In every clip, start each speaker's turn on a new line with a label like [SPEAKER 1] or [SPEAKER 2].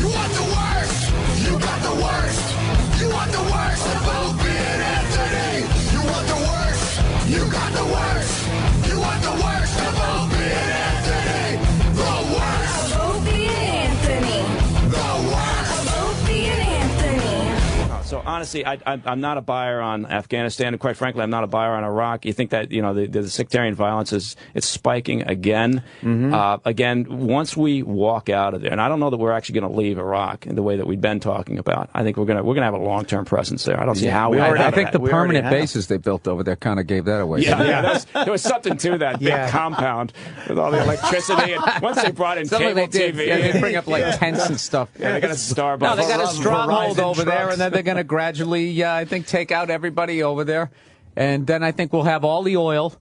[SPEAKER 1] You want the worst? You got the worst. You want the worst of Opie and Anthony. You want the worst? You got the worst. You want the worst of Opie and Anthony. The worst.
[SPEAKER 2] Opie and Anthony.
[SPEAKER 1] The worst.
[SPEAKER 2] Opie and Anthony.
[SPEAKER 3] So honestly, I'm not a buyer on Afghanistan, and quite frankly, I'm not a buyer on Iraq. You think that the sectarian violence it's spiking again? Again, once we walk out of there, and I don't know that we're actually going to leave Iraq in the way that we've been talking about. I think we're gonna have a long-term presence there. I don't see how we.
[SPEAKER 4] I think the permanent bases they built over there kind of gave that away.
[SPEAKER 3] Yeah. There was something to that big compound with all the electricity. And once they brought in cable TV,
[SPEAKER 4] they bring up like tents and stuff.
[SPEAKER 3] Yeah, they got a Starbucks.
[SPEAKER 4] No, they got a stronghold
[SPEAKER 5] Verizon
[SPEAKER 4] over there,
[SPEAKER 5] trucks.
[SPEAKER 4] and then they're going to gradually, I think, take out everybody over there, and then I think we'll have all the oil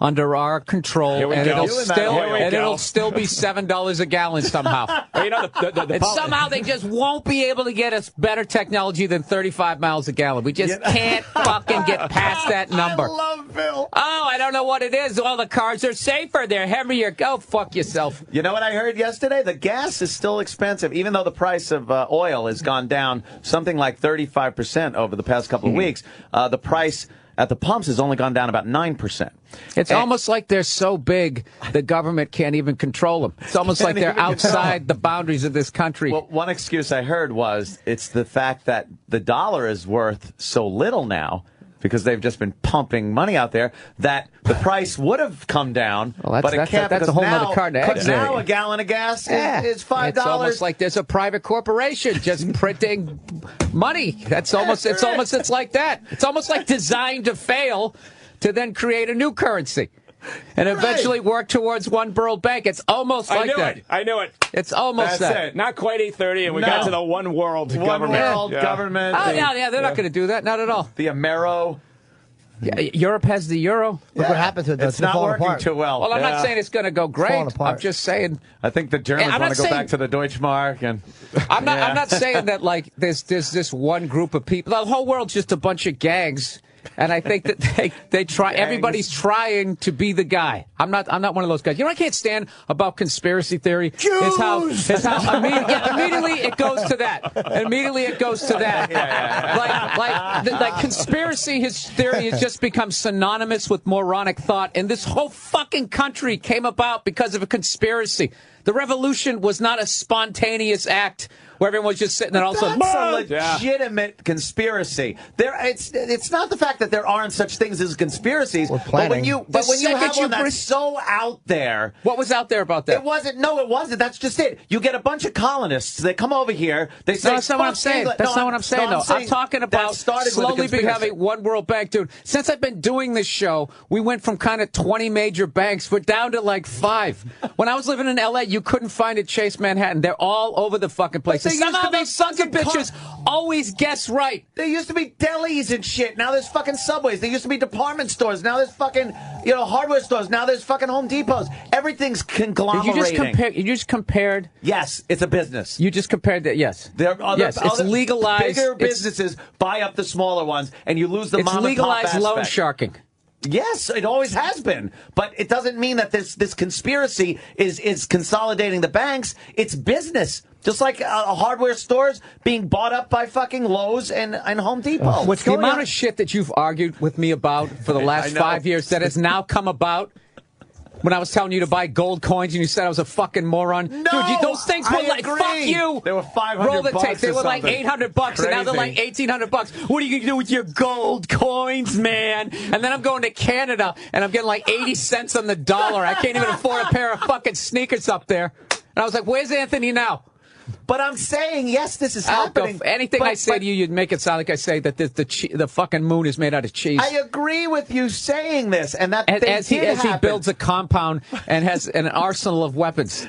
[SPEAKER 4] under our control, and it'll still be $7 a gallon somehow.
[SPEAKER 3] Well,
[SPEAKER 4] and somehow they just won't be able to get us better technology than 35 miles a gallon. We just can't fucking get past that number.
[SPEAKER 5] I love Bill.
[SPEAKER 4] Oh, I don't know what it is. All the cars are safer. They're heavier. Go fuck yourself.
[SPEAKER 6] You know what I heard yesterday? The gas is still expensive, even though the price of oil has gone down something like 35% over the past couple of weeks. The price at the pumps has only gone down about 9%.
[SPEAKER 4] It's almost like they're so big, the government can't even control them. It's almost like they're outside the boundaries of this country.
[SPEAKER 6] Well, one excuse I heard was it's the fact that the dollar is worth so little now, because they've just been pumping money out there, that the price would have come down, but it can't.
[SPEAKER 4] That's a whole other card.
[SPEAKER 6] Because now a gallon of gas is $5.
[SPEAKER 4] It's almost like there's a private corporation just printing money. It's like that. It's almost like designed to fail to then create a new currency and eventually work towards one world bank. It's almost like that.
[SPEAKER 3] I knew it.
[SPEAKER 4] It's almost
[SPEAKER 3] That's
[SPEAKER 4] that.
[SPEAKER 3] it. Not quite 8:30, and we got to the one world government.
[SPEAKER 6] One world government.
[SPEAKER 4] Oh, yeah, they're not going to do that. Not at all.
[SPEAKER 6] The Amero.
[SPEAKER 4] Yeah, Europe has the euro.
[SPEAKER 5] Look what happened to it, though.
[SPEAKER 6] It's not working
[SPEAKER 5] apart.
[SPEAKER 6] too well.
[SPEAKER 4] Well, I'm not saying it's going to go great.
[SPEAKER 5] apart.
[SPEAKER 4] I'm just saying.
[SPEAKER 6] I think the Germans want to go back to the Deutschmark. And
[SPEAKER 4] I'm not saying that like there's this one group of people. The whole world's just a bunch of gangs. And I think that they try. Everybody's trying to be the guy. I'm not one of those guys. You know what I can't stand about conspiracy theory?
[SPEAKER 5] Jews!
[SPEAKER 4] Is how immediately it goes to that. Immediately it goes to that. Like conspiracy theory has just become synonymous with moronic thought. And this whole fucking country came about because of a conspiracy. The revolution was not a spontaneous act where everyone was just sitting there all of a sudden.
[SPEAKER 6] That's a legitimate conspiracy. It's not the fact that there aren't such things as conspiracies, but when you have one that's so out there.
[SPEAKER 4] What was out there about that?
[SPEAKER 6] It wasn't. No, it wasn't. That's just it. You get a bunch of colonists. They come over here. They say,
[SPEAKER 4] no, that's not what I'm saying. That's not what I'm saying, though. I'm talking about slowly becoming one world bank. Dude, since I've been doing this show, we went from kind of 20 major banks. We're down to like 5. When I was living in L.A., you couldn't find a Chase Manhattan. They're all over the fucking place. Somehow these sons of bitches always guess right.
[SPEAKER 6] There used to be delis and shit. Now there's fucking Subways. There used to be department stores. Now there's fucking, hardware stores. Now there's fucking Home Depots. Everything's conglomerating.
[SPEAKER 4] You just compared?
[SPEAKER 6] Yes, it's a business.
[SPEAKER 4] You just compared that, yes. It's legalized.
[SPEAKER 6] Bigger businesses buy up the smaller ones, and you lose the mom and pop aspect.
[SPEAKER 4] It's legalized loan sharking.
[SPEAKER 6] Yes, it always has been. But it doesn't mean that this conspiracy is consolidating the banks. It's business. Just like hardware stores being bought up by fucking Lowe's and Home Depot.
[SPEAKER 4] What's the amount of shit that you've argued with me about for the last 5 years that has now come about? When I was telling you to buy gold coins and you said I was a fucking moron.
[SPEAKER 6] No,
[SPEAKER 4] dude, those things were like, fuck you.
[SPEAKER 6] They were $500.
[SPEAKER 4] Roll the tape. They were like $800, and now they're like $1,800. What are you going to do with your gold coins, man? And then I'm going to Canada, and I'm getting like 80 cents on the dollar. I can't even afford a pair of fucking sneakers up there. And I was like, where's Anthony now?
[SPEAKER 6] But I'm saying, yes, this is happening.
[SPEAKER 4] Anything I say to you, you'd make it sound like I say that the fucking moon is made out of cheese.
[SPEAKER 6] I agree with you saying this, and that
[SPEAKER 4] as he builds a compound and has an arsenal of weapons.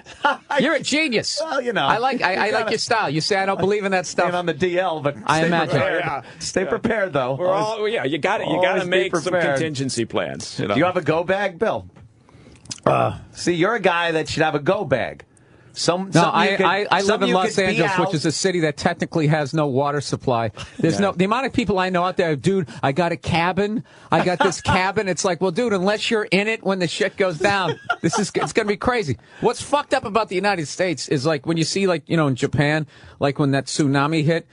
[SPEAKER 4] You're a genius.
[SPEAKER 6] Well,
[SPEAKER 4] I like your style. You say I don't believe in that stuff.
[SPEAKER 6] On the DL, but
[SPEAKER 4] I imagine.
[SPEAKER 6] Stay prepared, though.
[SPEAKER 3] You got to make some contingency plans.
[SPEAKER 6] Do you have a go bag, Bill? See, you're a guy that should have a go bag.
[SPEAKER 4] I live in Los Angeles, which is a city that technically has no water supply. There's the amount of people I know out there, dude, I got a cabin. I got this cabin. It's like, well, dude, unless you're in it when the shit goes down, it's going to be crazy. What's fucked up about the United States is like when you see like, in Japan, like when that tsunami hit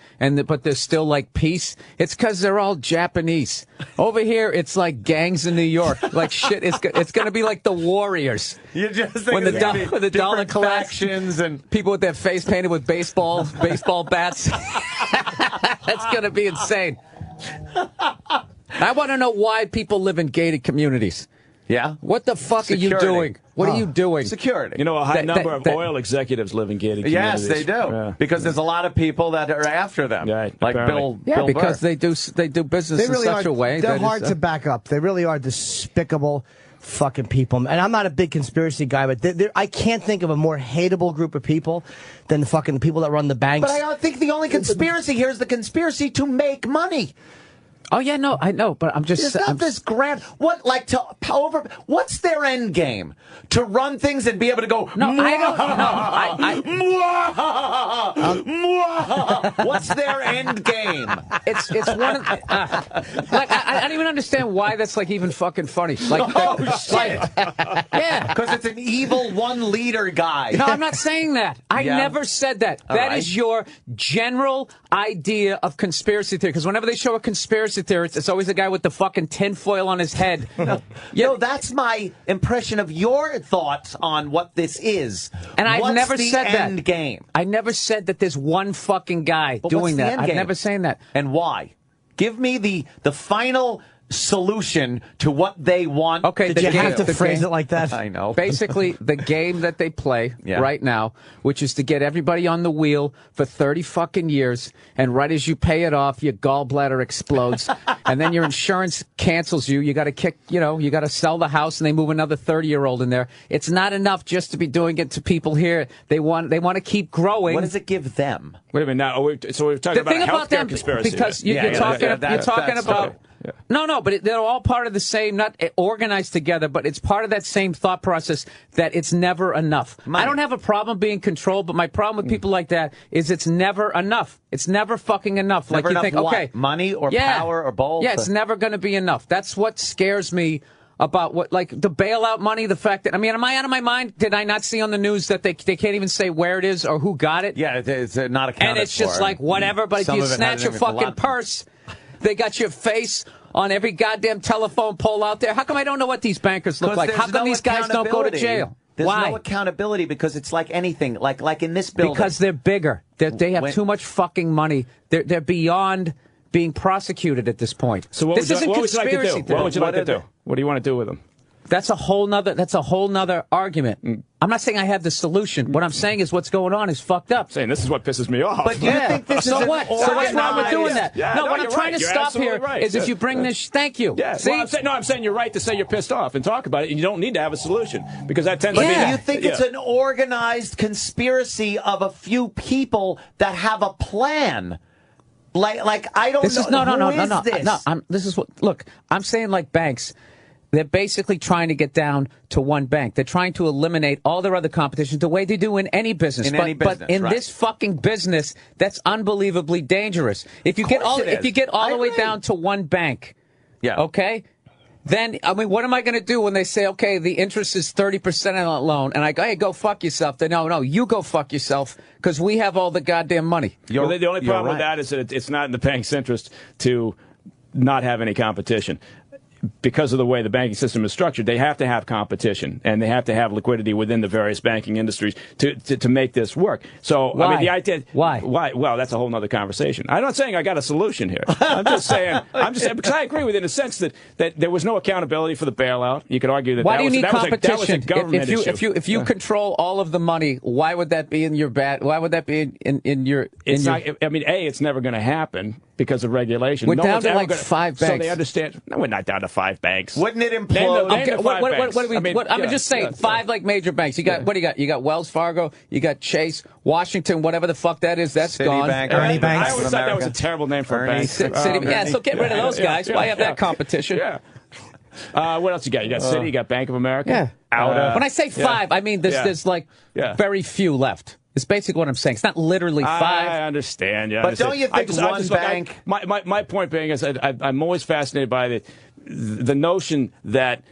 [SPEAKER 4] but there's still like peace. It's because they're all Japanese. Over here, it's like gangs in New York. Like shit, it's going to be like the Warriors.
[SPEAKER 6] You just think
[SPEAKER 4] when the dollar
[SPEAKER 6] collections and
[SPEAKER 4] people with their face painted with baseball bats. That's going to be insane. I want to know why people live in gated communities.
[SPEAKER 6] Yeah.
[SPEAKER 4] What the fuck
[SPEAKER 6] Security.
[SPEAKER 4] are you doing? What are you doing?
[SPEAKER 6] Security.
[SPEAKER 3] A high number of oil executives live in gated
[SPEAKER 6] Yes,
[SPEAKER 3] communities.
[SPEAKER 6] they do.
[SPEAKER 3] Yeah.
[SPEAKER 6] Because there's a lot of people that are after them.
[SPEAKER 3] Right,
[SPEAKER 6] like
[SPEAKER 3] apparently.
[SPEAKER 6] Bill
[SPEAKER 4] because
[SPEAKER 6] Burr.
[SPEAKER 4] they do business
[SPEAKER 5] They really
[SPEAKER 4] in such a way.
[SPEAKER 5] They're
[SPEAKER 4] that
[SPEAKER 5] hard to back up. They really are despicable fucking people. And I'm not a big conspiracy guy, but I can't think of a more hateable group of people than the fucking people that run the banks.
[SPEAKER 6] But I think the only conspiracy here is the conspiracy to make money.
[SPEAKER 4] Oh yeah, no, I know, but I'm just.
[SPEAKER 6] It's not this grand. What's their end game? To run things and be able to go.
[SPEAKER 4] No, I don't. No,
[SPEAKER 6] What's their end game?
[SPEAKER 4] It's one of like I don't even understand why that's like even fucking funny. Like,
[SPEAKER 6] Shit!
[SPEAKER 4] yeah,
[SPEAKER 6] Because it's an evil one leader guy.
[SPEAKER 4] no, I'm not saying that. I never said that. That is your general idea of conspiracy theory. Because whenever they show a conspiracy theorist, it's always the guy with the fucking tinfoil on his head.
[SPEAKER 6] No, that's my impression of your thoughts on what this is.
[SPEAKER 4] And I've
[SPEAKER 6] What's
[SPEAKER 4] never
[SPEAKER 6] the
[SPEAKER 4] said that.
[SPEAKER 6] end game?
[SPEAKER 4] I never said that there's one fucking guy
[SPEAKER 6] But
[SPEAKER 4] doing
[SPEAKER 6] what's the
[SPEAKER 4] that.
[SPEAKER 6] end
[SPEAKER 4] I've
[SPEAKER 6] game?
[SPEAKER 4] never saying that.
[SPEAKER 6] And why? Give me the final solution to what they want.
[SPEAKER 4] Okay,
[SPEAKER 5] Did you have to
[SPEAKER 4] the
[SPEAKER 5] phrase
[SPEAKER 4] game-
[SPEAKER 5] it like that?
[SPEAKER 6] I know.
[SPEAKER 4] Basically, the game that they play right now, which is to get everybody on the wheel for 30 fucking years, and right as you pay it off, your gallbladder explodes, and then your insurance cancels you. You got to you got to sell the house, and they move another 30-year-old in there. It's not enough just to be doing it to people here. They want to keep growing.
[SPEAKER 6] What does it give them?
[SPEAKER 3] Wait a minute. Now, so we're talking
[SPEAKER 4] The thing
[SPEAKER 3] about a
[SPEAKER 4] about
[SPEAKER 3] healthcare
[SPEAKER 4] them,
[SPEAKER 3] conspiracy.
[SPEAKER 4] because
[SPEAKER 3] right?
[SPEAKER 4] you're talking
[SPEAKER 6] that's
[SPEAKER 4] about.
[SPEAKER 6] okay.
[SPEAKER 3] Yeah.
[SPEAKER 4] No, but they're all part of the same, not organized together, but it's part of that same thought process that it's never enough.
[SPEAKER 6] Money.
[SPEAKER 4] I don't have a problem being controlled, but my problem with people like that is it's never enough. It's never fucking enough.
[SPEAKER 6] Never
[SPEAKER 4] like you
[SPEAKER 6] enough
[SPEAKER 4] think,
[SPEAKER 6] what?
[SPEAKER 4] okay,
[SPEAKER 6] Money or power or both?
[SPEAKER 4] Yeah, it's never going to be enough. That's what scares me about the bailout money, the fact that, am I out of my mind? Did I not see on the news that they can't even say where it is or who got it?
[SPEAKER 6] Yeah, it's not accounted for.
[SPEAKER 4] And it's just like, whatever, but if you snatch a fucking purse, they got your face on every goddamn telephone pole out there. How come I don't know what these bankers look like? How come these guys don't go to jail?
[SPEAKER 6] There's
[SPEAKER 4] Why?
[SPEAKER 6] no accountability because it's like anything, like in this building.
[SPEAKER 4] Because they're bigger. They have too much fucking money. They're beyond being prosecuted at this point.
[SPEAKER 3] So what
[SPEAKER 4] this
[SPEAKER 3] would
[SPEAKER 4] isn't
[SPEAKER 3] you like to
[SPEAKER 4] conspiracy
[SPEAKER 3] do?
[SPEAKER 4] theory.
[SPEAKER 3] What would you like to do? What do you want to do with them?
[SPEAKER 4] That's a whole nother argument. I'm not saying I have the solution. What I'm saying is what's going on is fucked up.
[SPEAKER 3] Saying this is what pisses me off.
[SPEAKER 6] But you think this is
[SPEAKER 4] so
[SPEAKER 6] an
[SPEAKER 4] what? So what's wrong with doing that?
[SPEAKER 3] Yeah,
[SPEAKER 4] no,
[SPEAKER 3] no,
[SPEAKER 4] what I'm
[SPEAKER 3] you're
[SPEAKER 4] trying
[SPEAKER 3] right.
[SPEAKER 4] to
[SPEAKER 3] You're
[SPEAKER 4] stop here
[SPEAKER 3] absolutely right.
[SPEAKER 4] is if you bring this. Thank you.
[SPEAKER 3] Yeah.
[SPEAKER 4] See?
[SPEAKER 3] Well, I'm saying you're right to say you're pissed off and talk about it, and you don't need to have a solution because that tends to be.
[SPEAKER 6] You think it's an organized conspiracy of a few people that have a plan? Like I don't know.
[SPEAKER 4] This is what. Look, I'm saying like banks. They're basically trying to get down to one bank. They're trying to eliminate all their other competition the way they do in any business. But in this fucking business, that's unbelievably dangerous. If you get all the way down to one bank, okay, then what am I going to do when they say, okay, the interest is 30% on a loan, and I go, hey, go fuck yourself? Then no, you go fuck yourself because we have all the goddamn money.
[SPEAKER 3] The only problem with that is that it's not in the bank's interest to not have any competition. Because of the way the banking system is structured, they have to have competition and they have to have liquidity within the various banking industries to make this work. So,
[SPEAKER 4] why?
[SPEAKER 3] the idea.
[SPEAKER 4] Why?
[SPEAKER 3] Well, that's a whole other conversation. I'm not saying I got a solution here. I'm just saying, because I agree with you in the sense that there was no accountability for the bailout. You could argue that
[SPEAKER 4] why do you need
[SPEAKER 3] that
[SPEAKER 4] competition?
[SPEAKER 3] was a government issue.
[SPEAKER 4] If you control all of the money, why would that be in your Why would that be in your?
[SPEAKER 3] It's never going to happen because of regulation.
[SPEAKER 4] We're down to like 5 banks.
[SPEAKER 3] So they understand. No, we're not down to 5 banks.
[SPEAKER 6] Wouldn't it implode?
[SPEAKER 4] I'm just saying 5 like major banks. You got what do you got? You got Wells Fargo, you got Chase, Washington, whatever the fuck that is. That's gone.
[SPEAKER 5] Ernie Banks.
[SPEAKER 3] I always thought that was a terrible name for a bank.
[SPEAKER 4] So get rid of those guys. Why have that competition?
[SPEAKER 3] Yeah. What else you got? You got Citi, you got Bank of America.
[SPEAKER 4] Yeah. When I say five, I mean there's like very few left. It's basically what I'm saying. It's not literally five.
[SPEAKER 3] I understand. Yeah,
[SPEAKER 6] but don't you think one bank?
[SPEAKER 3] My point being is I'm always fascinated by the notion that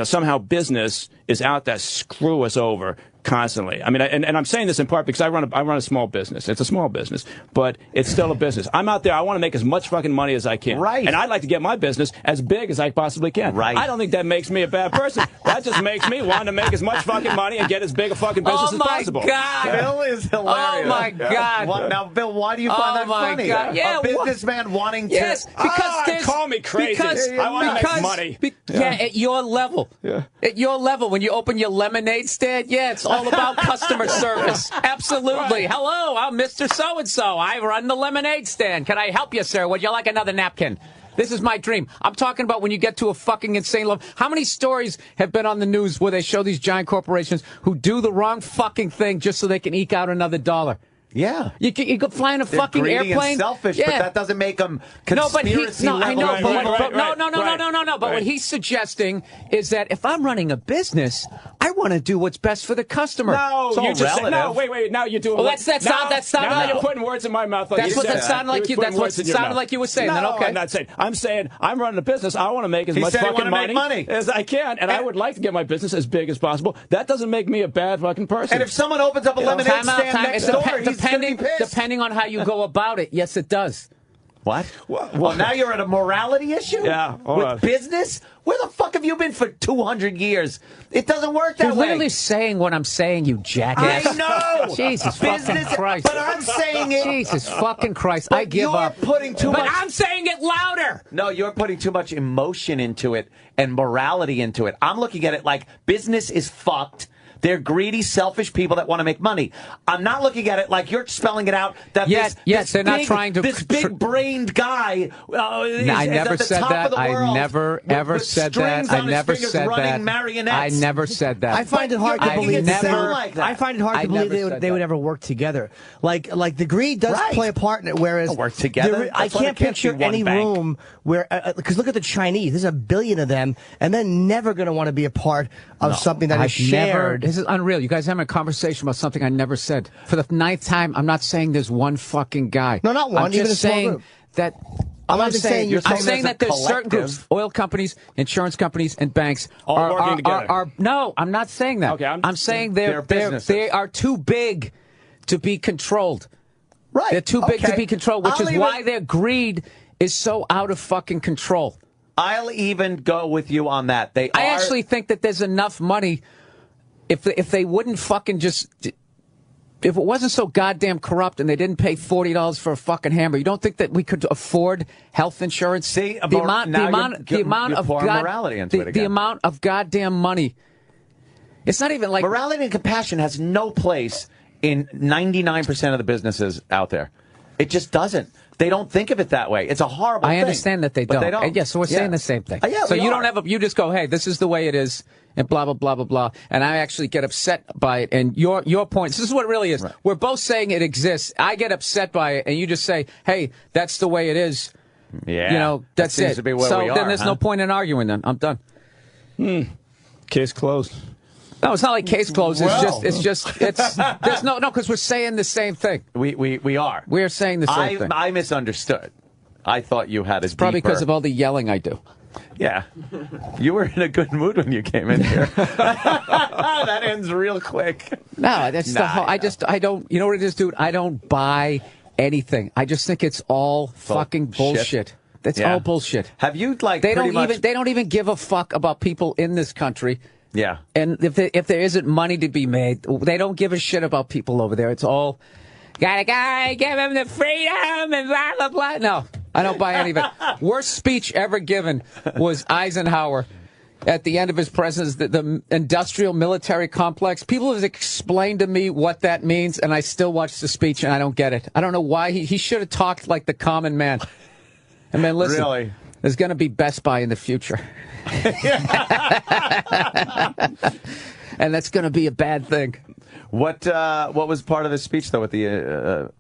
[SPEAKER 3] somehow business is out to screw us over constantly. I mean, and I'm saying this in part because I run a small business. It's a small business, but it's still a business. I'm out there. I want to make as much fucking money as I can.
[SPEAKER 6] Right.
[SPEAKER 3] And I'd like to get my business as big as I possibly can.
[SPEAKER 6] Right.
[SPEAKER 3] I don't think that makes me a bad person. That just makes me want to make as much fucking money and get as big a fucking business as possible.
[SPEAKER 4] Oh, my God.
[SPEAKER 6] Bill is hilarious.
[SPEAKER 4] Oh, my God.
[SPEAKER 6] Now, Bill, why do you find that funny?
[SPEAKER 4] God. Yeah,
[SPEAKER 6] a businessman wanting to...
[SPEAKER 4] Yes, because
[SPEAKER 3] call me crazy. I want to make money.
[SPEAKER 4] At your level. Yeah. At your level, when you open your lemonade stand, it's all about customer service. Absolutely. Right. Hello, I'm Mr. So-and-so. I run the lemonade stand. Can I help you, sir? Would you like another napkin? This is my dream. I'm talking about when you get to a fucking insane level. How many stories have been on the news where they show these giant corporations who do the wrong fucking thing just so they can eke out another dollar?
[SPEAKER 6] Yeah.
[SPEAKER 4] You could fly in a fucking
[SPEAKER 6] greedy
[SPEAKER 4] airplane.
[SPEAKER 6] And selfish, but that doesn't make them conspiracy
[SPEAKER 4] No, I know,
[SPEAKER 6] level.
[SPEAKER 4] but what he's suggesting is that if I'm running a business, I want to do what's best for the customer.
[SPEAKER 3] No,
[SPEAKER 6] you just said,
[SPEAKER 3] no. Wait. Now you're doing.
[SPEAKER 4] Well, that's
[SPEAKER 3] now you're putting words in my mouth.
[SPEAKER 4] That's what that sounded like. That's what it sounded like you were saying.
[SPEAKER 3] No,
[SPEAKER 4] then okay.
[SPEAKER 3] I'm not saying. I'm saying I'm running a business. I want to make as much fucking money as I can, and I would like to get my business as big as possible. That doesn't make me a bad fucking person.
[SPEAKER 6] And if someone opens up a lemonade stand next door, he's going to be pissed.
[SPEAKER 4] Depending on how you go about it, yes, it does.
[SPEAKER 6] What? Well, now you're at a morality issue?
[SPEAKER 3] Yeah.
[SPEAKER 6] With business? Where the fuck have you been for 200 years? It doesn't work that way.
[SPEAKER 4] You're literally saying what I'm saying, you jackass.
[SPEAKER 6] I know.
[SPEAKER 4] Jesus fucking Christ.
[SPEAKER 6] But I'm saying it.
[SPEAKER 4] Jesus fucking Christ. I give up.
[SPEAKER 6] You're putting too much.
[SPEAKER 4] But I'm saying it louder.
[SPEAKER 6] No, you're putting too much emotion into it and morality into it. I'm looking at it like business is fucked. They're greedy, selfish people that want to make money. I'm not looking at it like you're spelling it out. That
[SPEAKER 4] they're not trying to.
[SPEAKER 6] This big-brained guy.
[SPEAKER 4] I never said that. I never ever said that. I never said that. I never said that.
[SPEAKER 5] I find it hard to believe I find it hard to believe they would ever work together. Like the greed does play a part in it. Whereas
[SPEAKER 6] work together.
[SPEAKER 5] I can't picture any room where because look at the Chinese. There's a billion of them, and they're never going to want to be a part of something that is shared.
[SPEAKER 4] This is unreal. You guys having a conversation about something I never said. For the 9th time, I'm not saying there's one fucking guy.
[SPEAKER 5] No, not one.
[SPEAKER 4] I'm just saying that.
[SPEAKER 5] I'm saying
[SPEAKER 4] that there's certain groups, oil companies, insurance companies, and banks
[SPEAKER 3] all working together.
[SPEAKER 4] No, I'm not saying that.
[SPEAKER 3] Okay,
[SPEAKER 4] I'm saying they are too big to be controlled.
[SPEAKER 5] Right.
[SPEAKER 4] They're too big to be controlled, which is why their greed is so out of fucking control.
[SPEAKER 6] I'll even go with you on that. I
[SPEAKER 4] actually think that there's enough money. If they wouldn't fucking just, if it wasn't so goddamn corrupt and they didn't pay $40 for a fucking hamburger, you don't think that we could afford health insurance?
[SPEAKER 6] See,
[SPEAKER 4] the amount of goddamn money. It's not even like
[SPEAKER 6] morality and compassion has no place in 99% of the businesses out there. It just doesn't. They don't think of it that way. It's a horrible thing.
[SPEAKER 4] I understand that they don't. Yeah, so we're saying the same thing. So you don't have you just go, hey, this is the way it is, and blah, blah, blah, blah, blah. And I actually get upset by it. And your point, this is what it really is. Right. We're both saying it exists. I get upset by it, and you just say, hey, that's the way it is.
[SPEAKER 6] Yeah.
[SPEAKER 4] You know, that's
[SPEAKER 6] seems
[SPEAKER 4] it.
[SPEAKER 6] To be where
[SPEAKER 4] so
[SPEAKER 6] we are,
[SPEAKER 4] then there's no point in arguing then. I'm done.
[SPEAKER 3] Case closed.
[SPEAKER 4] No, it's not like case closed. It's no, because we're saying the same thing.
[SPEAKER 6] We are.
[SPEAKER 4] We're saying the same thing.
[SPEAKER 6] I misunderstood. I thought you had as
[SPEAKER 4] probably because of all the yelling I do.
[SPEAKER 6] Yeah. You were in a good mood when you came in here. That ends real quick.
[SPEAKER 4] No, that's I don't, you know what it is, dude? I don't buy anything. I just think it's all fucking bullshit. That's all bullshit.
[SPEAKER 6] Have you
[SPEAKER 4] they don't even give a fuck about people in this country.
[SPEAKER 6] Yeah.
[SPEAKER 4] And if there isn't money to be made, they don't give a shit about people over there. It's all, got a guy, give him the freedom and blah, blah, blah. No, I don't buy any of it. Worst speech ever given was Eisenhower at the end of his presidency, the industrial military complex. People have explained to me what that means, and I still watch the speech, and I don't get it. I don't know why. He should have talked like the common man. I mean, listen, really? There's going to be Best Buy in the future. And that's going to be a bad thing.
[SPEAKER 6] What was part of the speech though? With the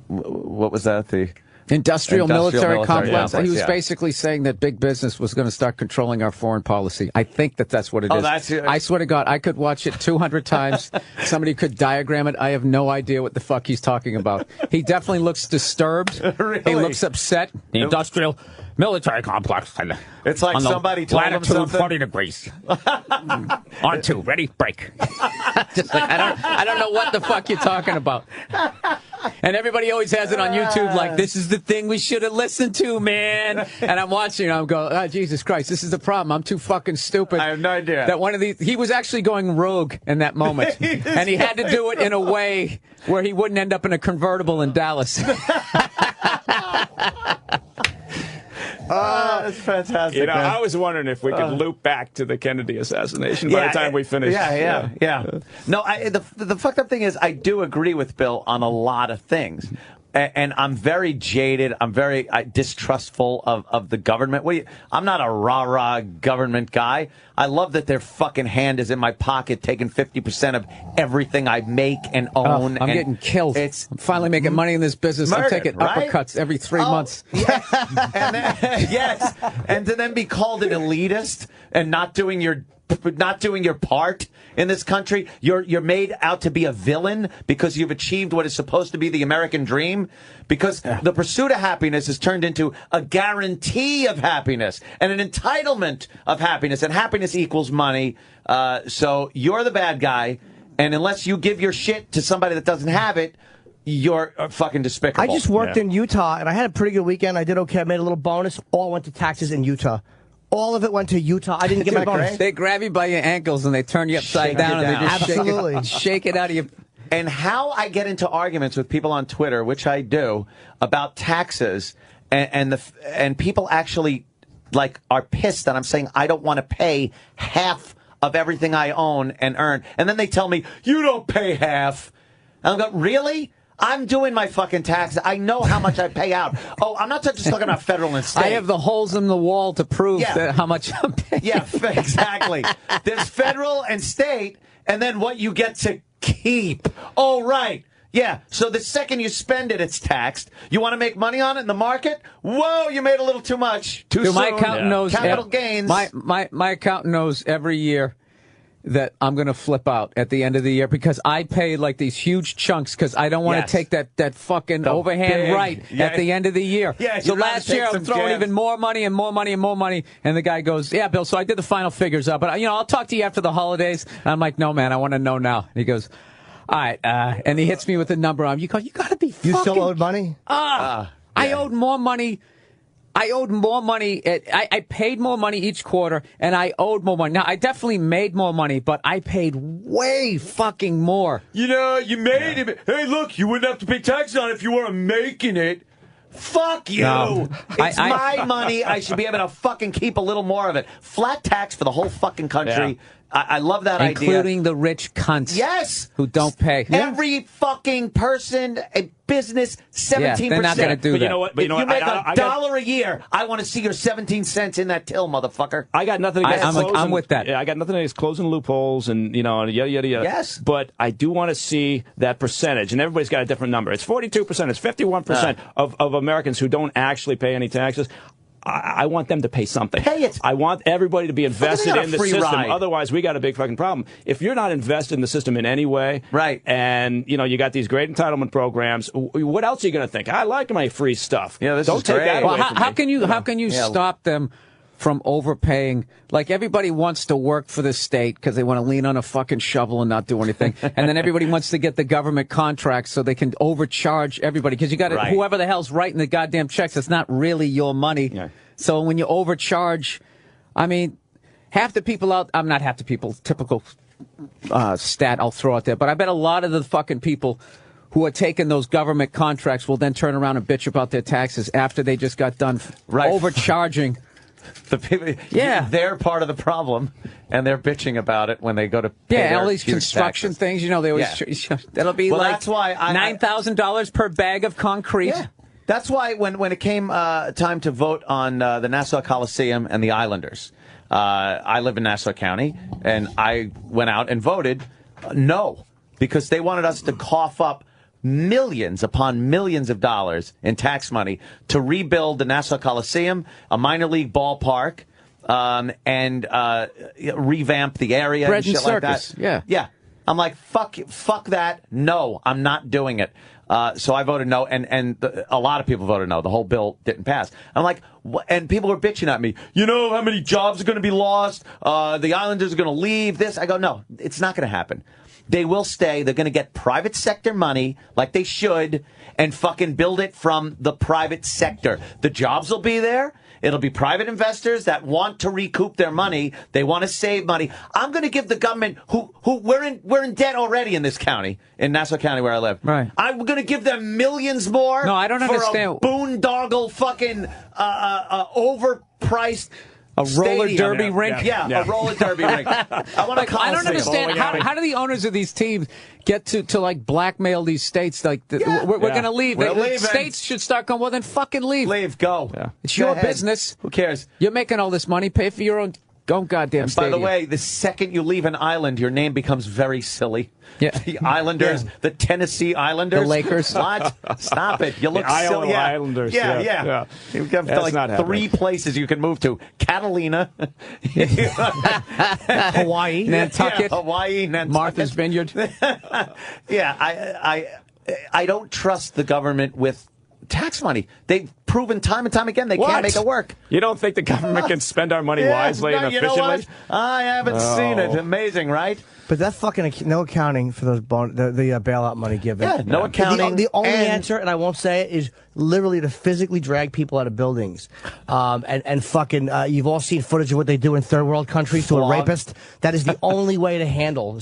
[SPEAKER 6] what was that?
[SPEAKER 4] Industrial military complex.
[SPEAKER 6] complex,
[SPEAKER 4] He was
[SPEAKER 6] yeah.
[SPEAKER 4] basically saying that big business was going to start controlling our foreign policy. I think that's what it is. I swear to God, I could watch it 200 times. Somebody could diagram it. I have no idea what the fuck he's talking about. He definitely looks disturbed.
[SPEAKER 6] Really?
[SPEAKER 4] He looks upset. The industrial military complex.
[SPEAKER 6] It's like somebody told him something.
[SPEAKER 4] 40 degrees. On two. Ready? Break. Just like, I don't know what the fuck you're talking about. And everybody always has it on YouTube like, this is the thing we should have listened to, man. And I'm watching and I'm going, oh, Jesus Christ, this is the problem. I'm too fucking stupid.
[SPEAKER 6] I have no idea.
[SPEAKER 4] That one of these, he was actually going rogue in that moment. And he had to do it in a way where he wouldn't end up in a convertible in Dallas.
[SPEAKER 6] That's fantastic.
[SPEAKER 3] You know,
[SPEAKER 6] man.
[SPEAKER 3] I was wondering if we could loop back to the Kennedy assassination by the time we finish.
[SPEAKER 6] Yeah. No, the fucked up thing is I do agree with Bill on a lot of things. And I'm very jaded. I'm very distrustful of the government. I'm not a rah-rah government guy. I love that their fucking hand is in my pocket, taking 50% of everything I make and own.
[SPEAKER 4] I'm getting killed. I'm finally making money in this business. I'm taking uppercuts every 3 months.
[SPEAKER 6] Yes. And then, yes. And to then be called an elitist and not doing your part in this country. You're made out to be a villain because you've achieved what is supposed to be the American dream. Because the pursuit of happiness has turned into a guarantee of happiness and an entitlement of happiness. And happiness equals money. So you're the bad guy. And unless you give your shit to somebody that doesn't have it, you're fucking despicable.
[SPEAKER 5] I just worked in Utah, and I had a pretty good weekend. I did okay. I made a little bonus. All went to taxes in Utah. All of it went to Utah. I didn't get my bonus.
[SPEAKER 4] They grab you by your ankles and they turn you upside down and they just
[SPEAKER 5] Absolutely.
[SPEAKER 4] shake it out of you.
[SPEAKER 6] And how I get into arguments with people on Twitter, which I do, about taxes, and people actually like are pissed that I'm saying I don't want to pay half of everything I own and earn, and then they tell me you don't pay half. And I'm going, really? I'm doing my fucking taxes. I know how much I pay out. Oh, I'm not just talking about federal and state.
[SPEAKER 4] I have the holes in the wall to prove that how much I'm paying.
[SPEAKER 6] Yeah, exactly. There's federal and state, and then what you get to keep. Oh, right. Yeah, so the second you spend it, it's taxed. You want to make money on it in the market? Whoa, you made a little too much. Too soon.
[SPEAKER 4] My accountant knows
[SPEAKER 6] capital gains.
[SPEAKER 4] My accountant knows every year that I'm going to flip out at the end of the year because I pay like these huge chunks because I don't want to take that fucking overhand at the end of the year.
[SPEAKER 6] Yeah,
[SPEAKER 4] so last year I'm throwing even more money and more money and more money, and the guy goes, "Yeah, Bill, so I did the final figures up, but I'll talk to you after the holidays." And I'm like, "No, man, I want to know now." And he goes, "All right," and he hits me with a number. You got to be fucking...
[SPEAKER 5] You still owed money?
[SPEAKER 4] I owed more money. I paid more money each quarter, and I owed more money. Now, I definitely made more money, but I paid way fucking more.
[SPEAKER 6] You know, you made it. Hey, look, you wouldn't have to pay taxes on it if you weren't making it. Fuck you.
[SPEAKER 4] No.
[SPEAKER 6] It's my money. I should be able to fucking keep a little more of it. Flat tax for the whole fucking country.
[SPEAKER 3] Yeah.
[SPEAKER 6] I love that idea.
[SPEAKER 4] Including the rich cunts.
[SPEAKER 6] Yes.
[SPEAKER 4] Who don't pay.
[SPEAKER 6] Every fucking person, a business, 17%.
[SPEAKER 4] Yeah, they're not going to do that.
[SPEAKER 3] You know what?
[SPEAKER 6] If you make $1 a year, I want to see your 17 cents in that till, motherfucker.
[SPEAKER 3] I got nothing against closing.
[SPEAKER 4] I'm with that.
[SPEAKER 3] Yeah, I got nothing against closing loopholes and yada yada yada.
[SPEAKER 6] Yes.
[SPEAKER 3] But I do want to see that percentage, and everybody's got a different number. It's 42%. It's 51% of Americans who don't actually pay any taxes. I want them to pay something.
[SPEAKER 6] Pay it.
[SPEAKER 3] I want everybody to be invested in the system.
[SPEAKER 6] Ride.
[SPEAKER 3] Otherwise, we got a big fucking problem. If you're not invested in the system in any way,
[SPEAKER 6] right?
[SPEAKER 3] And you got these great entitlement programs. What else are you going to think? I like my free stuff.
[SPEAKER 6] Yeah, this
[SPEAKER 3] don't
[SPEAKER 6] is
[SPEAKER 3] take
[SPEAKER 6] great.
[SPEAKER 3] that away from me.
[SPEAKER 4] How can you stop them from overpaying? Like, everybody wants to work for the state because they want to lean on a fucking shovel and not do anything. And then everybody wants to get the government contracts so they can overcharge everybody because you got whoever the hell's writing the goddamn checks, it's not really your money.
[SPEAKER 3] Yeah.
[SPEAKER 4] So when you overcharge, I mean, half the people out, I'm not half the people, typical stat I'll throw out there, but I bet a lot of the fucking people who are taking those government contracts will then turn around and bitch about their taxes after they just got done overcharging.
[SPEAKER 6] The people, they're part of the problem, and they're bitching about it when they go to pay their
[SPEAKER 4] all these construction
[SPEAKER 6] taxes.
[SPEAKER 4] things, they always that'll be
[SPEAKER 6] that's why
[SPEAKER 4] $9,000 per bag of concrete.
[SPEAKER 6] Yeah. That's why when it came time to vote on the Nassau Coliseum and the Islanders, I live in Nassau County, and I went out and voted no, because they wanted us to cough up millions upon millions of dollars in tax money to rebuild the Nassau Coliseum, a minor league ballpark, and revamp the area
[SPEAKER 4] Bread
[SPEAKER 6] and
[SPEAKER 4] and
[SPEAKER 6] shit like
[SPEAKER 4] circus.
[SPEAKER 6] that. Yeah. I'm like, fuck that. No, I'm not doing it. So I voted no, and a lot of people voted no. The whole bill didn't pass. I'm like, and people were bitching at me. You know how many jobs are going to be lost? The Islanders are going to leave this. I go, no, it's not going to happen. They will stay. They're going to get private sector money like they should and fucking build it from the private sector. The jobs will be there. It'll be private investors that want to recoup their money. They want to save money. I'm going to give the government who we're in debt already in this county, in Nassau County where I live.
[SPEAKER 4] Right.
[SPEAKER 6] I'm going to give them millions more.
[SPEAKER 4] No, I don't understand.
[SPEAKER 6] For a boondoggle fucking overpriced
[SPEAKER 4] a roller
[SPEAKER 6] stadium.
[SPEAKER 4] derby rink?
[SPEAKER 6] Yeah, a roller derby rink. I want to
[SPEAKER 4] I don't understand how do the owners of these teams get to like blackmail these states like we're going to leave.
[SPEAKER 6] We're
[SPEAKER 4] the
[SPEAKER 6] leaving.
[SPEAKER 4] States should start going, well then fucking leave.
[SPEAKER 6] Leave, go.
[SPEAKER 3] Yeah.
[SPEAKER 4] It's
[SPEAKER 6] Go
[SPEAKER 4] your
[SPEAKER 6] ahead.
[SPEAKER 4] business.
[SPEAKER 6] Who cares?
[SPEAKER 4] You're making all this money. Pay for your own goddamn
[SPEAKER 6] And
[SPEAKER 4] stadium.
[SPEAKER 6] by the way, the second you leave an island, your name becomes very silly.
[SPEAKER 4] Yeah.
[SPEAKER 6] The Islanders, the Tennessee Islanders.
[SPEAKER 4] The Lakers.
[SPEAKER 6] What? Stop it. You look
[SPEAKER 3] The Iowa
[SPEAKER 6] silly. Yeah.
[SPEAKER 3] Islanders.
[SPEAKER 6] Yeah.
[SPEAKER 3] Yeah.
[SPEAKER 6] You've got
[SPEAKER 3] That's
[SPEAKER 6] like
[SPEAKER 3] not
[SPEAKER 6] 3
[SPEAKER 3] happening.
[SPEAKER 6] places you can move to. Catalina.
[SPEAKER 5] Hawaii.
[SPEAKER 4] Nantucket.
[SPEAKER 6] Yeah, Hawaii. Nantucket.
[SPEAKER 4] Martha's Vineyard.
[SPEAKER 6] Yeah, I don't trust the government with tax money. They've proven time and time again they can't make it work.
[SPEAKER 3] You don't think the government can spend our money wisely and
[SPEAKER 6] You know
[SPEAKER 3] efficiently?
[SPEAKER 6] what? I haven't seen it. Amazing, right?
[SPEAKER 5] But that fucking no accounting for those the bailout money given.
[SPEAKER 6] Yeah, no accounting.
[SPEAKER 5] The only
[SPEAKER 6] and-
[SPEAKER 5] answer, and I won't say it, is literally to physically drag people out of buildings. And fucking, you've all seen footage of what they do in third world countries to a
[SPEAKER 6] Flog.
[SPEAKER 5] rapist. That is the only way to handle.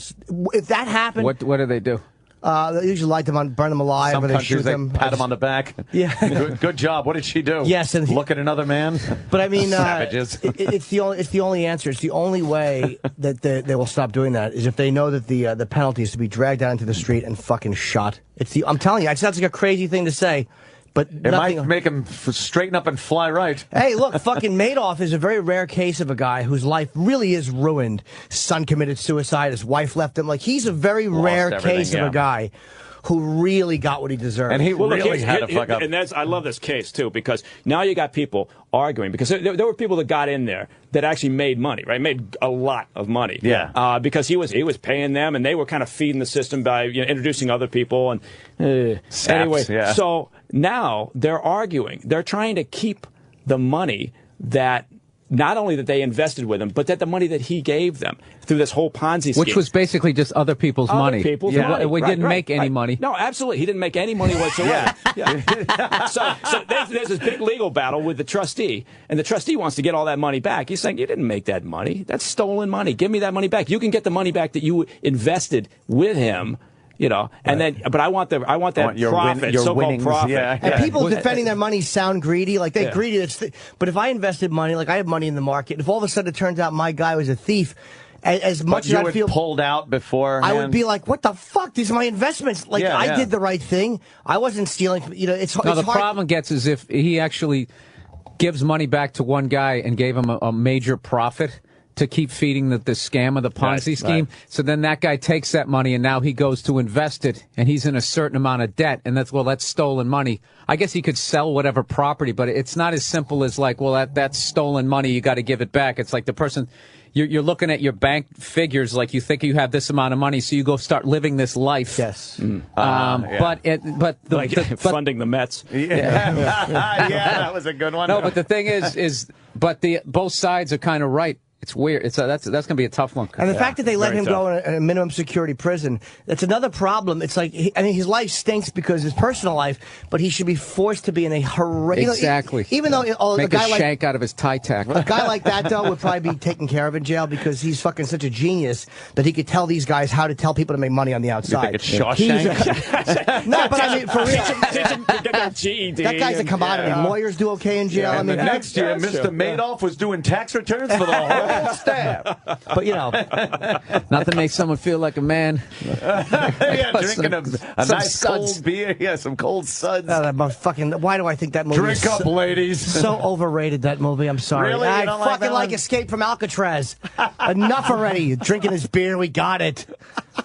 [SPEAKER 5] If that happened,
[SPEAKER 4] What do they do?
[SPEAKER 5] they usually light them on, burn them alive,
[SPEAKER 6] Some
[SPEAKER 5] or they
[SPEAKER 6] countries,
[SPEAKER 5] shoot
[SPEAKER 6] they
[SPEAKER 5] them.
[SPEAKER 6] pat them on the back.
[SPEAKER 5] Yeah.
[SPEAKER 6] Good job. What did she do?
[SPEAKER 5] Yes, and
[SPEAKER 6] look at another man.
[SPEAKER 5] But I mean,
[SPEAKER 6] Savages.
[SPEAKER 5] it's the only answer. It's the only way that they will stop doing that is if they know that the penalty is to be dragged out into the street and fucking shot. I'm telling you, it sounds like a crazy thing to say, but
[SPEAKER 6] It might make him straighten up and fly right.
[SPEAKER 5] Hey, look, fucking Madoff is a very rare case of a guy whose life really is ruined. His son committed suicide. His wife left him. Like, he's a very rare
[SPEAKER 6] everything,
[SPEAKER 5] case of
[SPEAKER 6] yeah.
[SPEAKER 5] a guy who really got what he deserved.
[SPEAKER 6] And he
[SPEAKER 3] Well, look,
[SPEAKER 6] really had to fuck up.
[SPEAKER 3] And I love this case, too, because now you got people arguing. Because there were people that got in there that actually made money, right? Made a lot of money.
[SPEAKER 6] Yeah.
[SPEAKER 3] Because he was paying them, and they were kind of feeding the system by introducing other people. And anyway,
[SPEAKER 6] yeah.
[SPEAKER 3] so now they're arguing. They're trying to keep the money that not only that they invested with him, but that the money that he gave them through this whole Ponzi scheme.
[SPEAKER 4] Which was basically just other people's money.
[SPEAKER 3] People's
[SPEAKER 4] Yeah.
[SPEAKER 3] money.
[SPEAKER 4] We
[SPEAKER 3] Right,
[SPEAKER 4] didn't
[SPEAKER 3] right,
[SPEAKER 4] make any
[SPEAKER 3] right.
[SPEAKER 4] money.
[SPEAKER 3] No, absolutely. He didn't make any money whatsoever. Yeah. So there's this big legal battle with the trustee, and the trustee wants to get all that money back. He's saying, you didn't make that money. That's stolen money. Give me that money back. You can get the money back that you invested with him. And then, but I want that
[SPEAKER 6] your
[SPEAKER 3] profit,
[SPEAKER 6] your
[SPEAKER 3] so-called
[SPEAKER 6] winnings,
[SPEAKER 3] profit.
[SPEAKER 6] yeah.
[SPEAKER 5] And people defending their money sound greedy. Like, they're
[SPEAKER 3] Yeah.
[SPEAKER 5] greedy. But if I invested money, like I have money in the market, if all of a sudden it turns out my guy was a thief, as much
[SPEAKER 6] But you
[SPEAKER 5] as I
[SPEAKER 6] would
[SPEAKER 5] feel
[SPEAKER 6] pulled out before.
[SPEAKER 5] I would be like, what the fuck? These are my investments. Like,
[SPEAKER 6] Yeah,
[SPEAKER 5] I
[SPEAKER 6] yeah.
[SPEAKER 5] did the right thing. I wasn't stealing. It's
[SPEAKER 4] No,
[SPEAKER 5] it's
[SPEAKER 4] the
[SPEAKER 5] hard.
[SPEAKER 4] problem gets is if he actually gives money back to one guy and gave him a major profit to keep feeding the scam of the Ponzi
[SPEAKER 3] Right,
[SPEAKER 4] scheme.
[SPEAKER 3] right.
[SPEAKER 4] So then that guy takes that money and now he goes to invest it and he's in a certain amount of debt and that's stolen money. I guess he could sell whatever property, but it's not as simple as like, well, that's stolen money. You got to give it back. It's like the person, you're looking at your bank figures like you think you have this amount of money, so you go start living this life.
[SPEAKER 5] Yes.
[SPEAKER 3] Like funding the Mets.
[SPEAKER 6] Yeah, that was a good one.
[SPEAKER 4] No, but the thing is both sides are kind of right. It's weird. That's going to be a tough one.
[SPEAKER 5] And the fact that they let
[SPEAKER 3] very
[SPEAKER 5] him go in a minimum security prison, that's another problem. It's like, his life stinks because his personal life, but he should be forced to be in a horrendous...
[SPEAKER 4] Exactly.
[SPEAKER 5] Even though a
[SPEAKER 4] Make
[SPEAKER 5] guy
[SPEAKER 4] a
[SPEAKER 5] like...
[SPEAKER 4] shank out of his tie tack.
[SPEAKER 5] A guy like that, though, would probably be taken care of in jail because he's fucking such a genius that he could tell these guys how to tell people to make money on the outside.
[SPEAKER 6] it's Shawshank?
[SPEAKER 5] No, but I mean, for real.
[SPEAKER 3] Get that GED.
[SPEAKER 5] That guy's a commodity. Lawyers do okay in jail. I
[SPEAKER 6] And
[SPEAKER 5] mean,
[SPEAKER 6] the next year,
[SPEAKER 3] that's
[SPEAKER 6] Mr.
[SPEAKER 3] true.
[SPEAKER 6] Madoff was doing tax returns for the whole stab.
[SPEAKER 5] But, you know.
[SPEAKER 4] Nothing makes someone feel like a man.
[SPEAKER 6] Yeah, drinking a nice
[SPEAKER 4] suds.
[SPEAKER 6] cold beer. Yeah, some cold suds.
[SPEAKER 5] Why do I think that movie
[SPEAKER 6] Drink
[SPEAKER 5] is
[SPEAKER 6] up, ladies.
[SPEAKER 5] so overrated, that movie? I'm sorry.
[SPEAKER 6] Really? You
[SPEAKER 5] I
[SPEAKER 6] don't like
[SPEAKER 5] fucking
[SPEAKER 6] that
[SPEAKER 5] like
[SPEAKER 6] one?
[SPEAKER 5] Escape from Alcatraz. Enough already. Drinking his beer, we got it.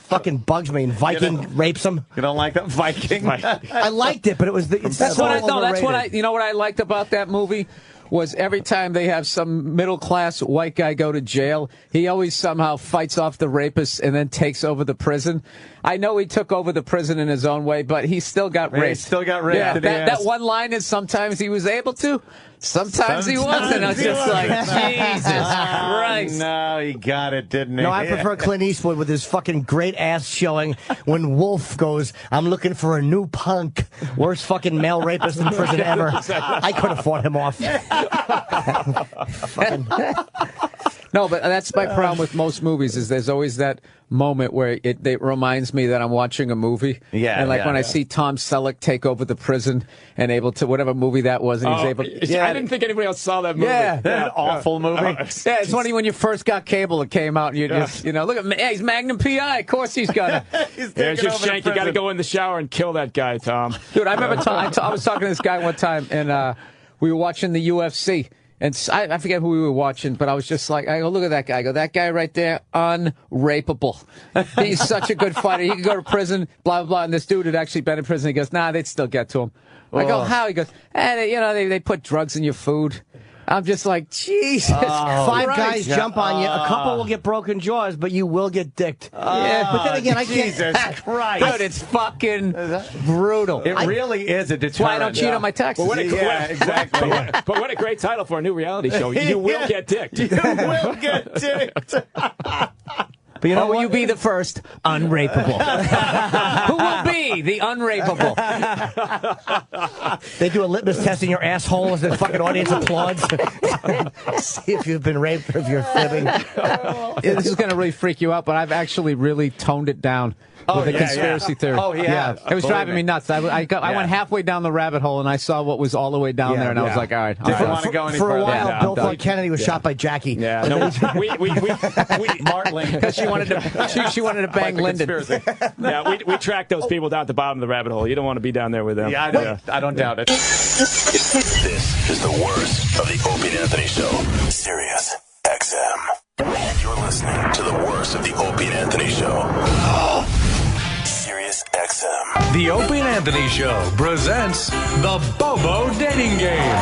[SPEAKER 5] Fucking bugs me. And Viking rapes him.
[SPEAKER 6] You don't like that Viking?
[SPEAKER 5] I liked it, but it was it's
[SPEAKER 4] That's
[SPEAKER 5] so
[SPEAKER 4] what I know. That's what
[SPEAKER 5] overrated.
[SPEAKER 4] you know what I liked about that movie was every time they have some middle class white guy go to jail, he always somehow fights off the rapist and then takes over the prison. I know he took over the prison in his own way, but he still got raped.
[SPEAKER 6] He still got raped.
[SPEAKER 4] Yeah,
[SPEAKER 6] in the ass.
[SPEAKER 4] that one line is sometimes he was able to, sometimes he wasn't. I was just like, Jesus Christ.
[SPEAKER 6] No, he got it, didn't he?
[SPEAKER 5] No, I prefer Clint Eastwood with his fucking great ass showing when Wolf goes, I'm looking for a new punk. Worst fucking male rapist in prison ever. I could have fought him off.
[SPEAKER 4] No, but that's my problem with most movies is there's always that moment where it reminds me that I'm watching a movie.
[SPEAKER 6] Yeah,
[SPEAKER 4] and like
[SPEAKER 6] yeah,
[SPEAKER 4] when I
[SPEAKER 6] yeah.
[SPEAKER 4] see Tom Selleck take over the prison and able to, whatever movie that was, and he's able to.
[SPEAKER 3] Yeah, I didn't think anybody else saw that movie.
[SPEAKER 4] Yeah.
[SPEAKER 6] An awful movie.
[SPEAKER 4] Yeah, it's funny when you first got cable, it came out, and you just, look at, he's Magnum P.I., of course he's gonna.
[SPEAKER 6] He's
[SPEAKER 3] Here's
[SPEAKER 6] taking
[SPEAKER 3] your
[SPEAKER 6] over
[SPEAKER 3] shank.
[SPEAKER 6] the
[SPEAKER 3] You got to
[SPEAKER 6] prison.
[SPEAKER 3] go in the shower and kill that guy, Tom.
[SPEAKER 4] Dude, I remember I was talking to this guy one time, and we were watching the UFC. And I forget who we were watching, but I was just like, I go, look at that guy. I go, that guy right there, unrapeable. He's such a good fighter. He could go to prison, blah, blah, blah. And this dude had actually been in prison. He goes, nah, they'd still get to him. I go, how? He goes, they put drugs in your food. I'm just like, Jesus
[SPEAKER 5] Five
[SPEAKER 4] Christ.
[SPEAKER 5] guys jump on you. A couple will get broken jaws, but you will get dicked.
[SPEAKER 4] Yeah.
[SPEAKER 5] But then again, I can't.
[SPEAKER 6] Jesus Christ.
[SPEAKER 4] Dude, it's fucking brutal.
[SPEAKER 6] It really is a deterrent.
[SPEAKER 4] That's why I don't cheat on my taxes.
[SPEAKER 6] Exactly.
[SPEAKER 3] But what a great title for a new reality show. You will get dicked.
[SPEAKER 6] You will get dicked.
[SPEAKER 5] But you know
[SPEAKER 4] Will
[SPEAKER 5] what?
[SPEAKER 4] you be the first unrapeable? Who will be the unrapeable?
[SPEAKER 5] They do a litmus test in your asshole as the fucking audience applauds. See if you've been raped or if you're fibbing.
[SPEAKER 4] This is going to really freak you out, but I've actually really toned it down with the conspiracy theory.
[SPEAKER 6] Oh, yeah.
[SPEAKER 4] It was driving me nuts. I went halfway down the rabbit hole, and I saw what was all the way down there, and I was like, all right.
[SPEAKER 6] Didn't want to go any
[SPEAKER 5] For a
[SPEAKER 6] further.
[SPEAKER 5] while,
[SPEAKER 6] Yeah,
[SPEAKER 5] Bill
[SPEAKER 6] I'm done.
[SPEAKER 5] thought Kennedy was shot by Jackie.
[SPEAKER 3] Yeah, no, we
[SPEAKER 6] Martling.
[SPEAKER 4] Because she wanted to bang Lyndon.
[SPEAKER 3] yeah, we track those people down at the bottom of the rabbit hole. You don't want to be down there with them.
[SPEAKER 6] Yeah, I don't doubt it.
[SPEAKER 1] This is the worst of the Opie and Anthony Show. Sirius XM. And you're listening to the worst of the Opie and Anthony Show. Sirius XM.
[SPEAKER 7] The Opie and Anthony Show presents the Bobo Dating Game.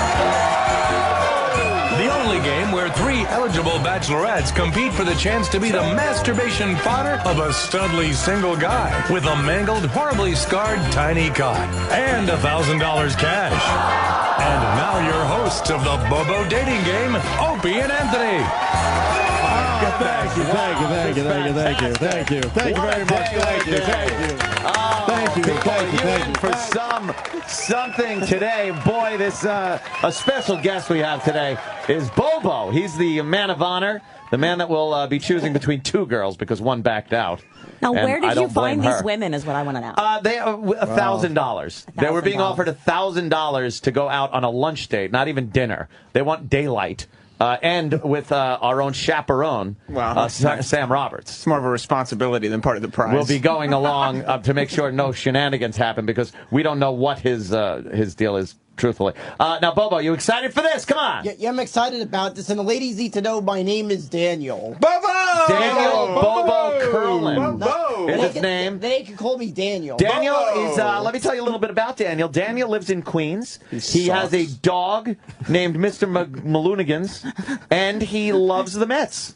[SPEAKER 7] The only game where 3 eligible bachelorettes compete for the chance to be the masturbation fodder of a studly single guy with a mangled, horribly scarred tiny cock and $1,000 cash. And now your hosts of the Bobo Dating Game, Opie and Anthony.
[SPEAKER 8] Thank you very much. Thank you.
[SPEAKER 6] For something today. Boy, this a special guest we have today is Bobo. He's the man of honor, the man that will be choosing between 2 girls because one backed out.
[SPEAKER 9] Now,
[SPEAKER 6] And
[SPEAKER 9] where
[SPEAKER 6] I
[SPEAKER 9] did you
[SPEAKER 6] don't blame
[SPEAKER 9] find these
[SPEAKER 6] her.
[SPEAKER 9] women is what I want to know.
[SPEAKER 6] They are $1,000. They were being offered $1,000 to go out on a lunch date, not even dinner. They want daylight. And with our own chaperone, Sam Roberts.
[SPEAKER 8] It's more of a responsibility than part of the prize.
[SPEAKER 6] We'll be going along to make sure no shenanigans happen because we don't know what his deal is, truthfully. Now, Bobo, you excited for this? Come on.
[SPEAKER 10] Yeah, I'm excited about this, and the ladies need to know my name is Daniel.
[SPEAKER 8] Bobo!
[SPEAKER 6] Daniel Bobo Curlin
[SPEAKER 8] Bobo!
[SPEAKER 6] is his name.
[SPEAKER 10] They can call me Daniel.
[SPEAKER 6] Daniel is, let me tell you a little bit about Daniel. Daniel lives in Queens. He has a dog named Mr. Maloonigans, and he loves the Mets.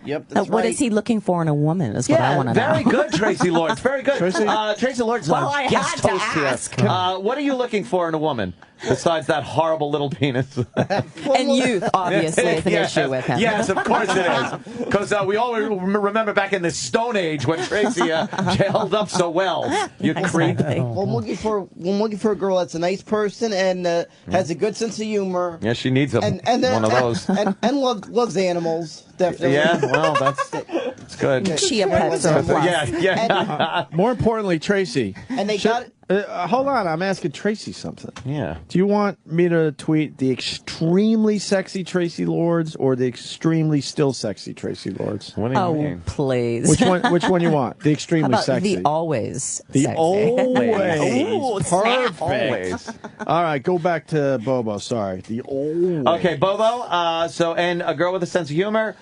[SPEAKER 10] Yep, that's
[SPEAKER 9] What
[SPEAKER 10] right.
[SPEAKER 9] is he looking for in a woman is what I want to know.
[SPEAKER 6] Very good, Tracy Lords. Very good. Tracy Lords is
[SPEAKER 9] Well,
[SPEAKER 6] our
[SPEAKER 9] I
[SPEAKER 6] guest
[SPEAKER 9] had to
[SPEAKER 6] host
[SPEAKER 9] ask.
[SPEAKER 6] here. What are you looking for in a woman besides that horrible little penis?
[SPEAKER 9] And youth, obviously, is an issue with him.
[SPEAKER 6] Yes, of course it is. Because we all remember back in the Stone Age when Tracy held up so well. You creep.
[SPEAKER 10] Well, I'm looking for a girl that's a nice person and has a good sense of humor.
[SPEAKER 6] Yeah, she needs one of those.
[SPEAKER 10] And loves animals, definitely.
[SPEAKER 6] Yeah, well, that's good.
[SPEAKER 9] Chia pets are a plus.
[SPEAKER 6] Yeah.
[SPEAKER 8] More importantly, Tracy.
[SPEAKER 10] And they got
[SPEAKER 8] Hold on, I'm asking Tracy something.
[SPEAKER 6] Yeah.
[SPEAKER 8] Do you want me to tweet the extremely sexy Tracy Lords or the extremely still sexy Tracy Lords?
[SPEAKER 6] What do you mean?
[SPEAKER 9] Oh, please.
[SPEAKER 8] Which one you want? The
[SPEAKER 9] How
[SPEAKER 8] extremely
[SPEAKER 9] about
[SPEAKER 8] sexy.
[SPEAKER 9] the always
[SPEAKER 8] The
[SPEAKER 9] sexy?
[SPEAKER 8] always.
[SPEAKER 6] Ooh,
[SPEAKER 8] Perfect.
[SPEAKER 6] always.
[SPEAKER 8] All right, go back to Bobo. Sorry. The always.
[SPEAKER 6] Okay, Bobo. And a girl with a sense of humor.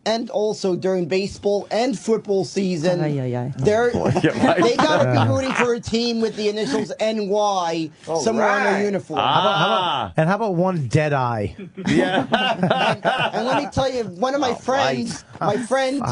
[SPEAKER 10] And also during baseball and football season,
[SPEAKER 9] Ay, ay, ay.
[SPEAKER 10] they gotta be rooting for a team with the initials NY somewhere on their uniform.
[SPEAKER 6] Ah.
[SPEAKER 5] And how about one dead eye?
[SPEAKER 6] Yeah.
[SPEAKER 10] And let me tell you, one of my friends, my friend,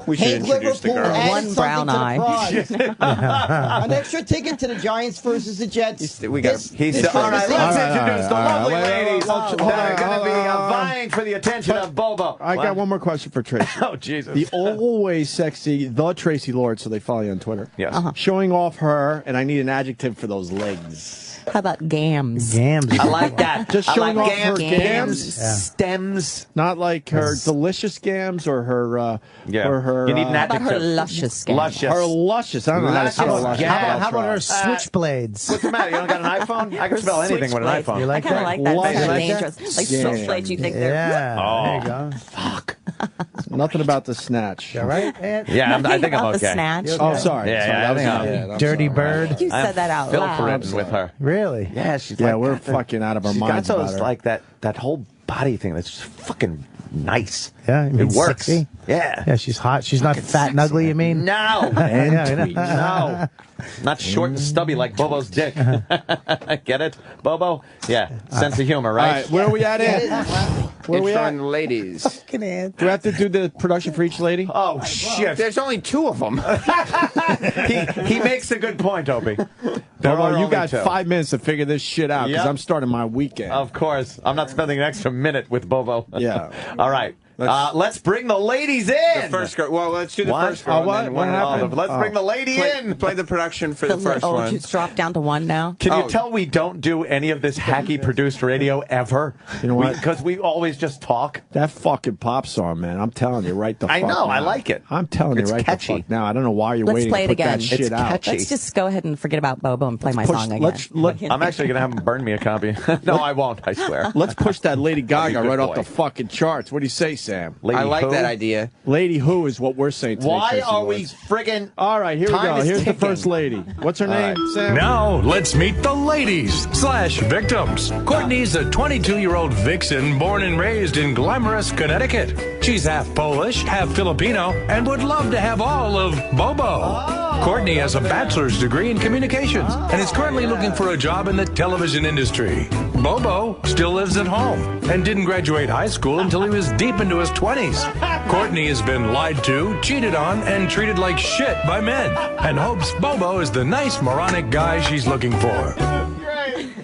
[SPEAKER 8] We should
[SPEAKER 10] Hank
[SPEAKER 8] introduce the
[SPEAKER 10] Liverpool,
[SPEAKER 8] girl.
[SPEAKER 10] added
[SPEAKER 9] One brown
[SPEAKER 10] something to the prize. An extra ticket to the Giants versus the Jets.
[SPEAKER 8] We got.
[SPEAKER 6] All right, let's introduce the lovely ladies
[SPEAKER 8] Hold
[SPEAKER 6] that are going to be
[SPEAKER 8] on.
[SPEAKER 6] vying for the attention of Bobo.
[SPEAKER 8] I got one more question for Tracy.
[SPEAKER 6] Oh, Jesus.
[SPEAKER 8] The always sexy, the Tracy Lord, so they follow you on Twitter.
[SPEAKER 6] Yes.
[SPEAKER 8] Showing off her, and I need an adjective for those legs.
[SPEAKER 9] How about gams?
[SPEAKER 5] Gams.
[SPEAKER 6] I like that.
[SPEAKER 8] Just
[SPEAKER 6] I
[SPEAKER 8] showing
[SPEAKER 6] like
[SPEAKER 8] off her gams.
[SPEAKER 5] Yeah.
[SPEAKER 6] stems.
[SPEAKER 8] Not like her delicious gams or her. Or her.
[SPEAKER 6] You need an
[SPEAKER 9] How about
[SPEAKER 6] adjective.
[SPEAKER 9] her luscious gams?
[SPEAKER 6] Luscious.
[SPEAKER 8] Her luscious. I don't know how to spell
[SPEAKER 6] Luscious
[SPEAKER 8] luscious.
[SPEAKER 6] gams.
[SPEAKER 5] How about her switchblades?
[SPEAKER 6] What's the matter? You don't got an iPhone? I can spell anything with an
[SPEAKER 9] Switchblades.
[SPEAKER 6] iPhone.
[SPEAKER 5] You like
[SPEAKER 9] I kind of
[SPEAKER 5] that?
[SPEAKER 9] like that.
[SPEAKER 8] Luscious.
[SPEAKER 9] It's kind of
[SPEAKER 8] You like that?
[SPEAKER 9] dangerous. Like
[SPEAKER 8] Yeah.
[SPEAKER 9] switchblades, you think they're...
[SPEAKER 5] Yeah. There you go.
[SPEAKER 6] Fuck.
[SPEAKER 8] Nothing about the snatch.
[SPEAKER 5] All right.
[SPEAKER 6] Yeah, I think I'm
[SPEAKER 9] about the
[SPEAKER 6] okay.
[SPEAKER 9] snatch.
[SPEAKER 8] Oh, sorry.
[SPEAKER 6] Yeah,
[SPEAKER 8] Sorry,
[SPEAKER 6] yeah,
[SPEAKER 8] that was
[SPEAKER 6] I think
[SPEAKER 8] not
[SPEAKER 6] I'm-
[SPEAKER 8] it.
[SPEAKER 5] Dirty bird.
[SPEAKER 9] You said that out loud.
[SPEAKER 6] Filtering with her.
[SPEAKER 5] Really?
[SPEAKER 6] Yeah, she's
[SPEAKER 8] Yeah,
[SPEAKER 6] like,
[SPEAKER 8] we're
[SPEAKER 6] got the-
[SPEAKER 8] fucking out of our
[SPEAKER 6] she's
[SPEAKER 8] minds
[SPEAKER 6] got
[SPEAKER 8] about
[SPEAKER 6] those,
[SPEAKER 8] her.
[SPEAKER 6] like that whole body thing that's just fucking nice.
[SPEAKER 5] Yeah, you mean
[SPEAKER 6] it works.
[SPEAKER 5] sexy?
[SPEAKER 6] Yeah.
[SPEAKER 5] Yeah, she's hot. She's not fat and ugly, you mean?
[SPEAKER 6] No.
[SPEAKER 5] Yeah,
[SPEAKER 6] No. Not short and stubby like Bobo's dick. Get it, Bobo? Yeah. Sense of humor,
[SPEAKER 8] All
[SPEAKER 6] right?
[SPEAKER 8] right, where are we at, Ed? Where are we at?
[SPEAKER 11] ladies.
[SPEAKER 8] Do we have to do the production for each lady?
[SPEAKER 6] Oh, shit.
[SPEAKER 11] There's only two of them.
[SPEAKER 6] he makes a good point, Opie.
[SPEAKER 8] Bobo, you got 5 minutes to figure this shit out because
[SPEAKER 6] Yep.
[SPEAKER 8] I'm starting my weekend.
[SPEAKER 6] Of course. I'm not spending an extra minute with Bobo.
[SPEAKER 8] Yeah.
[SPEAKER 6] All right. Let's bring the ladies in.
[SPEAKER 11] The first girl. Well, let's do the
[SPEAKER 6] What?
[SPEAKER 11] first girl. and
[SPEAKER 8] what?
[SPEAKER 11] then
[SPEAKER 8] What
[SPEAKER 11] one
[SPEAKER 8] happened?
[SPEAKER 6] Let's bring the lady in.
[SPEAKER 11] Play the production for the first
[SPEAKER 9] Oh,
[SPEAKER 11] one.
[SPEAKER 9] it's dropped down to one now?
[SPEAKER 6] Can you
[SPEAKER 11] Oh.
[SPEAKER 6] tell we don't do any of this hacky produced radio ever?
[SPEAKER 8] You know what?
[SPEAKER 6] Because we always just talk.
[SPEAKER 8] That fucking pop song, man. I'm telling you right the fuck
[SPEAKER 6] I know,
[SPEAKER 8] now.
[SPEAKER 6] I like it.
[SPEAKER 8] I'm telling
[SPEAKER 6] It's
[SPEAKER 8] you right
[SPEAKER 6] catchy.
[SPEAKER 8] the fuck now. I don't know why you're
[SPEAKER 9] Let's
[SPEAKER 8] waiting
[SPEAKER 9] play
[SPEAKER 8] to
[SPEAKER 9] it
[SPEAKER 8] put that
[SPEAKER 9] again.
[SPEAKER 8] shit
[SPEAKER 6] It's
[SPEAKER 8] out.
[SPEAKER 6] catchy.
[SPEAKER 9] Let's just go ahead and forget about Bobo and play my
[SPEAKER 8] Push-
[SPEAKER 9] song again.
[SPEAKER 6] I'm actually going to have him burn me a copy. No, I won't, I swear.
[SPEAKER 8] Let's push that Lady Gaga
[SPEAKER 6] good
[SPEAKER 8] right off
[SPEAKER 6] boy.
[SPEAKER 8] the fucking charts. What do you say, Sam?
[SPEAKER 6] Lady
[SPEAKER 11] I like
[SPEAKER 6] who?
[SPEAKER 11] that idea.
[SPEAKER 8] Lady Who is what we're saying today.
[SPEAKER 6] Why
[SPEAKER 8] Tracy
[SPEAKER 6] are we
[SPEAKER 8] Lords.
[SPEAKER 6] friggin'...
[SPEAKER 8] All right, here we
[SPEAKER 6] Time
[SPEAKER 8] go.
[SPEAKER 6] is
[SPEAKER 8] Here's the
[SPEAKER 6] ticking.
[SPEAKER 8] first lady. What's her name, Sam?
[SPEAKER 7] Now, let's meet the ladies/victims. Courtney's a 22-year-old vixen born and raised in glamorous Connecticut. She's half Polish, half Filipino, and would love to have all of Bobo. Courtney has a bachelor's degree in communications and is currently looking for a job in the television industry. Bobo still lives at home and didn't graduate high school until he was deep into his 20s. Courtney has been lied to, cheated on, and treated like shit by men and hopes Bobo is the nice, moronic guy she's looking for.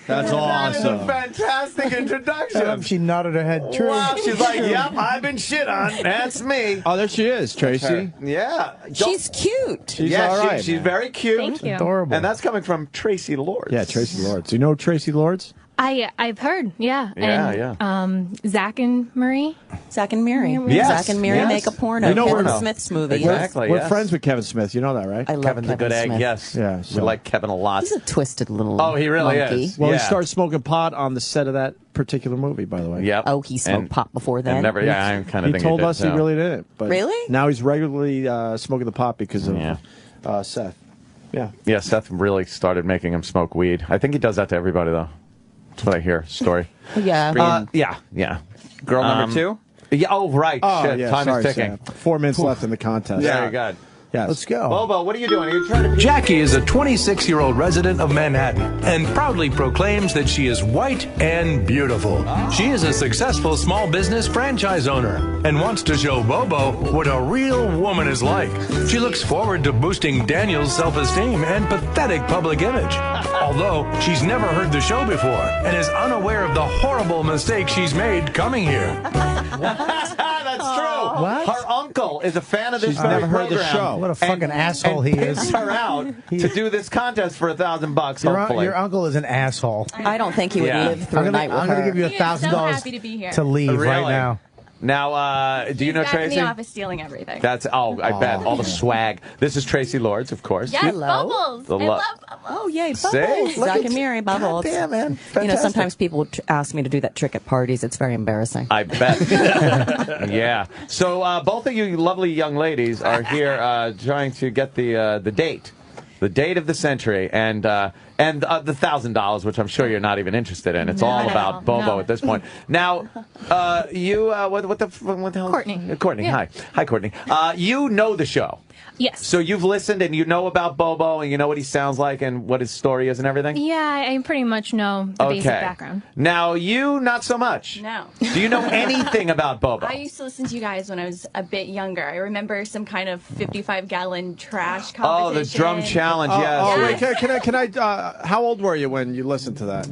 [SPEAKER 8] That's awesome.
[SPEAKER 6] Fantastic introduction.
[SPEAKER 5] She nodded her head true.
[SPEAKER 6] Wow, she's like, yep, I've been shit on. That's me.
[SPEAKER 8] Oh, there she is, Tracy.
[SPEAKER 6] Yeah.
[SPEAKER 9] She's cute.
[SPEAKER 8] She's
[SPEAKER 6] yeah,
[SPEAKER 8] all right.
[SPEAKER 6] she's
[SPEAKER 8] man.
[SPEAKER 6] very cute.
[SPEAKER 2] Thank you.
[SPEAKER 5] Adorable.
[SPEAKER 6] And that's coming from Tracy Lords.
[SPEAKER 8] Yeah, Tracy Lords. Do you know Tracy Lords?
[SPEAKER 2] I've heard, yeah.
[SPEAKER 6] Yeah,
[SPEAKER 2] and, Zach and Marie.
[SPEAKER 9] Zach and Mary.
[SPEAKER 6] Yes,
[SPEAKER 9] Zach and Mary
[SPEAKER 6] yes.
[SPEAKER 9] make a porno.
[SPEAKER 8] You know
[SPEAKER 9] Kevin
[SPEAKER 6] we're-
[SPEAKER 9] Smith's movie.
[SPEAKER 6] Exactly.
[SPEAKER 8] We're
[SPEAKER 6] yes.
[SPEAKER 8] friends with Kevin Smith. You know that, right?
[SPEAKER 9] I love
[SPEAKER 6] Kevin's a good egg,
[SPEAKER 9] Smith.
[SPEAKER 6] yes.
[SPEAKER 8] Yeah,
[SPEAKER 6] We
[SPEAKER 8] so-
[SPEAKER 6] like Kevin a lot.
[SPEAKER 9] He's a twisted little
[SPEAKER 6] Oh, he really
[SPEAKER 9] monkey.
[SPEAKER 6] is.
[SPEAKER 8] Well,
[SPEAKER 6] Yeah.
[SPEAKER 8] he started smoking pot on the set of that particular movie, by the way.
[SPEAKER 6] Yep.
[SPEAKER 9] Oh, he smoked
[SPEAKER 6] And-
[SPEAKER 9] pot before then?
[SPEAKER 6] And never, yeah, I kind of
[SPEAKER 8] He
[SPEAKER 6] think
[SPEAKER 8] told
[SPEAKER 6] did,
[SPEAKER 8] us he
[SPEAKER 6] so.
[SPEAKER 8] really didn't. But
[SPEAKER 9] Really?
[SPEAKER 8] Now he's regularly smoking the pot because of
[SPEAKER 6] Yeah.
[SPEAKER 8] Seth. Yeah.
[SPEAKER 6] Yeah, Seth really started making him smoke weed. I think he does that to everybody, though. That's what I hear. Story.
[SPEAKER 9] Yeah.
[SPEAKER 6] Yeah.
[SPEAKER 11] Girl number two?
[SPEAKER 6] Yeah. Oh, right.
[SPEAKER 8] Oh,
[SPEAKER 6] Shit.
[SPEAKER 8] yeah.
[SPEAKER 6] Time
[SPEAKER 8] Sorry,
[SPEAKER 6] is ticking.
[SPEAKER 8] Sam. 4 minutes left in the contest.
[SPEAKER 6] Very good.
[SPEAKER 8] Yes.
[SPEAKER 5] Let's go.
[SPEAKER 6] Bobo, what are you doing? Are you trying to...
[SPEAKER 7] Jackie is a 26-year-old resident of Manhattan and proudly proclaims that she is white and beautiful. She is a successful small business franchise owner and wants to show Bobo what a real woman is like. She looks forward to boosting Daniel's self-esteem and pathetic public image. Although she's never heard the show before and is unaware of the horrible mistake she's made coming here.
[SPEAKER 6] That's true.
[SPEAKER 5] What?
[SPEAKER 6] Her uncle is a fan of this
[SPEAKER 8] She's
[SPEAKER 6] very
[SPEAKER 8] never heard the
[SPEAKER 6] program.
[SPEAKER 8] show.
[SPEAKER 5] What a fucking
[SPEAKER 6] And-
[SPEAKER 5] asshole
[SPEAKER 6] and
[SPEAKER 5] he is.
[SPEAKER 6] picks her out to do this contest for $1,000, hopefully.
[SPEAKER 5] Your uncle is an asshole.
[SPEAKER 9] I don't think he would
[SPEAKER 6] Yeah.
[SPEAKER 9] live through
[SPEAKER 5] I'm
[SPEAKER 9] a night with
[SPEAKER 5] gonna
[SPEAKER 9] her.
[SPEAKER 5] give you
[SPEAKER 2] He is so
[SPEAKER 5] $1,000
[SPEAKER 2] happy to be here.
[SPEAKER 5] to leave
[SPEAKER 6] Really?
[SPEAKER 5] right now.
[SPEAKER 6] Now, do you know
[SPEAKER 12] Back in
[SPEAKER 6] Tracy?
[SPEAKER 12] the office stealing everything.
[SPEAKER 6] That's I bet all the swag. This is Tracy Lords, of course.
[SPEAKER 12] Yes, Bubbles.
[SPEAKER 6] The
[SPEAKER 12] I
[SPEAKER 6] lo-
[SPEAKER 12] love Bubbles.
[SPEAKER 9] Oh, yay,
[SPEAKER 6] See?
[SPEAKER 9] Bubbles.
[SPEAKER 6] Look
[SPEAKER 9] Zach
[SPEAKER 6] at
[SPEAKER 9] and Mary, Bubbles.
[SPEAKER 6] Damn, man.
[SPEAKER 9] You know,
[SPEAKER 6] Fantastic.
[SPEAKER 9] sometimes people ask me to do that trick at parties. It's very embarrassing.
[SPEAKER 6] I bet. Yeah. So both of you lovely young ladies are here trying to get the date of the century, and the $1,000, which I'm sure you're not even interested in. It's all about Bobo at this point. Now, you what the hell?
[SPEAKER 2] Courtney.
[SPEAKER 6] Courtney.
[SPEAKER 2] Yeah.
[SPEAKER 6] Hi, Courtney. You know the show.
[SPEAKER 2] Yes.
[SPEAKER 6] So you've listened and you know about Bobo and you know what he sounds like and what his story is and everything?
[SPEAKER 2] Yeah, I pretty much know the basic background.
[SPEAKER 6] Now, you not so much.
[SPEAKER 12] No.
[SPEAKER 6] Do you know anything about Bobo?
[SPEAKER 12] I used to listen to you guys when I was a bit younger. I remember some kind of 55-gallon trash competition.
[SPEAKER 6] Oh, the drum challenge, yes.
[SPEAKER 8] Oh, wait, can I, how old were you when you listened to that?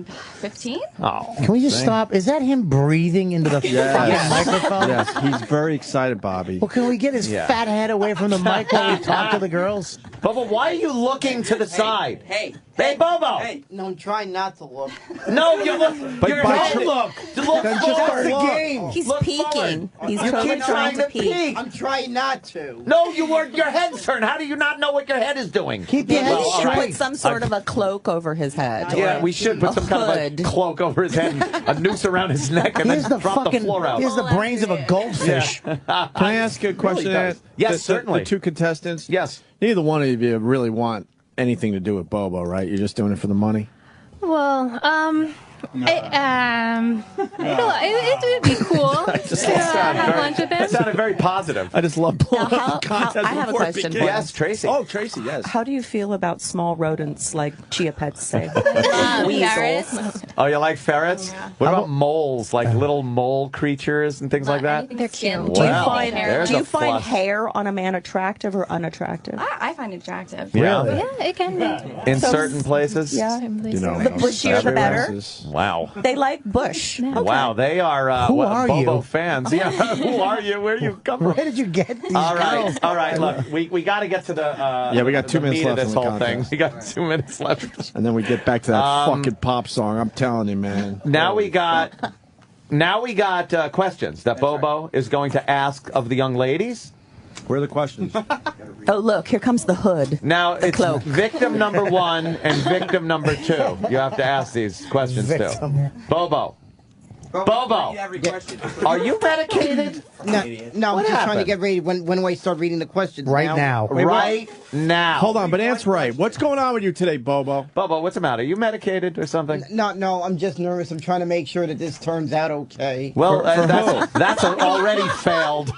[SPEAKER 12] 15?
[SPEAKER 6] Oh.
[SPEAKER 5] Can we just stop? Is that him breathing into the fucking microphone?
[SPEAKER 8] Yes, he's very excited, Bobby.
[SPEAKER 5] Well, can we get his fat head away from the mic while we talk to the girls?
[SPEAKER 6] Bubba, why are you looking to the side?
[SPEAKER 10] Hey,
[SPEAKER 6] Bobo!
[SPEAKER 10] Hey, no, I'm trying not to look.
[SPEAKER 6] No, you look.
[SPEAKER 8] But
[SPEAKER 6] Your
[SPEAKER 8] by
[SPEAKER 6] head
[SPEAKER 8] tr-
[SPEAKER 6] look. Look
[SPEAKER 8] Then just
[SPEAKER 6] forward.
[SPEAKER 8] look.
[SPEAKER 10] Game.
[SPEAKER 9] He's
[SPEAKER 6] Look
[SPEAKER 9] peeking.
[SPEAKER 6] forward.
[SPEAKER 9] He's
[SPEAKER 6] You
[SPEAKER 9] totally
[SPEAKER 6] keep
[SPEAKER 9] trying to
[SPEAKER 6] peek.
[SPEAKER 9] peek.
[SPEAKER 10] I'm trying not to.
[SPEAKER 6] No, your head's turned. How do you not know what your head is doing?
[SPEAKER 5] Keep your head
[SPEAKER 9] Maybe we should
[SPEAKER 5] straight.
[SPEAKER 9] put some sort of a cloak over his head.
[SPEAKER 6] Yeah,
[SPEAKER 9] or
[SPEAKER 6] we should put
[SPEAKER 9] a
[SPEAKER 6] some kind of a
[SPEAKER 9] hood.
[SPEAKER 6] cloak over his head, and a noose around his neck, and
[SPEAKER 5] Here's
[SPEAKER 6] then
[SPEAKER 5] the
[SPEAKER 6] drop the
[SPEAKER 5] fucking.
[SPEAKER 6] floor out.
[SPEAKER 5] Here's the brains of a goldfish.
[SPEAKER 8] Can I ask you a question?
[SPEAKER 6] does. Yes, certainly.
[SPEAKER 8] The two contestants?
[SPEAKER 6] Yes.
[SPEAKER 8] Neither one of you really want anything to do with Bobo, right? You're just doing it for the money?
[SPEAKER 2] Well, it would be cool to have lunch with him.
[SPEAKER 6] That sounded very positive.
[SPEAKER 8] I just love pulling
[SPEAKER 9] Now,
[SPEAKER 8] up the contest
[SPEAKER 9] I have a
[SPEAKER 8] before it
[SPEAKER 9] question
[SPEAKER 8] began.
[SPEAKER 9] for you.
[SPEAKER 6] Yes, Tracy.
[SPEAKER 8] Oh, Tracy, yes.
[SPEAKER 9] How do you feel about small rodents like chia pets say?
[SPEAKER 12] Ferrets.
[SPEAKER 9] Weasels.
[SPEAKER 6] Oh, you like ferrets? What about moles, like little mole creatures and things like that?
[SPEAKER 12] They're cute.
[SPEAKER 9] Do you
[SPEAKER 6] Wow.
[SPEAKER 9] find
[SPEAKER 6] There's
[SPEAKER 9] do
[SPEAKER 6] a
[SPEAKER 9] you find
[SPEAKER 6] plus.
[SPEAKER 9] hair on a man attractive or unattractive?
[SPEAKER 12] I find it attractive.
[SPEAKER 6] Yeah.
[SPEAKER 2] Yeah, it can be.
[SPEAKER 6] In certain places?
[SPEAKER 9] Yeah.
[SPEAKER 8] You know,
[SPEAKER 9] The bushier the better.
[SPEAKER 6] Wow.
[SPEAKER 9] They like bush.
[SPEAKER 6] Wow, they are
[SPEAKER 5] Who are
[SPEAKER 6] Bobo
[SPEAKER 5] you?
[SPEAKER 6] fans. Yeah, who are you? Where do you come from?
[SPEAKER 5] Where did you get these
[SPEAKER 6] All
[SPEAKER 5] girls?
[SPEAKER 6] right. Look, we got to get to the
[SPEAKER 8] Yeah, we got
[SPEAKER 6] the
[SPEAKER 8] 2 minutes
[SPEAKER 6] meat of
[SPEAKER 8] left
[SPEAKER 6] this
[SPEAKER 8] in the
[SPEAKER 6] whole thing.
[SPEAKER 8] contest.
[SPEAKER 6] We got 2 minutes left.
[SPEAKER 8] And then we get back to that fucking pop song. I'm telling you, man.
[SPEAKER 6] Now we got questions that Bobo is going to ask of the young ladies.
[SPEAKER 8] Where are the questions?
[SPEAKER 9] Oh, look, here comes the hood.
[SPEAKER 6] Now it's
[SPEAKER 9] cloak.
[SPEAKER 6] victim number 1 and victim number 2. You have to ask these questions to.
[SPEAKER 5] Victim.
[SPEAKER 6] Bobo, are you medicated?
[SPEAKER 10] No, I'm
[SPEAKER 6] What
[SPEAKER 10] just trying to
[SPEAKER 6] happened?
[SPEAKER 10] get ready. When do I start reading the questions?
[SPEAKER 5] Right now.
[SPEAKER 6] Right now.
[SPEAKER 8] Hold on, but answer right. What's going on with you today, Bobo?
[SPEAKER 6] Bobo, what's the matter? Are you medicated or something?
[SPEAKER 10] No, I'm just nervous. I'm trying to make sure that this turns out okay.
[SPEAKER 6] Well,
[SPEAKER 8] For
[SPEAKER 6] that's already failed.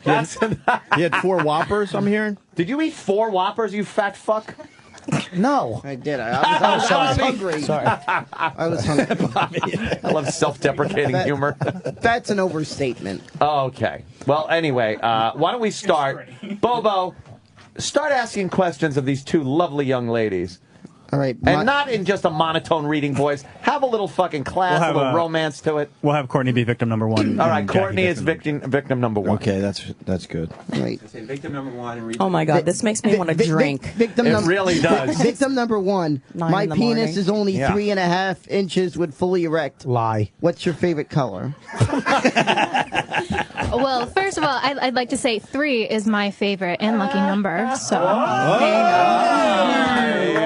[SPEAKER 6] That's
[SPEAKER 8] You had 4 Whoppers, I'm hearing?
[SPEAKER 6] Did you eat 4 Whoppers, you fat fuck?
[SPEAKER 5] No.
[SPEAKER 10] I did. I was hungry.
[SPEAKER 5] Sorry.
[SPEAKER 10] I was hungry.
[SPEAKER 6] I love self-deprecating humor.
[SPEAKER 10] That's an overstatement.
[SPEAKER 6] Okay. Well, anyway, why don't we start? Bobo, start asking questions of these 2 lovely young ladies.
[SPEAKER 10] All right.
[SPEAKER 6] And not in just a monotone reading voice. Have a little fucking class, a little romance to it.
[SPEAKER 13] We'll have Courtney be victim number 1.
[SPEAKER 6] All right,
[SPEAKER 13] and Jackie
[SPEAKER 6] Courtney is victim number 1.
[SPEAKER 8] Okay, that's good.
[SPEAKER 10] Right.
[SPEAKER 11] Victim number 1 and read.
[SPEAKER 9] Oh my God, this makes me want to drink.
[SPEAKER 10] Victim
[SPEAKER 6] It really does.
[SPEAKER 10] Victim number 1.
[SPEAKER 9] 9
[SPEAKER 10] My
[SPEAKER 9] in the
[SPEAKER 10] penis
[SPEAKER 9] morning.
[SPEAKER 10] is only
[SPEAKER 6] Yeah.
[SPEAKER 10] 3.5 inches with fully erect.
[SPEAKER 5] Lie.
[SPEAKER 10] What's your favorite color?
[SPEAKER 2] Well, first of all, I'd like to say 3 is my favorite and lucky number. So,
[SPEAKER 6] Yeah, there we go.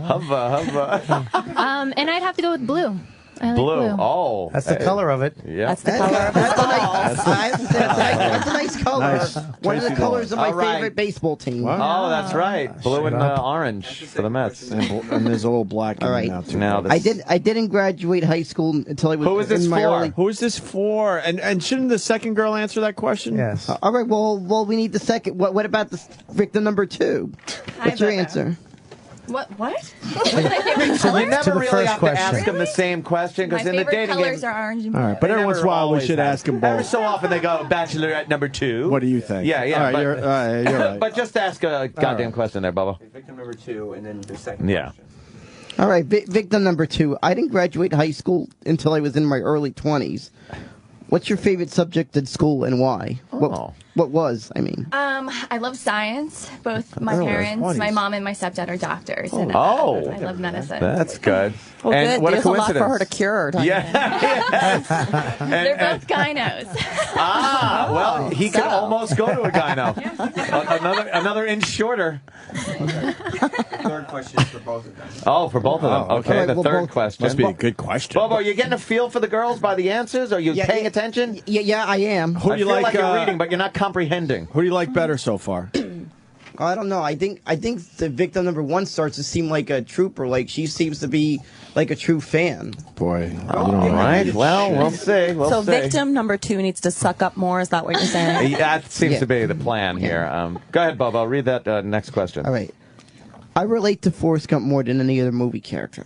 [SPEAKER 6] Hubba.
[SPEAKER 2] and I'd have to go with blue. I like blue.
[SPEAKER 6] Oh,
[SPEAKER 5] That's the color of it.
[SPEAKER 6] Yeah.
[SPEAKER 9] That's the color of his balls.
[SPEAKER 10] That's a nice color.
[SPEAKER 8] Nice.
[SPEAKER 10] One of the
[SPEAKER 8] Tracy
[SPEAKER 10] colors of my
[SPEAKER 6] All right.
[SPEAKER 10] favorite baseball team.
[SPEAKER 8] What?
[SPEAKER 6] Oh, that's right. Blue and
[SPEAKER 5] Shut up.
[SPEAKER 6] orange for the Mets.
[SPEAKER 8] And there's old black in
[SPEAKER 10] All
[SPEAKER 8] there
[SPEAKER 10] right.
[SPEAKER 8] now, too.
[SPEAKER 6] Now
[SPEAKER 10] I didn't graduate high school until I was
[SPEAKER 6] Who is this
[SPEAKER 10] in my
[SPEAKER 6] for?
[SPEAKER 10] early.
[SPEAKER 8] Who is this for? And shouldn't the second girl answer that question?
[SPEAKER 5] Yes.
[SPEAKER 10] All right. Well, we need the second. What about the victim number 2? What's your
[SPEAKER 12] Bobo.
[SPEAKER 10] answer?
[SPEAKER 12] What? What's my favorite color?
[SPEAKER 6] You never
[SPEAKER 5] the
[SPEAKER 6] really
[SPEAKER 5] first
[SPEAKER 6] have
[SPEAKER 5] question.
[SPEAKER 6] to ask them the same question
[SPEAKER 12] My
[SPEAKER 6] because in the
[SPEAKER 12] favorite
[SPEAKER 6] dating
[SPEAKER 12] colors
[SPEAKER 6] game,
[SPEAKER 12] are orange and
[SPEAKER 8] All
[SPEAKER 12] blue.
[SPEAKER 8] right, but every once in a while we should ask them
[SPEAKER 6] Every
[SPEAKER 8] both.
[SPEAKER 6] so often they go bachelorette number 2.
[SPEAKER 8] What do you think?
[SPEAKER 6] Yeah.
[SPEAKER 8] All right,
[SPEAKER 6] but,
[SPEAKER 8] you're right.
[SPEAKER 6] but just ask a goddamn question there, Bubba.
[SPEAKER 11] Victim number 2 and then the second
[SPEAKER 6] Yeah.
[SPEAKER 11] question.
[SPEAKER 10] All right. Victim number 2. I didn't graduate high school until I was in my early 20s. What's your favorite subject in school and why? What was? I mean.
[SPEAKER 12] I love science. Both my
[SPEAKER 6] Oh,
[SPEAKER 12] parents,
[SPEAKER 6] funny.
[SPEAKER 12] my mom and my stepdad are doctors. And,
[SPEAKER 6] Oh.
[SPEAKER 12] I love medicine.
[SPEAKER 6] That's good.
[SPEAKER 9] Well,
[SPEAKER 6] and
[SPEAKER 9] good.
[SPEAKER 6] what
[SPEAKER 9] There's
[SPEAKER 6] a
[SPEAKER 9] a lot
[SPEAKER 6] coincidence.
[SPEAKER 9] for her to cure. don't you?
[SPEAKER 6] Yeah.
[SPEAKER 12] They're both gynos.
[SPEAKER 6] Well, he can almost go to a gyno. Another inch shorter.
[SPEAKER 11] Third question is for both of them.
[SPEAKER 6] Oh, for both of them. Okay,
[SPEAKER 10] All right,
[SPEAKER 6] the
[SPEAKER 10] well,
[SPEAKER 6] third
[SPEAKER 10] both-
[SPEAKER 6] question.
[SPEAKER 8] Must be a good question.
[SPEAKER 6] Bobo, are you getting a feel for the girls by the answers? Are you paying attention?
[SPEAKER 10] Yeah, I am.
[SPEAKER 8] Who do
[SPEAKER 6] I
[SPEAKER 8] you
[SPEAKER 6] feel
[SPEAKER 8] like?
[SPEAKER 6] you're reading, but you're not comprehending.
[SPEAKER 8] Who do you like better so far?
[SPEAKER 10] I don't know. I think the victim number 1 starts to seem like a trooper. Like she seems to be like a true fan.
[SPEAKER 8] Boy,
[SPEAKER 6] All right. Well, we'll see. We'll
[SPEAKER 9] So
[SPEAKER 6] see.
[SPEAKER 9] victim number 2 needs to suck up more. Is that what you're saying?
[SPEAKER 6] That seems to be the plan here. Go ahead, Bobo. Read that next question.
[SPEAKER 10] All right. I relate to Forrest Gump more than any other movie character.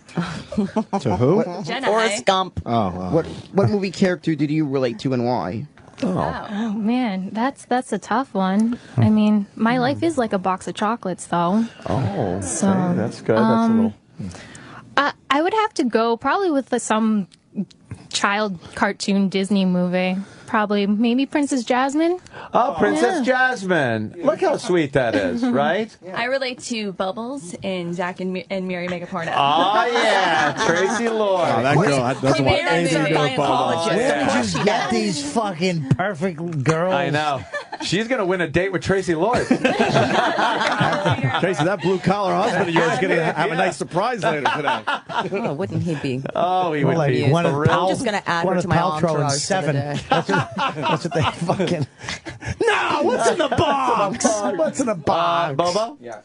[SPEAKER 8] To who?
[SPEAKER 9] Forrest Gump.
[SPEAKER 8] Oh, wow.
[SPEAKER 10] What movie character did you relate to and why?
[SPEAKER 2] Oh man, that's a tough one. I mean, my life is like a box of chocolates, though.
[SPEAKER 6] Oh,
[SPEAKER 2] So,
[SPEAKER 6] okay, that's good. That's a little.
[SPEAKER 2] I would have to go probably with some child cartoon Disney movie. Probably maybe Princess Jasmine.
[SPEAKER 6] Oh, Princess Jasmine. Look how sweet that is, right?
[SPEAKER 12] I relate to Bubbles in Jack and Mary Make a Porno.
[SPEAKER 6] Oh, yeah. Tracy Lords.
[SPEAKER 8] Oh, that girl doesn't want
[SPEAKER 12] Primarily
[SPEAKER 8] anything to do with Bobo.
[SPEAKER 5] Where did you get these fucking perfect girls?
[SPEAKER 6] I know. She's going to win a date with Tracy Lords.
[SPEAKER 8] Tracy, that blue collar husband of yours is going to have a nice surprise later today.
[SPEAKER 9] Oh, wouldn't he be?
[SPEAKER 6] Oh, he would
[SPEAKER 5] Like
[SPEAKER 6] be
[SPEAKER 5] Gwyneth
[SPEAKER 6] thrilled.
[SPEAKER 9] I'm just going to add her
[SPEAKER 5] Gwyneth
[SPEAKER 9] to my
[SPEAKER 5] Paltrow in
[SPEAKER 9] entourage for the
[SPEAKER 5] 7.
[SPEAKER 9] day.
[SPEAKER 5] That's what they fucking. No, what's in the box? What's in the box?
[SPEAKER 6] Bobo?
[SPEAKER 11] Yeah.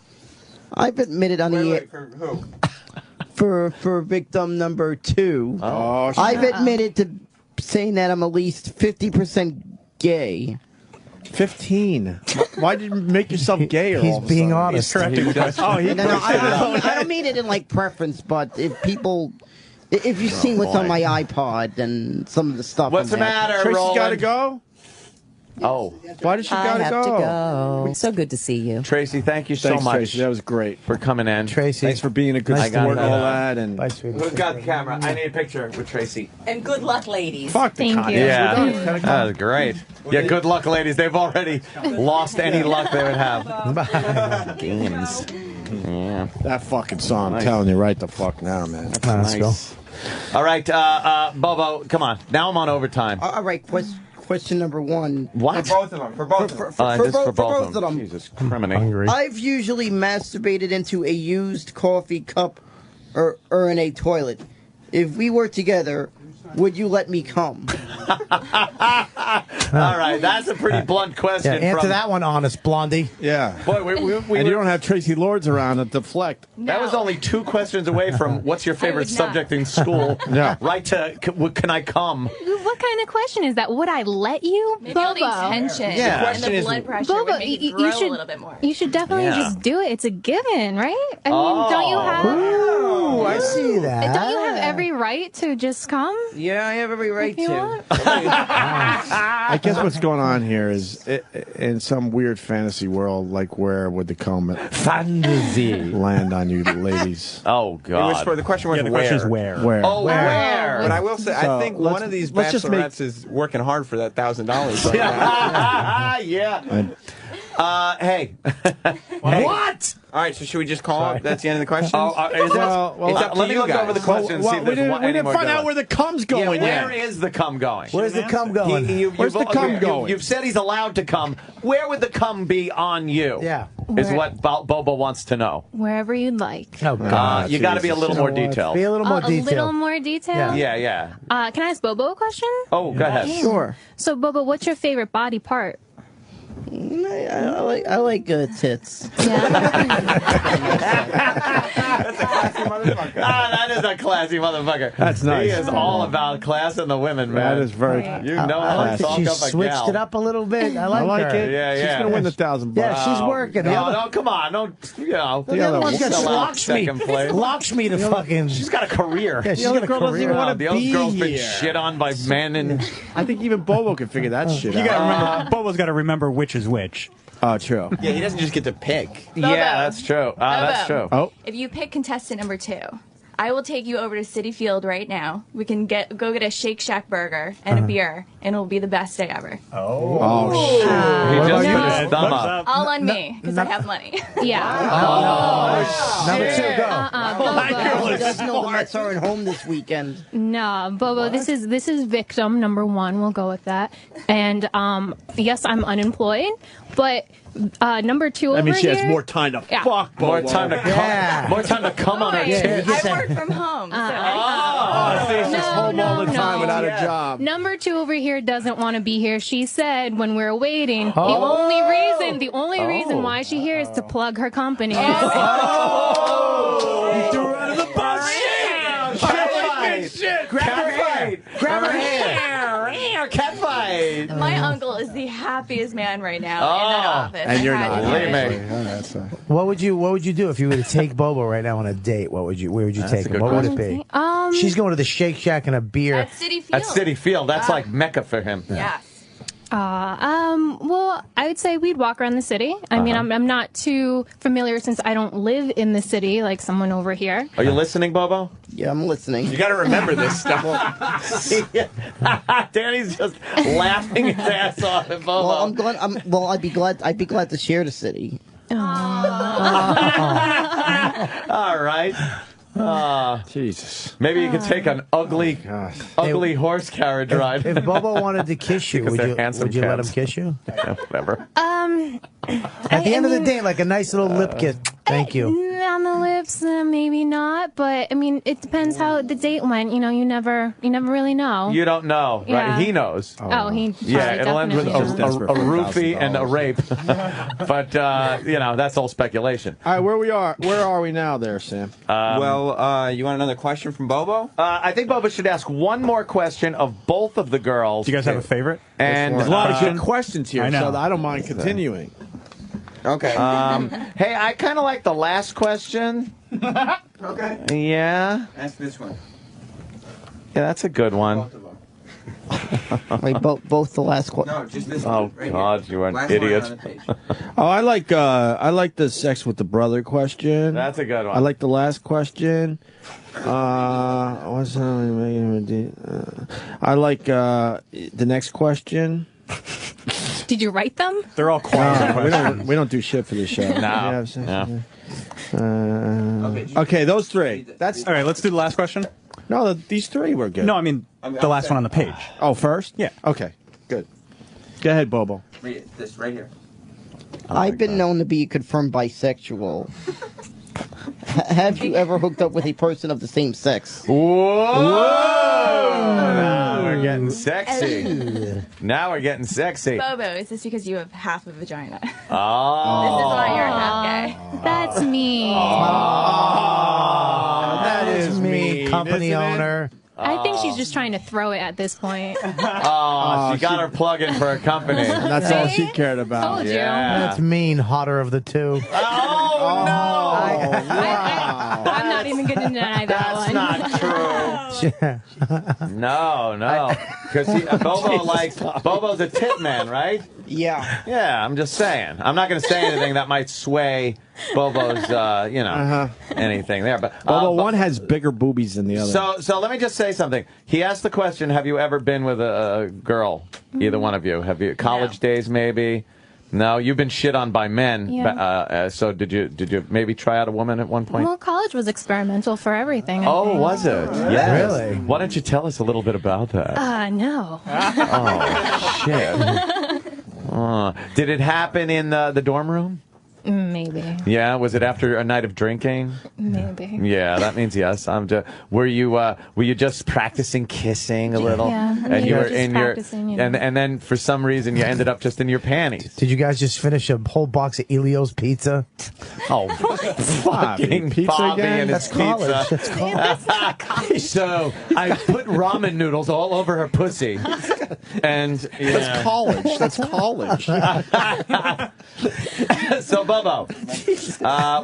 [SPEAKER 10] I've admitted on the
[SPEAKER 11] Wait, for who?
[SPEAKER 10] for victim number 2.
[SPEAKER 8] Oh,
[SPEAKER 10] I've admitted to saying that I'm at least 50% gay.
[SPEAKER 8] 15. Why did you make yourself gay?
[SPEAKER 5] He's being honest.
[SPEAKER 8] Oh, he
[SPEAKER 10] No, I don't mean it in like preference, but if you've seen what's on my iPod and some of the stuff.
[SPEAKER 6] What's the matter,
[SPEAKER 8] Tracy's
[SPEAKER 6] Roland?
[SPEAKER 8] got to go?
[SPEAKER 6] Oh.
[SPEAKER 8] Why did she
[SPEAKER 9] I
[SPEAKER 8] got to
[SPEAKER 9] have
[SPEAKER 8] go?
[SPEAKER 9] to go. So good to see you.
[SPEAKER 6] Tracy, thank you so
[SPEAKER 8] Thanks,
[SPEAKER 6] much
[SPEAKER 8] Tracy. That was great.
[SPEAKER 6] for coming in.
[SPEAKER 5] Tracy.
[SPEAKER 8] Thanks for being a good
[SPEAKER 5] Nice
[SPEAKER 8] sport and
[SPEAKER 6] to meet
[SPEAKER 8] all
[SPEAKER 6] you.
[SPEAKER 8] that. And
[SPEAKER 5] Bye, sweetie.
[SPEAKER 6] Who's got the camera? I need a picture with Tracy.
[SPEAKER 9] And good luck, ladies.
[SPEAKER 8] fuck the
[SPEAKER 2] Thank
[SPEAKER 8] contest.
[SPEAKER 2] you.
[SPEAKER 6] Yeah,
[SPEAKER 8] We're done. Gotta go.
[SPEAKER 6] that was great. Yeah, good luck, ladies. They've already lost any luck they would have. Games. Yeah.
[SPEAKER 8] That fucking song, I'm telling you right the fuck now, man.
[SPEAKER 5] Let's go.
[SPEAKER 6] All right, Bobo, come on. Now I'm on overtime.
[SPEAKER 10] All right, question number 1.
[SPEAKER 6] What?
[SPEAKER 11] For both of them. For both of them.
[SPEAKER 6] This is for
[SPEAKER 10] both
[SPEAKER 6] both
[SPEAKER 10] of them.
[SPEAKER 6] Jesus, criminy.
[SPEAKER 10] I've usually masturbated into a used coffee cup or in a toilet. If we were together, would you let me come?
[SPEAKER 6] All right, that's a pretty blunt question.
[SPEAKER 5] Yeah, answer
[SPEAKER 6] from,
[SPEAKER 5] that one honest, Blondie.
[SPEAKER 8] Yeah.
[SPEAKER 6] Boy, we
[SPEAKER 8] And you don't have Tracy Lords around to deflect.
[SPEAKER 6] That was only 2 questions away from what's your favorite
[SPEAKER 12] would not.
[SPEAKER 6] subject in school?
[SPEAKER 8] Yeah.
[SPEAKER 6] Right to can I come?
[SPEAKER 2] What kind of question is that? Would I let you?
[SPEAKER 12] Maybe all the
[SPEAKER 2] Bobo?
[SPEAKER 12] tension
[SPEAKER 6] Yeah. The
[SPEAKER 12] and
[SPEAKER 6] question
[SPEAKER 12] the
[SPEAKER 6] is-
[SPEAKER 12] blood pressure
[SPEAKER 2] Bobo,
[SPEAKER 12] would make it
[SPEAKER 2] you
[SPEAKER 12] grow
[SPEAKER 2] should
[SPEAKER 12] a little bit more.
[SPEAKER 2] You should definitely
[SPEAKER 6] Yeah.
[SPEAKER 2] just do it. It's a given, right? I mean, don't you have?
[SPEAKER 5] Ooh, I see that.
[SPEAKER 2] Don't you have every right to just come?
[SPEAKER 10] Yeah, I have every right
[SPEAKER 2] If you
[SPEAKER 10] to.
[SPEAKER 2] want?
[SPEAKER 8] I guess what's going on here is in some weird fantasy world, like where would the come
[SPEAKER 3] Fantasy.
[SPEAKER 8] land on you ladies?
[SPEAKER 6] Oh
[SPEAKER 11] It was
[SPEAKER 6] God.
[SPEAKER 11] for the question was
[SPEAKER 3] Yeah, the
[SPEAKER 11] where.
[SPEAKER 3] question is where.
[SPEAKER 8] Where?
[SPEAKER 6] Oh, where?
[SPEAKER 11] But I will say,
[SPEAKER 8] So,
[SPEAKER 11] I think
[SPEAKER 8] let's-
[SPEAKER 11] one of these
[SPEAKER 8] let's just make-
[SPEAKER 11] bachelorettes is working hard for that $1,000 right now.
[SPEAKER 6] Yeah.
[SPEAKER 8] And-
[SPEAKER 6] Hey.
[SPEAKER 11] What? All right, so should we just call it? That's the end of the question?
[SPEAKER 6] Oh, is it?
[SPEAKER 8] Well,
[SPEAKER 11] it's up to
[SPEAKER 6] let me
[SPEAKER 11] you
[SPEAKER 6] look
[SPEAKER 11] guys.
[SPEAKER 6] over the question and see if
[SPEAKER 8] we
[SPEAKER 6] there's
[SPEAKER 8] didn't,
[SPEAKER 6] any more
[SPEAKER 8] find
[SPEAKER 6] going.
[SPEAKER 8] out where the cum's
[SPEAKER 6] Yeah,
[SPEAKER 8] going
[SPEAKER 6] where
[SPEAKER 8] yet.
[SPEAKER 6] is the cum going?
[SPEAKER 5] Where's the cum going?
[SPEAKER 8] Where's the cum going?
[SPEAKER 6] You've said he's allowed to come. Where would the cum be on you?
[SPEAKER 5] Yeah.
[SPEAKER 6] Is
[SPEAKER 2] Where-
[SPEAKER 6] what Bobo wants to know.
[SPEAKER 2] Wherever you'd like.
[SPEAKER 5] Oh, God.
[SPEAKER 6] You got to be a little more
[SPEAKER 5] You know what?
[SPEAKER 6] detailed.
[SPEAKER 5] Be a little more
[SPEAKER 2] A
[SPEAKER 5] detailed.
[SPEAKER 2] little more detail.
[SPEAKER 6] Yeah.
[SPEAKER 2] Can I ask Bobo a question?
[SPEAKER 6] Oh, go ahead.
[SPEAKER 10] Sure.
[SPEAKER 2] So, Bobo, what's your favorite body part?
[SPEAKER 10] I like tits.
[SPEAKER 6] That is a classy motherfucker.
[SPEAKER 8] That's nice.
[SPEAKER 6] He is all about class and the women, man.
[SPEAKER 8] That is very.
[SPEAKER 6] You know
[SPEAKER 5] I
[SPEAKER 6] how
[SPEAKER 5] like
[SPEAKER 6] to
[SPEAKER 5] that
[SPEAKER 6] talk
[SPEAKER 5] she
[SPEAKER 6] up a
[SPEAKER 5] switched
[SPEAKER 6] gal.
[SPEAKER 5] it up a little bit. I like,
[SPEAKER 8] I like
[SPEAKER 5] her.
[SPEAKER 8] it.
[SPEAKER 6] Yeah,
[SPEAKER 8] She's
[SPEAKER 6] yeah.
[SPEAKER 8] gonna win the $1,000.
[SPEAKER 5] Yeah, she's working.
[SPEAKER 6] No, come on. Don't,
[SPEAKER 5] The other one's got
[SPEAKER 6] sell out
[SPEAKER 5] Lakshmi.
[SPEAKER 6] second place.
[SPEAKER 5] Lakshmi to fucking.
[SPEAKER 6] She's got a career.
[SPEAKER 5] Yeah, she's
[SPEAKER 8] other
[SPEAKER 5] got a
[SPEAKER 8] girl doesn't
[SPEAKER 5] career.
[SPEAKER 8] even wanna
[SPEAKER 6] The other
[SPEAKER 8] be
[SPEAKER 6] girl's been
[SPEAKER 8] here.
[SPEAKER 6] shit on by men and.
[SPEAKER 8] I think even Bobo can figure that shit
[SPEAKER 3] You
[SPEAKER 8] out.
[SPEAKER 3] got to remember, Bobo's got to remember which is which.
[SPEAKER 8] Oh, true.
[SPEAKER 11] Yeah, he doesn't just get to pick.
[SPEAKER 6] Yeah, that's true. That's true.
[SPEAKER 8] Oh,
[SPEAKER 12] If you pick contestant number 2, I will take you over to City Field right now. We can go get a Shake Shack burger and a beer, and it'll be the best day ever.
[SPEAKER 8] Oh, shit.
[SPEAKER 6] He just put his thumb up.
[SPEAKER 12] All on me, because I have money.
[SPEAKER 2] Yeah.
[SPEAKER 5] Number 2, go.
[SPEAKER 2] Bobo.
[SPEAKER 10] He doesn't know the Mets are at home this weekend.
[SPEAKER 2] No, Bobo, this is victim number 1. We'll go with that. And yes, I'm unemployed, but number 2 over
[SPEAKER 8] I mean, she
[SPEAKER 2] here.
[SPEAKER 8] has more time to fuck, Bobo.
[SPEAKER 6] More time to come. More time to come on her tits.
[SPEAKER 12] I work from home. So
[SPEAKER 8] She's home all the time without a job.
[SPEAKER 2] Number 2 over here doesn't want to be here. She said when we were waiting, the only reason why she's here is to plug her company.
[SPEAKER 8] You threw her under the bus.
[SPEAKER 6] Shit. Grab her hand. Cat fight.
[SPEAKER 12] my uncle is the happiest man right now in that office.
[SPEAKER 8] And you're not.
[SPEAKER 5] What would you do if you were to take Bobo right now on a date? Where would you take him? What would it be? She's going to the Shake Shack and a beer.
[SPEAKER 12] At City Field.
[SPEAKER 6] At City Field. That's like Mecca for him.
[SPEAKER 12] Yes.
[SPEAKER 2] Well, I would say we'd walk around the city. I mean, I'm not too familiar since I don't live in the city like someone over here.
[SPEAKER 6] Are you listening, Bobo?
[SPEAKER 10] Yeah, I'm listening.
[SPEAKER 11] You got to remember this stuff.
[SPEAKER 6] Danny's just laughing his ass off at Bobo.
[SPEAKER 10] Well, I'm glad. I'd be glad to share the city.
[SPEAKER 6] All right.
[SPEAKER 8] Jesus.
[SPEAKER 6] Maybe you could take an ugly horse carriage ride.
[SPEAKER 5] If Bobo wanted to kiss you, would you let him kiss you?
[SPEAKER 6] Yeah, whatever.
[SPEAKER 5] At the end of the day, like a nice little lip kiss. Thank you.
[SPEAKER 2] On the lips, maybe not. But I mean, it depends how the date went. You know, you never really know.
[SPEAKER 6] You don't know,
[SPEAKER 2] Yeah.
[SPEAKER 6] right? He knows.
[SPEAKER 2] He
[SPEAKER 6] it'll end with a
[SPEAKER 2] definitely
[SPEAKER 6] roofie and a rape. But that's all speculation.
[SPEAKER 8] All right, where are we now there, Sam?
[SPEAKER 11] You want another question from Bobo?
[SPEAKER 6] I think Bobo should ask one more question of both of the girls.
[SPEAKER 13] Do you guys have a favorite?
[SPEAKER 6] And
[SPEAKER 8] there's a lot of good questions here,
[SPEAKER 13] I know.
[SPEAKER 8] so I don't mind continuing.
[SPEAKER 11] Okay.
[SPEAKER 6] Hey, I kind of like the last question.
[SPEAKER 11] Okay.
[SPEAKER 6] Yeah.
[SPEAKER 11] Ask this one.
[SPEAKER 6] Yeah, that's a good one.
[SPEAKER 10] Wait, both the last question.
[SPEAKER 11] No, just this
[SPEAKER 6] Oh
[SPEAKER 11] one. Right
[SPEAKER 6] God,
[SPEAKER 11] here.
[SPEAKER 6] you are an
[SPEAKER 11] Last
[SPEAKER 6] idiot.
[SPEAKER 11] one on the page.
[SPEAKER 8] I like the sex with the brother question.
[SPEAKER 6] That's a good one.
[SPEAKER 8] I like the last question. What's I like the next question.
[SPEAKER 2] Did you write them?
[SPEAKER 13] They're all quiet.
[SPEAKER 8] We don't do shit for this show.
[SPEAKER 6] No.
[SPEAKER 8] Okay, those three. That's
[SPEAKER 13] all right. Let's do the last question.
[SPEAKER 8] No, these three were good.
[SPEAKER 13] No, I mean the last one on the page.
[SPEAKER 8] Oh, first?
[SPEAKER 13] Yeah.
[SPEAKER 8] Okay, good. Go ahead, Bobo.
[SPEAKER 11] Read it. This right here.
[SPEAKER 10] I've been known to be confirmed bisexual. Have you ever hooked up with a person of the same sex?
[SPEAKER 6] Whoa! Now we're getting sexy. Now we're getting sexy.
[SPEAKER 12] Bobo, is this because you have half a vagina?
[SPEAKER 6] Oh.
[SPEAKER 12] This is why you're a half gay.
[SPEAKER 2] That's me.
[SPEAKER 5] That is me, company owner.
[SPEAKER 2] I think she's just trying to throw it at this point.
[SPEAKER 6] She got her plug in for her company.
[SPEAKER 8] That's all she cared about.
[SPEAKER 2] Told you.
[SPEAKER 5] That's mean, hotter of the two.
[SPEAKER 6] Oh, no!
[SPEAKER 2] I'm not even going to deny that one.
[SPEAKER 6] That's not true. No. Because Bobo's a tip man, right?
[SPEAKER 10] Yeah.
[SPEAKER 6] Yeah, I'm just saying. I'm not going to say anything that might sway Bobo's, anything there. But
[SPEAKER 8] Bobo, one has bigger boobies than the other.
[SPEAKER 6] So let me just say something. He asked the question, have you ever been with a girl? Either one of you. Have you college days maybe? No, you've been shit on by men.
[SPEAKER 2] Yeah.
[SPEAKER 6] So did you maybe try out a woman at one point?
[SPEAKER 2] Well, college was experimental for everything. I think.
[SPEAKER 6] Was it? Yes.
[SPEAKER 5] Really?
[SPEAKER 6] Why don't you tell us a little bit about that?
[SPEAKER 2] No.
[SPEAKER 6] Oh, shit. Did it happen in the dorm room?
[SPEAKER 2] Maybe.
[SPEAKER 6] Yeah. Was it after a night of drinking?
[SPEAKER 2] Maybe.
[SPEAKER 6] Yeah, that means yes. Were you just practicing kissing a little?
[SPEAKER 2] Yeah.
[SPEAKER 6] And you were
[SPEAKER 2] just
[SPEAKER 6] in your
[SPEAKER 2] practicing,
[SPEAKER 6] and then for some reason you ended up just in your panties.
[SPEAKER 5] Did you guys just finish a whole box of Elio's pizza?
[SPEAKER 6] Oh, fucking
[SPEAKER 8] Pizza
[SPEAKER 6] Bobby
[SPEAKER 8] again?
[SPEAKER 6] and his
[SPEAKER 5] That's college.
[SPEAKER 6] pizza.
[SPEAKER 5] That's college.
[SPEAKER 6] So I put ramen noodles all over her pussy, and
[SPEAKER 8] That's college. That's college.
[SPEAKER 6] So Bobo,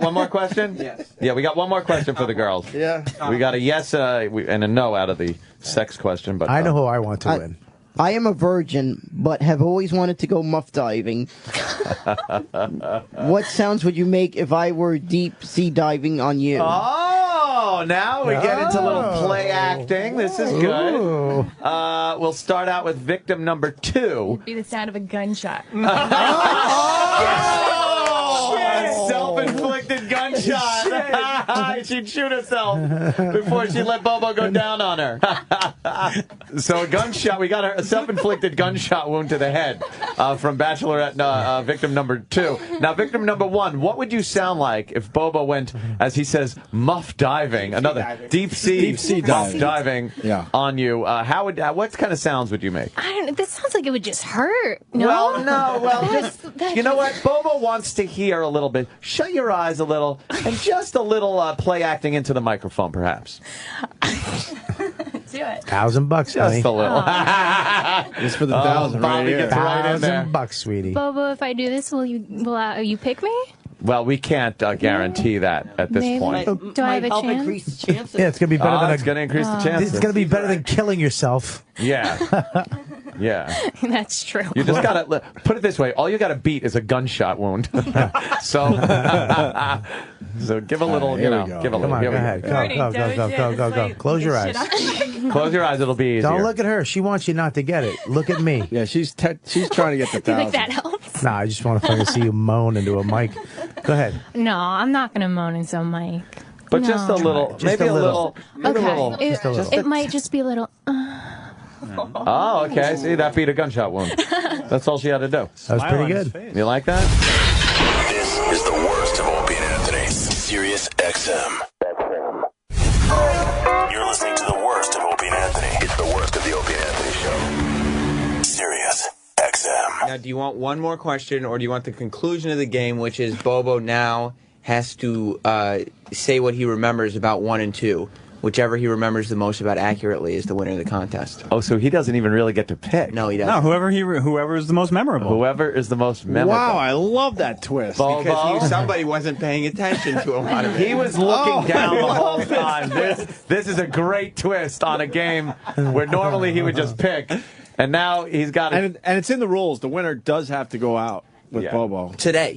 [SPEAKER 6] one more question?
[SPEAKER 11] Yes.
[SPEAKER 6] Yeah, we got one more question for the girls.
[SPEAKER 8] Yeah.
[SPEAKER 6] We got a yes and a no out of the sex question, but
[SPEAKER 5] I know who I want to win.
[SPEAKER 10] I am a virgin, but have always wanted to go muff diving. What sounds would you make if I were deep sea diving on you?
[SPEAKER 6] Oh, Oh, now we get into a little play acting. This is good. We'll start out with victim number 2.
[SPEAKER 12] It'd be the sound of a gunshot.
[SPEAKER 6] Self-inflicted gunshot. She'd shoot herself before she let Bobo go down on her. So a gunshot. We got a self-inflicted gunshot wound to the head from Bachelorette victim number 2. Now, victim number 1. What would you sound like if Bobo went, as he says, muff diving, another deep sea muff diving on you? What kind of sounds would you make?
[SPEAKER 2] I don't know. This sounds like it would just hurt. No?
[SPEAKER 6] Well, you know what? Bobo wants to hear a little bit. Shut your eyes a little, and just a little play acting into the microphone, perhaps.
[SPEAKER 12] Do it.
[SPEAKER 5] $1,000,
[SPEAKER 6] just
[SPEAKER 5] honey.
[SPEAKER 6] a little.
[SPEAKER 8] Just for the 1,000 right
[SPEAKER 6] Bobby
[SPEAKER 8] here.
[SPEAKER 6] gets right in there.
[SPEAKER 5] $1,000, sweetie.
[SPEAKER 2] Bobo, if I do this, will you pick me?
[SPEAKER 6] Well, we can't guarantee that at this
[SPEAKER 2] Maybe.
[SPEAKER 6] point.
[SPEAKER 2] Do I have a
[SPEAKER 10] Help
[SPEAKER 2] chance?
[SPEAKER 10] increase the chances.
[SPEAKER 5] Yeah, it's gonna be better than
[SPEAKER 6] it's going to increase the chances.
[SPEAKER 5] It's gonna be better than killing yourself.
[SPEAKER 6] Yeah. Yeah.
[SPEAKER 2] That's true.
[SPEAKER 6] You just got to put it this way. All you got to beat is a gunshot wound. So give a little, give a little.
[SPEAKER 5] Come on, go ahead. Go. Close your eyes.
[SPEAKER 6] Close your eyes. It'll be easier.
[SPEAKER 5] Don't look at her. She wants you not to get it. Look at me.
[SPEAKER 8] Yeah, she's trying to get the
[SPEAKER 2] Do you
[SPEAKER 8] 1,000.
[SPEAKER 2] think that helps?
[SPEAKER 5] Nah, I just want to fucking see you moan into a mic. Go ahead.
[SPEAKER 2] No, I'm not going to moan into a mic.
[SPEAKER 6] But
[SPEAKER 2] No.
[SPEAKER 6] just a little.
[SPEAKER 5] Just
[SPEAKER 6] Maybe
[SPEAKER 5] a little.
[SPEAKER 6] Maybe
[SPEAKER 2] Okay.
[SPEAKER 6] a little.
[SPEAKER 2] It, it might just be a little.
[SPEAKER 6] Oh, okay. See, that beat a gunshot wound. That's all she had to do.
[SPEAKER 5] That was pretty good.
[SPEAKER 6] You like that?
[SPEAKER 1] This is the worst of Opie and Anthony. Sirius XM. You're listening to the worst of Opie and Anthony. It's the worst of the Opie and Anthony show. Sirius XM.
[SPEAKER 11] Now, do you want one more question, or do you want the conclusion of the game, which is Bobo now has to say what he remembers about 1 and 2? Whichever he remembers the most about accurately is the winner of the contest.
[SPEAKER 6] Oh, so he doesn't even really get to pick.
[SPEAKER 11] No, he doesn't.
[SPEAKER 13] No, whoever is the most memorable.
[SPEAKER 6] Whoever is the most memorable.
[SPEAKER 8] Wow, I love that twist.
[SPEAKER 6] Bobo.
[SPEAKER 11] Because somebody wasn't paying attention to a lot of it.
[SPEAKER 6] He was looking down the whole time. This is a great twist on a game where normally he would just pick, and now he's got it.
[SPEAKER 8] And it's in the rules. The winner does have to go out with Bobo
[SPEAKER 11] Today.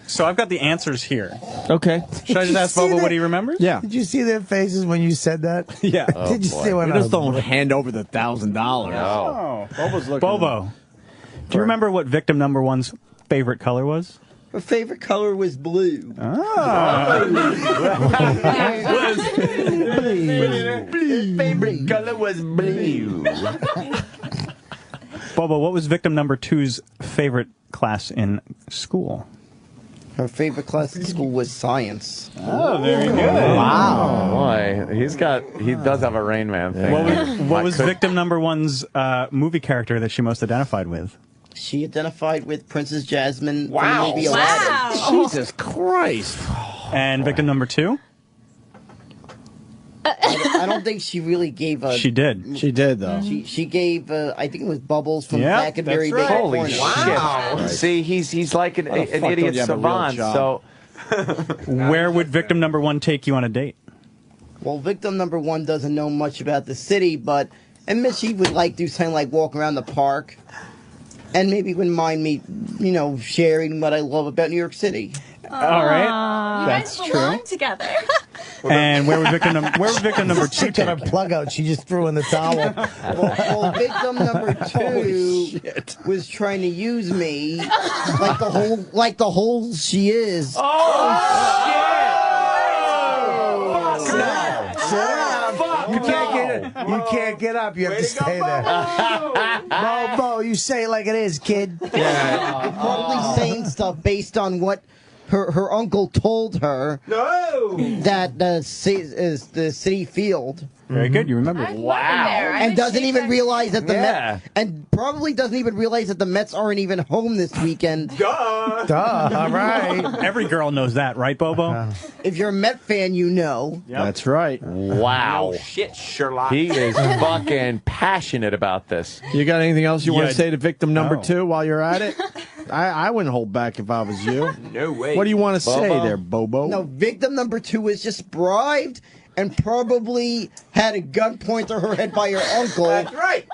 [SPEAKER 13] So I've got the answers here.
[SPEAKER 8] Okay.
[SPEAKER 13] Should I just ask Bobo what he remembers?
[SPEAKER 8] Yeah.
[SPEAKER 5] Did you see their faces when you said that?
[SPEAKER 13] Yeah.
[SPEAKER 5] Did you see what
[SPEAKER 8] We
[SPEAKER 5] I
[SPEAKER 8] just
[SPEAKER 5] was
[SPEAKER 8] don't
[SPEAKER 5] doing?
[SPEAKER 8] hand over the $1,000.
[SPEAKER 13] Oh.
[SPEAKER 8] Bobo's looking.
[SPEAKER 13] Bobo, do you remember what victim number 1's favorite color was?
[SPEAKER 10] Her favorite color was blue.
[SPEAKER 6] His favorite color was blue.
[SPEAKER 13] Bobo, what was victim number 2's favorite class in school?
[SPEAKER 10] Her favorite class in school was science.
[SPEAKER 13] Oh, very good.
[SPEAKER 6] Wow. Boy, he does have a Rain Man thing.
[SPEAKER 13] What was victim number 1's movie character that she most identified with?
[SPEAKER 10] She identified with Princess Jasmine
[SPEAKER 11] Wow.
[SPEAKER 10] from the movie Aladdin.
[SPEAKER 8] Jesus Christ.
[SPEAKER 13] And victim number 2?
[SPEAKER 10] I don't think she really gave a...
[SPEAKER 13] She did.
[SPEAKER 8] She did, though.
[SPEAKER 10] She gave, I think it was Bubbles from
[SPEAKER 13] Yeah,
[SPEAKER 10] Back in Berry
[SPEAKER 13] that's right.
[SPEAKER 6] Holy
[SPEAKER 10] California.
[SPEAKER 6] shit.
[SPEAKER 11] Wow.
[SPEAKER 6] See, he's like an
[SPEAKER 8] How the fuck don't
[SPEAKER 6] idiot
[SPEAKER 8] you have a real
[SPEAKER 6] savant.
[SPEAKER 8] job?
[SPEAKER 6] So
[SPEAKER 13] Where would victim number 1 take you on a date?
[SPEAKER 10] Well, victim number 1 doesn't know much about the city, but admits she would like do something like walk around the park. And maybe wouldn't mind me, sharing what I love about New York City.
[SPEAKER 13] All right.
[SPEAKER 12] You
[SPEAKER 13] That's
[SPEAKER 12] guys
[SPEAKER 13] true.
[SPEAKER 12] belong together.
[SPEAKER 13] And where would victim number 2
[SPEAKER 5] She got her
[SPEAKER 13] take?
[SPEAKER 5] plug out. She just threw in the towel.
[SPEAKER 10] Well, victim number 2 was trying to use me like the whole she is.
[SPEAKER 5] You can't get up. You have to stay there. Bobo, you say it like it is, kid.
[SPEAKER 10] Probably saying stuff based on what her uncle told her.
[SPEAKER 11] No.
[SPEAKER 10] That the city field.
[SPEAKER 13] Very good. You remember.
[SPEAKER 10] And doesn't even realize that the
[SPEAKER 6] Yeah.
[SPEAKER 10] Mets, and probably doesn't even realize that the Mets aren't even home this weekend.
[SPEAKER 11] Duh.
[SPEAKER 5] All right.
[SPEAKER 13] Every girl knows that, right, Bobo?
[SPEAKER 10] If you're a Met fan, you know.
[SPEAKER 8] That's right.
[SPEAKER 6] wow.
[SPEAKER 11] Oh, shit, Sherlock.
[SPEAKER 6] He is fucking passionate about this.
[SPEAKER 8] You got anything else you want
[SPEAKER 13] Yeah.
[SPEAKER 8] to say to victim number
[SPEAKER 13] No.
[SPEAKER 8] 2 while you're at it? I wouldn't hold back if I was you.
[SPEAKER 11] No way.
[SPEAKER 8] What do you want to say
[SPEAKER 6] Bobo?
[SPEAKER 8] there, Bobo?
[SPEAKER 10] No, victim number 2 was just bribed and probably had a gun pointed to her head by her uncle.
[SPEAKER 11] That's right.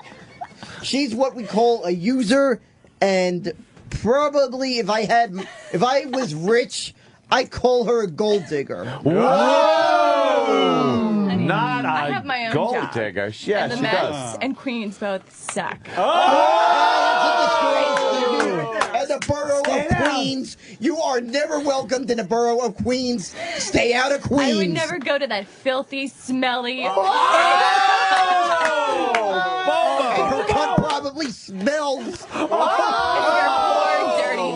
[SPEAKER 10] She's what we call a user, and probably if I was rich, I'd call her a gold digger.
[SPEAKER 6] Whoa! Not
[SPEAKER 12] I have my own
[SPEAKER 6] gold
[SPEAKER 12] job.
[SPEAKER 6] digger. Yeah,
[SPEAKER 12] and the
[SPEAKER 6] she
[SPEAKER 12] Mets
[SPEAKER 6] does.
[SPEAKER 12] and Queens both suck.
[SPEAKER 10] And the borough of Queens, you are never welcomed in the borough of Queens. Stay out of Queens.
[SPEAKER 12] I would never go to that filthy, smelly.
[SPEAKER 10] And her cunt probably smells.
[SPEAKER 12] You're poor, dirty.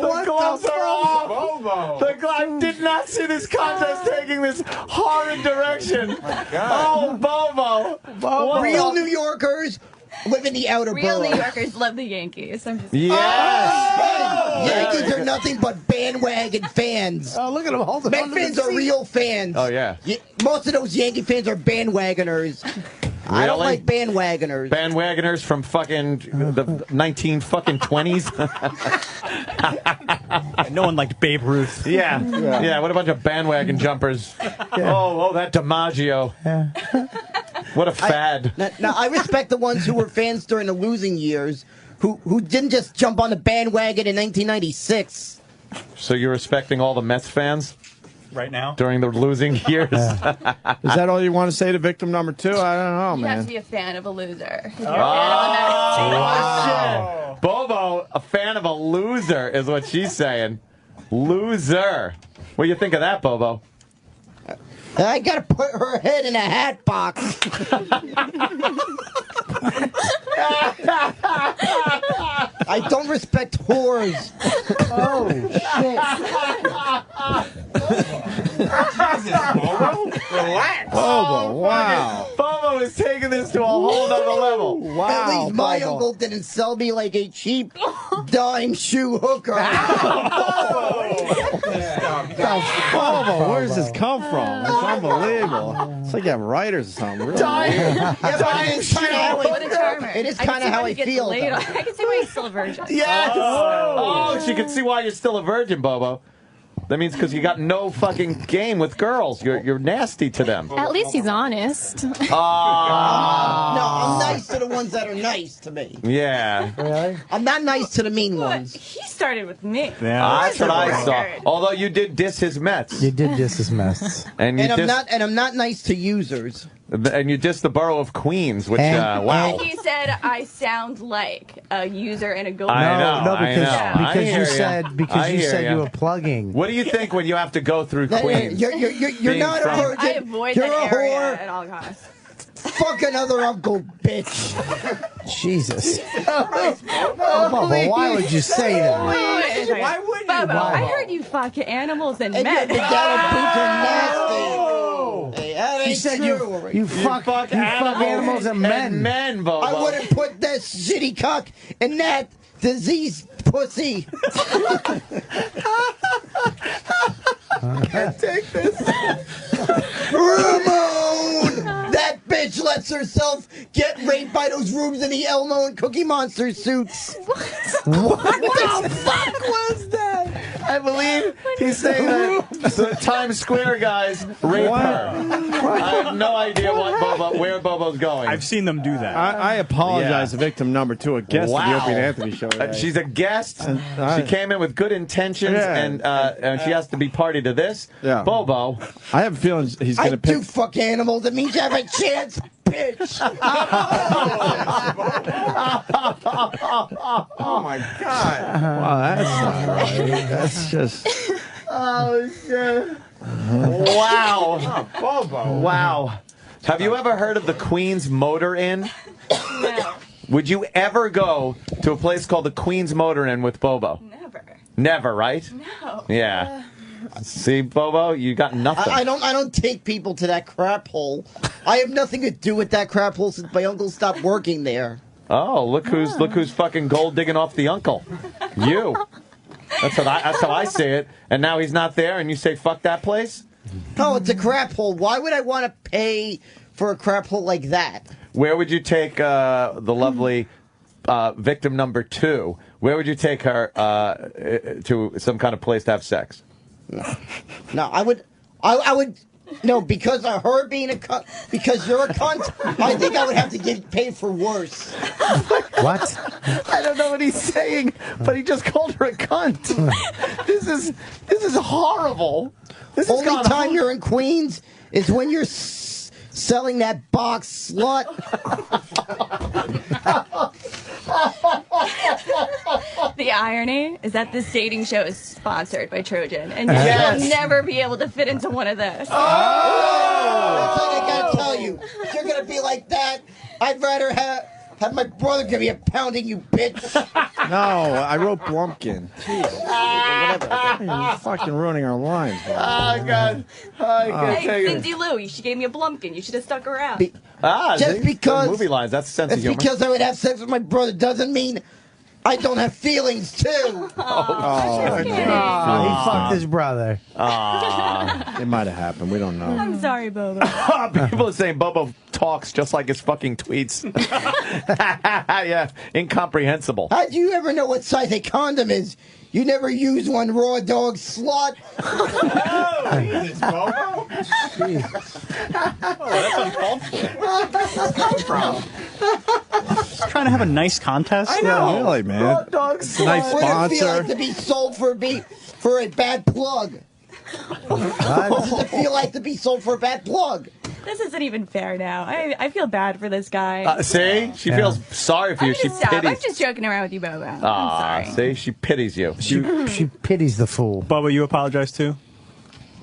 [SPEAKER 6] The gloves are off. I did not see this contest taking this horrid direction. Oh, Bobo.
[SPEAKER 10] Real New Yorkers live in the outer
[SPEAKER 12] Real
[SPEAKER 10] borough.
[SPEAKER 12] New Yorkers love the Yankees. I'm just
[SPEAKER 10] Yankees are nothing but bandwagon fans.
[SPEAKER 5] Oh, look at them holding
[SPEAKER 10] Met
[SPEAKER 5] on to the
[SPEAKER 10] fans are
[SPEAKER 5] seat.
[SPEAKER 10] real fans.
[SPEAKER 6] Oh, yeah.
[SPEAKER 10] Most of those Yankee fans are bandwagoners. I don't like bandwagoners.
[SPEAKER 6] Bandwagoners from fucking the 1920s.
[SPEAKER 13] No one liked Babe Ruth.
[SPEAKER 6] Yeah. What a bunch of bandwagon jumpers. Oh, that DiMaggio. What a fad.
[SPEAKER 10] Now, I respect the ones who were fans during the losing years, who didn't just jump on the bandwagon in 1996.
[SPEAKER 6] So you're respecting all the Mets fans
[SPEAKER 13] right now
[SPEAKER 6] during the losing years?
[SPEAKER 8] Is that all you want to say to victim number 2? I don't know,
[SPEAKER 12] You have to
[SPEAKER 8] man.
[SPEAKER 12] be a fan of a loser. If you're
[SPEAKER 6] Oh, shit. Bobo, a fan of a loser, is what she's saying. Loser. What do you think of that, Bobo?
[SPEAKER 10] I gotta put her head in a hat box. I don't respect whores. Oh,
[SPEAKER 1] Relax.
[SPEAKER 8] Bobo, wow.
[SPEAKER 6] Bobo is taking this to a whole other level.
[SPEAKER 8] Wow.
[SPEAKER 10] At least my
[SPEAKER 8] Bobo.
[SPEAKER 10] uncle didn't sell me like a cheap dime shoe hooker.
[SPEAKER 8] Bobo, where does this come from? It's unbelievable. It's like you have writers or something. Really weird.
[SPEAKER 12] What a charmer.
[SPEAKER 10] It is
[SPEAKER 12] I can
[SPEAKER 10] kinda
[SPEAKER 12] see
[SPEAKER 10] how
[SPEAKER 12] why
[SPEAKER 10] I
[SPEAKER 12] he gets
[SPEAKER 10] feel,
[SPEAKER 12] laid
[SPEAKER 10] though.
[SPEAKER 12] on. I can see why he's still a virgin.
[SPEAKER 6] Yes! Oh, she can see why you're still a virgin, Bobo. That means because you got no fucking game with girls. You're nasty to them.
[SPEAKER 2] At least he's honest.
[SPEAKER 10] No, I'm nice to the ones that are nice to me.
[SPEAKER 6] Yeah.
[SPEAKER 10] Really? I'm not nice to the mean ones.
[SPEAKER 12] He started with me.
[SPEAKER 6] That's what I saw. Although you did diss his Mets.
[SPEAKER 5] You did diss his mess.
[SPEAKER 6] And you
[SPEAKER 10] I'm not nice to users.
[SPEAKER 6] And you dissed the borough of Queens, which, wow.
[SPEAKER 12] He said I sound like a user in a go.
[SPEAKER 5] Because you said you were plugging.
[SPEAKER 6] What do you think when you have to go through Queens?
[SPEAKER 10] You're not a virgin.
[SPEAKER 12] I avoid
[SPEAKER 10] You're
[SPEAKER 12] that
[SPEAKER 10] a
[SPEAKER 12] area
[SPEAKER 10] whore.
[SPEAKER 12] at all costs.
[SPEAKER 10] Fuck another uncle, bitch.
[SPEAKER 5] Jesus. Bubba, why would you say that?
[SPEAKER 12] Why would you? Bubba, I heard you fuck animals and men.
[SPEAKER 10] The gallop boots are nasty. Hey, that
[SPEAKER 5] He
[SPEAKER 10] ain't
[SPEAKER 5] said
[SPEAKER 10] true.
[SPEAKER 5] you fuck animals and men.
[SPEAKER 6] Bobo.
[SPEAKER 10] I wouldn't put that shitty cock in that diseased pussy.
[SPEAKER 6] Can't take this.
[SPEAKER 10] Ramon! That bitch lets herself get raped by those rubes in the Elmo and Cookie Monster suits. What the fuck was that?
[SPEAKER 6] I believe he's saying that the Times Square guys raped her. I have no idea where Bobo's going.
[SPEAKER 13] I've seen them do that.
[SPEAKER 8] I apologize to victim number 2, a guest of the Opie and Anthony show.
[SPEAKER 6] She's a guest. She came in with good intentions, and she has to be party to this.
[SPEAKER 8] Yeah.
[SPEAKER 6] Bobo.
[SPEAKER 8] I have a feeling he's going to pick.
[SPEAKER 10] I do fuck animals. It means you have a chance, bitch.
[SPEAKER 1] Oh my God.
[SPEAKER 8] Wow, that's not right. That's just.
[SPEAKER 6] Oh, shit. Wow.
[SPEAKER 1] Bobo.
[SPEAKER 6] Wow. Have you ever heard of the Queen's Motor Inn?
[SPEAKER 12] No.
[SPEAKER 6] Would you ever go to a place called the Queen's Motor Inn with Bobo?
[SPEAKER 12] Never.
[SPEAKER 6] Never, right?
[SPEAKER 12] No.
[SPEAKER 6] Yeah. See, Bobo, you got nothing.
[SPEAKER 10] I don't take people to that crap hole. I have nothing to do with that crap hole since my uncle stopped working there.
[SPEAKER 6] Oh, look who's fucking gold digging off the uncle. You. That's how I say it. And now he's not there, and you say fuck that place.
[SPEAKER 10] No, it's a crap hole. Why would I want to pay for a crap hole like that?
[SPEAKER 6] Where would you take the lovely victim number 2? Where would you take her to some kind of place to have sex?
[SPEAKER 10] No, I would No, because of her being a cunt. Because you're a cunt. I think I would have to get paid for worse.
[SPEAKER 5] What?
[SPEAKER 6] I don't know what he's saying, but he just called her a cunt. This is horrible. This
[SPEAKER 10] Only time you're in Queens is when you're selling that box slut.
[SPEAKER 12] The irony is that this dating show is sponsored by Trojan, and you
[SPEAKER 10] Yes.
[SPEAKER 12] will never be able to fit into one of those.
[SPEAKER 10] That's what I gotta tell you. If you're gonna be like that, I'd rather have my brother give me a pounding, you bitch.
[SPEAKER 8] No, I wrote Blumpkin. Jeez. You're fucking ruining our lines, man.
[SPEAKER 6] Oh, God. I can't
[SPEAKER 12] Hey,
[SPEAKER 6] take it.
[SPEAKER 12] Cindy Lou, she gave me a Blumpkin. You should have stuck around.
[SPEAKER 10] Just because
[SPEAKER 6] movie lines, that's a sense of humor.
[SPEAKER 10] because I would have sex with my brother doesn't mean I don't have feelings too.
[SPEAKER 5] Oh, he fucked his brother.
[SPEAKER 8] It might have happened. We don't know.
[SPEAKER 12] I'm sorry, Bobo.
[SPEAKER 6] People are saying Bobo talks just like his fucking tweets. Yeah, incomprehensible.
[SPEAKER 10] How do you ever know what size a condom is? You never use one, raw dog slut.
[SPEAKER 13] Jesus, Bobo. That's uncalled for. Just trying to have a nice contest.
[SPEAKER 8] I know. Yeah, really, man.
[SPEAKER 6] Raw dog
[SPEAKER 8] It's a nice
[SPEAKER 10] What does it feel
[SPEAKER 8] sponsor.
[SPEAKER 10] like to be sold for a bad plug? What does it feel like to be sold for a bad plug?
[SPEAKER 12] This isn't even fair now. I feel bad for this guy.
[SPEAKER 6] See? She feels sorry for you. She
[SPEAKER 12] Stop. I'm
[SPEAKER 6] pities.
[SPEAKER 12] just joking around with you, Bobo. I'm sorry.
[SPEAKER 6] See? She pities you.
[SPEAKER 5] She pities the fool.
[SPEAKER 13] Bobo, you apologize too?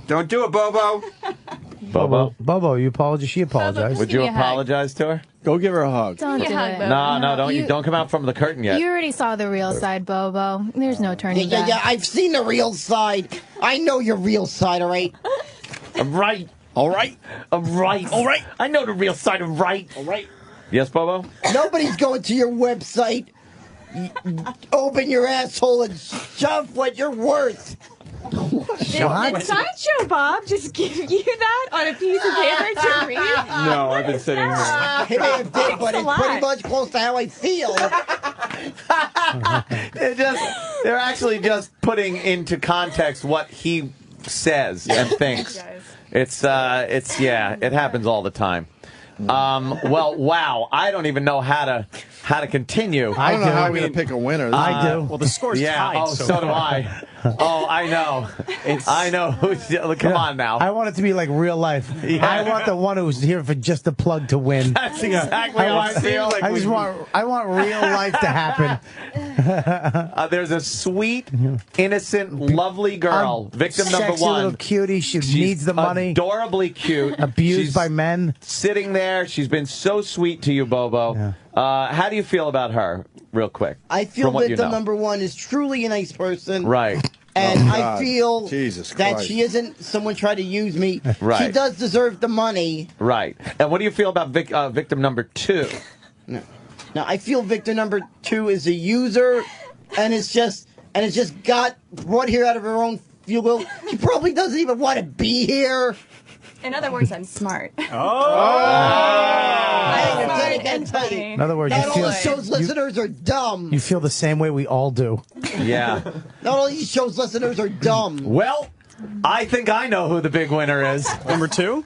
[SPEAKER 11] Don't do it, Bobo.
[SPEAKER 5] Bobo, you apologize. She apologized.
[SPEAKER 6] Would you
[SPEAKER 2] Give me a hug.
[SPEAKER 6] apologize to her?
[SPEAKER 8] Go give her a hug.
[SPEAKER 2] Don't do
[SPEAKER 12] hug,
[SPEAKER 2] it.
[SPEAKER 12] Bobo.
[SPEAKER 6] No, don't come out from the curtain yet.
[SPEAKER 2] You already saw the real side, Bobo. There's no turning back.
[SPEAKER 10] Yeah, I've seen the real side. I know your real side, all right?
[SPEAKER 6] Right. All right. All right. I know the real side of right. All right. Yes, Bobo?
[SPEAKER 10] Nobody's going to your website. Open your asshole and shove what you're worth.
[SPEAKER 12] Did Sideshow Bob just give you that on a piece of paper to read?
[SPEAKER 6] No, I've been sitting here.
[SPEAKER 10] He may have did, but it's
[SPEAKER 12] a lot.
[SPEAKER 10] pretty much close to how I feel.
[SPEAKER 6] They're actually just putting into context what he says and thinks. It happens all the time. Well, wow, I don't even know how to continue.
[SPEAKER 8] I don't know how we're going to pick a winner.
[SPEAKER 5] I do.
[SPEAKER 13] Well, the score's tied.
[SPEAKER 6] Oh, so do I. Oh, I know. I know. Come on now.
[SPEAKER 5] I want it to be like real life.
[SPEAKER 6] Yeah.
[SPEAKER 5] I want the one who's here for just the plug to win.
[SPEAKER 6] That's exactly how I feel.
[SPEAKER 5] I want real life to happen.
[SPEAKER 6] There's a sweet, innocent, lovely girl, victim number
[SPEAKER 5] Sexy
[SPEAKER 6] one.
[SPEAKER 5] little cutie. She
[SPEAKER 6] She's
[SPEAKER 5] needs the money.
[SPEAKER 6] Adorably cute.
[SPEAKER 5] Abused
[SPEAKER 6] She's
[SPEAKER 5] by men.
[SPEAKER 6] Sitting there. She's been so sweet to you, Bobo.
[SPEAKER 5] Yeah.
[SPEAKER 6] How do you feel about her, real quick?
[SPEAKER 10] I feel
[SPEAKER 6] from what
[SPEAKER 10] victim
[SPEAKER 6] you know?
[SPEAKER 10] number one is truly a nice person.
[SPEAKER 6] Right.
[SPEAKER 10] And
[SPEAKER 8] Oh,
[SPEAKER 10] I
[SPEAKER 8] God.
[SPEAKER 10] feel
[SPEAKER 8] Jesus
[SPEAKER 10] that
[SPEAKER 8] Christ.
[SPEAKER 10] she isn't someone trying to use me.
[SPEAKER 6] Right.
[SPEAKER 10] She does deserve the money.
[SPEAKER 6] Right. And what do you feel about victim number two?
[SPEAKER 10] No. Now I feel victim number two is a user, and it's just got brought here out of her own free will. She probably doesn't even want to be here.
[SPEAKER 12] In other words, I'm smart.
[SPEAKER 10] Hey, you're good at that tight.
[SPEAKER 5] In other words,
[SPEAKER 10] Not
[SPEAKER 5] you
[SPEAKER 10] all
[SPEAKER 5] feel
[SPEAKER 10] the show's listeners are dumb.
[SPEAKER 5] you feel the same way we all do.
[SPEAKER 6] Yeah.
[SPEAKER 10] Not all these show's listeners are dumb.
[SPEAKER 6] Well, I think I know who the big winner is.
[SPEAKER 13] Number two?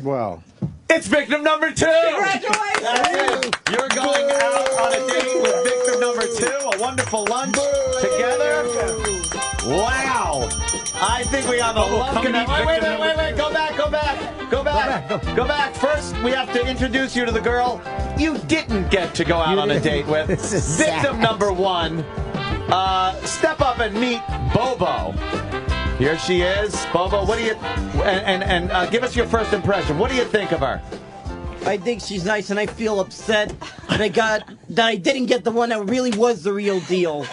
[SPEAKER 8] Well,
[SPEAKER 6] It's victim number two.
[SPEAKER 10] Congratulations!
[SPEAKER 6] That's it. You're going out on a date with victim number two. A wonderful lunch together. Wow. I think we have a love connection. Wait. Go back. First, we have to introduce you to the girl you didn't get to go out on a date with.
[SPEAKER 5] This is
[SPEAKER 6] Victim
[SPEAKER 5] sad.
[SPEAKER 6] number one. Step up and meet Bobo. Here she is. Bobo, what do you... And give us your first impression. What do you think of her?
[SPEAKER 10] I think she's nice, and I feel upset that I didn't get the one that really was the real deal.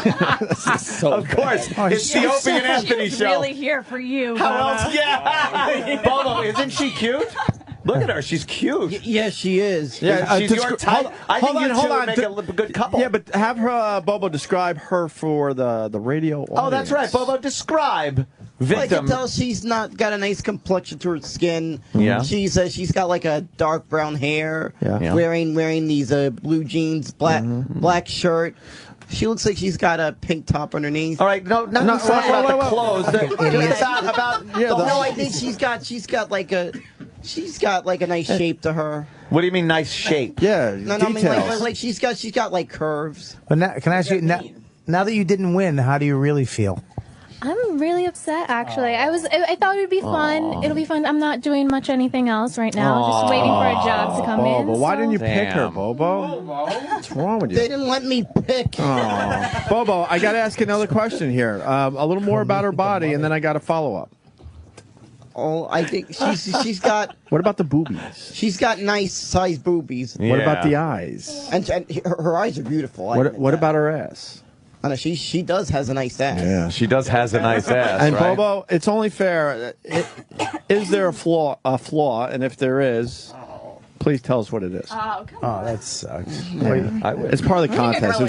[SPEAKER 6] Of course. It's the Opie and Anthony
[SPEAKER 12] She's
[SPEAKER 6] show.
[SPEAKER 12] really here for you.
[SPEAKER 6] How
[SPEAKER 12] Bobo.
[SPEAKER 6] else? Yeah. Bobo, isn't she cute? Look at her. She's cute.
[SPEAKER 10] Yes, she is.
[SPEAKER 8] yeah,
[SPEAKER 6] She's your type. I think you two
[SPEAKER 8] hold
[SPEAKER 6] would
[SPEAKER 8] on.
[SPEAKER 6] make a good couple.
[SPEAKER 8] Yeah, but have her Bobo describe her for the radio audience.
[SPEAKER 6] Oh, that's right. Bobo, describe
[SPEAKER 10] Well, I can
[SPEAKER 6] victim.
[SPEAKER 10] tell she's not got a nice complexion to her skin.
[SPEAKER 6] Yeah.
[SPEAKER 10] She's got like a dark brown hair.
[SPEAKER 8] Yeah.
[SPEAKER 6] Yeah.
[SPEAKER 10] Wearing these blue jeans, black shirt. She looks like she's got a pink top underneath.
[SPEAKER 6] All right, no, about the clothes.
[SPEAKER 10] I think she's got like a nice shape to her.
[SPEAKER 6] What do you mean, nice shape?
[SPEAKER 8] Yeah,
[SPEAKER 10] No, I mean like she's got like curves.
[SPEAKER 5] But now, can I ask you now that you didn't win, how do you really feel?
[SPEAKER 2] I'm really upset, actually. I thought it would be fun. It'll be fun. I'm not doing much anything else right now. Just waiting for a job to come in.
[SPEAKER 8] Bobo, why didn't you pick her,
[SPEAKER 6] Damn.
[SPEAKER 8] Bobo? What's wrong with you?
[SPEAKER 10] They didn't let me pick.
[SPEAKER 8] Bobo, I got to ask another question here. A little more about her body, and then I got a follow-up.
[SPEAKER 10] Oh, I think she's got.
[SPEAKER 8] What about the boobies?
[SPEAKER 10] She's got nice sized boobies.
[SPEAKER 8] What about the eyes?
[SPEAKER 10] And her eyes are beautiful.
[SPEAKER 8] What about her ass?
[SPEAKER 10] I know she does has a nice ass.
[SPEAKER 6] Yeah, she does has a nice ass.
[SPEAKER 8] And
[SPEAKER 6] right?
[SPEAKER 8] Bobo, it's only fair. Is there a flaw? And if there is, please tell us what it is.
[SPEAKER 12] Oh, come on.
[SPEAKER 5] That sucks.
[SPEAKER 8] Yeah. It's part of the contest.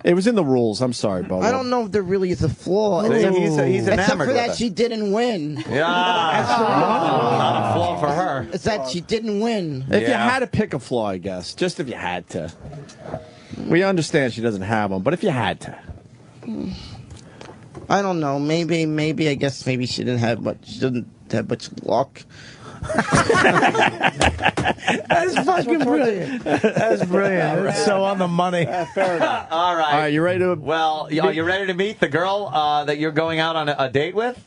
[SPEAKER 8] It was in the rules. I'm sorry, Bobo.
[SPEAKER 10] I don't know if there really is a flaw.
[SPEAKER 6] He's enamored
[SPEAKER 10] Except for
[SPEAKER 6] with
[SPEAKER 10] that
[SPEAKER 6] it.
[SPEAKER 10] she didn't win.
[SPEAKER 6] Yeah, not a flaw for her.
[SPEAKER 10] It's that she didn't win.
[SPEAKER 8] If you had to pick a flaw, I guess, just if you had to. We understand she doesn't have them, but if you had to.
[SPEAKER 10] I don't know. Maybe. I guess maybe she didn't have much. She didn't have much luck.
[SPEAKER 5] That's fucking brilliant. That's brilliant. It's so on the money.
[SPEAKER 8] Fair enough.
[SPEAKER 6] All right.
[SPEAKER 8] All right, you ready to?
[SPEAKER 6] Well, are you ready to meet the girl that you're going out on a date with,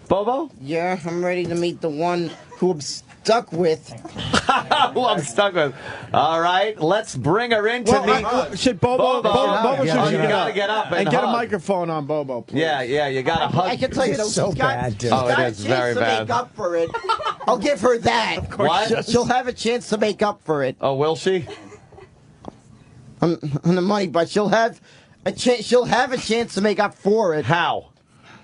[SPEAKER 6] Bobo?
[SPEAKER 10] Yeah, I'm ready to meet the one who I'm stuck with.
[SPEAKER 6] Who I'm stuck with. All right, let's bring her in to meet.
[SPEAKER 8] Should Bobo should
[SPEAKER 6] you gotta get up
[SPEAKER 8] and get a
[SPEAKER 6] hug.
[SPEAKER 8] microphone on Bobo, please.
[SPEAKER 6] Yeah, you gotta hug.
[SPEAKER 10] I can tell you though,
[SPEAKER 5] so
[SPEAKER 10] she's got,
[SPEAKER 5] bad, dude.
[SPEAKER 10] she's
[SPEAKER 6] Oh,
[SPEAKER 10] got
[SPEAKER 6] it
[SPEAKER 10] a
[SPEAKER 6] is
[SPEAKER 10] chance
[SPEAKER 6] very
[SPEAKER 10] to
[SPEAKER 6] bad.
[SPEAKER 10] make up for it. I'll give her that.
[SPEAKER 6] What?
[SPEAKER 10] She'll have a chance to make up for it.
[SPEAKER 6] Oh, will she?
[SPEAKER 10] On the money, but she'll have a chance. She'll have a chance to make up for it.
[SPEAKER 6] How?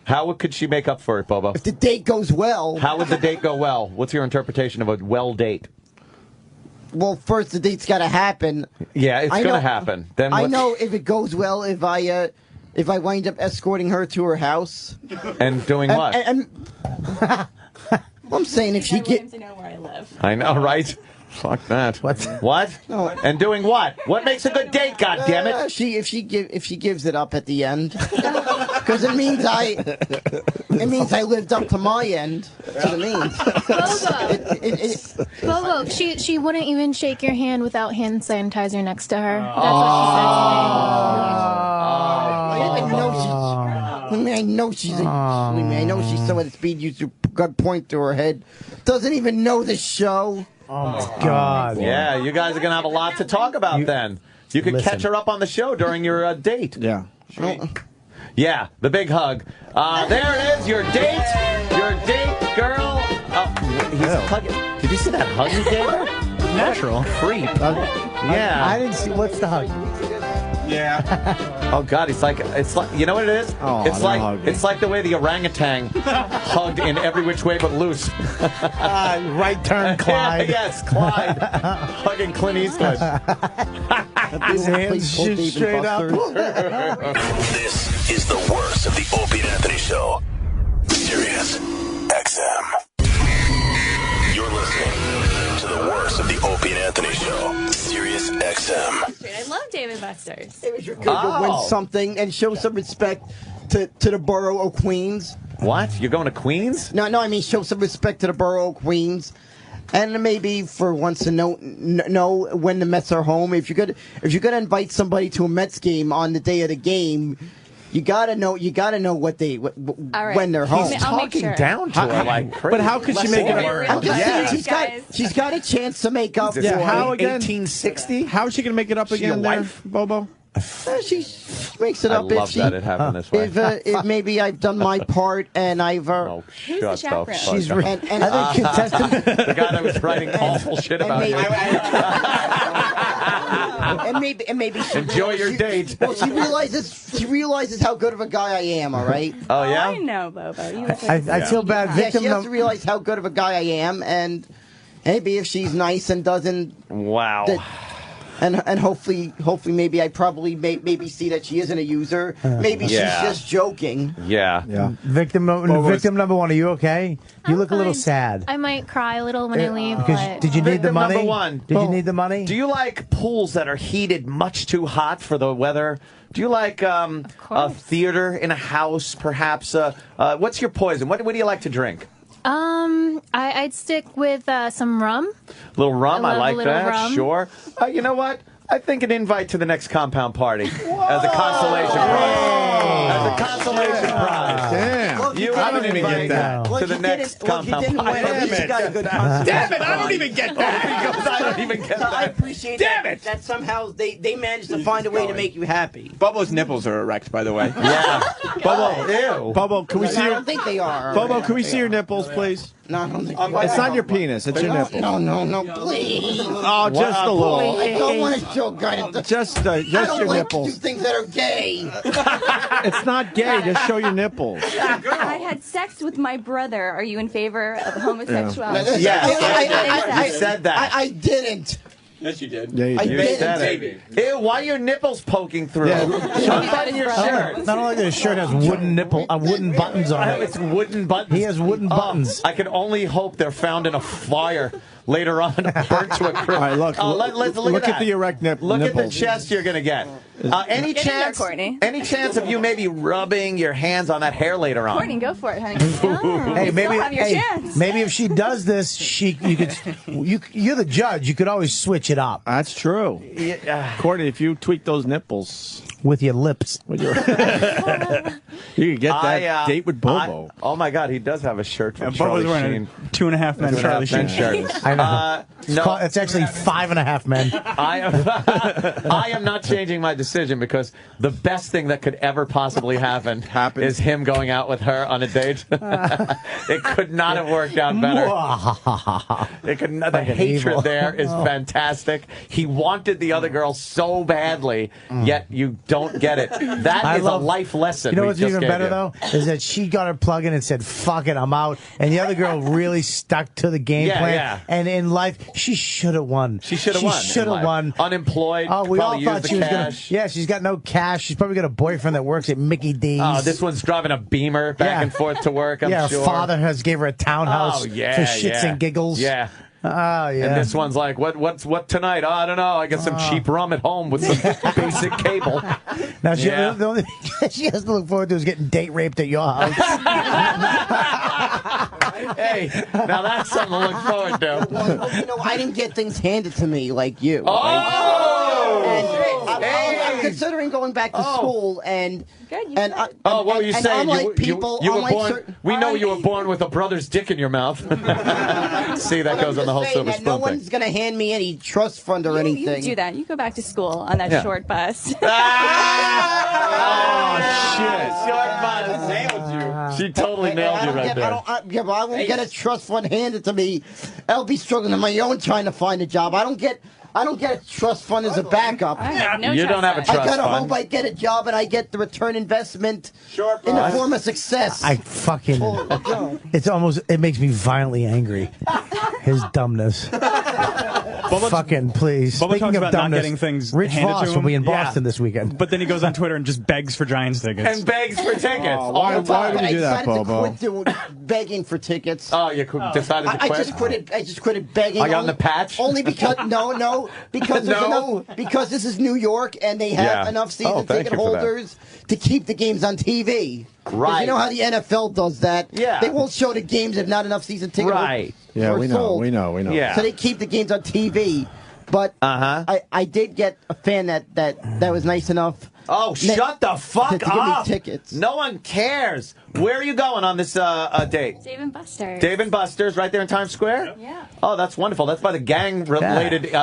[SPEAKER 6] How could she make up for it, Bobo?
[SPEAKER 10] If the date goes well.
[SPEAKER 6] How would the date go well? What's your interpretation of a well date?
[SPEAKER 10] Well, first the date's got to happen.
[SPEAKER 6] Yeah, it's
[SPEAKER 10] I
[SPEAKER 6] going to
[SPEAKER 10] know-
[SPEAKER 6] happen. Then
[SPEAKER 10] I
[SPEAKER 6] what-
[SPEAKER 10] know if it goes well, if I wind up escorting her to her house.
[SPEAKER 6] And doing what?
[SPEAKER 10] I'm saying if she get.
[SPEAKER 12] To know where I live.
[SPEAKER 6] I know, right? Fuck that. What?
[SPEAKER 10] No.
[SPEAKER 6] And doing what? What makes a good date? God damn it!
[SPEAKER 10] If she gives it up at the end, because it means I lived up to my end. That's what it means.
[SPEAKER 2] Bobo, she wouldn't even shake your hand without hand sanitizer next to her. That's what
[SPEAKER 10] I know she's someone that's beat you to gun point to her head. Doesn't even know the show.
[SPEAKER 5] Oh my God!
[SPEAKER 6] Yeah, you guys are going to have a lot to talk about then. You could catch her up on the show during your date.
[SPEAKER 8] Yeah.
[SPEAKER 6] Yeah, the big hug. There it is, your date girl. He's hugging. Did you see that hug he gave her?
[SPEAKER 13] Natural.
[SPEAKER 6] Creep. Yeah.
[SPEAKER 5] I didn't see. What's the hug?
[SPEAKER 6] Oh God, it's like you know what it is?
[SPEAKER 8] Oh,
[SPEAKER 6] it's like the way the orangutan hugged in Every Which Way But Loose.
[SPEAKER 5] Right turn, Clyde.
[SPEAKER 6] Yes, Clyde hugging Clint Eastwood.
[SPEAKER 5] His hands just straight up.
[SPEAKER 1] This is the worst of the Opie and Anthony Show. Sirius XM. You're listening to the worst of the Opie and Anthony Show. Sirius XM.
[SPEAKER 12] I love David Buster's.
[SPEAKER 10] It was your good to win something and show some respect to the borough of Queens.
[SPEAKER 6] What? You're going to Queens?
[SPEAKER 10] No, I mean show some respect to the borough of Queens. And maybe for once to know when the Mets are home. If you're gonna invite somebody to a Mets game on the day of the game, you gotta know what when they're home.
[SPEAKER 6] He's talking down to her like crazy.
[SPEAKER 8] But how could she make it up?
[SPEAKER 10] I'm just saying she's got a chance to make up for
[SPEAKER 8] Yeah, how
[SPEAKER 10] it.
[SPEAKER 8] again?
[SPEAKER 6] 1860?
[SPEAKER 8] How is she going to make it up
[SPEAKER 6] She
[SPEAKER 8] again,
[SPEAKER 6] your
[SPEAKER 8] there,
[SPEAKER 6] wife?
[SPEAKER 8] Bobo?
[SPEAKER 10] She makes it
[SPEAKER 6] I
[SPEAKER 10] up
[SPEAKER 6] love that it happened this way.
[SPEAKER 10] if maybe I've done my part and I've
[SPEAKER 6] Oh,
[SPEAKER 12] Who's the
[SPEAKER 6] shut the
[SPEAKER 12] chaperone?
[SPEAKER 6] fuck
[SPEAKER 10] she's
[SPEAKER 6] up.
[SPEAKER 10] and I think contestant
[SPEAKER 6] The guy that was writing awful shit about you.
[SPEAKER 10] and maybe she
[SPEAKER 6] Enjoy your date.
[SPEAKER 10] Well, she realizes how good of a guy I am. All right.
[SPEAKER 6] Oh,
[SPEAKER 12] I
[SPEAKER 6] yeah?
[SPEAKER 12] know, Bobo. You look
[SPEAKER 5] I
[SPEAKER 12] like
[SPEAKER 5] feel bad.
[SPEAKER 10] Yeah,
[SPEAKER 5] Victim
[SPEAKER 10] she has
[SPEAKER 5] of
[SPEAKER 10] to realize how good of a guy I am, and maybe if she's nice and doesn't.
[SPEAKER 6] Wow.
[SPEAKER 10] and hopefully maybe I probably maybe see that she isn't a user. Maybe she's just joking.
[SPEAKER 3] Yeah.
[SPEAKER 5] Victim number one, are you okay? You look a little sad.
[SPEAKER 2] I might cry a little when I leave. But
[SPEAKER 5] Did you need the money?
[SPEAKER 6] Number one.
[SPEAKER 5] Did you need the money?
[SPEAKER 6] Do you like pools that are heated much too hot for the weather? Do you like a theater in a house, perhaps? What's your poison? What do you like to drink?
[SPEAKER 2] I'd stick with some rum.
[SPEAKER 6] A little rum, I like that.
[SPEAKER 2] Rum.
[SPEAKER 6] Sure. You know what? I think an invite to the next compound party as a consolation prize. As a consolation prize.
[SPEAKER 8] Damn.
[SPEAKER 6] I don't even get that. To the next compound party.
[SPEAKER 10] Damn
[SPEAKER 6] it! I don't even get that. I don't even get that.
[SPEAKER 10] I appreciate that somehow they managed to find a way to make you happy.
[SPEAKER 11] Bobo's nipples are erect, by the way.
[SPEAKER 6] Yeah.
[SPEAKER 8] Bobo, can we see
[SPEAKER 10] I
[SPEAKER 8] your...
[SPEAKER 10] don't think they are.
[SPEAKER 8] Bobo, can we see your nipples, please?
[SPEAKER 10] No, I don't think
[SPEAKER 8] It's not your penis, it's your nipple.
[SPEAKER 10] No, please.
[SPEAKER 8] Oh, just a little.
[SPEAKER 10] I don't want to show guys.
[SPEAKER 8] Just
[SPEAKER 10] I
[SPEAKER 8] your
[SPEAKER 10] don't like to do
[SPEAKER 8] nipples.
[SPEAKER 10] things that are gay.
[SPEAKER 8] It's not gay, just show your nipples.
[SPEAKER 12] I had sex with my brother. Are you in favor of homosexuality?
[SPEAKER 6] Yes, you said that.
[SPEAKER 10] I didn't.
[SPEAKER 11] Yes, you did.
[SPEAKER 8] Yeah, you did.
[SPEAKER 6] said it. Ew, why are your nipples poking through? Unbutton your shirt.
[SPEAKER 5] Not only that his shirt has wooden buttons on it.
[SPEAKER 6] It's wooden buttons.
[SPEAKER 5] He has wooden buttons.
[SPEAKER 6] I can only hope they're found in a fire later on, burnt to a crisp.
[SPEAKER 8] All right, look at the erect nipples.
[SPEAKER 6] Look at the chest you're going to get. Any
[SPEAKER 12] Get in there,
[SPEAKER 6] chance?
[SPEAKER 12] Courtney.
[SPEAKER 6] Any chance of you maybe rubbing your hands on that hair later on?
[SPEAKER 12] Courtney, go for it, honey.
[SPEAKER 5] Hey, maybe,
[SPEAKER 12] Still have your chance.
[SPEAKER 5] maybe if she does this, you're the judge. You could always switch it up
[SPEAKER 8] That's true. Courtney, if you tweak those nipples
[SPEAKER 5] with your lips.
[SPEAKER 8] with your, you could get that date with Bobo.
[SPEAKER 6] Oh my God, he does have a shirt from
[SPEAKER 13] And
[SPEAKER 6] Charlie
[SPEAKER 13] Bobo's wearing
[SPEAKER 6] Sheen.
[SPEAKER 13] a 2.5 Men Charlie Sheen shirt.
[SPEAKER 5] I know.
[SPEAKER 6] No.
[SPEAKER 5] It's actually 5.5 men.
[SPEAKER 6] I am not changing my decision because the best thing that could ever possibly happen is him going out with her on a date. It could not have worked out better. The hatred
[SPEAKER 5] evil.
[SPEAKER 6] there is fantastic. He wanted the other girl so badly, yet you don't get it. That is a life lesson.
[SPEAKER 5] You know
[SPEAKER 6] we
[SPEAKER 5] what's
[SPEAKER 6] just
[SPEAKER 5] even
[SPEAKER 6] gave
[SPEAKER 5] better,
[SPEAKER 6] you.
[SPEAKER 5] though? Is that she got her plug in and said, fuck it, I'm out. And the other girl really stuck to the game plan.
[SPEAKER 6] Yeah.
[SPEAKER 5] And in life, she should have won.
[SPEAKER 6] She should have won.
[SPEAKER 5] She should have won.
[SPEAKER 6] Unemployed.
[SPEAKER 5] Oh, we all
[SPEAKER 6] probably
[SPEAKER 5] thought
[SPEAKER 6] used
[SPEAKER 5] she
[SPEAKER 6] the
[SPEAKER 5] was going
[SPEAKER 6] cash.
[SPEAKER 5] to. Yeah, she's got no cash. She's probably got a boyfriend that works at Mickey D's.
[SPEAKER 6] Oh, this one's driving a Beamer back and forth to work, I'm sure.
[SPEAKER 5] Her father gave her a townhouse for shits and giggles.
[SPEAKER 6] Yeah.
[SPEAKER 5] Oh, yeah.
[SPEAKER 6] And this one's like, what tonight? Oh, I don't know. I got some cheap rum at home with some basic cable.
[SPEAKER 5] Now, the only thing she has to look forward to is getting date raped at your house.
[SPEAKER 6] Hey, now that's something to look forward to.
[SPEAKER 10] Well, I didn't get things handed to me like you. I'm considering going back to school and.
[SPEAKER 6] What were you saying?
[SPEAKER 10] Unlike people,
[SPEAKER 6] you were
[SPEAKER 10] unlike
[SPEAKER 6] born. We know you were born with a brother's dick in your mouth. See, that goes on the whole silver spoon
[SPEAKER 10] no
[SPEAKER 6] thing.
[SPEAKER 10] one's going to hand me any trust fund or anything.
[SPEAKER 12] You do that. You go back to school on that short bus.
[SPEAKER 6] She totally nailed you right there.
[SPEAKER 10] But I won't get a trust fund handed to me. I'll be struggling on my own trying to find a job. I don't get a trust fund as a backup.
[SPEAKER 6] You don't have a trust
[SPEAKER 10] I gotta
[SPEAKER 6] fund.
[SPEAKER 10] hope I get a job and I get the return investment in the form of success.
[SPEAKER 5] I fucking. It makes me violently angry. His dumbness. Fucking please.
[SPEAKER 13] Bobo
[SPEAKER 5] Speaking
[SPEAKER 13] talks
[SPEAKER 5] of
[SPEAKER 13] about
[SPEAKER 5] dumbness,
[SPEAKER 13] not getting things
[SPEAKER 5] Rich
[SPEAKER 13] handed
[SPEAKER 5] Voss
[SPEAKER 13] to
[SPEAKER 5] will
[SPEAKER 13] him.
[SPEAKER 5] be in Boston this weekend.
[SPEAKER 13] But then he goes on Twitter and just begs for Giants tickets.
[SPEAKER 6] And begs for tickets.
[SPEAKER 8] Why did you do that, Bobo?
[SPEAKER 10] I decided to quit begging for tickets.
[SPEAKER 6] Oh, you decided to quit?
[SPEAKER 10] I just quitted begging.
[SPEAKER 6] I got on the patch?
[SPEAKER 10] Only because because there's enough, because this is New York and they have enough season ticket holders to keep the games on TV.
[SPEAKER 6] Right.
[SPEAKER 10] You know how the NFL does that?
[SPEAKER 6] Yeah.
[SPEAKER 10] They won't show the games if not enough season ticket holders.
[SPEAKER 8] Yeah, we know.
[SPEAKER 10] sold.
[SPEAKER 8] We know.
[SPEAKER 6] Yeah.
[SPEAKER 10] So they keep the games on TV. But I did get a fan that was nice enough.
[SPEAKER 6] Oh, shut the fuck
[SPEAKER 10] to give me
[SPEAKER 6] up!
[SPEAKER 10] tickets.
[SPEAKER 6] No one cares. Where are you going on this date?
[SPEAKER 12] Dave and Buster's.
[SPEAKER 6] Dave and Buster's, right there in Times Square.
[SPEAKER 12] Yeah.
[SPEAKER 6] Oh, that's wonderful. That's by the gang-related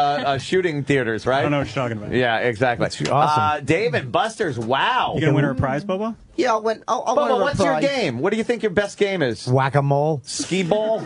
[SPEAKER 6] shooting theaters, right?
[SPEAKER 13] I don't know what you're talking about.
[SPEAKER 6] Yeah, exactly.
[SPEAKER 5] That's awesome.
[SPEAKER 6] Dave and Buster's. Wow.
[SPEAKER 13] You gonna win her a prize, Bobo?
[SPEAKER 10] Yeah, I'll win
[SPEAKER 6] Bubba,
[SPEAKER 10] a
[SPEAKER 6] what's your
[SPEAKER 10] prize.
[SPEAKER 6] game? What do you think your best game is?
[SPEAKER 5] Whack-a-mole.
[SPEAKER 6] Ski ball?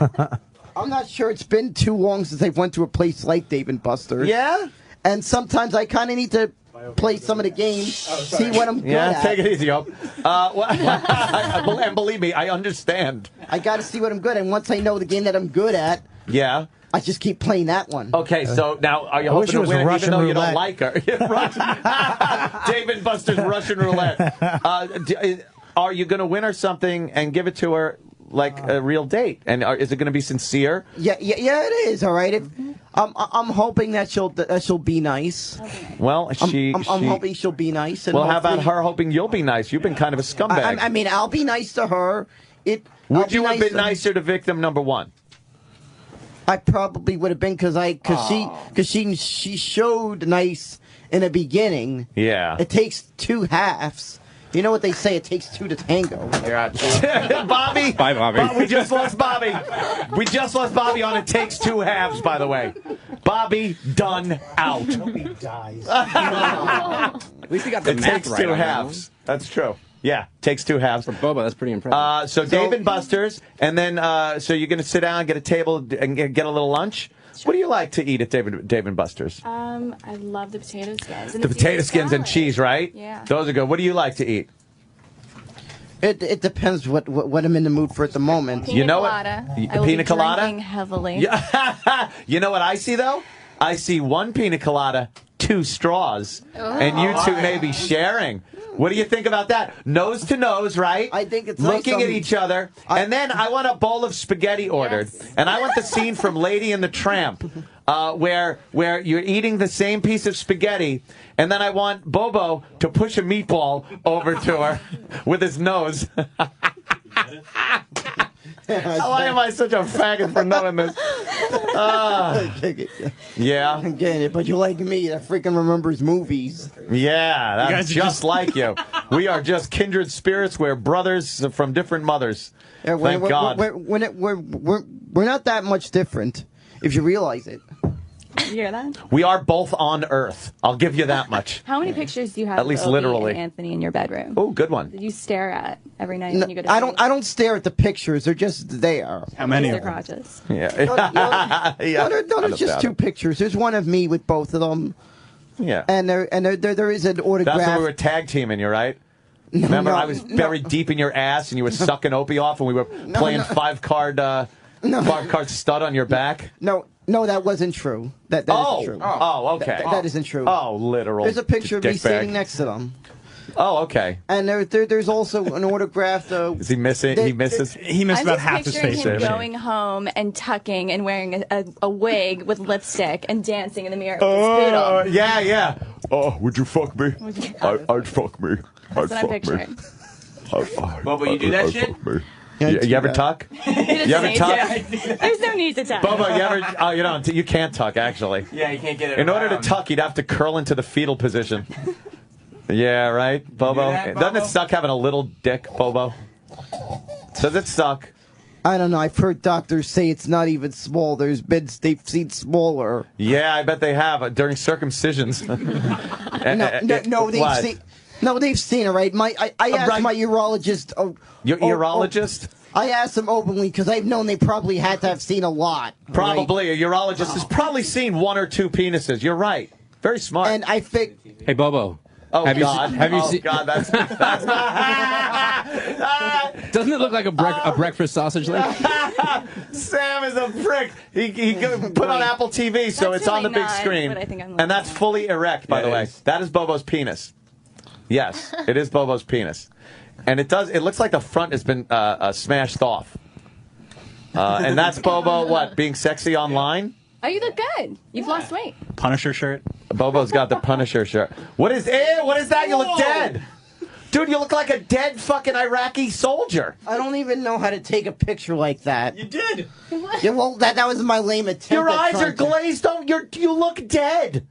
[SPEAKER 10] I'm not sure. It's been too long since I've went to a place like Dave and Buster's.
[SPEAKER 6] Yeah?
[SPEAKER 10] And sometimes I kind of need to play some of the games, see what I'm good at.
[SPEAKER 6] Take it easy, Hope. And believe me, I understand.
[SPEAKER 10] I got to see what I'm good at. And once I know the game that I'm good at,
[SPEAKER 6] Yeah.
[SPEAKER 10] I just keep playing that one.
[SPEAKER 6] Okay, so now are you
[SPEAKER 5] I wish
[SPEAKER 6] hoping
[SPEAKER 5] it
[SPEAKER 6] to
[SPEAKER 5] was
[SPEAKER 6] win it,
[SPEAKER 5] Russian
[SPEAKER 6] even though you don't
[SPEAKER 5] roulette.
[SPEAKER 6] like her? Dave and Buster's Russian roulette. Are you going to win her something and give it to her like a real date? And is it going to be sincere?
[SPEAKER 10] Yeah, it is. All right. I'm hoping that she'll be nice.
[SPEAKER 6] Well,
[SPEAKER 10] I'm hoping she'll be nice. And
[SPEAKER 6] well, how about
[SPEAKER 10] hopefully-
[SPEAKER 6] her hoping you'll be nice? You've been kind of a scumbag.
[SPEAKER 10] I mean, I'll be nice to her.
[SPEAKER 6] Would you have been nicer to victim number one?
[SPEAKER 10] I probably would have been because she showed nice in the beginning.
[SPEAKER 6] Yeah.
[SPEAKER 10] It takes two halves. You know what they say? It takes two to tango.
[SPEAKER 11] You're out.
[SPEAKER 6] Bobby.
[SPEAKER 3] Bye, Bobby.
[SPEAKER 6] We just lost Bobby. We just lost Bobby on It Takes Two Halves, by the way. Bobby, done out.
[SPEAKER 5] He dies.
[SPEAKER 3] At least he got the
[SPEAKER 6] It
[SPEAKER 3] math
[SPEAKER 6] takes
[SPEAKER 3] right
[SPEAKER 6] two
[SPEAKER 3] on that
[SPEAKER 6] halves. That's true. Yeah, takes two halves.
[SPEAKER 3] For Bobo, that's pretty impressive.
[SPEAKER 6] So Dave and Buster's, and then so you're going to sit down, get a table, and get a little lunch. What do you like to eat at Dave and Buster's?
[SPEAKER 12] I love the potato skins.
[SPEAKER 6] The potato skins and cheese, right?
[SPEAKER 12] Yeah.
[SPEAKER 6] Those are good. What do you like to eat?
[SPEAKER 10] It depends what I'm in the mood for at the moment.
[SPEAKER 12] Pina
[SPEAKER 6] You know what?
[SPEAKER 12] colada.
[SPEAKER 6] A
[SPEAKER 12] I will
[SPEAKER 6] pina
[SPEAKER 12] be
[SPEAKER 6] colada?
[SPEAKER 12] drinking heavily.
[SPEAKER 6] Yeah. You know what I see, though? I see one pina colada, two straws, and you two may be sharing. What do you think about that? Nose to nose, right?
[SPEAKER 10] I think it's
[SPEAKER 6] looking
[SPEAKER 10] nice,
[SPEAKER 6] at each other. And then I want a bowl of spaghetti ordered.
[SPEAKER 12] Yes.
[SPEAKER 6] And I want the scene from Lady and the Tramp where you're eating the same piece of spaghetti. And then I want Bobo to push a meatball over to her with his nose. Why am I such a faggot for knowing this? Yeah.
[SPEAKER 10] I'm getting it, but you're like me that freaking remembers movies.
[SPEAKER 6] Yeah, that's
[SPEAKER 13] guys are
[SPEAKER 6] just
[SPEAKER 13] just-
[SPEAKER 6] like you. We are just kindred spirits. We're brothers from different mothers.
[SPEAKER 10] Yeah,
[SPEAKER 6] Thank God.
[SPEAKER 10] We're not that much different, if you realize it.
[SPEAKER 12] You hear that?
[SPEAKER 6] We are both on Earth. I'll give you that much.
[SPEAKER 12] How many pictures do you have
[SPEAKER 6] At least
[SPEAKER 12] of Opie
[SPEAKER 6] literally.
[SPEAKER 12] and Anthony in your bedroom?
[SPEAKER 6] Oh, good one.
[SPEAKER 12] That you stare at every night when you go to
[SPEAKER 10] I
[SPEAKER 12] sleep?
[SPEAKER 10] don't stare at the pictures. They're just there.
[SPEAKER 13] How many
[SPEAKER 12] Their
[SPEAKER 13] of them?
[SPEAKER 12] crotches.
[SPEAKER 6] Yeah.
[SPEAKER 10] No, there's just two pictures. There's one of me with both of them,
[SPEAKER 6] Yeah.
[SPEAKER 10] and there is an autograph.
[SPEAKER 6] That's when we were tag teaming you, right? Remember,
[SPEAKER 10] no,
[SPEAKER 6] I was
[SPEAKER 10] no.
[SPEAKER 6] buried deep in your ass, and you were sucking Opie off, and we were playing five-card stud on your back.
[SPEAKER 10] No, that wasn't true. That isn't true.
[SPEAKER 6] Oh, okay.
[SPEAKER 10] That isn't true.
[SPEAKER 6] Oh, literal.
[SPEAKER 10] There's a picture of me
[SPEAKER 6] dickbag.
[SPEAKER 10] sitting next to them.
[SPEAKER 6] Oh, okay.
[SPEAKER 10] And there's also an autograph.
[SPEAKER 6] Is he missing? He misses.
[SPEAKER 13] He missed
[SPEAKER 12] I'm
[SPEAKER 13] about
[SPEAKER 12] just
[SPEAKER 13] half his
[SPEAKER 12] picturing
[SPEAKER 13] face.
[SPEAKER 12] him
[SPEAKER 13] there.
[SPEAKER 12] going home and tucking and wearing a wig with lipstick and dancing in the mirror with his poodle.
[SPEAKER 6] Yeah. Oh, would you fuck me? I'd fuck me.
[SPEAKER 12] That's what I'm picturing.
[SPEAKER 11] Bobo, you do that shit?
[SPEAKER 6] You ever tuck?
[SPEAKER 12] He doesn't
[SPEAKER 6] You ever
[SPEAKER 12] need
[SPEAKER 6] tuck?
[SPEAKER 12] to. There's no need to tuck.
[SPEAKER 6] Bobo, you ever? Oh, you don't. You can't tuck, actually.
[SPEAKER 11] Yeah, you can't get it
[SPEAKER 6] In order to
[SPEAKER 11] around.
[SPEAKER 6] tuck, you'd have to curl into the fetal position. Yeah, right, Bobo?
[SPEAKER 11] that,
[SPEAKER 6] Doesn't
[SPEAKER 11] Bobo?
[SPEAKER 6] it suck having a little dick, Bobo? Does it suck?
[SPEAKER 10] I don't know. I've heard doctors say it's not even small. They've seen smaller.
[SPEAKER 6] Yeah, I bet they have during circumcisions.
[SPEAKER 10] They've seen. No, they've seen it, right? I asked
[SPEAKER 6] right.
[SPEAKER 10] my urologist.
[SPEAKER 6] Your urologist?
[SPEAKER 10] I asked him openly because I've known they probably had to have seen a lot.
[SPEAKER 6] Probably. A urologist has probably seen one or two penises. You're right. Very smart.
[SPEAKER 10] And I think.
[SPEAKER 3] Hey, Bobo.
[SPEAKER 6] Oh,
[SPEAKER 3] Have
[SPEAKER 6] God.
[SPEAKER 3] have you seen?
[SPEAKER 6] God, that's
[SPEAKER 3] Doesn't it look like a breakfast sausage leg?
[SPEAKER 6] Sam is a prick. He put on Apple TV, so
[SPEAKER 12] That's
[SPEAKER 6] it's on the
[SPEAKER 12] really
[SPEAKER 6] big
[SPEAKER 12] not
[SPEAKER 6] screen.
[SPEAKER 12] what I think I'm
[SPEAKER 6] And that's fully erect, by the way. That is Bobo's penis. Yes, it is Bobo's penis. And it looks like the front has been smashed off. And that's Bobo, what, being sexy online?
[SPEAKER 12] Oh, you look good. You've lost weight.
[SPEAKER 13] Punisher shirt.
[SPEAKER 6] Bobo's got the Punisher shirt. What is that? You look dead. Dude, you look like a dead fucking Iraqi soldier.
[SPEAKER 10] I don't even know how to take a picture like that.
[SPEAKER 13] You did.
[SPEAKER 10] Yeah, well, that was my lame attempt.
[SPEAKER 6] Your
[SPEAKER 10] at
[SPEAKER 6] eyes
[SPEAKER 10] trying
[SPEAKER 6] are
[SPEAKER 10] to-
[SPEAKER 6] glazed. You look dead.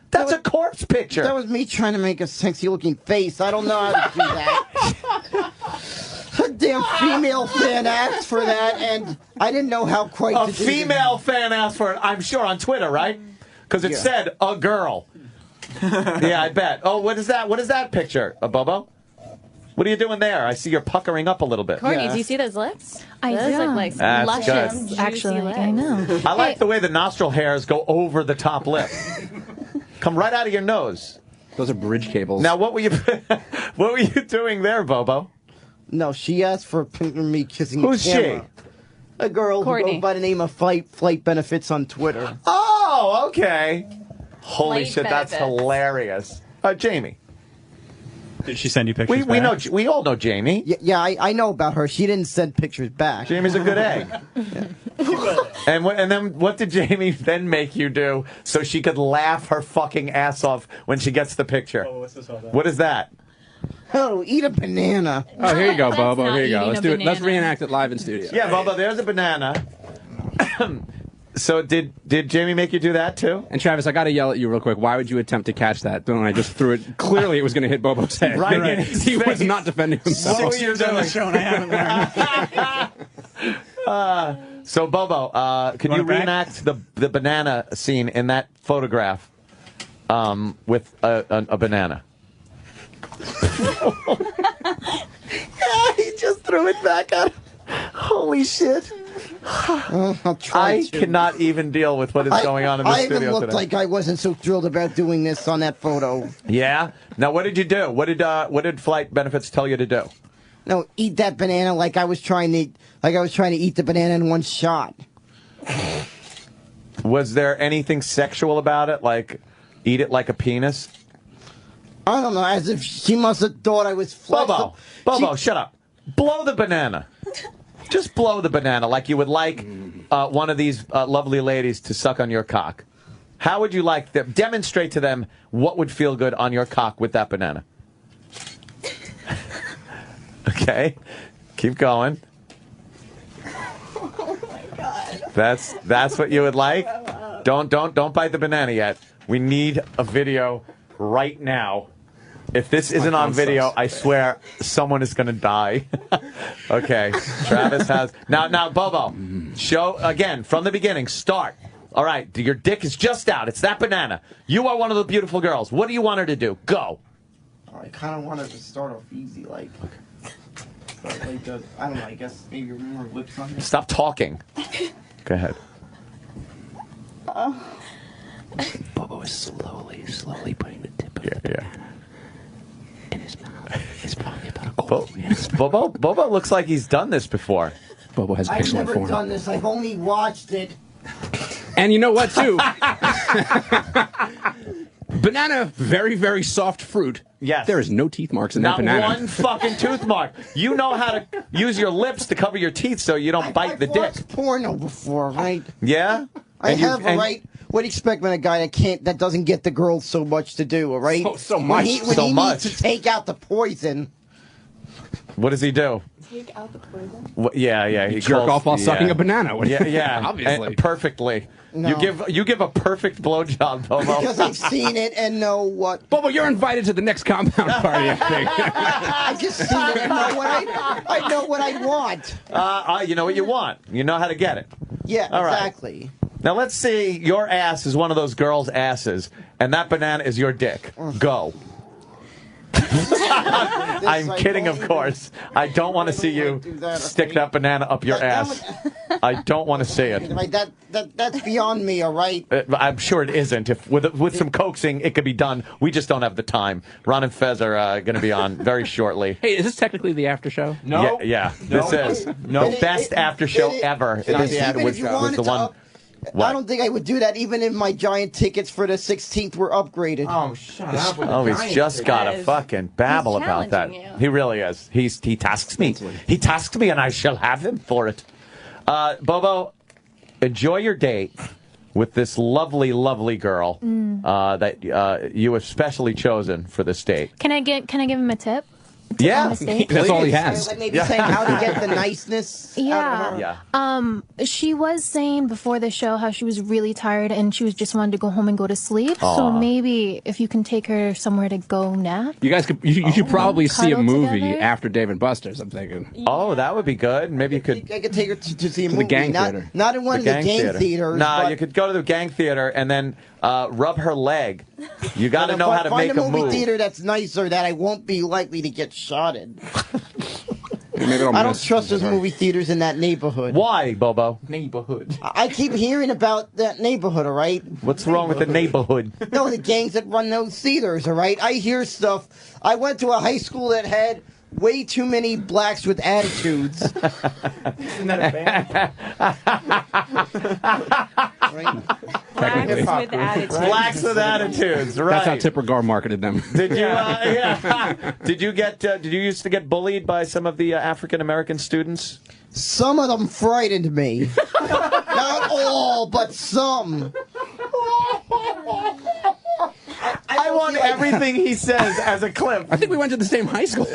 [SPEAKER 6] That's a corpse picture.
[SPEAKER 10] That was me trying to make a sexy-looking face. I don't know how to do that. A damn female fan asked for that, and I didn't know how quite
[SPEAKER 6] A
[SPEAKER 10] to do
[SPEAKER 6] female fan asked for it, I'm sure, on Twitter, right? Because it said, a girl. Yeah, I bet. Oh, what is that? What is that picture? A Bobo? What are you doing there? I see you're puckering up a little bit.
[SPEAKER 12] Courtney, do you see those lips?
[SPEAKER 2] I
[SPEAKER 12] those
[SPEAKER 2] do.
[SPEAKER 12] look like
[SPEAKER 6] That's
[SPEAKER 12] luscious,
[SPEAKER 6] good.
[SPEAKER 12] juicy
[SPEAKER 2] Actually,
[SPEAKER 12] lips.
[SPEAKER 2] I know.
[SPEAKER 6] I like the way the nostril hairs go over the top lip. Come right out of your nose.
[SPEAKER 3] Those are bridge cables.
[SPEAKER 6] Now, what were you doing there, Bobo?
[SPEAKER 10] No, she asked for a picture of me kissing
[SPEAKER 6] Who's
[SPEAKER 10] the camera. A girl who goes by the name of Flight Benefits on Twitter.
[SPEAKER 6] Oh, okay. Holy
[SPEAKER 10] Flight
[SPEAKER 6] shit, that's
[SPEAKER 10] benefits.
[SPEAKER 6] hilarious. Jamie.
[SPEAKER 13] Did she send you pictures?
[SPEAKER 6] We know. We all know Jamie.
[SPEAKER 10] Yeah, I know about her. She didn't send pictures back.
[SPEAKER 6] Jamie's a good egg. And then what did Jamie then make you do so she could laugh her fucking ass off when she gets the picture?
[SPEAKER 13] Oh, what's this all about?
[SPEAKER 6] What is that?
[SPEAKER 10] Oh, eat a banana.
[SPEAKER 14] Oh, here you go, Bobo.
[SPEAKER 10] not
[SPEAKER 14] Here you go.
[SPEAKER 10] eating
[SPEAKER 14] Let's
[SPEAKER 10] a
[SPEAKER 14] do it. Let's
[SPEAKER 10] banana.
[SPEAKER 14] reenact it live in studio.
[SPEAKER 6] Yeah, Bobo, there's a banana. So did Jamie make you do that too?
[SPEAKER 14] And Travis, I got to yell at you real quick. Why would you attempt to catch that? When I just threw it. Clearly, it was going to hit Bobo's head.
[SPEAKER 6] Right.
[SPEAKER 14] He was not defending himself.
[SPEAKER 13] 6 years on the show and I haven't learned.
[SPEAKER 6] So Bobo, could you reenact the banana scene in that photograph with a banana?
[SPEAKER 10] He just threw it back at him.
[SPEAKER 6] Holy shit.
[SPEAKER 10] I'll try
[SPEAKER 6] I
[SPEAKER 10] to.
[SPEAKER 6] cannot even deal with what is going on in the
[SPEAKER 10] I
[SPEAKER 6] studio
[SPEAKER 10] even looked
[SPEAKER 6] today.
[SPEAKER 10] like I wasn't so thrilled about doing this on that photo.
[SPEAKER 6] Yeah? Now what did you do? What did Flight Benefits tell you to do?
[SPEAKER 10] No, eat that banana like I was trying to eat the banana in one shot.
[SPEAKER 6] Was there anything sexual about it? Like eat it like a penis?
[SPEAKER 10] I don't know, as if she must have thought I was flexible.
[SPEAKER 6] Bobo, shut up. Blow the banana. Just blow the banana like you would like one of these lovely ladies to suck on your cock. How would you like them? Demonstrate to them what would feel good on your cock with that banana. Okay, keep going.
[SPEAKER 1] Oh my God.
[SPEAKER 6] That's what you would like. Don't bite the banana yet. We need a video right now. If this isn't on video, I swear someone is going to die. Okay, Travis has now. Bobo, show again from the beginning. Start. All right, your dick is just out. It's that banana. You are one of the beautiful girls. What do you want her to do? Go.
[SPEAKER 10] I kind of wanted to start off easy, like I don't know. I guess maybe more lips on it.
[SPEAKER 6] Stop talking. Go ahead.
[SPEAKER 1] Bobo is slowly putting the tip of the banana in his mouth. It's probably about a quarter.
[SPEAKER 6] Bobo looks like he's done this before.
[SPEAKER 14] Bobo has
[SPEAKER 10] I've
[SPEAKER 14] excellent
[SPEAKER 10] never
[SPEAKER 14] form.
[SPEAKER 10] done this. I've only watched it.
[SPEAKER 14] And you know what, too? Banana, very, very soft fruit.
[SPEAKER 6] Yes.
[SPEAKER 14] There is no teeth marks in
[SPEAKER 6] Not
[SPEAKER 14] that banana.
[SPEAKER 6] one fucking tooth mark. You know how to use your lips to cover your teeth so you don't bite the dick.
[SPEAKER 10] I've watched porno before, right?
[SPEAKER 6] Yeah?
[SPEAKER 10] I
[SPEAKER 6] And you-
[SPEAKER 10] have,
[SPEAKER 6] and-
[SPEAKER 10] right? What do you expect when a guy that doesn't get the girls so much to do, all right?
[SPEAKER 14] So
[SPEAKER 10] When
[SPEAKER 14] much.
[SPEAKER 10] he needs to take out the poison.
[SPEAKER 6] What does he do?
[SPEAKER 12] Take out the poison.
[SPEAKER 6] Yeah. He
[SPEAKER 14] jerk
[SPEAKER 6] calls-
[SPEAKER 14] off while sucking a banana.
[SPEAKER 6] Yeah.
[SPEAKER 14] Obviously.
[SPEAKER 6] And perfectly.
[SPEAKER 10] No.
[SPEAKER 6] You give a perfect blowjob, Bobo.
[SPEAKER 10] Because I've seen it and know what.
[SPEAKER 14] Bobo, you're invited to the next compound party, I think.
[SPEAKER 10] I just seen it and know what I know what I want.
[SPEAKER 6] You know what you want. You know how to get it.
[SPEAKER 10] Yeah,
[SPEAKER 6] All right.
[SPEAKER 10] exactly.
[SPEAKER 6] Now let's see. Your ass is one of those girls' asses, and that banana is your dick. Go. I'm kidding, of course. I don't want to see you stick that banana up your ass. I don't want to see it.
[SPEAKER 10] Right, that's beyond me, all right?
[SPEAKER 6] I'm sure it isn't. If with some coaxing, it could be done. We just don't have the time. Ron and Fez are going to be on very shortly.
[SPEAKER 14] Hey, is this technically the after show?
[SPEAKER 6] No. Yeah. This is the best after show ever.
[SPEAKER 10] Even
[SPEAKER 6] This
[SPEAKER 10] if you wanted
[SPEAKER 6] the
[SPEAKER 10] to
[SPEAKER 6] one.
[SPEAKER 10] up- I don't think I would do that even if my giant tickets for the 16th were upgraded.
[SPEAKER 11] Oh, shut up.
[SPEAKER 6] Oh, he's just got to fucking babble
[SPEAKER 12] He's
[SPEAKER 6] about that.
[SPEAKER 12] challenging you.
[SPEAKER 6] He really is. He tasks me. He tasks me, and I shall have him for it. Bobo, enjoy your date with this lovely, lovely girl that you have specially chosen for this date.
[SPEAKER 2] Can I give him a tip?
[SPEAKER 6] Yeah,
[SPEAKER 2] on the stage?
[SPEAKER 14] That's all he has.
[SPEAKER 10] Like maybe saying how to get the niceness out of her.
[SPEAKER 6] Yeah.
[SPEAKER 2] She was saying before the show how she was really tired and she was just wanted to go home and go to sleep.
[SPEAKER 6] Aw.
[SPEAKER 2] So maybe if you can take her somewhere to go nap.
[SPEAKER 14] You guys you should probably see a
[SPEAKER 2] Cuddle
[SPEAKER 14] movie
[SPEAKER 2] together?
[SPEAKER 14] after Dave and Buster's, I'm thinking.
[SPEAKER 6] Oh, that would be good. Maybe you could.
[SPEAKER 10] I could take her to see a
[SPEAKER 14] To the
[SPEAKER 10] movie.
[SPEAKER 14] gang
[SPEAKER 10] not,
[SPEAKER 14] theater.
[SPEAKER 10] not in one of the gang theaters.
[SPEAKER 6] Nah,
[SPEAKER 10] but
[SPEAKER 6] you could go to the gang theater and then rub her leg. You got to know how to
[SPEAKER 10] find
[SPEAKER 6] make
[SPEAKER 10] a
[SPEAKER 6] a
[SPEAKER 10] movie
[SPEAKER 6] move.
[SPEAKER 10] theater that's nicer that I won't be likely to get shot in.
[SPEAKER 14] Maybe
[SPEAKER 10] I don't trust those movie theaters in that neighborhood.
[SPEAKER 6] Why, Bobo?
[SPEAKER 11] Neighborhood.
[SPEAKER 10] I keep hearing about that neighborhood, all right?
[SPEAKER 6] What's wrong with the neighborhood?
[SPEAKER 10] No, the gangs that run those theaters, all right? I hear stuff. I went to a high school that had way too many blacks with attitudes.
[SPEAKER 6] Isn't that
[SPEAKER 9] Blacks with attitudes.
[SPEAKER 6] Blacks with attitudes, right?
[SPEAKER 14] That's how Tipper Gar marketed them.
[SPEAKER 6] Did you? Did you used to get bullied by some of the African American students?
[SPEAKER 10] Some of them frightened me. Not all, but some.
[SPEAKER 6] I want everything he says as a clip.
[SPEAKER 14] I think we went to the same high school.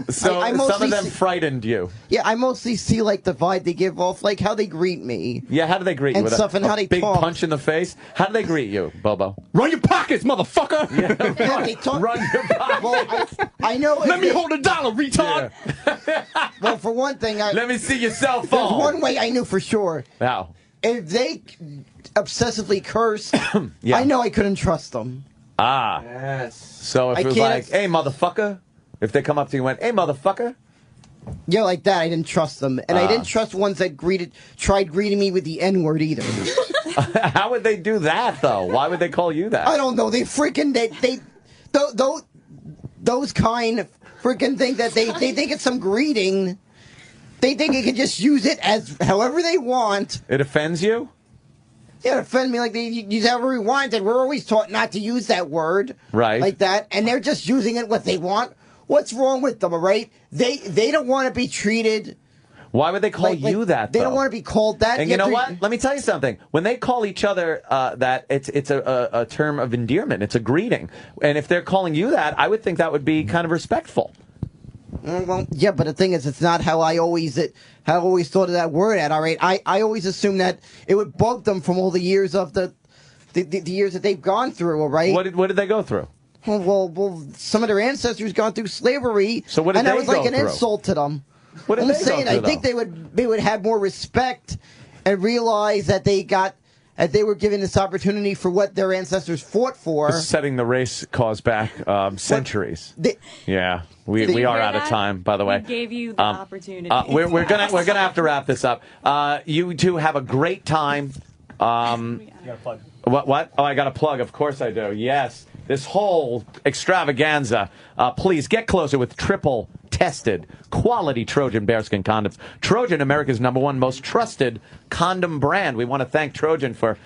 [SPEAKER 6] So
[SPEAKER 10] I
[SPEAKER 6] some of them
[SPEAKER 10] see,
[SPEAKER 6] frightened you.
[SPEAKER 10] Yeah, I mostly see like the vibe they give off, like how they greet me.
[SPEAKER 6] Yeah, how do they greet you?
[SPEAKER 10] And
[SPEAKER 6] With
[SPEAKER 10] stuff, and how they
[SPEAKER 6] big
[SPEAKER 10] talk.
[SPEAKER 6] punch in the face? How do they greet you, Bobo?
[SPEAKER 14] Run your pockets, motherfucker!
[SPEAKER 10] Yeah, they talk.
[SPEAKER 6] Run your pockets.
[SPEAKER 10] Well, I know.
[SPEAKER 14] Let me hold $1, retard!
[SPEAKER 10] Well, for one thing,
[SPEAKER 6] Let me see your cell
[SPEAKER 10] there's
[SPEAKER 6] phone.
[SPEAKER 10] one way I knew for sure.
[SPEAKER 6] How?
[SPEAKER 10] If they obsessively cursed,
[SPEAKER 6] Yeah.
[SPEAKER 10] I know I couldn't trust them.
[SPEAKER 6] Ah.
[SPEAKER 11] Yes.
[SPEAKER 6] So if
[SPEAKER 10] I
[SPEAKER 6] it was
[SPEAKER 10] can't-
[SPEAKER 6] like, hey, motherfucker, if they come up to you and went, hey, motherfucker.
[SPEAKER 10] Yeah, like that, I didn't trust them. And I didn't trust ones that tried greeting me with the N-word either.
[SPEAKER 6] How would they do that, though? Why would they call you that?
[SPEAKER 10] I don't know. They those kind freaking think that they think it's some greeting. They think you can just use it as however they want.
[SPEAKER 6] It offends you?
[SPEAKER 10] Yeah, it offends me like they use however we want. And we're always taught not to use that word.
[SPEAKER 6] Right.
[SPEAKER 10] Like that. And they're just using it what they want. What's wrong with them, all right? They don't want to be treated.
[SPEAKER 6] Why would they call you that,
[SPEAKER 10] They
[SPEAKER 6] though?
[SPEAKER 10] don't want to be called that.
[SPEAKER 6] And you know what? Let me tell you something. When they call each other that, it's a term of endearment. It's a greeting. And if they're calling you that, I would think that would be kind of respectful.
[SPEAKER 10] Well, yeah, but the thing is, it's not how I always thought of that word. All right, I always assumed that it would bug them from all the years of the years that they've gone through. All right.
[SPEAKER 6] What did they go through?
[SPEAKER 10] Well, some of their ancestors gone through slavery.
[SPEAKER 6] So what did
[SPEAKER 10] and
[SPEAKER 6] they
[SPEAKER 10] that was like
[SPEAKER 6] go
[SPEAKER 10] an
[SPEAKER 6] through?
[SPEAKER 10] insult to them.
[SPEAKER 6] What did
[SPEAKER 10] I'm
[SPEAKER 6] they
[SPEAKER 10] saying,
[SPEAKER 6] go through,
[SPEAKER 10] I think they would have more respect and realize that they were given this opportunity for what their ancestors fought for.
[SPEAKER 6] Setting the race cause back centuries. Yeah, we
[SPEAKER 10] You
[SPEAKER 6] are
[SPEAKER 10] hear
[SPEAKER 6] out of
[SPEAKER 10] that?
[SPEAKER 6] time. By the way,
[SPEAKER 9] We gave you the opportunity.
[SPEAKER 6] we're gonna have to wrap this up. You two have a great time. What? Oh, I got a plug. Of course I do. Yes. This whole extravaganza, please get closer with triple tested quality Trojan bearskin condoms. Trojan, America's #1 most trusted condom brand. We want to thank Trojan for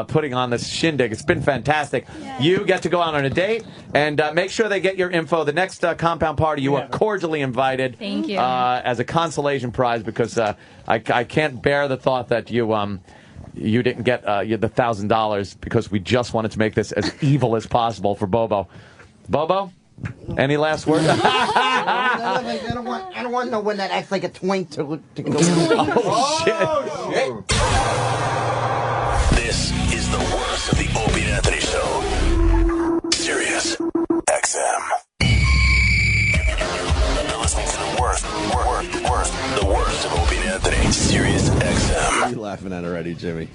[SPEAKER 6] putting on this shindig. It's been fantastic. You get to go out on a date, and make sure they get your info. The next compound party, you are cordially invited.
[SPEAKER 2] Thank you.
[SPEAKER 6] As a consolation prize, because I can't bear the thought that you didn't get the $1,000 because we just wanted to make this as evil as possible for Bobo. Bobo, any last words?
[SPEAKER 10] I don't want no one that acts like a twink to go.
[SPEAKER 6] Oh, shit.
[SPEAKER 1] This is the worst of the Opie and Anthony Show. Sirius XM. You're listening to the worst of Opie and Anthony. Sirius XM.
[SPEAKER 8] What are you laughing at already, Jimmy?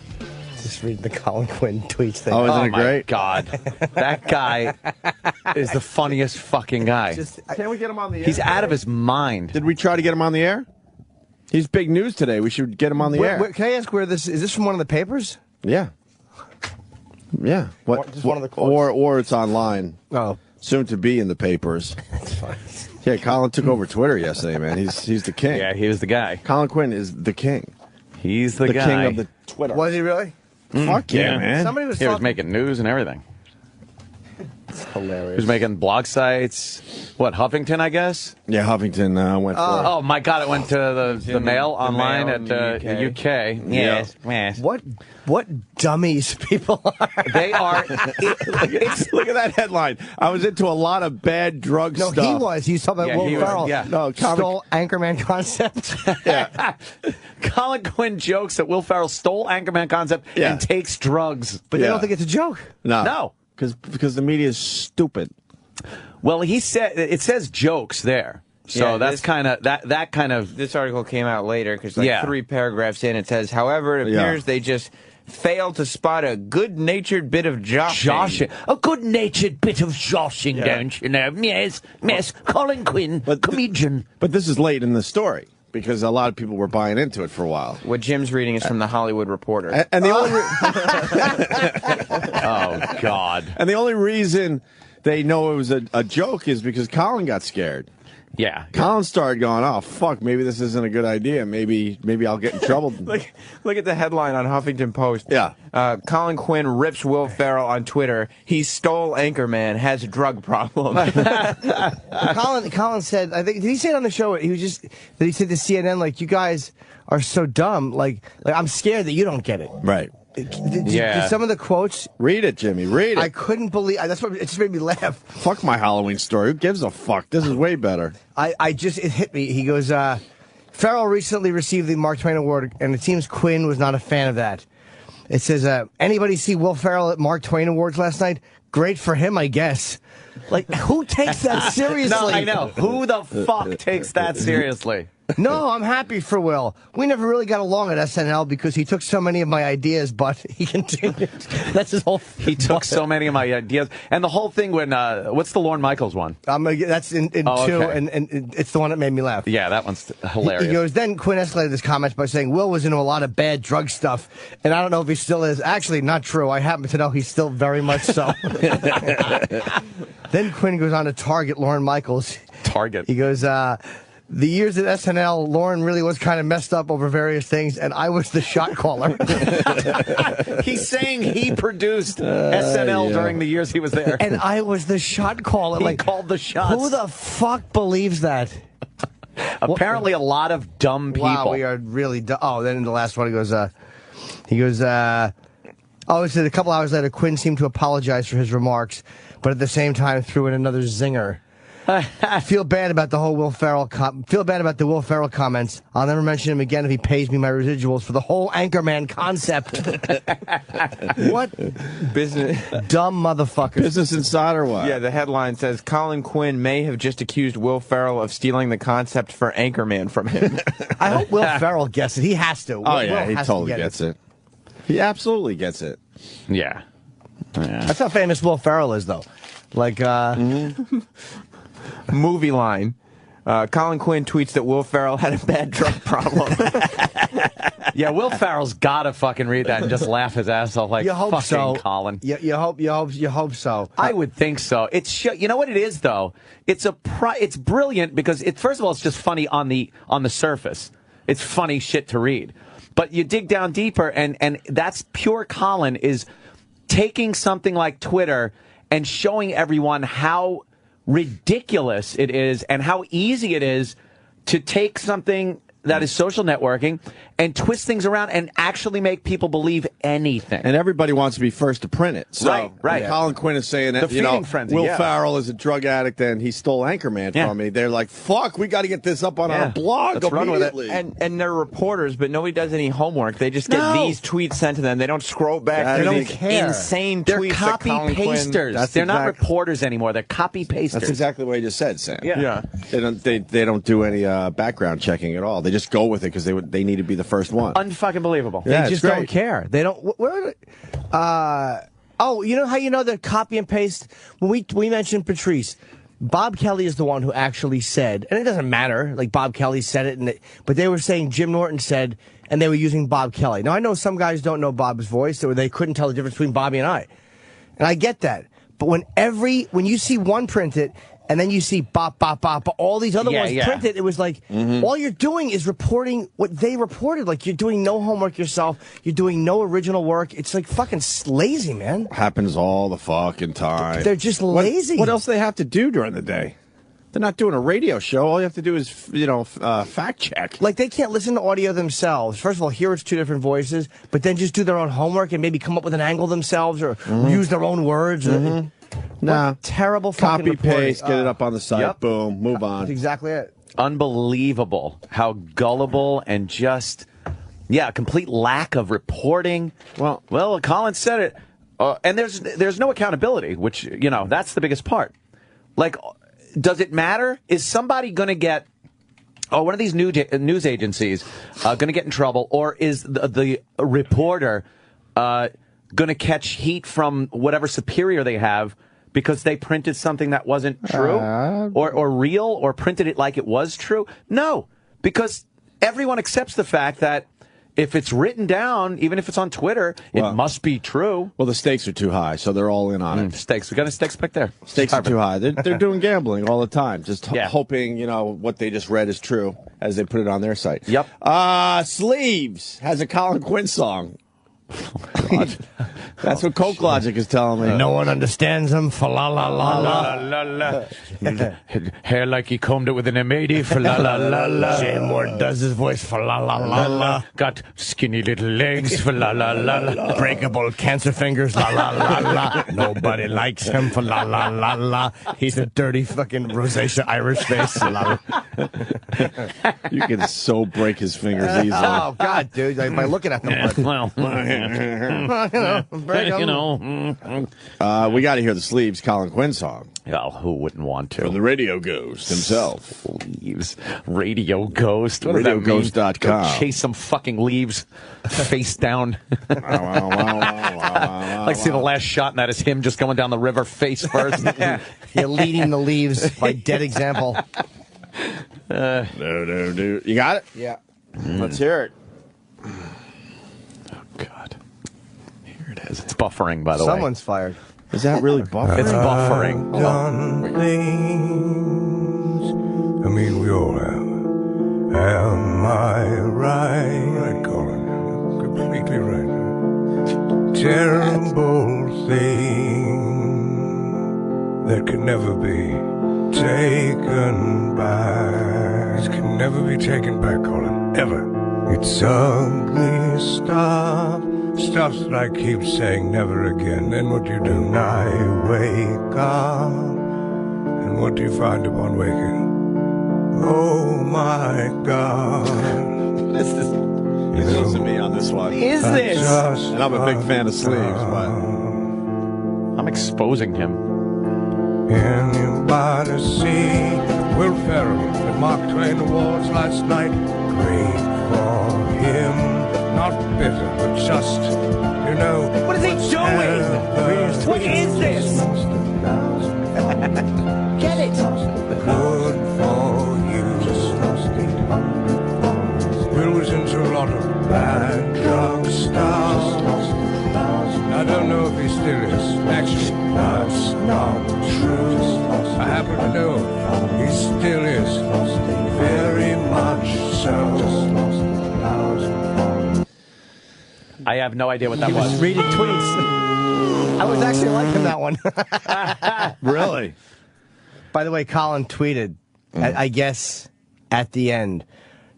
[SPEAKER 5] Just read the Colin Quinn tweets thing.
[SPEAKER 8] Oh, isn't it
[SPEAKER 6] my
[SPEAKER 8] great?
[SPEAKER 6] God, that guy is the funniest fucking guy.
[SPEAKER 8] Can't we get him on the air?
[SPEAKER 6] He's out of his mind.
[SPEAKER 8] Did we try to get him on the air? He's big news today. We should get him on the air.
[SPEAKER 5] Can I ask where this is? This from one of the papers?
[SPEAKER 8] Yeah. Yeah. What?
[SPEAKER 5] Just one of the quotes.
[SPEAKER 8] Or it's online.
[SPEAKER 5] Oh,
[SPEAKER 8] soon to be in the papers.
[SPEAKER 5] That's fine.
[SPEAKER 8] Yeah, Colin took over Twitter yesterday, man. He's the king.
[SPEAKER 6] Yeah, he was the guy.
[SPEAKER 8] Colin Quinn is the king.
[SPEAKER 6] He's the guy.
[SPEAKER 8] king of the Twitter.
[SPEAKER 5] Was he really?
[SPEAKER 8] Fuck yeah, man.
[SPEAKER 5] Somebody was
[SPEAKER 6] He was
[SPEAKER 5] talking.
[SPEAKER 6] making news and everything.
[SPEAKER 5] It's
[SPEAKER 6] He
[SPEAKER 5] hilarious.
[SPEAKER 6] was making blog sites. What, Huffington, I guess?
[SPEAKER 8] Yeah, Huffington went for it.
[SPEAKER 6] Oh, my God, it went to the mail online
[SPEAKER 11] Mail
[SPEAKER 6] at
[SPEAKER 11] in the
[SPEAKER 6] UK.
[SPEAKER 11] Yes,
[SPEAKER 6] yes.
[SPEAKER 5] What dummies people are.
[SPEAKER 6] They are.
[SPEAKER 8] Look at that headline. I was into a lot of bad drug
[SPEAKER 5] No,
[SPEAKER 8] stuff.
[SPEAKER 5] he was. He was talking about
[SPEAKER 6] Yeah,
[SPEAKER 5] Will
[SPEAKER 6] he was,
[SPEAKER 5] Ferrell.
[SPEAKER 6] yeah.
[SPEAKER 8] No,
[SPEAKER 5] Stole Anchorman concept.
[SPEAKER 6] Colin Quinn jokes that Will Ferrell stole Anchorman concept
[SPEAKER 8] Yeah.
[SPEAKER 6] and takes drugs.
[SPEAKER 5] But they
[SPEAKER 8] Yeah.
[SPEAKER 5] don't think it's a joke.
[SPEAKER 6] No.
[SPEAKER 8] Because the media is stupid.
[SPEAKER 6] Well, he said it says jokes there. So
[SPEAKER 11] Yeah,
[SPEAKER 6] that's
[SPEAKER 11] this-
[SPEAKER 6] kind of that kind of.
[SPEAKER 11] This article came out later because
[SPEAKER 6] Yeah.
[SPEAKER 11] 3 paragraphs in it says, however, it appears they just failed to spot a good-natured bit of joshing.
[SPEAKER 6] A good-natured bit of joshing, don't you know? Yes, Colin Quinn, comedian.
[SPEAKER 8] But this is late in the story because a lot of people were buying into it for a while.
[SPEAKER 11] What Jim's reading is from the Hollywood Reporter.
[SPEAKER 8] And the only
[SPEAKER 6] Oh God!
[SPEAKER 8] and the only reason they know it was a joke is because Colin got scared.
[SPEAKER 3] Yeah.
[SPEAKER 8] Colin started going, oh, fuck, maybe this isn't a good idea. Maybe I'll get in trouble.
[SPEAKER 11] Look at the headline on Huffington Post.
[SPEAKER 8] Yeah.
[SPEAKER 11] Colin Quinn rips Will Ferrell on Twitter. He stole Anchorman, has a drug problem.
[SPEAKER 5] Colin said, I think, did he say it on the show? He said to CNN, like, you guys are so dumb. Like I'm scared that you don't get it.
[SPEAKER 8] Right.
[SPEAKER 5] Did some of the quotes?
[SPEAKER 8] Read it, Jimmy. Read it.
[SPEAKER 5] I couldn't believe. That's what it just made me laugh.
[SPEAKER 8] Fuck my Halloween story. Who gives a fuck? This is way better.
[SPEAKER 5] It hit me. He goes, Ferrell recently received the Mark Twain Award, and it seems Quinn was not a fan of that. It says, anybody see Will Ferrell at Mark Twain Awards last night? Great for him, I guess. Like, who takes that seriously?
[SPEAKER 6] No, I know. Who the fuck takes that seriously?
[SPEAKER 5] No, I'm happy for Will. We never really got along at SNL because he took so many of my ideas, but he continued. That's his whole thing.
[SPEAKER 6] He took so many of my ideas. And the whole thing when, what's the Lorne Michaels one?
[SPEAKER 5] That's in 2,
[SPEAKER 6] okay.
[SPEAKER 5] and it's the one that made me laugh.
[SPEAKER 6] Yeah, that one's hilarious.
[SPEAKER 5] He goes, then Quinn escalated his comments by saying Will was into a lot of bad drug stuff, and I don't know if he still is. Actually, not true. I happen to know he's still very much so. Then Quinn goes on to target Lorne Michaels.
[SPEAKER 6] Target.
[SPEAKER 5] He goes, the years at SNL, Lauren really was kind of messed up over various things, and I was the shot caller.
[SPEAKER 6] He's saying he produced SNL during the years he was there.
[SPEAKER 5] And I was the shot caller.
[SPEAKER 6] He called the shots.
[SPEAKER 5] Who the fuck believes that?
[SPEAKER 6] Apparently a lot of dumb people.
[SPEAKER 5] Wow, we are really dumb. Oh, then in the last one, he goes, it said a couple hours later, Quinn seemed to apologize for his remarks, but at the same time threw in another zinger. Feel bad about the whole Will Ferrell comments. I'll never mention him again if he pays me my residuals for the whole Anchorman concept. What
[SPEAKER 11] business
[SPEAKER 5] dumb motherfuckers.
[SPEAKER 8] Business Insider what?
[SPEAKER 11] Yeah, the headline says Colin Quinn may have just accused Will Ferrell of stealing the concept for Anchorman from him.
[SPEAKER 5] I hope Will Ferrell gets it. He has to.
[SPEAKER 8] Oh yeah, he totally gets it. He absolutely gets it.
[SPEAKER 6] Yeah.
[SPEAKER 5] That's how famous Will Ferrell is, though. Like,
[SPEAKER 11] Movie line. Colin Quinn tweets that Will Ferrell had a bad drug problem.
[SPEAKER 6] Yeah, Will Ferrell's got to fucking read that and just laugh his ass off like,
[SPEAKER 5] you hope
[SPEAKER 6] fucking
[SPEAKER 5] so.
[SPEAKER 6] Colin.
[SPEAKER 5] You hope so.
[SPEAKER 6] I would think so. You know what it is, though? It's brilliant because, first of all, it's just funny on the surface. It's funny shit to read. But you dig down deeper, and that's pure Colin, is taking something like Twitter and showing everyone how ridiculous it is and how easy it is to take something that is social networking and twist things around and actually make people believe anything.
[SPEAKER 8] And everybody wants to be first to print it. So,
[SPEAKER 6] right.
[SPEAKER 8] Colin Quinn is saying that,
[SPEAKER 6] frenzy,
[SPEAKER 8] Will Ferrell is a drug addict and he stole Anchorman from me. They're like, fuck, we got to get this up on our blog
[SPEAKER 6] Let's
[SPEAKER 8] immediately.
[SPEAKER 11] And they're reporters, but nobody does any homework. They just get these tweets sent to them. They don't scroll back to these insane
[SPEAKER 6] They're
[SPEAKER 11] tweets.
[SPEAKER 6] copy pasters. They're not reporters anymore. They're copy pasters.
[SPEAKER 8] That's exactly what you just said, Sam.
[SPEAKER 6] Yeah.
[SPEAKER 8] They don't do any background checking at all. They just go with it because they need to be the first one.
[SPEAKER 6] Unfucking believable.
[SPEAKER 8] Yeah,
[SPEAKER 5] they just don't care. They don't. You know how you know they're copy and paste? When we mentioned Patrice, Bob Kelly is the one who actually said, and it doesn't matter. Like Bob Kelly said it, but they were saying Jim Norton said, and they were using Bob Kelly. Now I know some guys don't know Bob's voice, or they couldn't tell the difference between Bobby and I, and I get that. But when you see one print it, and then you see bop, bop, bop, all these other ones printed, it was like, all you're doing is reporting what they reported. Like, you're doing no homework yourself. You're doing no original work. It's like fucking lazy, man.
[SPEAKER 8] Happens all the fucking time.
[SPEAKER 5] They're just lazy.
[SPEAKER 8] What else do they have to do during the day? They're not doing a radio show. All you have to do is, fact check.
[SPEAKER 5] Like, they can't listen to audio themselves. First of all, hear it's two different voices, but then just do their own homework and maybe come up with an angle themselves or use their own words.
[SPEAKER 8] Nah.
[SPEAKER 5] Terrible fucking
[SPEAKER 8] Copy,
[SPEAKER 5] reporting.
[SPEAKER 8] paste, get it up on the site, boom, move on.
[SPEAKER 5] That's exactly it.
[SPEAKER 6] Unbelievable how gullible and just, complete lack of reporting. Well, Colin said it. And there's no accountability, which, that's the biggest part. Like, does it matter? Is somebody going to get, one of these news agencies going to get in trouble, or is the reporter going to catch heat from whatever superior they have because they printed something that wasn't true or real, or printed it like it was true? No, because everyone accepts the fact that if it's written down, even if it's on Twitter, it must be true.
[SPEAKER 8] Well, the stakes are too high, so they're all in on it.
[SPEAKER 6] Stakes. We got a stakes pick there.
[SPEAKER 8] Stakes are too high. They're doing gambling all the time, just hoping, you know, what they just read is true as they put it on their site.
[SPEAKER 6] Yep.
[SPEAKER 8] Sleeves has a Colin Quinn song. That's what Coke Logic is telling me.
[SPEAKER 5] No one understands him. Fa la la la la.
[SPEAKER 15] Hair like he combed it with an M80. Fa la la la la.
[SPEAKER 5] ShamWow does his voice. Fa la la la la.
[SPEAKER 15] Got skinny little legs. Fa la la la la.
[SPEAKER 5] Breakable cancer fingers. La la la la. Nobody likes him. Fa la la la la. He's a dirty fucking rosacea Irish face. La, la.
[SPEAKER 8] You can so break his fingers easily.
[SPEAKER 5] Oh God, dude! Like, by looking at them.
[SPEAKER 15] Well.
[SPEAKER 8] We got to hear the Sleeves Colin Quinn song.
[SPEAKER 15] Oh, who wouldn't want to?
[SPEAKER 8] For the Radio Ghost himself.
[SPEAKER 15] Leaves. Radio Ghost. What does that mean?
[SPEAKER 8] RadioGhost.com.
[SPEAKER 6] Go chase some fucking leaves face down. Like see the last shot, and that is him just going down the river face first.
[SPEAKER 5] You're leading the leaves by dead example.
[SPEAKER 8] No. You got it?
[SPEAKER 5] Yeah.
[SPEAKER 8] Let's hear it.
[SPEAKER 6] God. Here it is. It's buffering, by the way.
[SPEAKER 5] Someone's fired.
[SPEAKER 8] Is that really buffering?
[SPEAKER 6] It's buffering.
[SPEAKER 1] Done things. I mean, we all have. Am I right? Right, Colin. Completely right. Terrible thing that could never be taken back. It can never be taken back, Colin. Ever. It's ugly stuff. Stuff that I keep saying never again. Then what do you do? And I wake up. And what do you find upon waking? Oh my God.
[SPEAKER 8] This is close to me on this one.
[SPEAKER 6] Is this?
[SPEAKER 8] And I'm a big fan of Sleeves, but
[SPEAKER 6] I'm exposing him.
[SPEAKER 1] Anybody see Will Ferrell at Mark Twain Awards last night? Great for him. Not bitter, but just, you know.
[SPEAKER 6] What is he doing? What is this? Get it.
[SPEAKER 1] Good for you. Will was into a lot of bad drug stuff. I don't know if he still is. Actually, that's not true. I happen to know he still is. Very much so.
[SPEAKER 6] I have no idea what that
[SPEAKER 5] He was reading tweets. I was actually liking that one.
[SPEAKER 8] really?
[SPEAKER 5] By the way, Colin tweeted, I guess, at the end,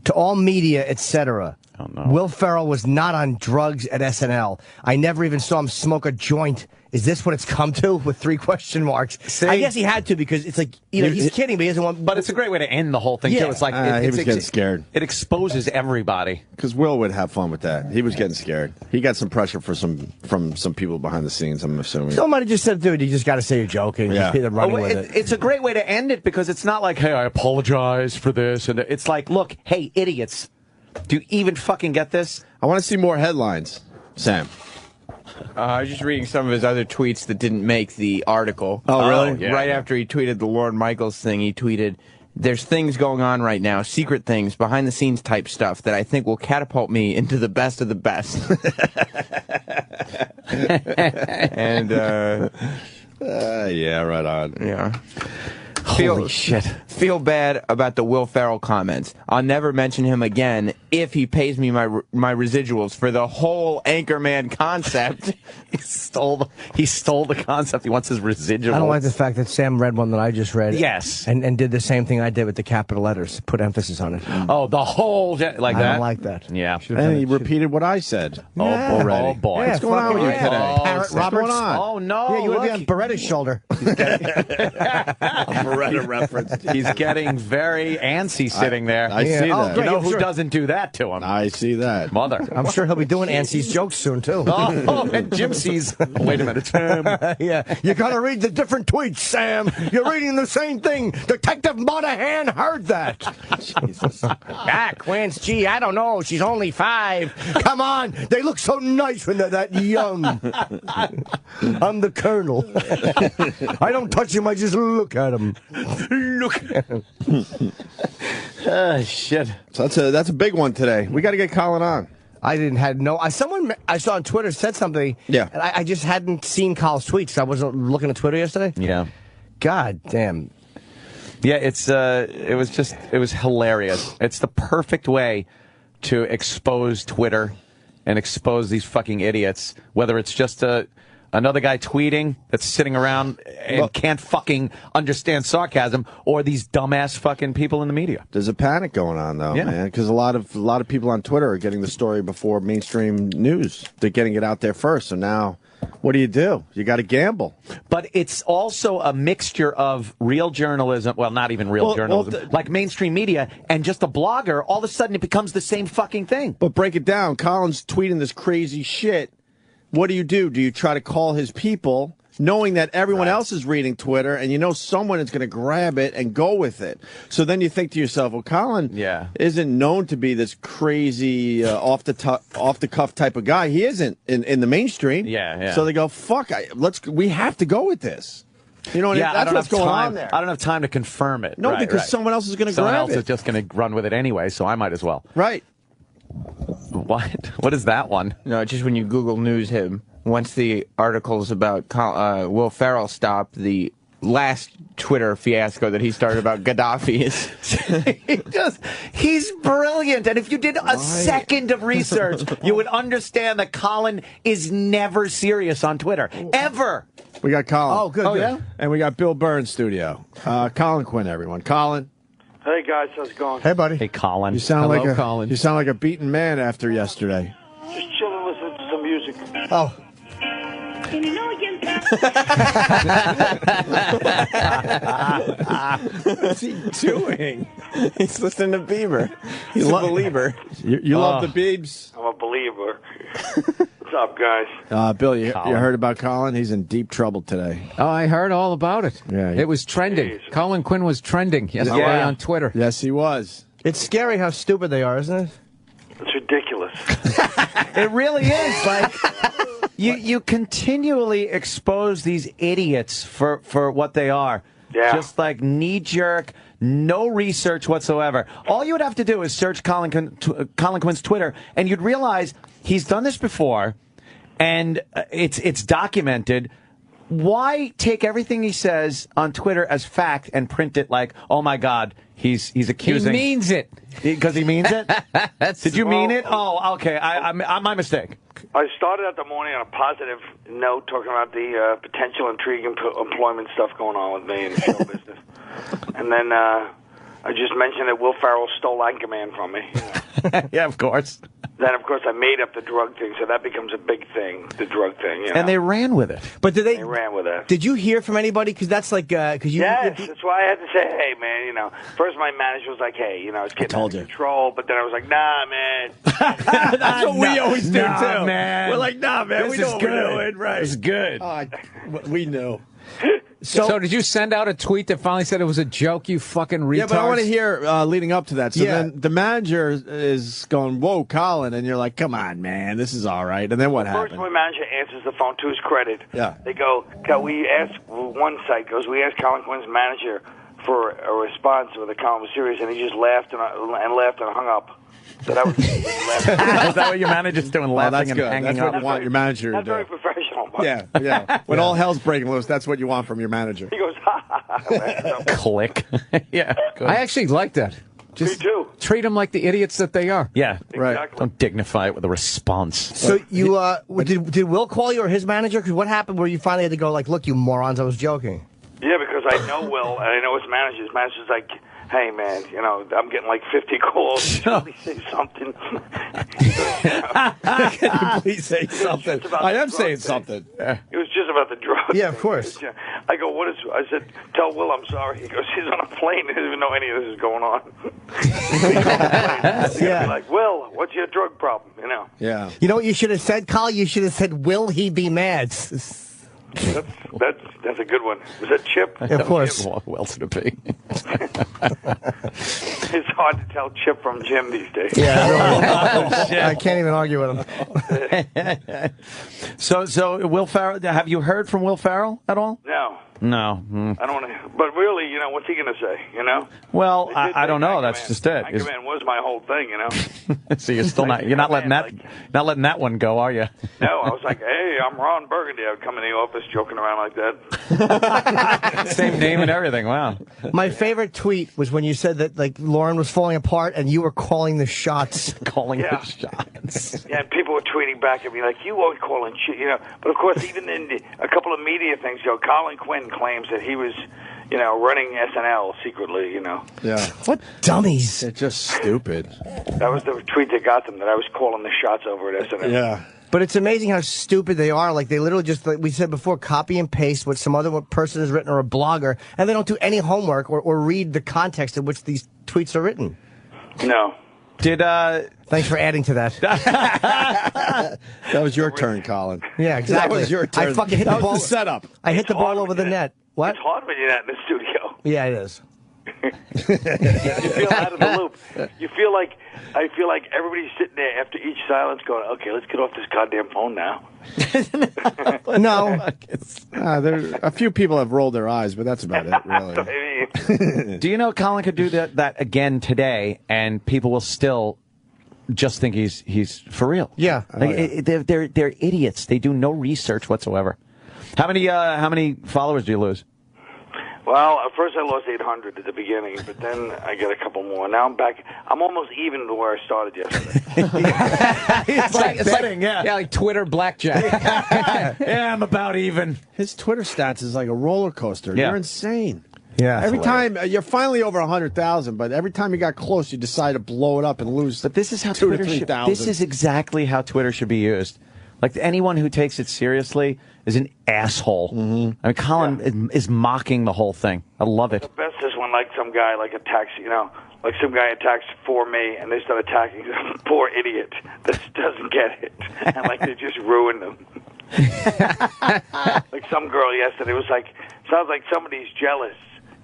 [SPEAKER 5] to all media, etc.
[SPEAKER 6] Oh, no.
[SPEAKER 5] Will Ferrell was not on drugs at SNL. I never even saw him smoke a joint. Is this what it's come to? With 3 question marks.
[SPEAKER 6] See?
[SPEAKER 5] I guess he had to because it's like, you know, he's kidding, but he doesn't want.
[SPEAKER 6] But it's a great way to end the whole thing,
[SPEAKER 5] Yeah.
[SPEAKER 6] too. It's like
[SPEAKER 8] he was getting scared.
[SPEAKER 6] It exposes everybody.
[SPEAKER 8] Because Will would have fun with that. He was getting scared. He got some pressure from some people behind the scenes, I'm assuming.
[SPEAKER 5] Somebody just said, dude, you just got to say you're joking.
[SPEAKER 8] Yeah.
[SPEAKER 5] Just running with it.
[SPEAKER 6] It's a great way to end it because it's not like, hey, I apologize for this. And it's like, look, hey, idiots. Do you even fucking get this?
[SPEAKER 8] I want to see more headlines, Sam.
[SPEAKER 11] I was just reading some of his other tweets that didn't make the article.
[SPEAKER 8] Oh, really?
[SPEAKER 11] Yeah. Right after he tweeted the Lorne Michaels thing, he tweeted, "There's things going on right now, secret things, behind-the-scenes type stuff that I think will catapult me into the best of the best." And,
[SPEAKER 8] yeah, right on.
[SPEAKER 11] yeah.
[SPEAKER 6] Holy shit.
[SPEAKER 11] Feel bad about the Will Ferrell comments. I'll never mention him again if he pays me my residuals for the whole Anchorman concept.
[SPEAKER 6] He stole the concept. He wants his residuals.
[SPEAKER 5] I don't like the fact that Sam read one that I just read.
[SPEAKER 6] Yes.
[SPEAKER 5] And did the same thing I did with the capital letters. Put emphasis on it.
[SPEAKER 6] Oh, the whole like
[SPEAKER 5] I
[SPEAKER 6] that?
[SPEAKER 5] don't like that.
[SPEAKER 6] Yeah.
[SPEAKER 8] And he repeated what I said.
[SPEAKER 5] Yeah.
[SPEAKER 8] Already.
[SPEAKER 6] Oh, boy.
[SPEAKER 5] Yeah,
[SPEAKER 8] What's going on with you
[SPEAKER 5] fucking
[SPEAKER 8] today?
[SPEAKER 5] Parrot
[SPEAKER 8] What's
[SPEAKER 5] Roberts.
[SPEAKER 8] going on?
[SPEAKER 6] Oh, no.
[SPEAKER 5] Yeah, you want to be
[SPEAKER 6] look.
[SPEAKER 5] on Beretta's shoulder.
[SPEAKER 8] Beretta reference.
[SPEAKER 6] He's getting very antsy sitting there.
[SPEAKER 8] I see
[SPEAKER 5] Oh,
[SPEAKER 8] that.
[SPEAKER 6] You
[SPEAKER 5] great.
[SPEAKER 6] know
[SPEAKER 5] I'm
[SPEAKER 6] who
[SPEAKER 5] sure.
[SPEAKER 6] doesn't do that to him?
[SPEAKER 8] I see that.
[SPEAKER 6] Mother.
[SPEAKER 5] I'm sure he'll be doing Ansie's jokes soon, too.
[SPEAKER 6] Oh, and Jim sees. Wait a minute.
[SPEAKER 5] Yeah, you gotta read the different tweets, Sam. You're reading the same thing. Detective Monahan heard that. Jesus. Quince, gee, I don't know. She's only 5. Come on, they look so nice when they're that young. I'm the colonel. I don't touch him, I just look at him. Look at him.
[SPEAKER 6] Shit.
[SPEAKER 8] So that's a big one today. We got to get Colin on.
[SPEAKER 5] I someone I saw on Twitter said something.
[SPEAKER 8] Yeah.
[SPEAKER 5] And I just hadn't seen Kyle's tweets. I wasn't looking at Twitter yesterday.
[SPEAKER 6] Yeah.
[SPEAKER 5] God damn.
[SPEAKER 6] Yeah, it was hilarious. It's the perfect way to expose Twitter and expose these fucking idiots, whether it's just another guy tweeting that's sitting around and can't fucking understand sarcasm, or these dumbass fucking people in the media.
[SPEAKER 8] There's a panic going on, though, man, because a lot of people on Twitter are getting the story before mainstream news. They're getting it out there first, so now... What do? You got to gamble.
[SPEAKER 6] But it's also a mixture of real journalism, well, not even real journalism, like mainstream media, and just a blogger. All of a sudden, it becomes the same fucking thing.
[SPEAKER 8] But break it down. Colin's tweeting this crazy shit. What do? Do you try to call his people, knowing that everyone else is reading Twitter, and you know someone is going to grab it and go with it? So then you think to yourself, well, Colin isn't known to be this crazy off the cuff type of guy. He isn't in the mainstream.
[SPEAKER 6] Yeah.
[SPEAKER 8] So they go, fuck, we have to go with this. You know, that's what's going on there.
[SPEAKER 6] I don't have time to confirm it.
[SPEAKER 8] No, because someone else is going to grab it.
[SPEAKER 6] Someone else is just going to run with it anyway, so I might as well.
[SPEAKER 8] Right.
[SPEAKER 6] What? What is that one?
[SPEAKER 11] No, just when you Google News him, once the articles about Will Ferrell stopped, the last Twitter fiasco that he started about Gaddafi is...
[SPEAKER 6] He's brilliant. And if you did a second of research, you would understand that Colin is never serious on Twitter. Ever.
[SPEAKER 8] We got Colin.
[SPEAKER 5] Oh, good.
[SPEAKER 8] Yeah? And we got Bill Burr in studio. Colin Quinn, everyone. Colin.
[SPEAKER 16] Hey, guys. How's it going?
[SPEAKER 8] Hey, buddy.
[SPEAKER 6] Hey, Colin.
[SPEAKER 8] You sound
[SPEAKER 6] Hello,
[SPEAKER 8] like
[SPEAKER 6] Colin.
[SPEAKER 8] You sound like a beaten man after yesterday.
[SPEAKER 16] Just chilling, listening to some music.
[SPEAKER 5] Oh.
[SPEAKER 8] What's he doing?
[SPEAKER 11] He's listening to Bieber. He's a believer.
[SPEAKER 8] You love the Biebs?
[SPEAKER 16] I'm a believer. What's up, guys?
[SPEAKER 8] Bill, you heard about Colin? He's in deep trouble today.
[SPEAKER 4] Oh, I heard all about it.
[SPEAKER 8] Yeah,
[SPEAKER 4] it was trending.
[SPEAKER 16] Jeez.
[SPEAKER 4] Colin Quinn was trending yesterday on Twitter.
[SPEAKER 8] Yes, he was.
[SPEAKER 5] It's scary how stupid they are, isn't it?
[SPEAKER 16] It's ridiculous.
[SPEAKER 6] It really is. Like, you continually expose these idiots for what they are.
[SPEAKER 16] Yeah.
[SPEAKER 6] Just like knee-jerk, no research whatsoever. All you would have to do is search Colin Quinn's Twitter, and you'd realize he's done this before, and it's documented. Why take everything he says on Twitter as fact and print it like, oh my God, he's accusing?
[SPEAKER 4] He means it.
[SPEAKER 6] Because he means it? Did you mean it? Oh, okay. My mistake.
[SPEAKER 16] I started out the morning on a positive note, talking about the potential intrigue and employment stuff going on with me in the show business. And then I just mentioned that Will Ferrell stole Anchorman from me.
[SPEAKER 6] Yeah, of course.
[SPEAKER 16] Then, of course, I made up the drug thing, so that becomes a big thing, the drug thing. You know?
[SPEAKER 6] And they ran with it.
[SPEAKER 5] But
[SPEAKER 16] They ran with it.
[SPEAKER 5] Did you hear from anybody? Because that's like, because you.
[SPEAKER 16] Yes, that's why I had to say, hey, man, you know. First, my manager was like, hey, you know, it's getting out of control. But then I was like, nah, man.
[SPEAKER 8] That's what we always do, too.
[SPEAKER 6] Man.
[SPEAKER 8] We're like, nah, man,
[SPEAKER 6] This
[SPEAKER 8] we know
[SPEAKER 6] is
[SPEAKER 8] what
[SPEAKER 6] good.
[SPEAKER 8] we're doing. Right.
[SPEAKER 6] It's good.
[SPEAKER 8] We knew.
[SPEAKER 4] So did you send out a tweet that finally said it was a joke, you fucking retards?
[SPEAKER 8] Yeah, but I want to hear leading up to that. So then the manager is going, whoa, Colin, and you're like, come on, man, this is all right. And then what happened?
[SPEAKER 16] First, my manager answers the phone to his credit.
[SPEAKER 8] Yeah.
[SPEAKER 16] They go, we asked we asked Colin Quinn's manager for a response whether Colin was serious, and he just laughed and hung up. So that was
[SPEAKER 6] Is that what your manager's doing, laughing
[SPEAKER 8] that's
[SPEAKER 6] and
[SPEAKER 8] good.
[SPEAKER 6] hanging
[SPEAKER 8] That's
[SPEAKER 6] up?
[SPEAKER 8] what you want your manager to
[SPEAKER 16] That's
[SPEAKER 8] do.
[SPEAKER 16] very professional. But
[SPEAKER 8] Yeah. When all hell's breaking loose, that's what you want from your manager.
[SPEAKER 16] he goes, ha, ha, ha.
[SPEAKER 6] Click. Yeah. Good.
[SPEAKER 4] I actually like that. Just
[SPEAKER 16] Me too.
[SPEAKER 4] treat them like the idiots that they are.
[SPEAKER 6] Yeah.
[SPEAKER 8] Right.
[SPEAKER 16] Exactly.
[SPEAKER 6] Don't dignify it with a response.
[SPEAKER 5] So you did Will call you or his manager? Because what happened where you finally had to go like, look, you morons, I was joking.
[SPEAKER 16] Yeah, because I know Will, and I know his manager. His manager's like, hey, man, you know, I'm getting like 50 calls. Can you say something?
[SPEAKER 8] Can you please say something? I am saying something.
[SPEAKER 16] It was just about the drugs.
[SPEAKER 5] Yeah, of course.
[SPEAKER 16] I go, what is... I said, tell Will I'm sorry. He goes, he's on a plane. He doesn't even know any of this is going on.
[SPEAKER 5] Yeah.
[SPEAKER 16] Like, Will, what's your drug problem? You know?
[SPEAKER 8] Yeah.
[SPEAKER 5] You know what you should have said, Colin? You should have said, will he be mad?
[SPEAKER 16] That's a good one. Was that Chip?
[SPEAKER 5] Of course.
[SPEAKER 6] Who else would it be?
[SPEAKER 16] It's hard to tell Chip from Jim these days.
[SPEAKER 5] Yeah, I can't even argue with him.
[SPEAKER 6] So Will Ferrell, have you heard from Will Ferrell at all?
[SPEAKER 16] No.
[SPEAKER 6] No.
[SPEAKER 16] I don't want to. But really, you know, what's he going to say? You know.
[SPEAKER 6] Well,
[SPEAKER 16] They did
[SPEAKER 6] I
[SPEAKER 16] say
[SPEAKER 6] don't know.
[SPEAKER 16] Anchorman.
[SPEAKER 6] That's just it.
[SPEAKER 16] Anchorman was my whole thing, you know.
[SPEAKER 6] So you're still not. You're not letting that one go, are you?
[SPEAKER 16] No, I was like, hey, I'm Ron Burgundy. I would come in the office joking around like that.
[SPEAKER 6] Same name and everything. Wow.
[SPEAKER 5] My favorite tweet was when you said that like Lauren was falling apart and you were calling the shots.
[SPEAKER 6] Calling
[SPEAKER 16] the
[SPEAKER 6] shots.
[SPEAKER 16] Yeah, and people were tweeting back at me like, you always calling shit, you know. But of course, even in a couple of media things, you know, Colin Quinn claims that he was, you know, running SNL secretly, you know.
[SPEAKER 8] Yeah.
[SPEAKER 5] What dummies?
[SPEAKER 8] They're just stupid.
[SPEAKER 16] That was the tweet that got them, that I was calling the shots over at SNL.
[SPEAKER 8] Yeah.
[SPEAKER 5] But it's amazing how stupid they are. Like, they literally just, like we said before, copy and paste what some other person has written or a blogger, and they don't do any homework or read the context in which these tweets are written.
[SPEAKER 16] No.
[SPEAKER 5] Thanks for adding to that.
[SPEAKER 8] That was your turn, Colin.
[SPEAKER 5] Yeah, exactly.
[SPEAKER 8] That was your turn.
[SPEAKER 5] I fucking hit
[SPEAKER 8] That
[SPEAKER 5] the ball.
[SPEAKER 8] was the setup.
[SPEAKER 5] I hit the ball over the net. What?
[SPEAKER 16] It's hard when you're not in the studio.
[SPEAKER 5] Yeah, it is.
[SPEAKER 16] You feel out of the loop. You feel like, I feel like everybody's sitting there after each silence going, okay, let's get off this goddamn phone now.
[SPEAKER 5] No.
[SPEAKER 8] A few people have rolled their eyes, but that's about it, really.
[SPEAKER 6] Do you know Colin could do that again today, and people will still just think he's for real?
[SPEAKER 5] Yeah.
[SPEAKER 6] Like, they're idiots. They do no research whatsoever. How many followers do you lose?
[SPEAKER 16] Well, at first I lost 800 at the beginning, but then I got a couple more. Now I'm back. I'm almost even to where I started yesterday.
[SPEAKER 6] It's like betting,
[SPEAKER 4] yeah, like Twitter blackjack.
[SPEAKER 6] Yeah, I'm about even.
[SPEAKER 8] His Twitter stats is like a roller coaster.
[SPEAKER 6] Yeah.
[SPEAKER 8] You're insane.
[SPEAKER 5] Yeah.
[SPEAKER 8] Every time you're finally over 100,000, but every time you got close, you decide to blow it up and lose.
[SPEAKER 6] But this is how
[SPEAKER 8] 2,000 to
[SPEAKER 6] Twitter should.
[SPEAKER 8] 3,000.
[SPEAKER 6] This is exactly how Twitter should be used. Like, anyone who takes it seriously is an asshole. I mean, Colin is mocking the whole thing. I love it.
[SPEAKER 16] The best is when, like, some guy, like, attacks, you know, like some guy attacks for me, and they start attacking some poor idiot that doesn't get it. And, like, they just ruin them. Like some girl yesterday was like, sounds like somebody's jealous,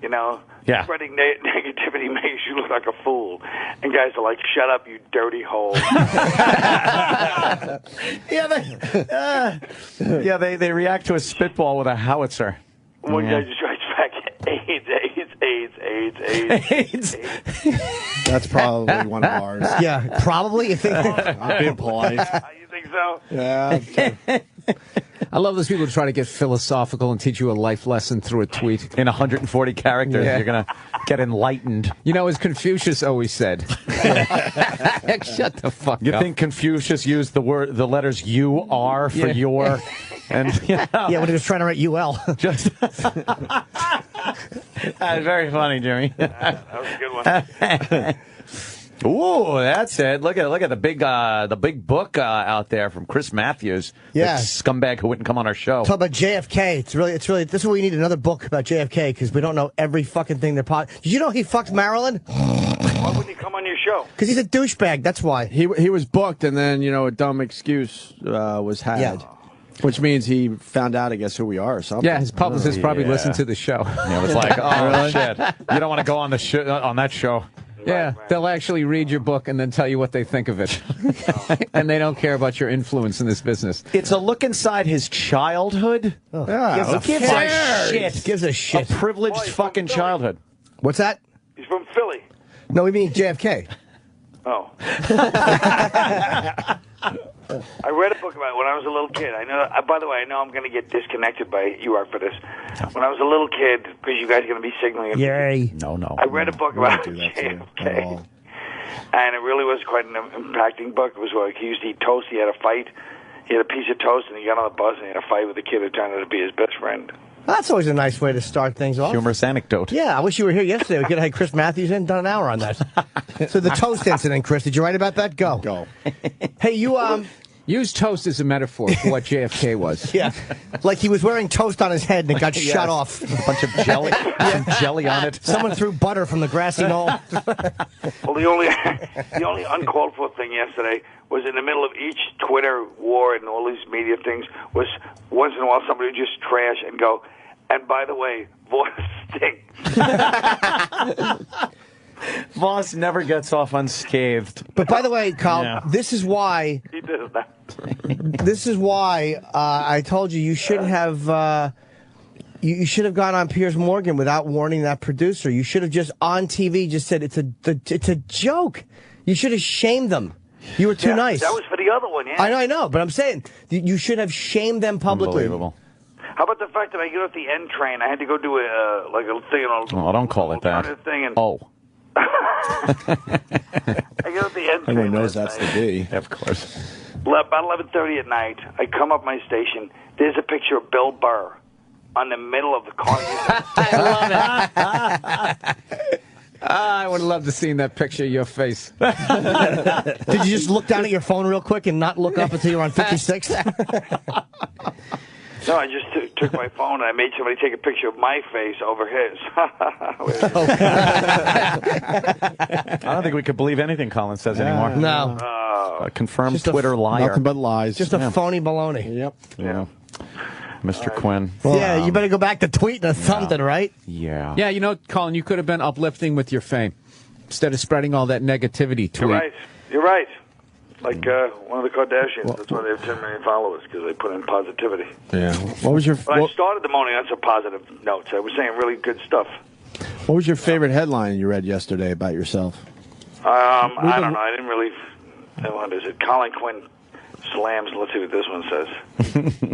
[SPEAKER 16] you know.
[SPEAKER 6] Yeah.
[SPEAKER 16] Spreading negativity makes you look like a fool. And guys are like, shut up, you dirty hole.
[SPEAKER 6] They react to a spitball with a howitzer.
[SPEAKER 16] One guy just writes back, AIDS.
[SPEAKER 8] That's probably one of ours.
[SPEAKER 5] Yeah, probably. You think?
[SPEAKER 8] I'm being polite.
[SPEAKER 16] You think so?
[SPEAKER 8] Yeah.
[SPEAKER 4] I love those people who try to get philosophical and teach you a life lesson through a tweet.
[SPEAKER 6] In 140 characters, you're going to get enlightened.
[SPEAKER 4] You know, as Confucius always said. Shut the fuck up.
[SPEAKER 6] You think Confucius used the letters U-R for your... And, you know,
[SPEAKER 5] Yeah, when he was trying to write UL.
[SPEAKER 6] just very funny, Jimmy.
[SPEAKER 16] That was a good one.
[SPEAKER 6] Ooh, that's it. Look at the big book out there from Chris Matthews.
[SPEAKER 5] Yeah.
[SPEAKER 6] The scumbag who wouldn't come on our show.
[SPEAKER 5] Talk about JFK. It's really. This is what we need, another book about JFK, because we don't know every fucking thing they're Did you know he fucked Marilyn?
[SPEAKER 16] Why wouldn't he come on your show?
[SPEAKER 5] Because he's a douchebag. That's why.
[SPEAKER 8] He was booked, and then, you know, a dumb excuse was had.
[SPEAKER 5] Yeah.
[SPEAKER 8] Which means he found out, I guess, who we are or something.
[SPEAKER 4] Yeah, his publicist probably listened to the show.
[SPEAKER 6] Yeah, it was like, oh, shit. You don't want to go on on that show.
[SPEAKER 4] Yeah, they'll actually read your book and then tell you what they think of it. And they don't care about your influence in this business.
[SPEAKER 6] It's a look inside his childhood.
[SPEAKER 8] Yeah,
[SPEAKER 6] Who gives a shit?
[SPEAKER 5] Gives a shit.
[SPEAKER 6] A privileged fucking childhood.
[SPEAKER 5] What's that?
[SPEAKER 16] He's from Philly.
[SPEAKER 5] No, we mean JFK.
[SPEAKER 16] Oh. I read a book about it when I was a little kid. I know. By the way, I know I'm going to get disconnected by you for this. When I was a little kid, because you guys are going to be signaling.
[SPEAKER 5] Yay.
[SPEAKER 6] No.
[SPEAKER 16] I read a book about
[SPEAKER 8] do that to you
[SPEAKER 16] JFK,
[SPEAKER 8] at all.
[SPEAKER 16] and it really was quite an impacting book. It was like he used to eat toast. He had a fight. He had a piece of toast, and he got on the bus and he had a fight with a kid who turned out to be his best friend.
[SPEAKER 5] That's always a nice way to start things off.
[SPEAKER 6] Humorous anecdote.
[SPEAKER 5] Yeah, I wish you were here yesterday. We could have had Chris Matthews in, done an hour on that. So the toast incident, Chris, did you write about that? Go. Hey, you
[SPEAKER 4] Use toast as a metaphor for what JFK was.
[SPEAKER 5] Yeah, like he was wearing toast on his head and it got shut off.
[SPEAKER 6] A bunch of jelly, some jelly on it.
[SPEAKER 5] Someone threw butter from the grassy knoll.
[SPEAKER 16] Well, the only uncalled for thing yesterday was in the middle of each Twitter war and all these media things was once in a while somebody would just trash and go, and by the way, Voss stinks.
[SPEAKER 6] Voss never gets off unscathed.
[SPEAKER 5] But by the way, Carl,
[SPEAKER 6] Yeah.
[SPEAKER 5] this is why.
[SPEAKER 16] He does that.
[SPEAKER 5] This is why I told you should have You should have gone on Piers Morgan without warning that producer. You should have just on TV just said it's a joke. You should have shamed them. You were too nice.
[SPEAKER 16] That was for the other one, yeah.
[SPEAKER 5] I know, but I'm saying you should have shamed them publicly.
[SPEAKER 15] Unbelievable.
[SPEAKER 16] How about the fact that I get off the N train? I had to go do a thing on
[SPEAKER 15] Oh, don't call it that.
[SPEAKER 16] thing and
[SPEAKER 15] Oh.
[SPEAKER 16] I get off the N train.
[SPEAKER 8] Everyone knows that's the D.
[SPEAKER 15] Of course.
[SPEAKER 16] About 11:30 at night, I come up my station. There's a picture of Bill Burr on the middle of the car.
[SPEAKER 4] I love it. I would love to see that picture of your face.
[SPEAKER 5] Did you just look down at your phone real quick and not look up until you're on 56?
[SPEAKER 16] No, I just took my phone and I made somebody take a picture of my face over his.
[SPEAKER 15] I don't think we could believe anything Colin says anymore.
[SPEAKER 5] No.
[SPEAKER 15] A confirmed
[SPEAKER 5] Just a
[SPEAKER 15] Twitter liar.
[SPEAKER 8] Nothing but lies.
[SPEAKER 5] Just a phony baloney.
[SPEAKER 8] Yep.
[SPEAKER 15] Yeah. Mr. Quinn.
[SPEAKER 5] Yeah, you better go back to tweeting or something, right?
[SPEAKER 15] Yeah.
[SPEAKER 4] Yeah, you know, Colin, you could have been uplifting with your fame instead of spreading all that negativity tweet.
[SPEAKER 16] You're right. You're right. Like one of the Kardashians. That's why they have 10 million followers, because they put in positivity.
[SPEAKER 8] Yeah. What was your
[SPEAKER 16] But I started the morning on some positive notes. I was saying really good stuff.
[SPEAKER 8] What was your favorite headline you read yesterday about yourself?
[SPEAKER 16] I don't know. I didn't really. What is it? Colin Quinn slams. Let's see what this one says.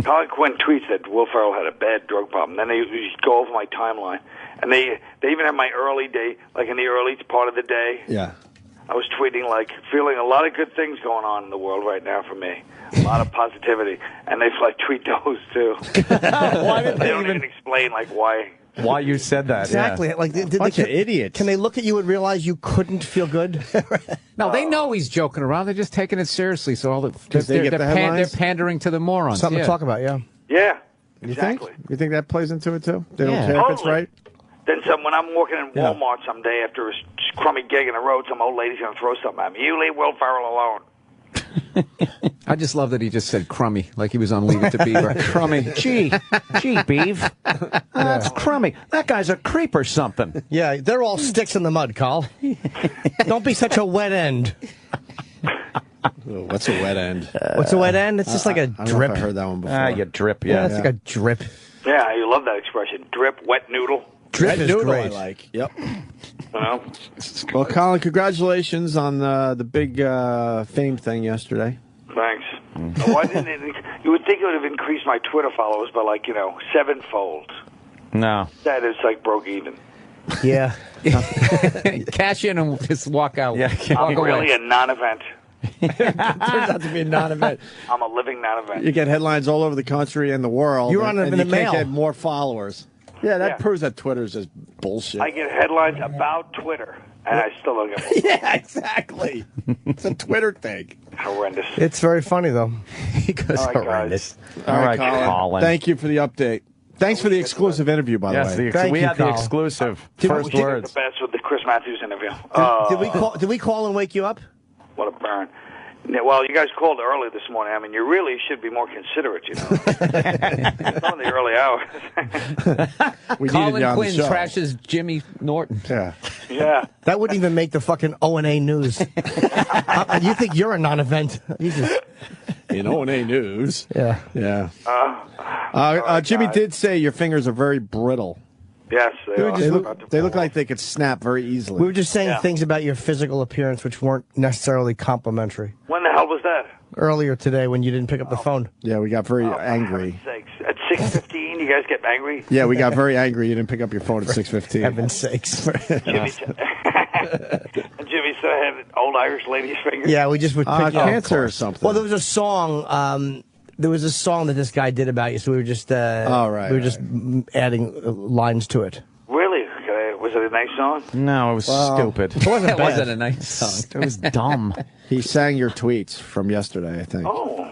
[SPEAKER 16] Colin Quinn tweets that Will Ferrell had a bad drug problem. Then they go over my timeline, and they even have my early day, like in the early part of the day.
[SPEAKER 8] Yeah.
[SPEAKER 16] I was tweeting like feeling a lot of good things going on in the world right now for me. A lot of positivity, and they like tweet those too.
[SPEAKER 15] Why did
[SPEAKER 16] they don't even explain like why.
[SPEAKER 15] Why you said that?
[SPEAKER 5] Exactly.
[SPEAKER 15] Yeah.
[SPEAKER 5] Like,
[SPEAKER 8] Bunch of idiots.
[SPEAKER 5] Can they look at you and realize you couldn't feel good?
[SPEAKER 4] No, they know he's joking around. They're just taking it seriously. So
[SPEAKER 8] they
[SPEAKER 4] they're
[SPEAKER 8] get the
[SPEAKER 4] they're
[SPEAKER 8] headlines?
[SPEAKER 4] pandering to the morons.
[SPEAKER 5] Something
[SPEAKER 4] yeah.
[SPEAKER 5] to talk about, yeah.
[SPEAKER 16] Yeah,
[SPEAKER 8] You
[SPEAKER 16] exactly.
[SPEAKER 8] think? You think that plays into it too? They
[SPEAKER 4] Yeah.
[SPEAKER 8] don't care if it's right?
[SPEAKER 16] Then when I'm walking in Walmart someday after a crummy gig in the road, some old lady's going to throw something at me. You leave Will Ferrell alone.
[SPEAKER 4] I just love that he just said crummy, like he was on Leave It to Beaver.
[SPEAKER 15] Crummy. Gee, Beeve. That's crummy. That guy's a creep or something.
[SPEAKER 5] Yeah, they're all sticks in the mud, Carl. Don't be such a wet end.
[SPEAKER 8] What's a wet end?
[SPEAKER 5] What's a wet end? It's just like a
[SPEAKER 8] I don't know
[SPEAKER 5] drip.
[SPEAKER 8] if I heard that one before.
[SPEAKER 15] You drip,
[SPEAKER 5] Yeah,
[SPEAKER 15] yeah.
[SPEAKER 5] it's like a drip.
[SPEAKER 16] Yeah, you love that expression. Drip, wet noodle.
[SPEAKER 5] Drip
[SPEAKER 8] Red
[SPEAKER 5] is
[SPEAKER 8] noodle
[SPEAKER 5] great.
[SPEAKER 8] I like. Yep.
[SPEAKER 16] You know?
[SPEAKER 8] Well, Colin, congratulations on the big fame thing yesterday.
[SPEAKER 16] Thanks. Why didn't it? You would think it would have increased my Twitter followers by like 7-fold.
[SPEAKER 15] No.
[SPEAKER 16] That is like broke even.
[SPEAKER 5] Yeah.
[SPEAKER 4] Cash in and just walk out.
[SPEAKER 15] Yeah.
[SPEAKER 16] I'm really a non-event.
[SPEAKER 8] Turns out to be a non-event.
[SPEAKER 16] I'm a living non-event.
[SPEAKER 8] You get headlines all over the country and the world.
[SPEAKER 5] You're on
[SPEAKER 8] and
[SPEAKER 5] in
[SPEAKER 8] you
[SPEAKER 5] the
[SPEAKER 8] can't
[SPEAKER 5] mail.
[SPEAKER 8] get more followers. Yeah, that
[SPEAKER 16] Yeah.
[SPEAKER 8] proves that Twitter's just bullshit.
[SPEAKER 16] I get headlines about Twitter, and I still don't get more.
[SPEAKER 8] Yeah, exactly. It's a Twitter thing.
[SPEAKER 16] Horrendous.
[SPEAKER 5] It's very funny, though.
[SPEAKER 4] He goes
[SPEAKER 16] All right,
[SPEAKER 4] horrendous.
[SPEAKER 8] All right,
[SPEAKER 15] Colin.
[SPEAKER 8] Thank you for the update. Thanks for the exclusive interview, by
[SPEAKER 15] Yes,
[SPEAKER 8] the way.
[SPEAKER 5] Thank
[SPEAKER 15] we
[SPEAKER 5] you,
[SPEAKER 15] had the
[SPEAKER 5] Colin.
[SPEAKER 15] exclusive
[SPEAKER 16] We
[SPEAKER 15] first
[SPEAKER 16] did
[SPEAKER 15] words.
[SPEAKER 16] the best with the Chris Matthews interview.
[SPEAKER 5] Did we call and wake you up?
[SPEAKER 16] What a burn. Yeah, well, you guys called early this morning. I mean, you really should be more considerate, you know. Some of the early hours.
[SPEAKER 8] We needed
[SPEAKER 4] Colin
[SPEAKER 8] you on
[SPEAKER 4] Quinn
[SPEAKER 8] the show.
[SPEAKER 4] trashes Jimmy Norton.
[SPEAKER 8] Yeah.
[SPEAKER 16] Yeah.
[SPEAKER 5] That wouldn't even make the fucking O&A news. You think you're a non-event. You just...
[SPEAKER 8] In O&A News.
[SPEAKER 5] Yeah.
[SPEAKER 8] Yeah.
[SPEAKER 16] Sorry,
[SPEAKER 8] Jimmy
[SPEAKER 16] guys.
[SPEAKER 8] did say your fingers are very brittle.
[SPEAKER 16] Yes, they are.
[SPEAKER 8] They look like they could snap very easily.
[SPEAKER 5] We were just saying
[SPEAKER 16] Yeah.
[SPEAKER 5] things about your physical appearance which weren't necessarily complimentary.
[SPEAKER 16] When the hell was that?
[SPEAKER 5] Earlier today when you didn't pick up the phone.
[SPEAKER 8] Yeah, we got very
[SPEAKER 16] For
[SPEAKER 8] angry.
[SPEAKER 16] heaven's sakes. At 6:15, you guys get angry?
[SPEAKER 8] Yeah, we got very angry. You didn't pick up your phone at 6:15.
[SPEAKER 5] Heaven's sakes.
[SPEAKER 16] Jimmy still had old Irish lady's fingers?
[SPEAKER 5] Yeah, we just would pick you up.
[SPEAKER 8] Cancer or something.
[SPEAKER 5] Well, there was a song. There was a song that this guy did about you, so we were just.
[SPEAKER 8] right,
[SPEAKER 5] We were just adding lines to it.
[SPEAKER 16] Really? Was it a nice song?
[SPEAKER 15] No, it was stupid.
[SPEAKER 5] It wasn't
[SPEAKER 4] That
[SPEAKER 5] bad.
[SPEAKER 4] wasn't a nice song.
[SPEAKER 15] It was dumb.
[SPEAKER 8] He sang your tweets from yesterday, I think.
[SPEAKER 16] Oh.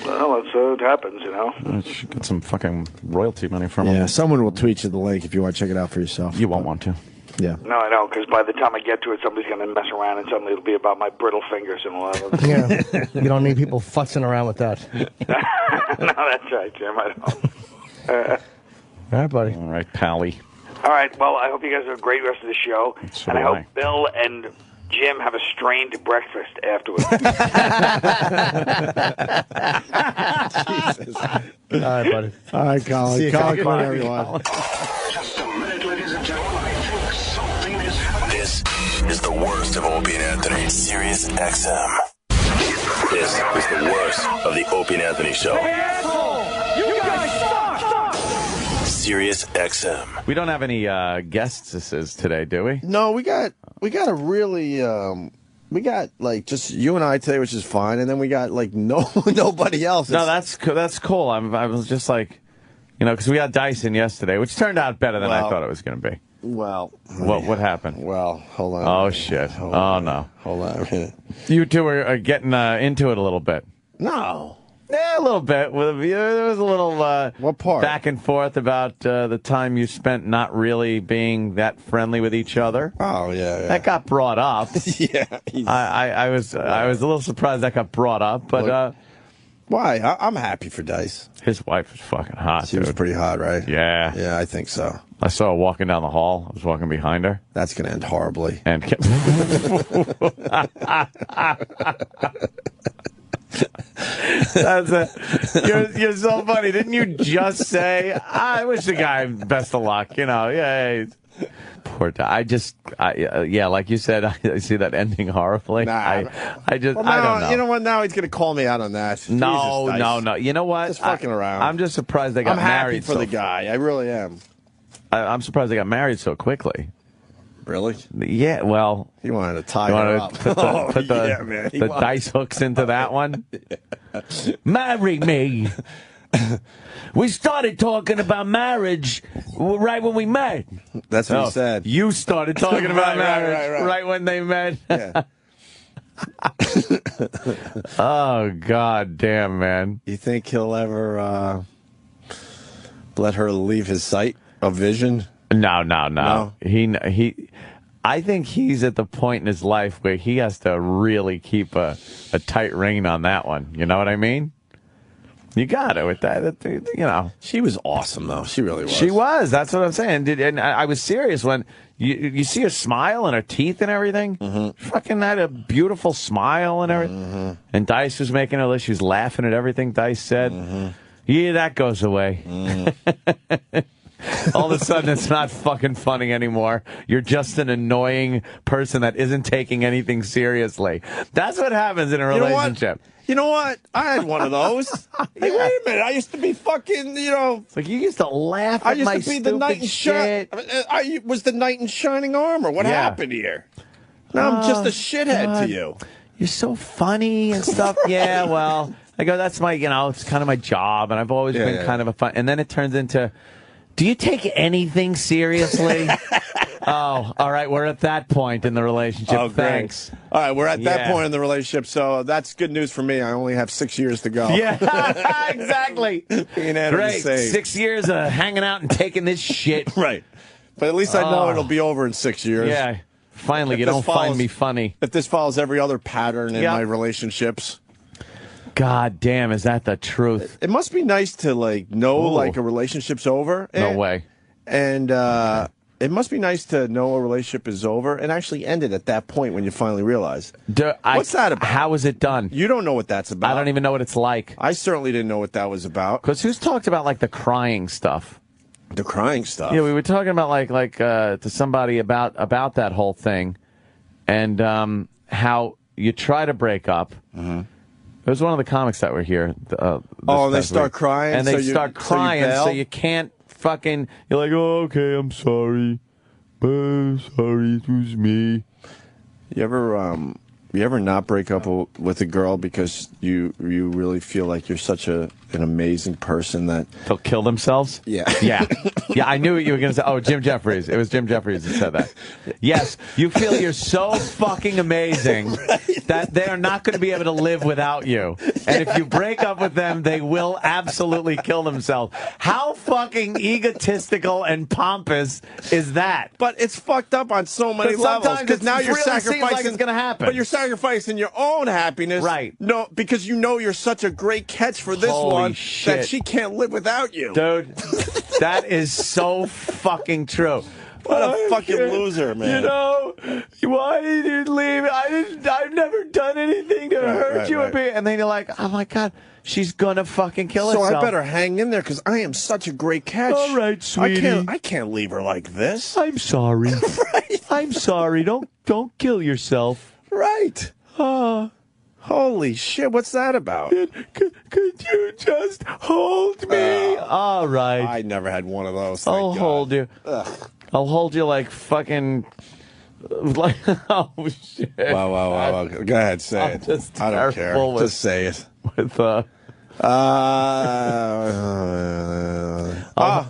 [SPEAKER 16] Well, it happens, you know.
[SPEAKER 15] I should get some fucking royalty money from him.
[SPEAKER 8] Yeah, someone will tweet you the link if you want to check it out for yourself.
[SPEAKER 15] You won't want to.
[SPEAKER 8] Yeah.
[SPEAKER 16] No, I know, because by the time I get to it, somebody's going to mess around, and suddenly it'll be about my brittle fingers and all that.
[SPEAKER 5] Yeah, you don't need people futzing around with that.
[SPEAKER 16] No, that's right, Jim. I don't.
[SPEAKER 5] All right, buddy.
[SPEAKER 15] All right, Pally.
[SPEAKER 16] All right, well, I hope you guys have a great rest of the show.
[SPEAKER 15] So
[SPEAKER 16] and I
[SPEAKER 15] do
[SPEAKER 16] hope
[SPEAKER 15] I.
[SPEAKER 16] Bill and Jim have a strained breakfast afterwards.
[SPEAKER 8] Jesus.
[SPEAKER 5] All right, buddy.
[SPEAKER 8] All right, Colin.
[SPEAKER 5] See you,
[SPEAKER 8] Colin
[SPEAKER 5] Colin.
[SPEAKER 8] Quinn, everyone.
[SPEAKER 1] Just a minute, ladies and gentlemen. I think something is happening.
[SPEAKER 17] This is the worst of Opie and Anthony. Sirius XM. This is the worst of the Opie and Anthony show.
[SPEAKER 15] Hey, asshole! You guys suck!
[SPEAKER 17] Sirius XM.
[SPEAKER 15] We don't have any guests today, do we?
[SPEAKER 8] No, we got a really we got like just you and I today, which is fine, and then we got like nobody else.
[SPEAKER 15] No, that's cool. I was just like, because we had Dyson yesterday, which turned out better than I thought it was going to be.
[SPEAKER 8] Well,
[SPEAKER 15] what happened?
[SPEAKER 8] Well, hold on.
[SPEAKER 15] Oh shit! Oh no!
[SPEAKER 8] Hold on a minute.
[SPEAKER 15] You two are getting into it a little bit.
[SPEAKER 8] No.
[SPEAKER 15] Yeah, a little bit. There was a little
[SPEAKER 8] what part?
[SPEAKER 15] Back and forth about the time you spent not really being that friendly with each other.
[SPEAKER 8] Oh yeah.
[SPEAKER 15] That got brought up.
[SPEAKER 8] Yeah.
[SPEAKER 15] I was a little surprised that got brought up, but
[SPEAKER 8] why? I'm happy for Dice.
[SPEAKER 15] His wife was fucking hot.
[SPEAKER 8] She was pretty hot, right?
[SPEAKER 15] Yeah.
[SPEAKER 8] Yeah, I think so.
[SPEAKER 15] I saw her walking down the hall. I was walking behind her.
[SPEAKER 8] That's gonna end horribly.
[SPEAKER 15] And you're so funny. Didn't you just say, I wish the guy best of luck, yeah. Poor guy. Yeah, like you said, I see that ending horribly.
[SPEAKER 8] Nah.
[SPEAKER 15] I don't know.
[SPEAKER 8] You know what? Now he's going to call me out on that.
[SPEAKER 15] No.
[SPEAKER 8] Jesus,
[SPEAKER 15] You know what?
[SPEAKER 8] Just fucking around.
[SPEAKER 15] I'm just surprised they got married.
[SPEAKER 8] I'm happy for the guy. I really am.
[SPEAKER 15] I'm surprised they got married so quickly.
[SPEAKER 8] Really?
[SPEAKER 15] Yeah, well.
[SPEAKER 8] He wanted to tie her up.
[SPEAKER 15] Put the dice hooks into that one. Marry me. We started talking about marriage right when we met.
[SPEAKER 8] That's what he said.
[SPEAKER 15] You started talking about marriage right when they met.
[SPEAKER 8] Yeah.
[SPEAKER 15] Oh, God damn, man.
[SPEAKER 8] You think he'll ever let her leave his sight of vision?
[SPEAKER 15] No. I think he's at the point in his life where he has to really keep a tight rein on that one. You know what I mean? You got it with that.
[SPEAKER 8] She was awesome, though. She really was.
[SPEAKER 15] She was. That's what I'm saying. And I was serious when you see her smile and her teeth and everything. Mm-hmm. Fucking had a beautiful smile and everything. Mm-hmm. And Dice was making her list. She was laughing at everything Dice said. Mm-hmm. Yeah, that goes away. Mm-hmm. All of a sudden, it's not fucking funny anymore. You're just an annoying person that isn't taking anything seriously. That's what happens in a relationship.
[SPEAKER 8] You know what? I had one of those. Hey, wait a minute. I used to be fucking,
[SPEAKER 15] It's like you used to laugh at my stupid shit.
[SPEAKER 8] I was the knight in shining armor. What happened here? Now I'm just a shithead to you.
[SPEAKER 15] You're so funny and stuff. Yeah, well, I go, that's my, it's kind of my job, and I've always been kind of a fun. And then it turns into, do you take anything seriously? Oh, all right. We're at that point in the relationship.
[SPEAKER 8] Oh,
[SPEAKER 15] thanks.
[SPEAKER 8] Great. All right, we're at that point in the relationship, so that's good news for me. I only have 6 years to go.
[SPEAKER 15] Yeah, exactly. Great. 6 years of hanging out and taking this shit.
[SPEAKER 8] Right. But at least I know it'll be over in 6 years.
[SPEAKER 15] Yeah. Finally, you don't find me funny.
[SPEAKER 8] If this follows every other pattern in my relationships.
[SPEAKER 15] God damn, is that the truth?
[SPEAKER 8] It must be nice to know a relationship's over.
[SPEAKER 15] No way.
[SPEAKER 8] And it must be nice to know a relationship is over and actually end it at that point when you finally realize. What's that about?
[SPEAKER 15] How is it done?
[SPEAKER 8] You don't know what that's about.
[SPEAKER 15] I don't even know what it's like.
[SPEAKER 8] I certainly didn't know what that was about.
[SPEAKER 15] Because who's talked about the crying stuff?
[SPEAKER 8] The crying stuff?
[SPEAKER 15] Yeah, we were talking about to somebody about that whole thing and how you try to break up. Mm-hmm. It was one of the comics that were here.
[SPEAKER 8] And they start crying?
[SPEAKER 15] And they start crying, so you can't fucking... You're like, oh, okay, I'm sorry. Sorry, it was me.
[SPEAKER 8] You ever not break up with a girl because you really feel like you're such an amazing person that...
[SPEAKER 15] They'll kill themselves?
[SPEAKER 8] Yeah.
[SPEAKER 15] Yeah. Yeah, I knew what you were going to say. Oh, Jim Jeffries. It was Jim Jeffries that said that. Yes, you feel you're so fucking amazing that they are not going to be able to live without you. And if you break up with them, they will absolutely kill themselves. How fucking egotistical and pompous is that?
[SPEAKER 8] But it's fucked up on so many levels. Because now you're sacrificing...
[SPEAKER 15] Seems like it's going to happen.
[SPEAKER 8] But you're sacrificing your own happiness.
[SPEAKER 15] Right.
[SPEAKER 8] No, because you know you're such a great catch for this
[SPEAKER 15] Holy
[SPEAKER 8] one
[SPEAKER 15] shit.
[SPEAKER 8] that she can't live without you.
[SPEAKER 15] Dude, that is so fucking true.
[SPEAKER 8] What a fucking loser, man.
[SPEAKER 15] Why did you leave? I've never done anything to hurt you.
[SPEAKER 8] right.
[SPEAKER 15] And then you're like, oh my God, she's gonna fucking kill herself.
[SPEAKER 8] So I better hang in there because I am such a great catch.
[SPEAKER 15] All right, sweetie.
[SPEAKER 8] I can't leave her like this.
[SPEAKER 15] I'm sorry. I'm sorry. Don't kill yourself.
[SPEAKER 8] Right. Holy shit, what's that about?
[SPEAKER 15] Could you just hold me? All right.
[SPEAKER 8] I never had one of those.
[SPEAKER 15] I'll hold you. I'll hold you like fucking. Like, oh shit!
[SPEAKER 8] Wow! Go ahead, say it. I don't care. Just say it.
[SPEAKER 15] With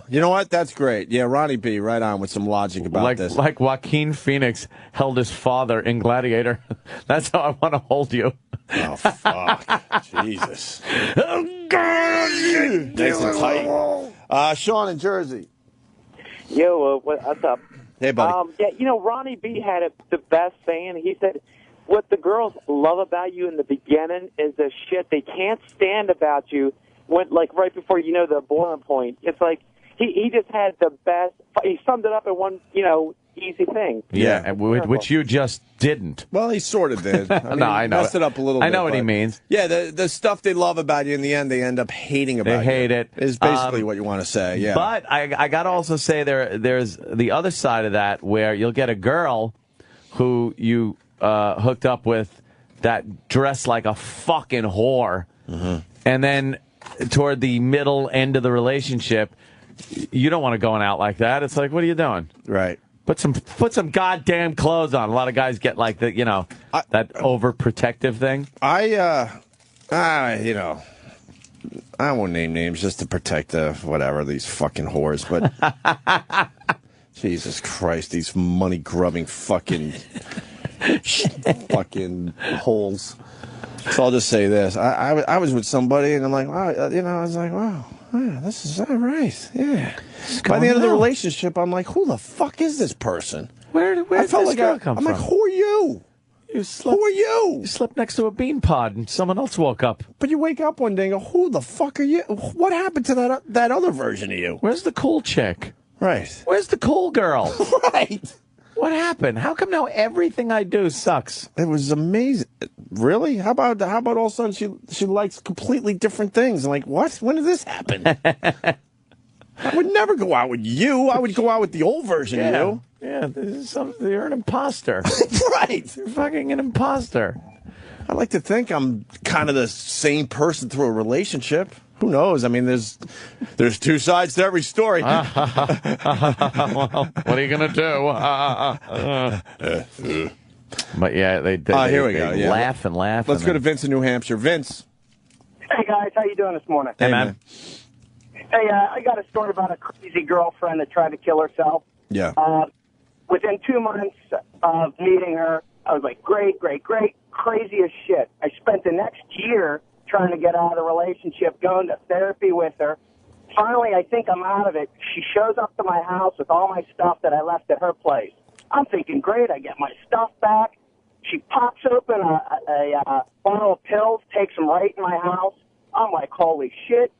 [SPEAKER 8] you know what? That's great. Yeah, Ronnie B. Right on with some logic about this.
[SPEAKER 15] Like Joaquin Phoenix held his father in Gladiator. That's how I want to hold you.
[SPEAKER 8] Oh fuck! Jesus! Oh God! Nice and tight. Sean in Jersey.
[SPEAKER 18] Yo, what's up?
[SPEAKER 8] Hey, buddy.
[SPEAKER 18] Yeah, Ronnie B had the best saying. He said, what the girls love about you in the beginning is the shit they can't stand about you when, like, right before the boiling point. It's like he just had the best. He summed it up in one, easy thing.
[SPEAKER 15] Yeah, which you just didn't.
[SPEAKER 8] Well, he sort of did. I
[SPEAKER 15] know.
[SPEAKER 8] Messed it up a little bit.
[SPEAKER 15] I know what he means.
[SPEAKER 8] Yeah, the stuff they love about you, in the end, they end up hating about you.
[SPEAKER 15] They hate it.
[SPEAKER 8] Is basically what you want to say, yeah.
[SPEAKER 15] But I got to also say there's the other side of that where you'll get a girl who you hooked up with that dressed like a fucking whore.
[SPEAKER 8] Mm-hmm.
[SPEAKER 15] And then toward the middle end of the relationship, you don't want to go out like that. It's like, what are you doing?
[SPEAKER 8] Right.
[SPEAKER 15] Put some goddamn clothes on. A lot of guys get like that overprotective thing.
[SPEAKER 8] I won't name names just to protect these fucking whores, but Jesus Christ, these money grubbing fucking holes. So I'll just say this: I was with somebody, and I'm like, wow, I was like, wow. Yeah, this is all right. Yeah. By the end of the relationship, I'm like, who the fuck is this person?
[SPEAKER 15] Where did this girl come from?
[SPEAKER 8] I'm like, who are you? Who are you?
[SPEAKER 15] You slept next to a bean pod and someone else woke up.
[SPEAKER 8] But you wake up one day and go, who the fuck are you? What happened to that other version of you?
[SPEAKER 15] Where's the cool chick?
[SPEAKER 8] Right.
[SPEAKER 15] Where's the cool girl?
[SPEAKER 8] Right.
[SPEAKER 15] What happened? How come now everything I do sucks?
[SPEAKER 8] It was amazing. Really? How about all of a sudden she likes completely different things? I'm like, what? When did this happen? I would never go out with you. I would go out with the old version of you.
[SPEAKER 15] Yeah, you're an imposter.
[SPEAKER 8] Right.
[SPEAKER 15] You're fucking an imposter.
[SPEAKER 8] I like to think I'm kind of the same person through a relationship. Who knows? I mean, there's two sides to every story.
[SPEAKER 15] Well, what are you gonna do? But yeah, they
[SPEAKER 8] here we go. Yeah.
[SPEAKER 15] Laugh and laugh.
[SPEAKER 8] Let's go to Vince in New Hampshire. Vince.
[SPEAKER 19] Hey guys, how you doing this morning?
[SPEAKER 15] Hey man.
[SPEAKER 19] Hey, I got a story about a crazy girlfriend that tried to kill herself.
[SPEAKER 8] Yeah.
[SPEAKER 19] Within 2 months of meeting her, I was like, great, crazy as shit. I spent the next year trying to get out of the relationship, going to therapy with her. Finally, I think I'm out of it. She shows up to my house with all my stuff that I left at her place. I'm thinking, great, I get my stuff back. She pops open a bottle of pills, takes them right in my house. I'm like, holy shit.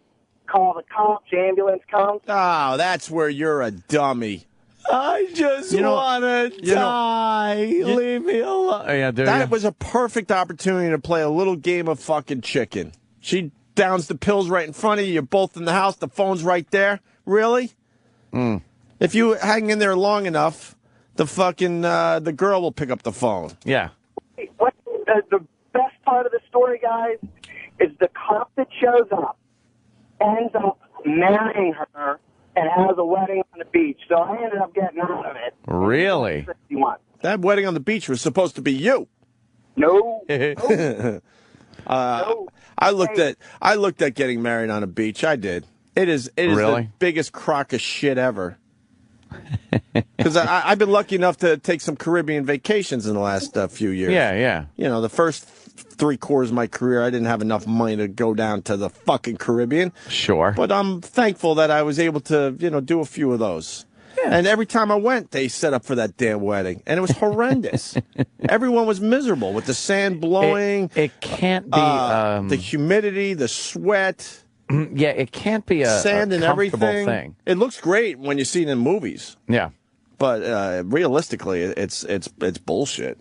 [SPEAKER 19] Call the cops, the ambulance comes.
[SPEAKER 8] Oh, that's where you're a dummy.
[SPEAKER 15] I just want to die. Leave me alone. Yeah,
[SPEAKER 8] that was a perfect opportunity to play a little game of fucking chicken. She downs the pills right in front of you. You're both in the house. The phone's right there. Really? If you hang in there long enough, the fucking the girl will pick up the phone.
[SPEAKER 15] Yeah.
[SPEAKER 19] What the best part of the story, guys, is the cop that shows up ends up marrying her and has a wedding on the beach. So I ended up getting out of it.
[SPEAKER 15] Really?
[SPEAKER 8] That wedding on the beach was supposed to be you.
[SPEAKER 19] No.
[SPEAKER 8] I looked at getting married on a beach. I did. It is
[SPEAKER 15] really?
[SPEAKER 8] The biggest crock of shit ever. Because I've been lucky enough to take some Caribbean vacations in the last few years.
[SPEAKER 15] Yeah.
[SPEAKER 8] You know, the first 3/4 of my career, I didn't have enough money to go down to the fucking Caribbean.
[SPEAKER 15] Sure.
[SPEAKER 8] But I'm thankful that I was able to, do a few of those. Yeah. And every time I went, they set up for that damn wedding. And it was horrendous. Everyone was miserable with the sand blowing.
[SPEAKER 15] It can't be...
[SPEAKER 8] the humidity, the sweat.
[SPEAKER 15] Yeah, it can't be a
[SPEAKER 8] sand and
[SPEAKER 15] comfortable
[SPEAKER 8] everything.
[SPEAKER 15] Thing.
[SPEAKER 8] It looks great when you see it in movies.
[SPEAKER 15] Yeah.
[SPEAKER 8] But realistically, it's bullshit.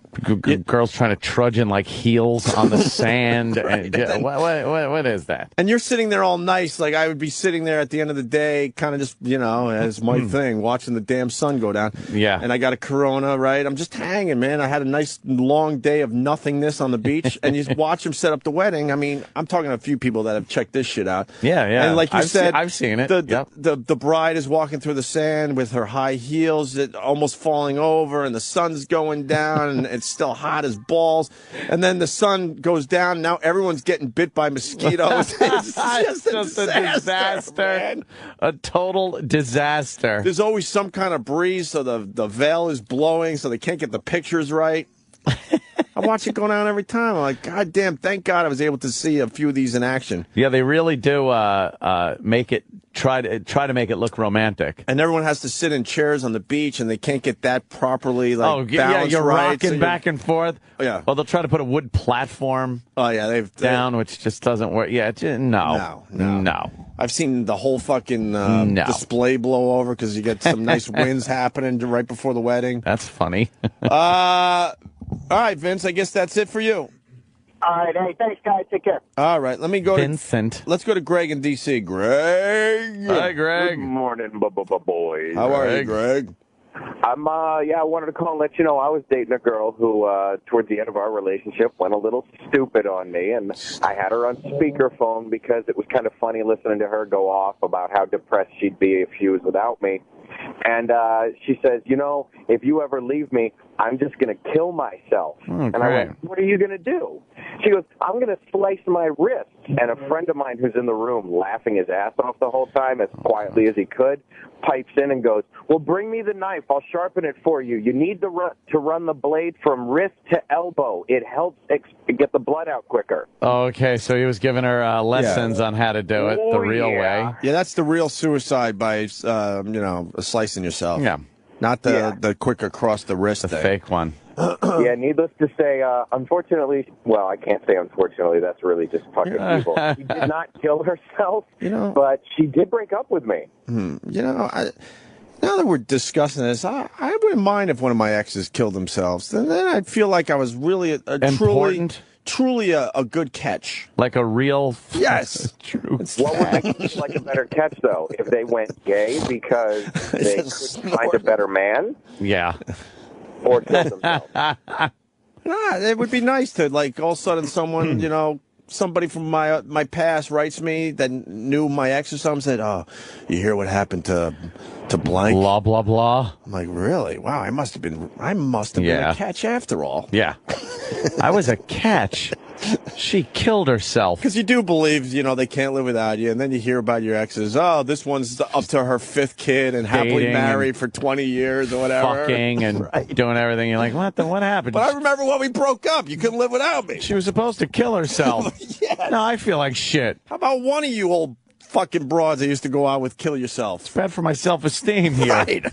[SPEAKER 15] Girls trying to trudge in like heels on the sand. And, what is that?
[SPEAKER 8] And you're sitting there all nice, like I would be sitting there at the end of the day, kind of just, as my thing, watching the damn sun go down.
[SPEAKER 15] Yeah.
[SPEAKER 8] And I got a Corona, right? I'm just hanging, man. I had a nice long day of nothingness on the beach, and you watch them set up the wedding. I mean, I'm talking to a few people that have checked this shit out.
[SPEAKER 15] Yeah.
[SPEAKER 8] And like you said,
[SPEAKER 15] I've seen it.
[SPEAKER 8] The bride is walking through the sand with her high heels, almost falling over, and the sun's going down, and it's still hot as balls. And then the sun goes down. Now everyone's getting bit by mosquitoes. It's just a disaster, man.
[SPEAKER 15] A total disaster.
[SPEAKER 8] There's always some kind of breeze, so the veil is blowing, so they can't get the pictures right. I watch it go down every time. I'm like, God damn, thank God I was able to see a few of these in action.
[SPEAKER 15] Yeah, they really do make it try to make it look romantic.
[SPEAKER 8] And everyone has to sit in chairs on the beach, and they can't get that properly balanced
[SPEAKER 15] you're
[SPEAKER 8] right.
[SPEAKER 15] rocking
[SPEAKER 8] So
[SPEAKER 15] back and forth.
[SPEAKER 8] Yeah.
[SPEAKER 15] Well, they'll try to put a wood platform.
[SPEAKER 8] Oh yeah, they've
[SPEAKER 15] down, which just doesn't work. Yeah, no.
[SPEAKER 8] I've seen the whole fucking display blow over because you get some nice winds happening right before the wedding.
[SPEAKER 15] That's funny.
[SPEAKER 8] All right, Vince, I guess that's it for you.
[SPEAKER 19] All right, hey, thanks, guys. Take care.
[SPEAKER 8] All right, let me go
[SPEAKER 15] Vincent.
[SPEAKER 8] Let's go to Greg in D.C. Greg.
[SPEAKER 15] Hi, Greg.
[SPEAKER 20] Good morning, boys.
[SPEAKER 8] How are you, Greg?
[SPEAKER 20] I wanted to call and let you know I was dating a girl who, towards the end of our relationship, went a little stupid on me, and I had her on speakerphone because it was kind of funny listening to her go off about how depressed she'd be if she was without me. And she says, if you ever leave me, I'm just going to kill myself. And I went, what are you going to do? She goes, I'm going to slice my wrist. And a friend of mine who's in the room laughing his ass off the whole time as quietly as he could pipes in and goes, well, bring me the knife. I'll sharpen it for you. You need to run the blade from wrist to elbow. It helps get the blood out quicker.
[SPEAKER 15] Okay, so he was giving her lessons on how to do it the real way.
[SPEAKER 8] Yeah, that's the real suicide by, slicing yourself.
[SPEAKER 15] Yeah.
[SPEAKER 8] Not the quick across the wrist thing.
[SPEAKER 15] Fake one.
[SPEAKER 20] Yeah, needless to say, unfortunately, well, I can't say unfortunately, that's really just fucking evil. She did not kill herself, but she did break up with me.
[SPEAKER 8] Now that we're discussing this, I wouldn't mind if one of my exes killed themselves. Then I'd feel like I was really truly a good catch.
[SPEAKER 15] Like a real...
[SPEAKER 8] Yes.
[SPEAKER 15] True.
[SPEAKER 20] What would make it like a better catch, though? If they went gay because they couldn't find a better man?
[SPEAKER 15] Yeah.
[SPEAKER 20] Or kill themselves?
[SPEAKER 8] It would be nice to, all of a sudden someone, somebody from my past writes me that knew my ex or something, said, oh, you hear what happened to blank?
[SPEAKER 15] Blah, blah, blah.
[SPEAKER 8] I'm like, really? Wow, I must have been a catch after all.
[SPEAKER 15] Yeah. I was a catch. She killed herself.
[SPEAKER 8] Because you do believe, they can't live without you, and then you hear about your exes. Oh, this one's up to her 5th kid and happily married for 20 years or whatever.
[SPEAKER 15] Fucking and doing everything. You're like, what happened?
[SPEAKER 8] But I remember when we broke up. You couldn't live without me.
[SPEAKER 15] She was supposed to kill herself.
[SPEAKER 8] Yeah.
[SPEAKER 15] No, I feel like shit.
[SPEAKER 8] How about one of you old fucking broads I used to go out with kill yourself?
[SPEAKER 15] It's bad for my self-esteem here.
[SPEAKER 8] Right.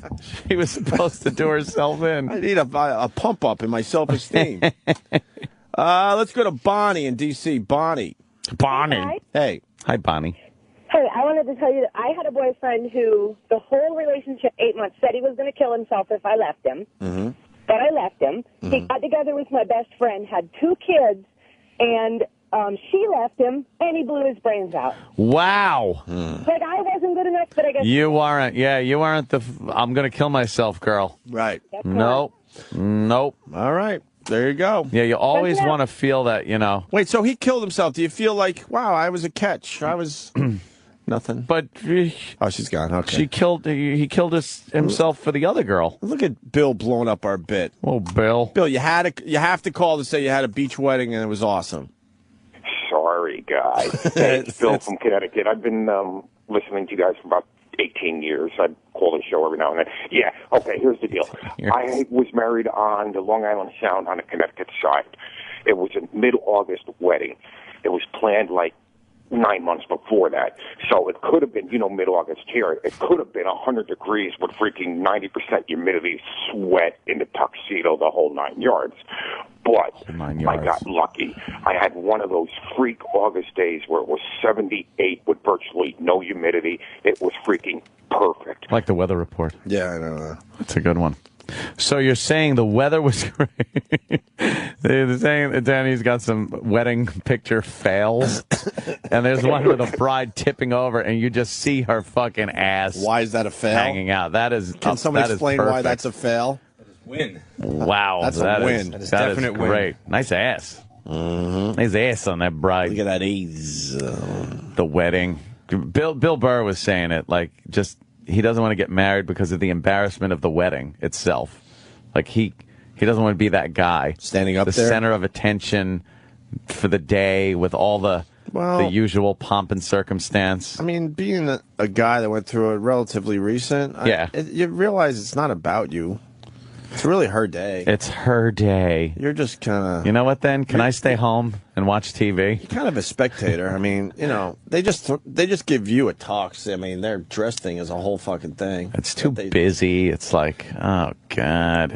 [SPEAKER 15] She was supposed to do herself in.
[SPEAKER 8] I need a pump up in my self-esteem. Let's go to Bonnie in D.C. Bonnie.
[SPEAKER 21] Hi.
[SPEAKER 8] Hey.
[SPEAKER 15] Hi, Bonnie.
[SPEAKER 21] Hey, I wanted to tell you that I had a boyfriend who, the whole relationship, 8 months, said he was going to kill himself if I left him.
[SPEAKER 8] Mm-hmm.
[SPEAKER 21] But I left him. Mm-hmm. He got together with my best friend, had 2 kids, and she left him, and he blew his brains out.
[SPEAKER 15] Wow.
[SPEAKER 21] Like, I wasn't good enough, but I guess...
[SPEAKER 15] You aren't. Yeah, you aren't the I'm going to kill myself girl.
[SPEAKER 8] Right.
[SPEAKER 15] Nope. All
[SPEAKER 8] right. There you go.
[SPEAKER 15] Yeah, you always want to feel that,
[SPEAKER 8] Wait, so he killed himself. Do you feel like, wow, I was a catch? I was nothing.
[SPEAKER 15] But
[SPEAKER 8] oh, she's gone. Okay.
[SPEAKER 15] He killed himself for the other girl.
[SPEAKER 8] Look at Bill blowing up our bit.
[SPEAKER 15] Oh, Bill.
[SPEAKER 8] Bill, you have to call to say you had a beach wedding and it was awesome.
[SPEAKER 22] Sorry, guys. Hey, it's Bill from Connecticut. I've been listening to you guys for about 18 years. I call the show every now and then. Yeah, okay, here's the deal. I was married on the Long Island Sound on the Connecticut side. It was a mid-August wedding. It was planned 9 months before that. So it could have been, mid-August here. It could have been 100 degrees with freaking 90% humidity, sweat in the tuxedo, the whole 9 yards. But
[SPEAKER 15] 9
[SPEAKER 22] I
[SPEAKER 15] yards.
[SPEAKER 22] got lucky. I had one of those freak August days where it was 78 with virtually no humidity. It was freaking perfect.
[SPEAKER 15] I like the weather report.
[SPEAKER 8] Yeah, I know.
[SPEAKER 15] That's a good one. So you're saying the weather was great. They're saying that Danny's got some wedding picture fails. And there's one with a bride tipping over, and you just see her fucking ass.
[SPEAKER 8] Why is that a fail?
[SPEAKER 15] Hanging out. That is.
[SPEAKER 8] Can someone
[SPEAKER 15] that is
[SPEAKER 8] explain why
[SPEAKER 15] perfect.
[SPEAKER 8] that's a fail?
[SPEAKER 3] Win.
[SPEAKER 15] Wow,
[SPEAKER 8] That's a win.
[SPEAKER 3] That is
[SPEAKER 15] that
[SPEAKER 3] definite win.
[SPEAKER 15] great. Nice ass. Nice ass on that bride.
[SPEAKER 8] Look at that A's.
[SPEAKER 15] The wedding. Bill Burr was saying it like just he doesn't want to get married because of the embarrassment of the wedding itself. Like he doesn't want to be that guy
[SPEAKER 8] standing up
[SPEAKER 15] the
[SPEAKER 8] there,
[SPEAKER 15] center of attention for the day with all the usual pomp and circumstance.
[SPEAKER 8] I mean, being a guy that went through it relatively recent, you realize it's not about you. It's really her day.
[SPEAKER 15] It's her day.
[SPEAKER 8] You're just kind of...
[SPEAKER 15] You know what, then? Can I stay home and watch TV?
[SPEAKER 8] You're kind of a spectator. I mean, you know, they just give you a tux. I mean, their dress thing is a whole fucking thing.
[SPEAKER 15] It's too busy. It's like, oh, God.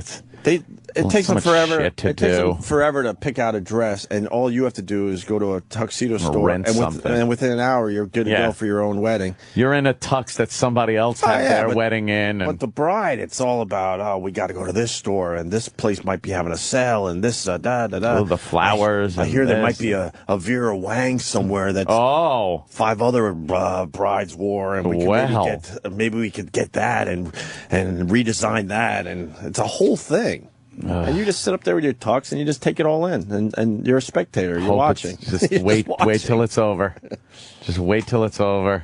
[SPEAKER 8] It takes
[SPEAKER 15] so
[SPEAKER 8] them
[SPEAKER 15] much
[SPEAKER 8] forever.
[SPEAKER 15] shit to
[SPEAKER 8] It takes
[SPEAKER 15] do.
[SPEAKER 8] them forever to pick out a dress, and all you have to do is go to a tuxedo store,
[SPEAKER 15] rent something.
[SPEAKER 8] and within an hour, you're good to
[SPEAKER 15] Yeah.
[SPEAKER 8] go for your own wedding.
[SPEAKER 15] You're in a tux that somebody else had their
[SPEAKER 8] but-
[SPEAKER 15] wedding in. And
[SPEAKER 8] But the bride, it's all about, oh, we got to go to this store, and this place might be having a sale, and this, da-da-da.
[SPEAKER 15] Oh, the flowers.
[SPEAKER 8] I
[SPEAKER 15] and
[SPEAKER 8] hear there
[SPEAKER 15] this.
[SPEAKER 8] might be a Vera Wang somewhere that 5 other brides wore, and we could maybe we could get that and redesign that, and it's a whole thing. And you just sit up there with your tux and you just take it all in, and you're a spectator. You're
[SPEAKER 15] Hope
[SPEAKER 8] watching.
[SPEAKER 15] it's- Just
[SPEAKER 8] You're
[SPEAKER 15] wait
[SPEAKER 8] watching.
[SPEAKER 15] till it's over. Just wait till it's over.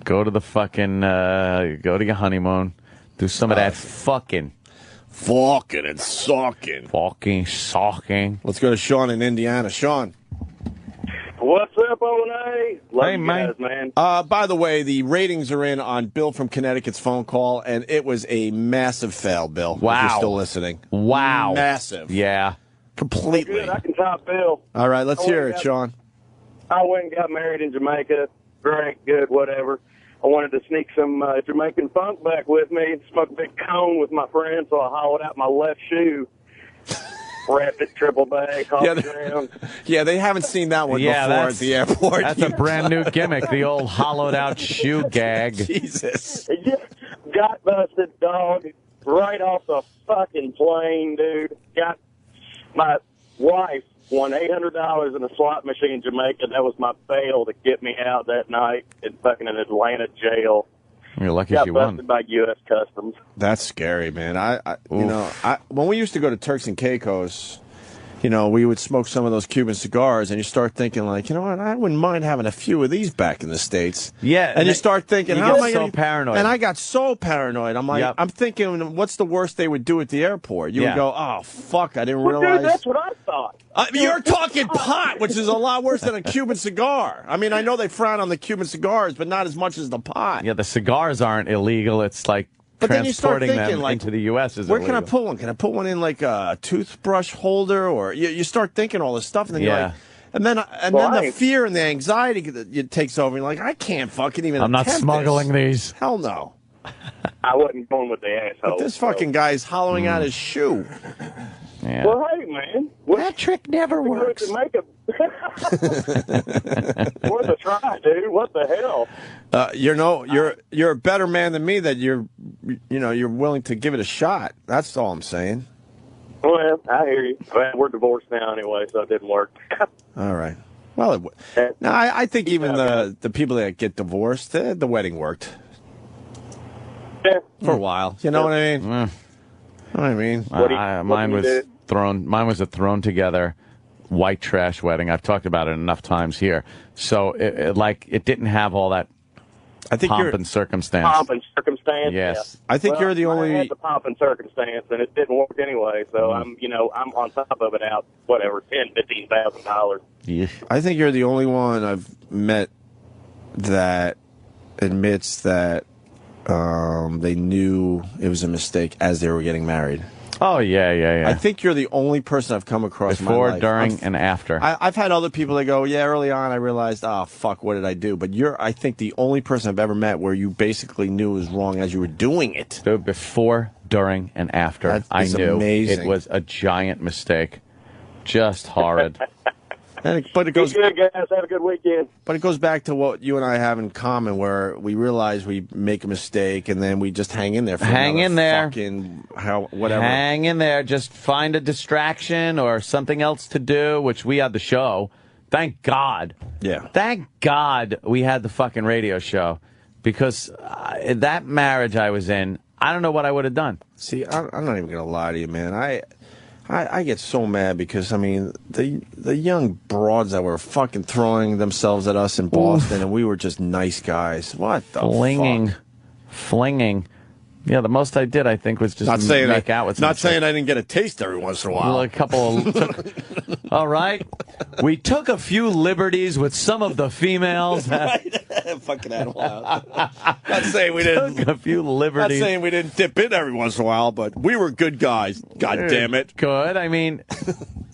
[SPEAKER 15] Go to the fucking, go to your honeymoon. Do some of that fucking.
[SPEAKER 8] Fucking and socking.
[SPEAKER 15] Fucking socking.
[SPEAKER 8] Let's go to Sean in Indiana. Sean.
[SPEAKER 7] What's up, O&A? Love
[SPEAKER 8] Hey,
[SPEAKER 7] you
[SPEAKER 8] man.
[SPEAKER 7] guys, man.
[SPEAKER 8] By the way, the ratings are in on Bill from Connecticut's phone call, and it was a massive fail, Bill. If
[SPEAKER 15] Wow.
[SPEAKER 8] you're still listening.
[SPEAKER 15] Wow.
[SPEAKER 8] Massive.
[SPEAKER 15] Yeah.
[SPEAKER 8] Completely.
[SPEAKER 7] Good, I can top Bill.
[SPEAKER 8] All right, let's
[SPEAKER 7] I
[SPEAKER 8] hear
[SPEAKER 7] went
[SPEAKER 8] it,
[SPEAKER 7] and
[SPEAKER 8] Sean.
[SPEAKER 7] I went and got married in Jamaica. Great, good, whatever. I wanted to sneak some Jamaican funk back with me and smoke a big cone with my friends, so I hollowed out my left shoe. Wrapped it triple bag, hopped around.
[SPEAKER 8] Yeah, they haven't seen that one
[SPEAKER 15] Yeah,
[SPEAKER 8] before at
[SPEAKER 15] that's-
[SPEAKER 8] the airport.
[SPEAKER 15] That's a brand new gimmick, the old hollowed out shoe gag.
[SPEAKER 8] Jesus.
[SPEAKER 7] Got busted, dog, right off the fucking plane, dude. Got my wife won $800 in a slot machine in Jamaica. That was my bail to get me out that night in fucking an Atlanta jail.
[SPEAKER 15] You're lucky
[SPEAKER 7] Got
[SPEAKER 15] she
[SPEAKER 7] busted
[SPEAKER 15] won.
[SPEAKER 7] by U.S. Customs.
[SPEAKER 8] That's scary, man. When we used to go to Turks and Caicos, you know, we would smoke some of those Cuban cigars, and you start thinking, like, you know what, I wouldn't mind having a few of these back in the States.
[SPEAKER 15] Yeah.
[SPEAKER 8] And you start thinking,
[SPEAKER 15] you
[SPEAKER 8] how
[SPEAKER 15] get
[SPEAKER 8] am I
[SPEAKER 15] so
[SPEAKER 8] gonna...
[SPEAKER 15] paranoid.
[SPEAKER 8] And I got so paranoid. I'm like,
[SPEAKER 15] Yep.
[SPEAKER 8] I'm thinking, what's the worst they would do at the airport? You
[SPEAKER 15] Yeah.
[SPEAKER 8] would go, oh, fuck, I didn't
[SPEAKER 7] Well,
[SPEAKER 8] realize.
[SPEAKER 7] dude, that's what I thought.
[SPEAKER 8] You're talking pot, which is a lot worse than a Cuban cigar. I mean, I know they frown on the Cuban cigars, but not as much as the pot.
[SPEAKER 15] Yeah, the cigars aren't illegal. It's like
[SPEAKER 8] But then you start
[SPEAKER 15] transporting
[SPEAKER 8] thinking,
[SPEAKER 15] them
[SPEAKER 8] like,
[SPEAKER 15] into the U.S. is
[SPEAKER 8] where
[SPEAKER 15] illegal.
[SPEAKER 8] can I put one? Can I put one in like a toothbrush holder? Or you start thinking all this stuff, and then you're
[SPEAKER 15] Yeah.
[SPEAKER 8] like, and then the fear and the anxiety that it takes over. You're like, I can't fucking even.
[SPEAKER 15] I'm not
[SPEAKER 8] attempt
[SPEAKER 15] smuggling
[SPEAKER 8] this.
[SPEAKER 15] these.
[SPEAKER 8] Hell no.
[SPEAKER 7] I wasn't going with the asshole.
[SPEAKER 8] But this fucking guy's hollowing out his shoe.
[SPEAKER 15] Yeah.
[SPEAKER 7] Well, hey, man.
[SPEAKER 15] That trick never works.
[SPEAKER 7] To make worth a try, dude. What the hell?
[SPEAKER 8] You're a better man than me that you're willing to give it a shot. That's all I'm saying.
[SPEAKER 7] Well, I hear you. Well, we're divorced now anyway, so it didn't work.
[SPEAKER 8] All right. Well, no, I think even the people that get divorced, the wedding worked.
[SPEAKER 7] Yeah.
[SPEAKER 8] For a while. You know what I mean?
[SPEAKER 15] Mm.
[SPEAKER 8] What I mean?
[SPEAKER 15] Mine was a thrown together white trash wedding. I've talked about it enough times here. So it didn't have all that pomp and circumstance.
[SPEAKER 7] Pomp and circumstance.
[SPEAKER 15] Yes.
[SPEAKER 7] Yeah.
[SPEAKER 8] I think you're the only.
[SPEAKER 7] I had the pomp and circumstance, and it didn't work anyway. So I'm on top of it out. Whatever, $10,000-$15,000.
[SPEAKER 15] Yeah.
[SPEAKER 8] I think you're the only one I've met that admits that they knew it was a mistake as they were getting married.
[SPEAKER 15] Oh, yeah.
[SPEAKER 8] I think you're the only person I've come across
[SPEAKER 15] Before,
[SPEAKER 8] in my life.
[SPEAKER 15] during, and after.
[SPEAKER 8] I've had other people that go, yeah, early on I realized, oh, fuck, what did I do? But you're, I think, the only person I've ever met where you basically knew it was wrong as you were doing it.
[SPEAKER 15] So before, during, and after, I knew
[SPEAKER 8] amazing.
[SPEAKER 15] it was a giant mistake. Just horrid.
[SPEAKER 8] But it goes.
[SPEAKER 7] Be good, guys. Have a good weekend.
[SPEAKER 8] But it goes back to what you and I have in common, where we realize we make a mistake and then we just hang in there.
[SPEAKER 15] Hang in there.
[SPEAKER 8] Fucking whatever.
[SPEAKER 15] Hang in there. Just find a distraction or something else to do, which we had the show. Thank God.
[SPEAKER 8] Yeah.
[SPEAKER 15] Thank God we had the fucking radio show. Because that marriage I was in, I don't know what I would have done.
[SPEAKER 8] See, I'm not even going to lie to you, man. I get so mad because, I mean, the young broads that were fucking throwing themselves at us in Boston, and we were just nice guys. What the fuck?
[SPEAKER 15] Flinging. Yeah, the most I did, I think, was just make out with some
[SPEAKER 8] saying I didn't get a taste every once in a while.
[SPEAKER 15] Well, a couple all right. We took a few liberties with some of the females.
[SPEAKER 8] Fucking animal. Not saying we didn't.
[SPEAKER 15] Took a few liberties.
[SPEAKER 8] Not saying we didn't dip in every once in a while, but we were good guys. God damn it.
[SPEAKER 15] Good. I mean,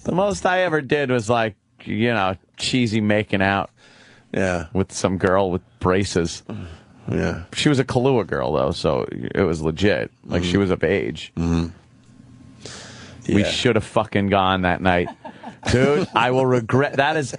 [SPEAKER 15] the most I ever did was like, cheesy making out.
[SPEAKER 8] Yeah.
[SPEAKER 15] With some girl with braces.
[SPEAKER 8] Yeah.
[SPEAKER 15] She was a Kahlua girl, though, so it was legit. Like, she was of age.
[SPEAKER 8] Mm-hmm.
[SPEAKER 15] We should have fucking gone that night. Dude, I will regret. That is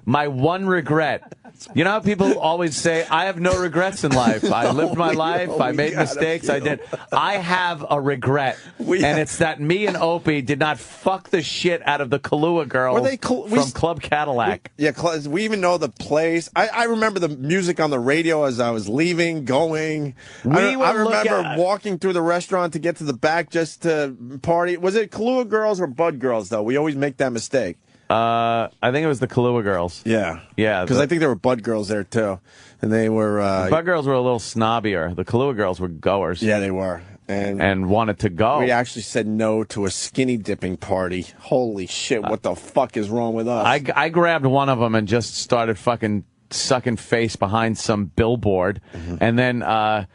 [SPEAKER 15] my one regret. You know how people always say, I have no regrets in life. I lived my life. I made mistakes. I did. I have a regret. And it's that me and Opie did not fuck the shit out of the Kahlua girl from Club Cadillac.
[SPEAKER 8] We even know the place. I remember the music on the radio as I was leaving, going. I remember walking through the restaurant to get to the back just to party. Was it Kahlua girls or Bud girls, though? We always make that mistake.
[SPEAKER 15] I think it was the Kahlua girls.
[SPEAKER 8] Yeah.
[SPEAKER 15] Yeah.
[SPEAKER 8] Because I think there were Bud girls there, too. And they were...
[SPEAKER 15] the Bud girls were a little snobbier. The Kahlua girls were goers.
[SPEAKER 8] Yeah, they were.
[SPEAKER 15] And wanted to go.
[SPEAKER 8] We actually said no to a skinny dipping party. Holy shit, what the fuck is wrong with us?
[SPEAKER 15] I grabbed one of them and just started fucking sucking face behind some billboard.
[SPEAKER 8] Mm-hmm.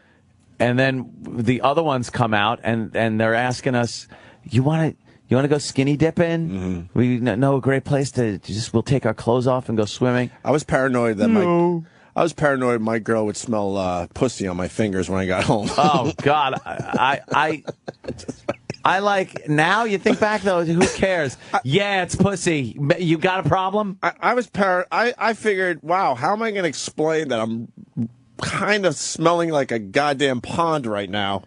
[SPEAKER 15] And then the other ones come out and they're asking us, you want to go skinny dipping?
[SPEAKER 8] Mm-hmm.
[SPEAKER 15] We know a great place we'll take our clothes off and go swimming.
[SPEAKER 8] I was paranoid that my girl would smell pussy on my fingers when I got home.
[SPEAKER 15] Oh God, I like, now you think back though, who cares? Yeah, it's pussy. You got a problem?
[SPEAKER 8] I figured, wow, how am I going to explain that I'm kind of smelling like a goddamn pond right now?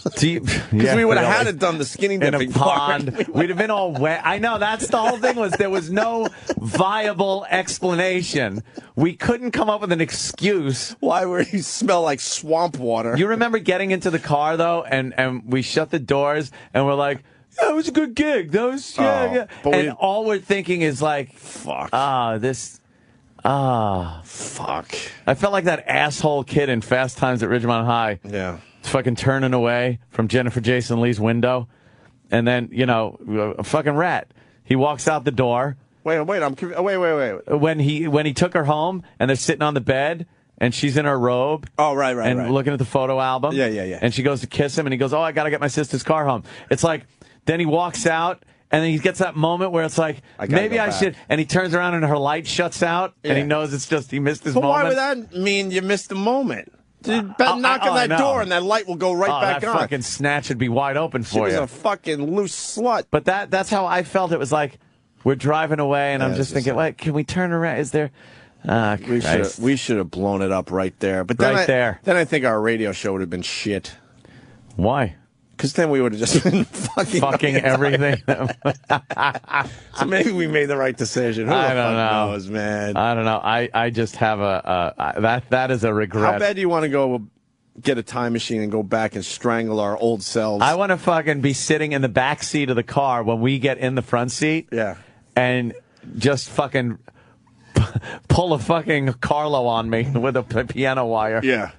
[SPEAKER 8] Because we would have had it done the skinny dipping
[SPEAKER 15] in a pond. We'd have been all wet. I know, that's the whole thing, was there was no viable explanation. We couldn't come up with an excuse.
[SPEAKER 8] Why would you smell like swamp water?
[SPEAKER 15] You remember getting into the car, though, and we shut the doors, and we're like, yeah, it was a good gig. That was, yeah. And all we're thinking is like,
[SPEAKER 8] fuck.
[SPEAKER 15] Fuck. I felt like that asshole kid in Fast Times at Ridgemont High.
[SPEAKER 8] Yeah.
[SPEAKER 15] Fucking turning away from Jennifer Jason Leigh's window. And then, a fucking rat. He walks out the door.
[SPEAKER 8] Wait.
[SPEAKER 15] When he took her home and they're sitting on the bed and she's in her robe.
[SPEAKER 8] Oh, right.
[SPEAKER 15] And looking at the photo album.
[SPEAKER 8] Yeah.
[SPEAKER 15] And she goes to kiss him and he goes, oh, I got to get my sister's car home. It's like, then he walks out and then he gets that moment where it's like, maybe I should. And he turns around and her light shuts out and he knows it's just, he missed his moment.
[SPEAKER 8] Why would that mean you missed the moment? Dude, knock on that door and that light will go right back on.
[SPEAKER 15] That fucking snatch would be wide open for you.
[SPEAKER 8] She was a fucking loose slut.
[SPEAKER 15] But that's how I felt. It was like, we're driving away, and I'm just thinking, wait, can we turn around? Is there...
[SPEAKER 8] we should have blown it up right there. But then Then I think our radio show would have been shit.
[SPEAKER 15] Why?
[SPEAKER 8] Because then we would have just been
[SPEAKER 15] fucking everything.
[SPEAKER 8] So maybe we made the right decision. Who
[SPEAKER 15] I don't know,
[SPEAKER 8] knows, man.
[SPEAKER 15] I don't know. I just have that is a regret.
[SPEAKER 8] How bad do you want to go get a time machine and go back and strangle our old selves?
[SPEAKER 15] I want to fucking be sitting in the back seat of the car when we get in the front seat.
[SPEAKER 8] Yeah.
[SPEAKER 15] And just fucking pull a fucking Carlo on me with a piano wire.
[SPEAKER 8] Yeah.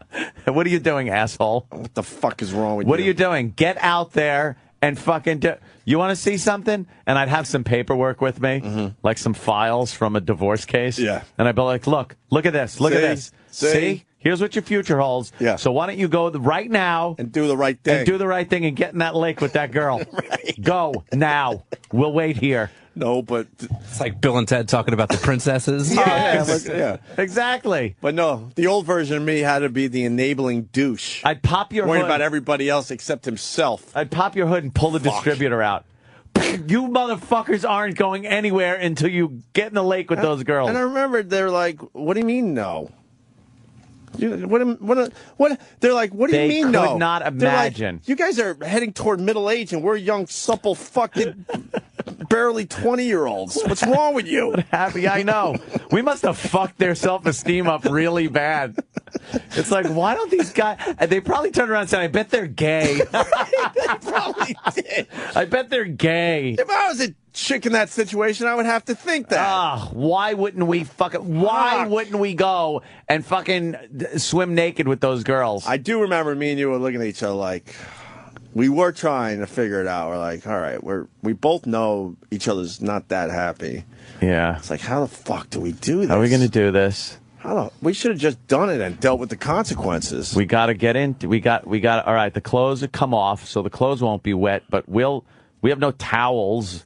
[SPEAKER 15] What are you doing, asshole?
[SPEAKER 8] What the fuck is wrong with you?
[SPEAKER 15] What are you doing? Get out there and fucking do... You want to see something? And I'd have some paperwork with me, like some files from a divorce case.
[SPEAKER 8] Yeah.
[SPEAKER 15] And I'd be like, look at this. Look at this.
[SPEAKER 8] See?
[SPEAKER 15] Here's what your future holds.
[SPEAKER 8] Yeah.
[SPEAKER 15] So why don't you go right now
[SPEAKER 8] and do the right thing.
[SPEAKER 15] And do the right thing and get in that lake with that girl. Right. Go now. We'll wait here.
[SPEAKER 8] No, but
[SPEAKER 14] it's like Bill and Ted talking about the princesses.
[SPEAKER 8] yeah,
[SPEAKER 15] exactly.
[SPEAKER 8] But no, the old version of me had to be the enabling douche.
[SPEAKER 15] I'd pop your
[SPEAKER 8] worried
[SPEAKER 15] hood.
[SPEAKER 8] about everybody else except himself.
[SPEAKER 15] I'd pop your hood and pull the distributor out. You motherfuckers aren't going anywhere until you get in the lake with those girls.
[SPEAKER 8] And I remember they're like, "What do you mean no?" What? They're like, "What do you mean no?"
[SPEAKER 15] They could not imagine.
[SPEAKER 8] Like, you guys are heading toward middle age, and we're young, supple, fucking, barely 20-year-olds. What's wrong with you?
[SPEAKER 15] Happy, I know. We must have fucked their self-esteem up really bad. It's like, why don't these guys? They probably turned around and said, "I bet they're gay."
[SPEAKER 8] They probably did.
[SPEAKER 15] I bet they're gay.
[SPEAKER 8] If I was a chick in that situation, I would have to think that.
[SPEAKER 15] Why wouldn't we wouldn't we go and fucking swim naked with those girls?
[SPEAKER 8] I do remember me and you were looking at each other like, we were trying to figure it out. We're like, all right, we both know each other's not that happy.
[SPEAKER 15] Yeah.
[SPEAKER 8] It's like, how the fuck do we do this?
[SPEAKER 15] How are we going to do this?
[SPEAKER 8] We should have just done it and dealt with the consequences.
[SPEAKER 15] We got to get into. We got. All right, the clothes have come off, so the clothes won't be wet. But we have no towels.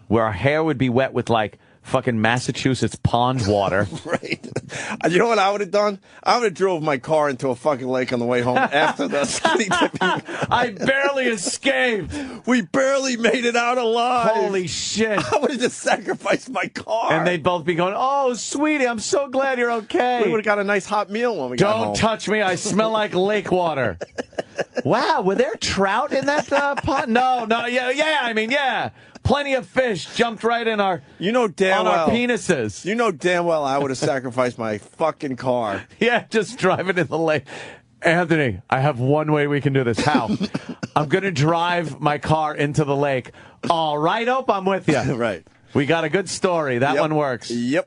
[SPEAKER 15] Where our hair would be wet with like fucking Massachusetts pond water.
[SPEAKER 8] Right. You know what I would have done? I would have drove my car into a fucking lake on the way home after the skinny dipping.
[SPEAKER 15] I barely escaped.
[SPEAKER 8] We barely made it out alive.
[SPEAKER 15] Holy shit.
[SPEAKER 8] I would have just sacrificed my car.
[SPEAKER 15] And they'd both be going, "Oh, sweetie, I'm so glad you're okay."
[SPEAKER 8] We would have got a nice hot meal when we got home.
[SPEAKER 15] Don't touch me. I smell like lake water. Wow, were there trout in that pond? No, yeah, I mean, yeah. Plenty of fish jumped right in our, our penises.
[SPEAKER 8] You know damn well I would have sacrificed my fucking car.
[SPEAKER 15] Yeah, just drive it in the lake. Anthony, I have one way we can do this. How? I'm going to drive my car into the lake. All right, Ope, I'm with you.
[SPEAKER 8] Right.
[SPEAKER 15] We got a good story. That one works.
[SPEAKER 8] Yep.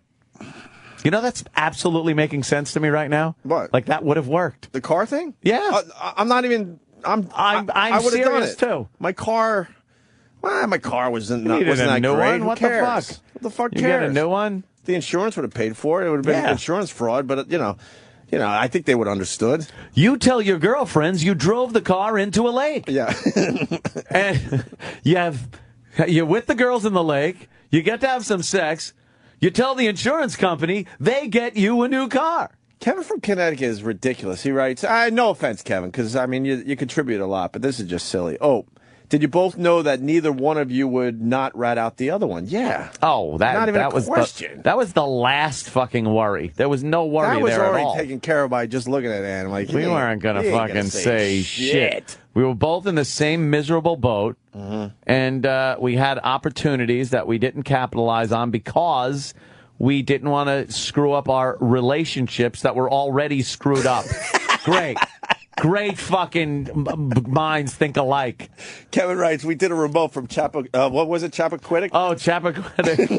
[SPEAKER 15] You know, that's absolutely making sense to me right now.
[SPEAKER 8] What?
[SPEAKER 15] Like, that would have worked.
[SPEAKER 8] The car thing?
[SPEAKER 15] Yeah.
[SPEAKER 8] I'm not even... I would have
[SPEAKER 15] serious,
[SPEAKER 8] done it.
[SPEAKER 15] too.
[SPEAKER 8] My car... Well, my car wasn't that
[SPEAKER 15] new
[SPEAKER 8] great.
[SPEAKER 15] One? What
[SPEAKER 8] Who cares?
[SPEAKER 15] the fuck?
[SPEAKER 8] What the fuck
[SPEAKER 15] You
[SPEAKER 8] cares?
[SPEAKER 15] get a new one?
[SPEAKER 8] The insurance would have paid for it. It would have been insurance fraud, but I think they would have understood.
[SPEAKER 15] You tell your girlfriends you drove the car into a lake.
[SPEAKER 8] Yeah.
[SPEAKER 15] And you're with the girls in the lake. You get to have some sex. You tell the insurance company they get you a new car.
[SPEAKER 8] Kevin from Connecticut is ridiculous. He writes, no offense, Kevin, because, I mean, you contribute a lot, but this is just silly. Oh, did you both know that neither one of you would not rat out the other one? Yeah.
[SPEAKER 15] Oh,
[SPEAKER 8] not even
[SPEAKER 15] that
[SPEAKER 8] a
[SPEAKER 15] was
[SPEAKER 8] question.
[SPEAKER 15] That was the last fucking worry. There was no worry there at all.
[SPEAKER 8] That was already taken care of by just looking at Ann. Like,
[SPEAKER 15] we weren't going to fucking say shit. We were both in the same miserable boat, and we had opportunities that we didn't capitalize on because we didn't want to screw up our relationships that were already screwed up. Great fucking minds think alike.
[SPEAKER 8] Kevin writes, we did a remote from what was it, Chappaquiddick?
[SPEAKER 15] Oh, Chappaquiddick.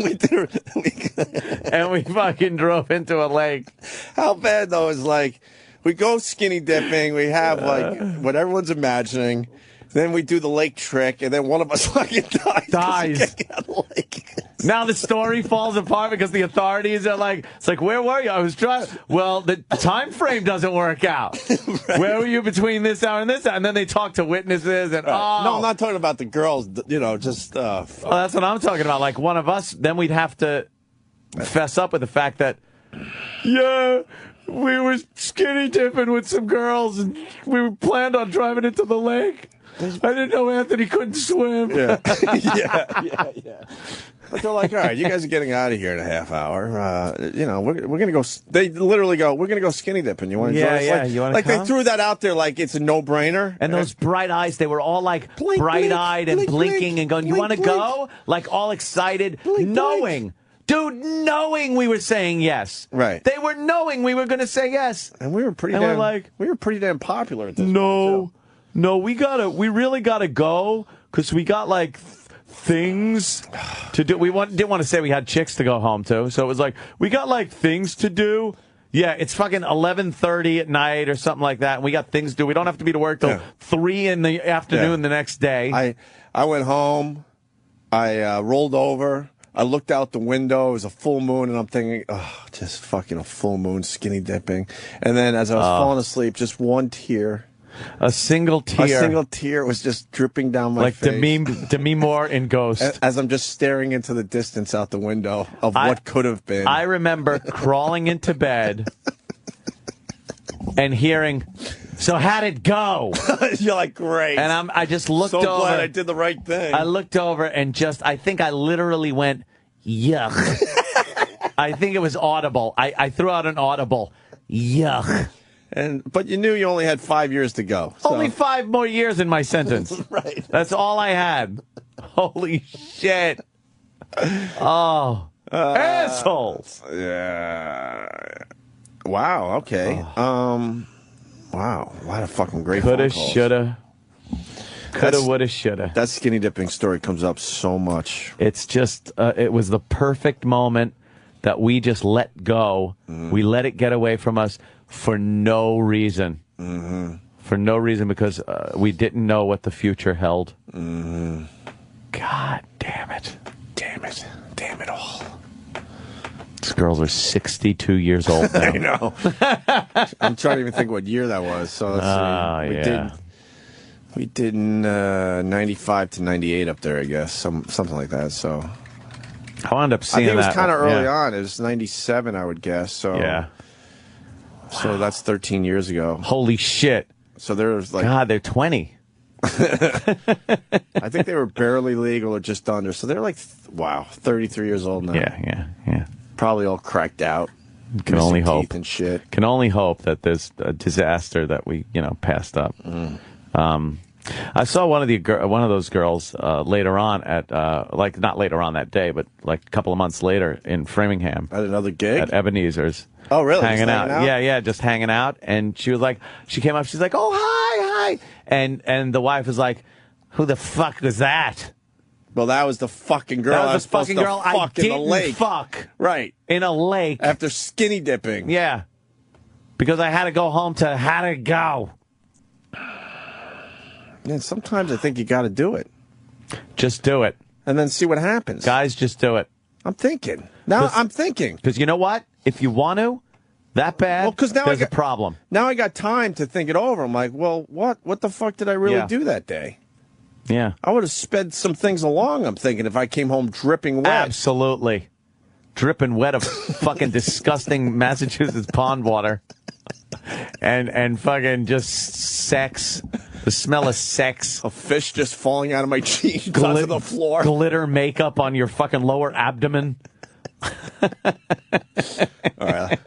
[SPEAKER 15] And we fucking drove into a lake.
[SPEAKER 8] How bad, though, is like, we go skinny dipping, we have, like, what everyone's imagining, then we do the lake trick, and then one of us fucking dies.
[SPEAKER 15] Now the story falls apart because the authorities are like, it's like, where were you? I was trying. Well, the time frame doesn't work out. Right. Where were you between this hour and this hour? And then they talk to witnesses and,
[SPEAKER 8] No, I'm not talking about the girls, just...
[SPEAKER 15] Well, that's what I'm talking about. Like, one of us, then we'd have to fess up with the fact that, yeah, we were skinny dipping with some girls and we planned on driving into the lake. I didn't know Anthony couldn't swim.
[SPEAKER 8] Yeah. Yeah. But they're like, all right, you guys are getting out of here in a half hour. We're going to go. They literally go, we're going to go skinny dipping. You want to join us?
[SPEAKER 15] Yeah, you want to come?
[SPEAKER 8] They threw that out there like it's a no-brainer.
[SPEAKER 15] And those bright eyes, they were all like bright-eyed and blinking and going, you want to go? Like all excited, knowing. Dude, knowing we were saying yes.
[SPEAKER 8] Right.
[SPEAKER 15] They were knowing we were going to say yes.
[SPEAKER 8] And we were pretty damn popular at this point, too.
[SPEAKER 15] No, we really gotta go because we got like things to do. We didn't want to say we had chicks to go home to, so it was like we got like things to do. Yeah, it's fucking 11:30 at night or something like that. And we got things to do. We don't have to be to work till 3 in the afternoon the next day.
[SPEAKER 8] I went home. I rolled over. I looked out the window. It was a full moon, and I'm thinking, oh, just fucking a full moon, skinny dipping. And then as I was falling asleep, just one tear.
[SPEAKER 15] A single tear.
[SPEAKER 8] A single tear was just dripping down my face.
[SPEAKER 15] Like Demi Moore in Ghost.
[SPEAKER 8] As I'm just staring into the distance out the window of what could have been.
[SPEAKER 15] I remember crawling into bed and hearing, so how'd it go?
[SPEAKER 8] You're like, great.
[SPEAKER 15] And I just looked over.
[SPEAKER 8] So glad I did the right thing.
[SPEAKER 15] I looked over and I think I literally went, yuck. I think it was audible. I threw out an audible, yuck.
[SPEAKER 8] But you knew you only had 5 years to go. So.
[SPEAKER 15] Only 5 more years in my sentence.
[SPEAKER 8] Right.
[SPEAKER 15] That's all I had. Holy shit. Oh. Assholes.
[SPEAKER 8] Yeah. Wow, okay. Wow. A lot of fucking great
[SPEAKER 15] Coulda,
[SPEAKER 8] phone calls.
[SPEAKER 15] shoulda. Coulda, woulda, shoulda.
[SPEAKER 8] That skinny dipping story comes up so much.
[SPEAKER 15] It's just, it was the perfect moment that we just let go. We let it get away from us for no reason. For no reason, because we didn't know what the future held. God damn it.
[SPEAKER 8] Damn it. Damn it all.
[SPEAKER 15] These girls are 62 years old now.
[SPEAKER 8] I know. I'm trying to even think what year that was. So let's see. We did 95 to 98 up there, I guess. Something like that. So
[SPEAKER 15] I wound up seeing
[SPEAKER 8] I think it was
[SPEAKER 15] that.
[SPEAKER 8] kind of early on. It was 97, I would guess. So
[SPEAKER 15] yeah.
[SPEAKER 8] So that's 13 years ago.
[SPEAKER 15] Holy shit.
[SPEAKER 8] So there's like...
[SPEAKER 15] God, they're 20.
[SPEAKER 8] I think they were barely legal or just under. So they're like, 33 years old now.
[SPEAKER 15] Yeah.
[SPEAKER 8] Probably all cracked out.
[SPEAKER 15] Can only hope.
[SPEAKER 8] Teeth and shit.
[SPEAKER 15] Can only hope that there's a disaster that we, passed up. I saw one of those girls later on at not later on that day, but like a couple of months later in Framingham
[SPEAKER 8] at another gig
[SPEAKER 15] at Ebenezer's.
[SPEAKER 8] Oh, really?
[SPEAKER 15] Hanging out. Yeah, just hanging out. And she came up. She's like, "Oh, hi." And the wife was like, "Who the fuck was that?"
[SPEAKER 8] Well, that was the fucking girl.
[SPEAKER 15] That was the fucking girl I didn't fuck.
[SPEAKER 8] Right.
[SPEAKER 15] In a lake.
[SPEAKER 8] After skinny dipping.
[SPEAKER 15] Yeah. Because I had to go home to how to go.
[SPEAKER 8] Yeah, sometimes I think you got to do it.
[SPEAKER 15] Just do it.
[SPEAKER 8] And then see what happens.
[SPEAKER 15] Guys, just do it.
[SPEAKER 8] I'm thinking. Now I'm thinking.
[SPEAKER 15] Because you know what? If you want to, that bad, there's a problem.
[SPEAKER 8] Now I got time to think it over. I'm like, well, what the fuck did I really do that day?
[SPEAKER 15] Yeah.
[SPEAKER 8] I would have sped some things along, I'm thinking, if I came home dripping wet.
[SPEAKER 15] Absolutely. Dripping wet of fucking disgusting Massachusetts pond water. And fucking just sex. The smell of sex.
[SPEAKER 8] A fish just falling out of my jeans onto the floor.
[SPEAKER 15] Glitter makeup on your fucking lower abdomen.
[SPEAKER 8] All right.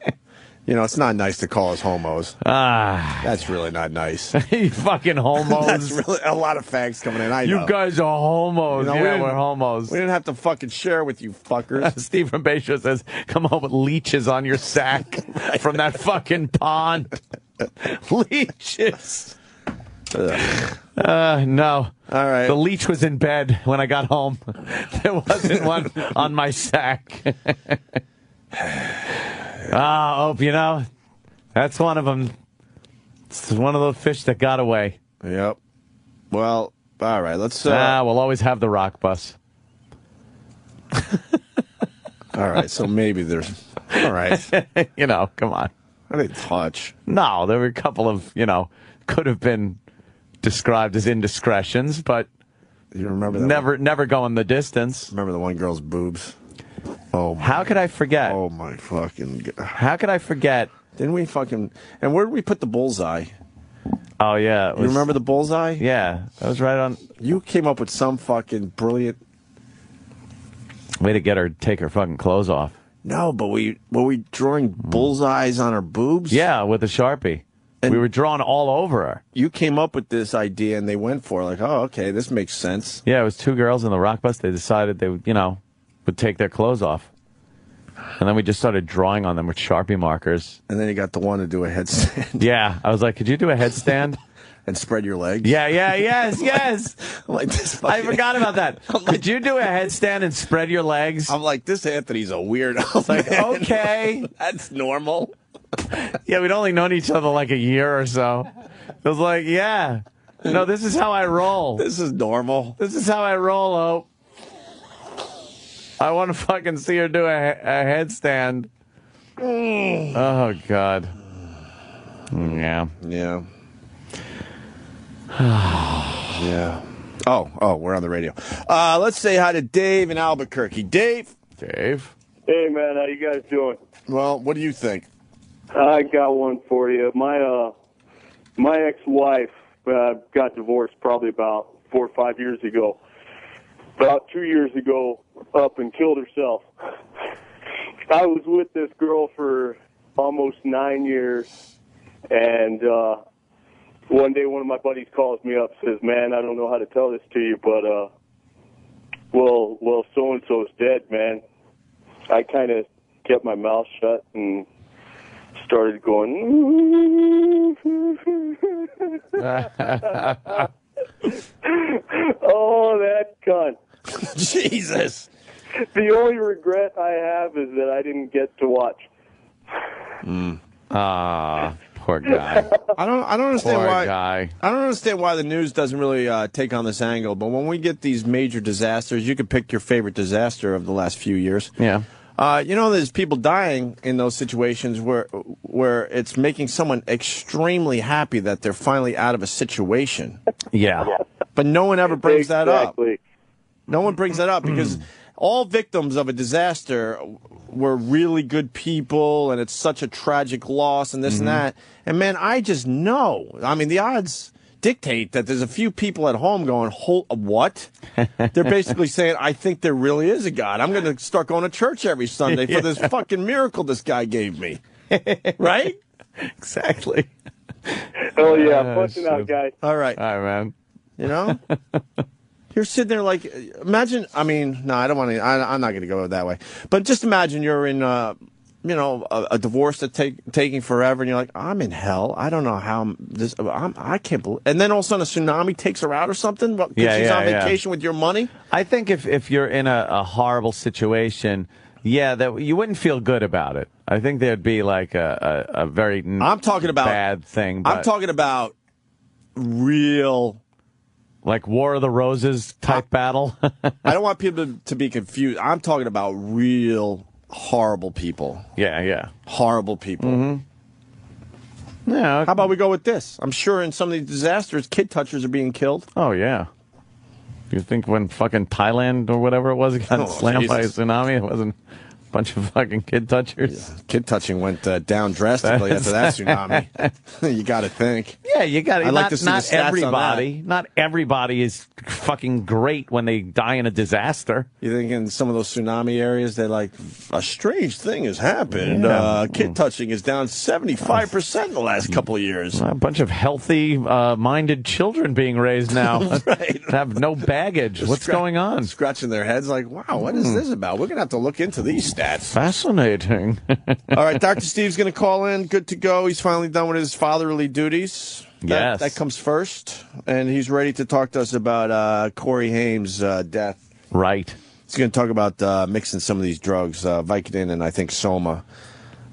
[SPEAKER 8] It's not nice to call us homos. That's really not nice.
[SPEAKER 15] You fucking homos.
[SPEAKER 8] That's really a lot of facts coming in. I know.
[SPEAKER 15] You guys are homos. We're homos.
[SPEAKER 8] We didn't have to fucking share with you fuckers.
[SPEAKER 15] Steve from Bayshore says, come home with leeches on your sack from that fucking pond. Leeches. No.
[SPEAKER 8] All right.
[SPEAKER 15] The leech was in bed when I got home. There wasn't one on my sack. Opie, that's one of them. It's one of those fish that got away.
[SPEAKER 8] Yep. Well, all right. Let's.
[SPEAKER 15] We'll always have the rock bus.
[SPEAKER 8] All right. So maybe there's. All right.
[SPEAKER 15] Come on.
[SPEAKER 8] I didn't touch.
[SPEAKER 15] No, there were a couple of, could have been described as indiscretions, but
[SPEAKER 8] you remember that
[SPEAKER 15] never going the distance.
[SPEAKER 8] Remember the one girl's boobs? Oh,
[SPEAKER 15] how could I forget?
[SPEAKER 8] Oh my fucking God.
[SPEAKER 15] How could I forget?
[SPEAKER 8] Didn't we fucking? And where did we put the bullseye?
[SPEAKER 15] Oh yeah,
[SPEAKER 8] you remember the bullseye?
[SPEAKER 15] Yeah, that was right on.
[SPEAKER 8] You came up with some fucking brilliant
[SPEAKER 15] way to get her to take her fucking clothes off.
[SPEAKER 8] No, but were we drawing bullseyes on her boobs?
[SPEAKER 15] Yeah, with a Sharpie. And we were drawing all over her.
[SPEAKER 8] You came up with this idea, and they went for it. Like, oh, okay, this makes sense.
[SPEAKER 15] Yeah, it was two girls in the rock bus. They decided they would, would take their clothes off. And then we just started drawing on them with Sharpie markers.
[SPEAKER 8] And then you got the one to do a headstand.
[SPEAKER 15] Yeah, I was like, could you do a headstand?
[SPEAKER 8] And spread your legs?
[SPEAKER 15] Yeah, yes.
[SPEAKER 8] I'm like, this
[SPEAKER 15] I forgot about that. Could you do a headstand and spread your legs?
[SPEAKER 8] I'm like, this Anthony's a weirdo.
[SPEAKER 15] It's like, okay.
[SPEAKER 8] That's normal.
[SPEAKER 15] Yeah, we'd only known each other like a year or so. It was like, yeah. No, this is how I roll.
[SPEAKER 8] This is normal.
[SPEAKER 15] This is how I roll, I want to fucking see her do a headstand. Oh, God. Yeah.
[SPEAKER 8] Yeah. Yeah. Oh, we're on the radio. Let's say hi to Dave in Albuquerque. Dave.
[SPEAKER 12] Hey, man, how you guys doing?
[SPEAKER 8] Well, what do you think?
[SPEAKER 12] I got one for you. My ex-wife got divorced probably about 4 or 5 years ago. About 2 years ago, up and killed herself. I was with this girl for almost 9 years, and one day one of my buddies calls me up, says, "Man, I don't know how to tell this to you, but well, so-and-so's dead, man." I kind of kept my mouth shut and started going, "Oh, that cunt."
[SPEAKER 8] Jesus.
[SPEAKER 12] The only regret I have is that I didn't get to watch.
[SPEAKER 15] Poor guy.
[SPEAKER 8] I don't understand
[SPEAKER 15] Poor
[SPEAKER 8] why.
[SPEAKER 15] guy.
[SPEAKER 8] I don't understand why the news doesn't really take on this angle. But when we get these major disasters, you could pick your favorite disaster of the last few years.
[SPEAKER 15] Yeah.
[SPEAKER 8] There's people dying in those situations where it's making someone extremely happy that they're finally out of a situation.
[SPEAKER 15] Yeah.
[SPEAKER 8] But no one ever brings that up.
[SPEAKER 12] Exactly.
[SPEAKER 8] No one brings that up because all victims of a disaster were really good people, and it's such a tragic loss and this and that. And, man, I just know. I mean, the odds dictate that there's a few people at home going, what? They're basically saying, I think there really is a God. I'm going to start going to church every Sunday for this fucking miracle this guy gave me. Right?
[SPEAKER 15] Exactly.
[SPEAKER 12] Oh, yeah. Pushing out, guys.
[SPEAKER 8] All right.
[SPEAKER 15] All right, man.
[SPEAKER 8] You know? You're sitting there like, imagine, I mean, no, I don't want to, I'm not going to go that way. But just imagine you're in, a divorce that's taking forever, and you're like, I'm in hell. I don't know how I can't believe. And then all of a sudden a tsunami takes her out or something because she's on vacation with your money.
[SPEAKER 15] I think if you're in a horrible situation, that you wouldn't feel good about it. I think there'd be like a very
[SPEAKER 8] I'm talking about
[SPEAKER 15] bad thing.
[SPEAKER 8] I'm talking about real.
[SPEAKER 15] Like War of the Roses type battle?
[SPEAKER 8] I don't want people to be confused. I'm talking about real horrible people.
[SPEAKER 15] Yeah.
[SPEAKER 8] Horrible people.
[SPEAKER 15] Mm-hmm. Yeah.
[SPEAKER 8] How about we go with this? I'm sure in some of these disasters, kid touchers are being killed.
[SPEAKER 15] Oh, yeah. You think when fucking Thailand or whatever it was got slammed by a tsunami, it wasn't a bunch of fucking kid touchers?
[SPEAKER 8] Yeah. Kid touching went down drastically after that tsunami. You got to think.
[SPEAKER 15] Yeah, you got to.
[SPEAKER 8] Like to see the stats
[SPEAKER 15] everybody.
[SPEAKER 8] on that.
[SPEAKER 15] Not everybody is fucking great when they die in a disaster.
[SPEAKER 8] You think in some of those tsunami areas, they're like, a strange thing has happened.
[SPEAKER 15] Yeah.
[SPEAKER 8] Kid touching is down 75% in the last couple of years.
[SPEAKER 15] A bunch of healthy, minded children being raised now.
[SPEAKER 8] Right.
[SPEAKER 15] Have no baggage. What's going on?
[SPEAKER 8] Scratching their heads like, wow, what is this about? We're going to have to look into these stats.
[SPEAKER 15] Fascinating.
[SPEAKER 8] All right, Dr. Steve's going to call in. Good to go. He's finally done with his fatherly duties.
[SPEAKER 15] Yes.
[SPEAKER 8] That comes first. And he's ready to talk to us about Corey Haim's death.
[SPEAKER 15] Right.
[SPEAKER 8] He's going to talk about mixing some of these drugs. Vicodin and I think Soma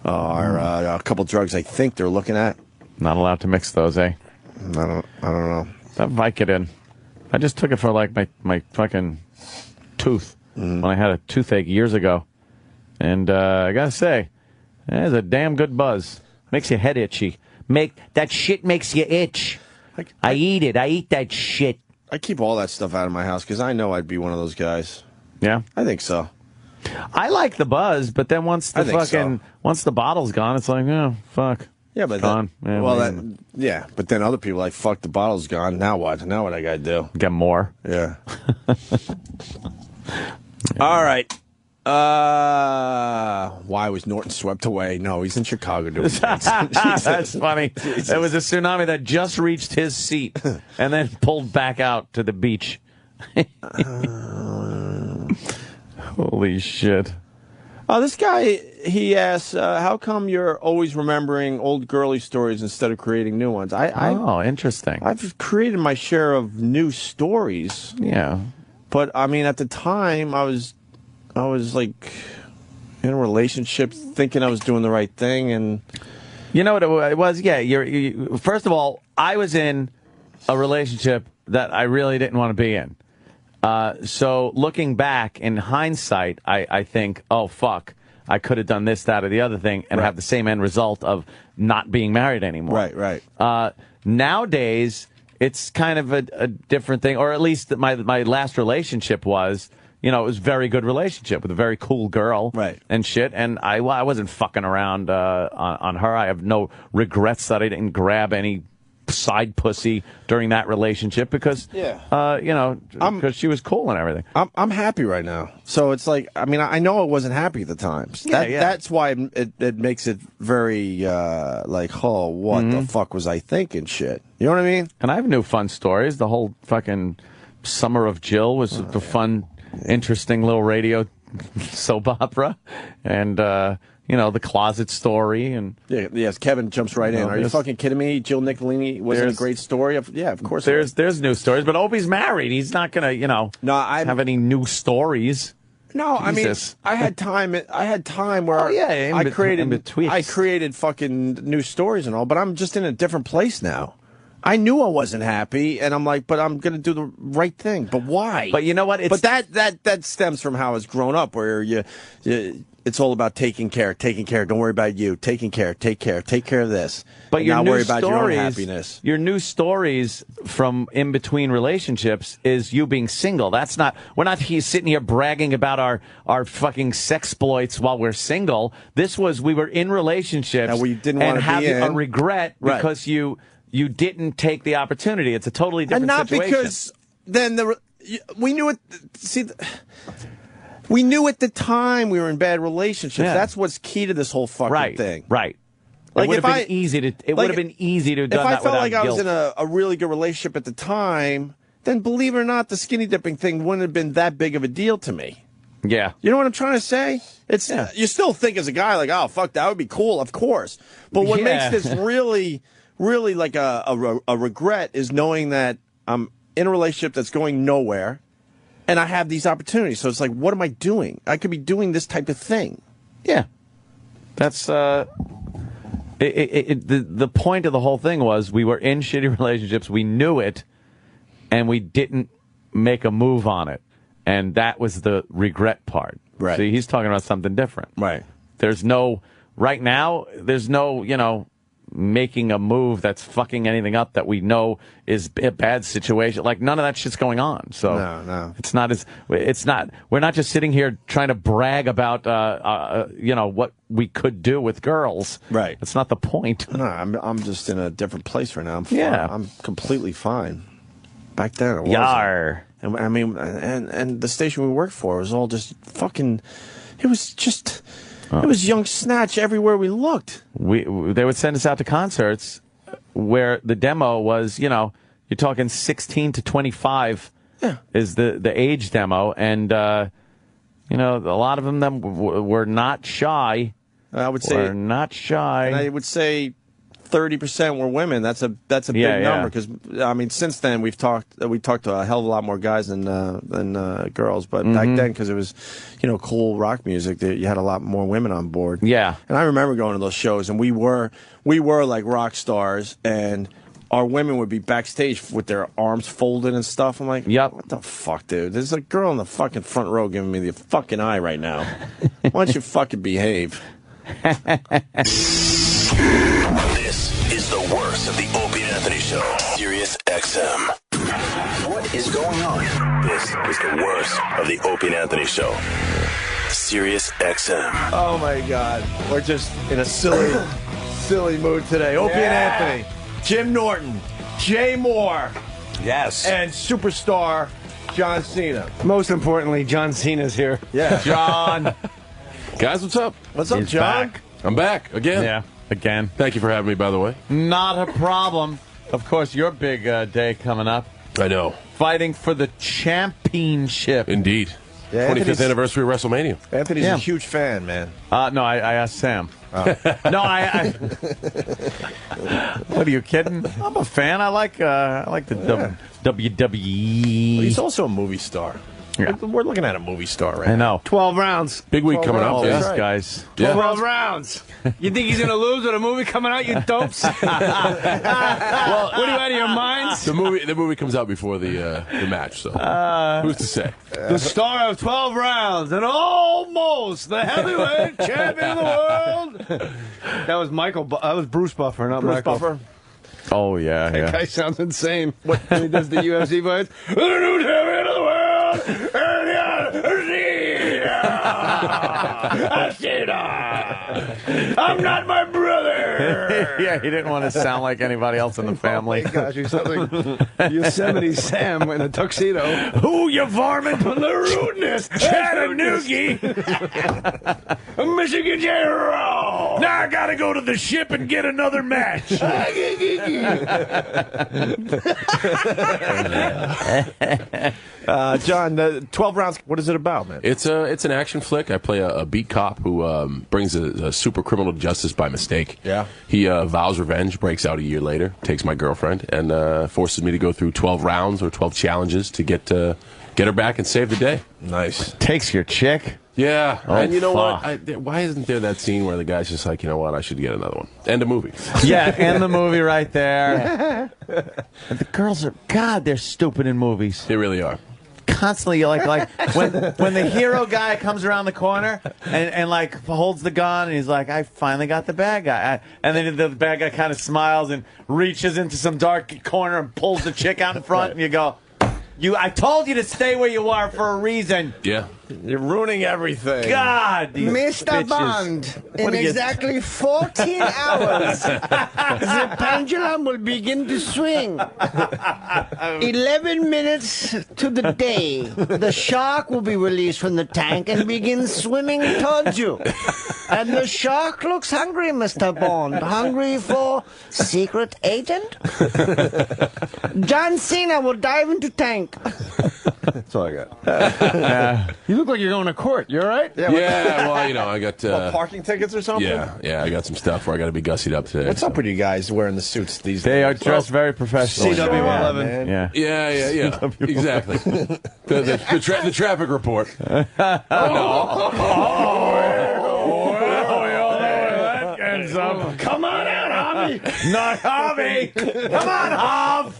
[SPEAKER 8] are a couple drugs I think they're looking at.
[SPEAKER 15] Not allowed to mix those, eh?
[SPEAKER 8] I don't know.
[SPEAKER 15] That Vicodin. I just took it for like my fucking tooth when I had a toothache years ago. And I got to say, it's a damn good buzz. Makes your head itchy. That shit makes you itch. I eat it. I eat that shit.
[SPEAKER 8] I keep all that stuff out of my house because I know I'd be one of those guys.
[SPEAKER 15] Yeah?
[SPEAKER 8] I think so.
[SPEAKER 15] I like the buzz, but then once the bottle's gone, it's like, oh, fuck.
[SPEAKER 8] Yeah, but
[SPEAKER 15] it's gone.
[SPEAKER 8] But then other people are like, fuck, the bottle's gone. Now what? Now what I got to do?
[SPEAKER 15] Get more.
[SPEAKER 8] Yeah. All right. Why was Norton swept away? No, he's in Chicago doing things.
[SPEAKER 15] That's funny. It was a tsunami that just reached his seat and then pulled back out to the beach. Holy shit.
[SPEAKER 8] This guy, he asks, how come you're always remembering old girly stories instead of creating new ones?
[SPEAKER 15] Interesting.
[SPEAKER 8] I've created my share of new stories.
[SPEAKER 15] Yeah.
[SPEAKER 8] But, I mean, at the time, I was like in a relationship thinking I was doing the right thing. And
[SPEAKER 15] you know what it was? Yeah. First of all, I was in a relationship that I really didn't want to be in. So looking back in hindsight, I think, oh, fuck, I could have done this, that, or the other thing and have the same end result of not being married anymore.
[SPEAKER 8] Right.
[SPEAKER 15] Nowadays, it's kind of a different thing, or at least my last relationship was, it was a very good relationship with a very cool girl and shit, and I wasn't fucking around on her. I have no regrets that I didn't grab any side pussy during that relationship because because she was cool and everything.
[SPEAKER 8] I'm happy right now. So it's like, I mean, I know I wasn't happy at the times. That's why it makes it very like, oh, what the fuck was I thinking shit? You know what I mean?
[SPEAKER 15] And I have new fun stories. The whole fucking Summer of Jill was a fun, interesting little radio soap opera. And the Closet Story. And
[SPEAKER 8] yes, Kevin jumps right in. Are you fucking kidding me? Jill Nicolini wasn't a great story? Of course.
[SPEAKER 15] There's new stories, but Opie's married. He's not gonna, have any new stories.
[SPEAKER 8] No, Jesus. I mean, I had time where I created fucking new stories and all, but I'm just in a different place now. I knew I wasn't happy, and I'm like, but I'm going to do the right thing. But why?
[SPEAKER 15] But you know what?
[SPEAKER 8] But that stems from how I was grown up, where it's all about taking care. Don't worry about you. Take care of this.
[SPEAKER 15] But your
[SPEAKER 8] not
[SPEAKER 15] new
[SPEAKER 8] worry about your own
[SPEAKER 15] stories,
[SPEAKER 8] happiness.
[SPEAKER 15] Your new stories from in between relationships is you being single. We're not sitting here bragging about our fucking sexploits while we're single. We were in relationships
[SPEAKER 8] and we didn't want to be
[SPEAKER 15] having
[SPEAKER 8] in.
[SPEAKER 15] a regret because you didn't take the opportunity. It's a totally different situation.
[SPEAKER 8] And not because then we knew it. See, we knew at the time we were in bad relationships.
[SPEAKER 15] Yeah.
[SPEAKER 8] That's what's key to this whole fucking thing.
[SPEAKER 15] Right.
[SPEAKER 8] Like
[SPEAKER 15] it would have been easy to. It would have been easy to have done that
[SPEAKER 8] if I felt like
[SPEAKER 15] guilt.
[SPEAKER 8] I was in a really good relationship at the time, then believe it or not, the skinny dipping thing wouldn't have been that big of a deal to me.
[SPEAKER 15] Yeah.
[SPEAKER 8] You know what I'm trying to say? You still think as a guy like, oh fuck, that would be cool, of course. But what makes this really like a regret is knowing that I'm in a relationship that's going nowhere and I have these opportunities. So it's like, what am I doing? I could be doing this type of thing.
[SPEAKER 15] Yeah. That's the point of the whole thing was we were in shitty relationships, we knew it, and we didn't make a move on it. And that was the regret part.
[SPEAKER 8] Right.
[SPEAKER 15] See, he's talking about something different.
[SPEAKER 8] Right.
[SPEAKER 15] Right now, there's no, making a move that's fucking anything up that we know is a bad situation. Like, none of that shit's going on. So
[SPEAKER 8] no.
[SPEAKER 15] We're not just sitting here trying to brag about, what we could do with girls.
[SPEAKER 8] Right.
[SPEAKER 15] That's not the point.
[SPEAKER 8] No, I'm just in a different place right now. I'm fine.
[SPEAKER 15] Yeah.
[SPEAKER 8] I'm completely fine. Back then, it wasn't.
[SPEAKER 15] Yar.
[SPEAKER 8] And I mean, and the station we worked for was all just fucking, it was just... It was young snatch everywhere we looked.
[SPEAKER 15] They would send us out to concerts where the demo was, you're talking 16 to 25 is the age demo. And, a lot of them were not shy.
[SPEAKER 8] I would say.
[SPEAKER 15] Were not shy.
[SPEAKER 8] And I would say 30% were women. That's a big number because I mean since then we talked to a hell of a lot more guys than girls. But back then, because it was cool rock music, you had a lot more women on board.
[SPEAKER 15] Yeah,
[SPEAKER 8] and I remember going to those shows, and we were like rock stars, and our women would be backstage with their arms folded and stuff. I'm like, what the fuck, dude? There's a girl in the fucking front row giving me the fucking eye right now. Why don't you fucking behave?
[SPEAKER 17] This is the worst of the Opie and Anthony Show. Sirius XM. What is going on? This is the worst of the Opie and Anthony Show. Sirius XM.
[SPEAKER 8] Oh my God, we're just in a silly mood today. Opie and Anthony, Jim Norton, Jay Moore,
[SPEAKER 9] yes,
[SPEAKER 8] and superstar John Cena.
[SPEAKER 9] Most importantly, John Cena's here.
[SPEAKER 8] Yeah,
[SPEAKER 15] John.
[SPEAKER 9] Guys, what's up?
[SPEAKER 8] What's up, John?
[SPEAKER 9] Back. I'm back again.
[SPEAKER 15] Yeah, again.
[SPEAKER 9] Thank you for having me, by the way.
[SPEAKER 15] Not a problem. Of course, your big day coming up.
[SPEAKER 9] I know.
[SPEAKER 15] Fighting for the championship.
[SPEAKER 9] Indeed.
[SPEAKER 8] Yeah,
[SPEAKER 9] 25th anniversary of WrestleMania.
[SPEAKER 8] Anthony's a huge fan, man.
[SPEAKER 15] No, I asked Sam. Oh. No, I What are you kidding? I'm a fan. I like the WWE.
[SPEAKER 8] Well, he's also a movie star.
[SPEAKER 15] Yeah.
[SPEAKER 8] We're looking at a movie star right
[SPEAKER 15] I know.
[SPEAKER 2] 12 rounds.
[SPEAKER 9] Big week coming up.
[SPEAKER 15] All
[SPEAKER 9] Yeah.
[SPEAKER 15] these guys.
[SPEAKER 2] 12 rounds. You think he's going to lose with a movie coming out, you dopes? Well, what are you out of your minds?
[SPEAKER 9] The movie comes out before the match, so who's to say?
[SPEAKER 2] The star of 12 rounds and almost the heavyweight champion of the world. That was That was Bruce Buffer, not
[SPEAKER 8] Bruce
[SPEAKER 2] Michael.
[SPEAKER 8] Buffer.
[SPEAKER 15] Oh, yeah.
[SPEAKER 2] That guy sounds insane when he does the UFC fights. The new champion of the world. I'm not my brother.
[SPEAKER 15] Yeah, he didn't want to sound like anybody else in the family.
[SPEAKER 2] Oh my gosh, he sounds like Yosemite Sam in a tuxedo.
[SPEAKER 15] Who you varmint?
[SPEAKER 2] The rudeness. Chattanooga. Michigan General.
[SPEAKER 15] Now I gotta go to the ship and get another match.
[SPEAKER 8] John, 12 rounds. What is it about, man?
[SPEAKER 9] It's an action flick. I play a beat cop who brings a super criminal to justice by mistake.
[SPEAKER 8] Yeah.
[SPEAKER 9] He vows revenge, breaks out a year later, takes my girlfriend, and forces me to go through 12 rounds or 12 challenges to get her back and save the day.
[SPEAKER 8] Nice.
[SPEAKER 15] Takes your chick.
[SPEAKER 9] Yeah,
[SPEAKER 15] Oh,
[SPEAKER 9] and you know
[SPEAKER 15] fuck.
[SPEAKER 9] what? Why isn't there that scene where the guy's just like, you know what? I should get another one. End of movie.
[SPEAKER 15] Yeah, and the movie right there. And the girls are, God, they're stupid in movies.
[SPEAKER 9] They really are.
[SPEAKER 15] Constantly, like when the hero guy comes around the corner and like holds the gun and he's like, I finally got the bad guy. And then the bad guy kind of smiles and reaches into some dark corner and pulls the chick out in front, and you go, I told you to stay where you are for a reason.
[SPEAKER 9] Yeah.
[SPEAKER 8] You're ruining everything.
[SPEAKER 15] God, these
[SPEAKER 2] Mr.
[SPEAKER 15] bitches.
[SPEAKER 2] Bond,
[SPEAKER 15] What
[SPEAKER 2] in
[SPEAKER 15] do you-
[SPEAKER 2] exactly 14 hours, the pendulum will begin to swing. 11 minutes to the day, the shark will be released from the tank and begin swimming towards you. And the shark looks hungry, Mr. Bond. Hungry for secret agent? John Cena will dive into tank. That's all I got. You look like you're going to court. You all right?
[SPEAKER 9] Yeah, well, you know, I got
[SPEAKER 8] parking tickets or something?
[SPEAKER 9] Yeah, I got some stuff where I got to be gussied up today.
[SPEAKER 8] What's up with you guys wearing the suits these days?
[SPEAKER 15] They are dressed very professional.
[SPEAKER 2] CW11.
[SPEAKER 15] Yeah.
[SPEAKER 9] Yeah. Exactly. the traffic report.
[SPEAKER 2] Come on out, Hobby.
[SPEAKER 15] Not Hobby. Come on, Hob.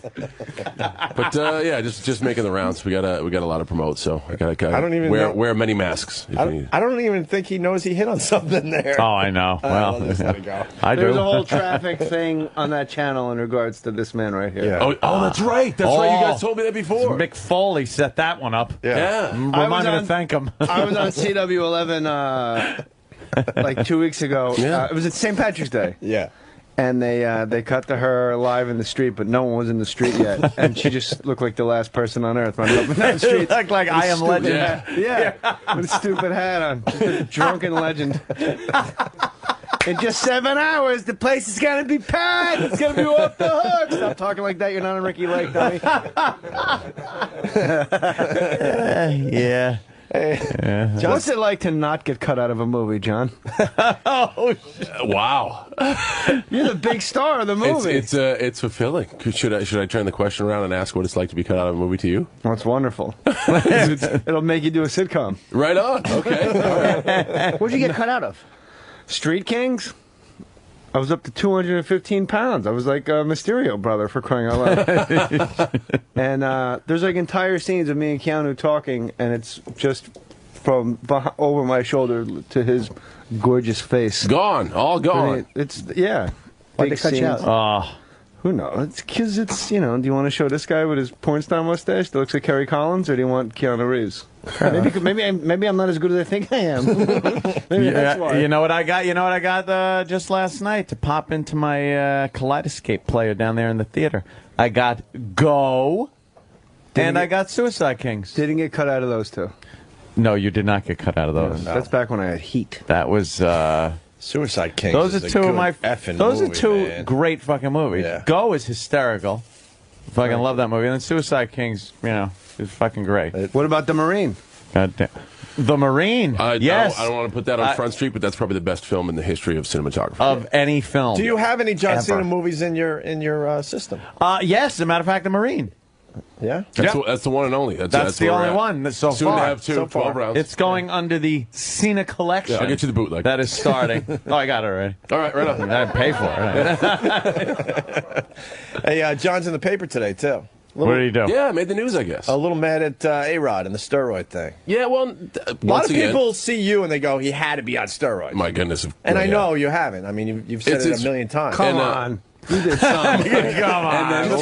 [SPEAKER 9] But yeah, just making the rounds. We got a lot to promote, so I gotta
[SPEAKER 8] I don't even know.
[SPEAKER 9] wear many masks. If you need.
[SPEAKER 8] I don't even think he knows he hit on something there.
[SPEAKER 15] Oh, I know. Well,
[SPEAKER 8] just let it go.
[SPEAKER 15] I do.
[SPEAKER 2] There's a whole traffic thing on that channel in regards to this man right here.
[SPEAKER 8] Yeah.
[SPEAKER 9] Oh, that's right. That's right. You guys told me that before.
[SPEAKER 15] Mick Foley set that one up.
[SPEAKER 9] Yeah.
[SPEAKER 15] Remind me to thank him.
[SPEAKER 2] I was on CW11 like 2 weeks ago.
[SPEAKER 9] Yeah.
[SPEAKER 2] It was at St. Patrick's Day.
[SPEAKER 8] Yeah.
[SPEAKER 2] And they cut to her live in the street, but no one was in the street yet. And she just looked like the last person on earth running up and down the street.
[SPEAKER 15] Looked like I Am Legend.
[SPEAKER 2] Yeah. With a stupid hat on. Just a drunken legend. In just 7 hours, the place is going to be packed. It's going to be off the hook. Stop talking like that. You're not on Ricky Lake, dummy.
[SPEAKER 15] Yeah.
[SPEAKER 2] Yeah. What's it like to not get cut out of a movie, John?
[SPEAKER 15] Oh,
[SPEAKER 9] wow.
[SPEAKER 2] You're the big star of the movie.
[SPEAKER 9] It's fulfilling. Should I turn the question around and ask what it's like to be cut out of a movie to you?
[SPEAKER 2] Well, it's wonderful. It'll make you do a sitcom.
[SPEAKER 9] Right on. Okay. All right.
[SPEAKER 2] What'd you get cut out of? Street Kings? I was up to 215 pounds. I was like a Mysterio brother, for crying out loud. And there's like entire scenes of me and Keanu talking, and it's just from over my shoulder to his gorgeous face.
[SPEAKER 9] Gone. All gone.
[SPEAKER 2] Yeah.
[SPEAKER 5] Why'd
[SPEAKER 2] Big
[SPEAKER 5] they cut you
[SPEAKER 2] scenes.
[SPEAKER 5] out?
[SPEAKER 2] Who knows? It's because it's, do you want to show this guy with his porn star mustache that looks like Kerry Collins, or do you want Keanu Reeves? Maybe I'm not as good as I think I am. Maybe that's why.
[SPEAKER 15] You know what I got? You know what I got just last night to pop into my Kaleidoscape player down there in the theater? I got Go, and I got Suicide Kings.
[SPEAKER 2] Didn't get cut out of those two.
[SPEAKER 15] No, you did not get cut out of those.
[SPEAKER 2] That's back when I had Heat.
[SPEAKER 15] That was
[SPEAKER 8] Suicide Kings.
[SPEAKER 15] Those
[SPEAKER 8] is
[SPEAKER 15] are
[SPEAKER 8] a
[SPEAKER 15] two of
[SPEAKER 8] good
[SPEAKER 15] my.
[SPEAKER 8] effing
[SPEAKER 15] Those
[SPEAKER 8] movie,
[SPEAKER 15] are two
[SPEAKER 8] man.
[SPEAKER 15] great fucking movies.
[SPEAKER 8] Yeah.
[SPEAKER 15] Go is hysterical. Fucking love that movie. And then Suicide Kings, is fucking great.
[SPEAKER 2] What about The Marine?
[SPEAKER 15] God damn. The Marine. Yes.
[SPEAKER 9] I don't want to put that on Front Street, but that's probably the best film in the history of cinematography.
[SPEAKER 15] Of any film.
[SPEAKER 8] Do you have any John
[SPEAKER 15] Ever.
[SPEAKER 8] Cena movies in your system?
[SPEAKER 15] Yes, as a matter of fact, The Marine.
[SPEAKER 8] Yeah?
[SPEAKER 9] That's the one and only.
[SPEAKER 15] That's the
[SPEAKER 9] where
[SPEAKER 15] only
[SPEAKER 9] we're at.
[SPEAKER 15] one so
[SPEAKER 9] Soon
[SPEAKER 15] far.
[SPEAKER 9] to have two,
[SPEAKER 15] So
[SPEAKER 9] 12 rounds.
[SPEAKER 15] It's going under the Cena collection.
[SPEAKER 9] Yeah, I'll get you the bootleg.
[SPEAKER 15] That is starting. Oh, I got it already.
[SPEAKER 9] All right, right on.
[SPEAKER 15] I pay for it.
[SPEAKER 8] Hey, John's in the paper today, too.
[SPEAKER 15] What did he do?
[SPEAKER 9] Yeah, made the news, I guess.
[SPEAKER 8] A little mad at A-Rod and the steroid thing.
[SPEAKER 9] Yeah, well,
[SPEAKER 8] a lot of people see you and they go, he had to be on steroids.
[SPEAKER 9] My goodness.
[SPEAKER 8] And I know you haven't. I mean, you've said it a million times.
[SPEAKER 9] Come on. You did some.
[SPEAKER 8] Come on.
[SPEAKER 9] And then
[SPEAKER 8] A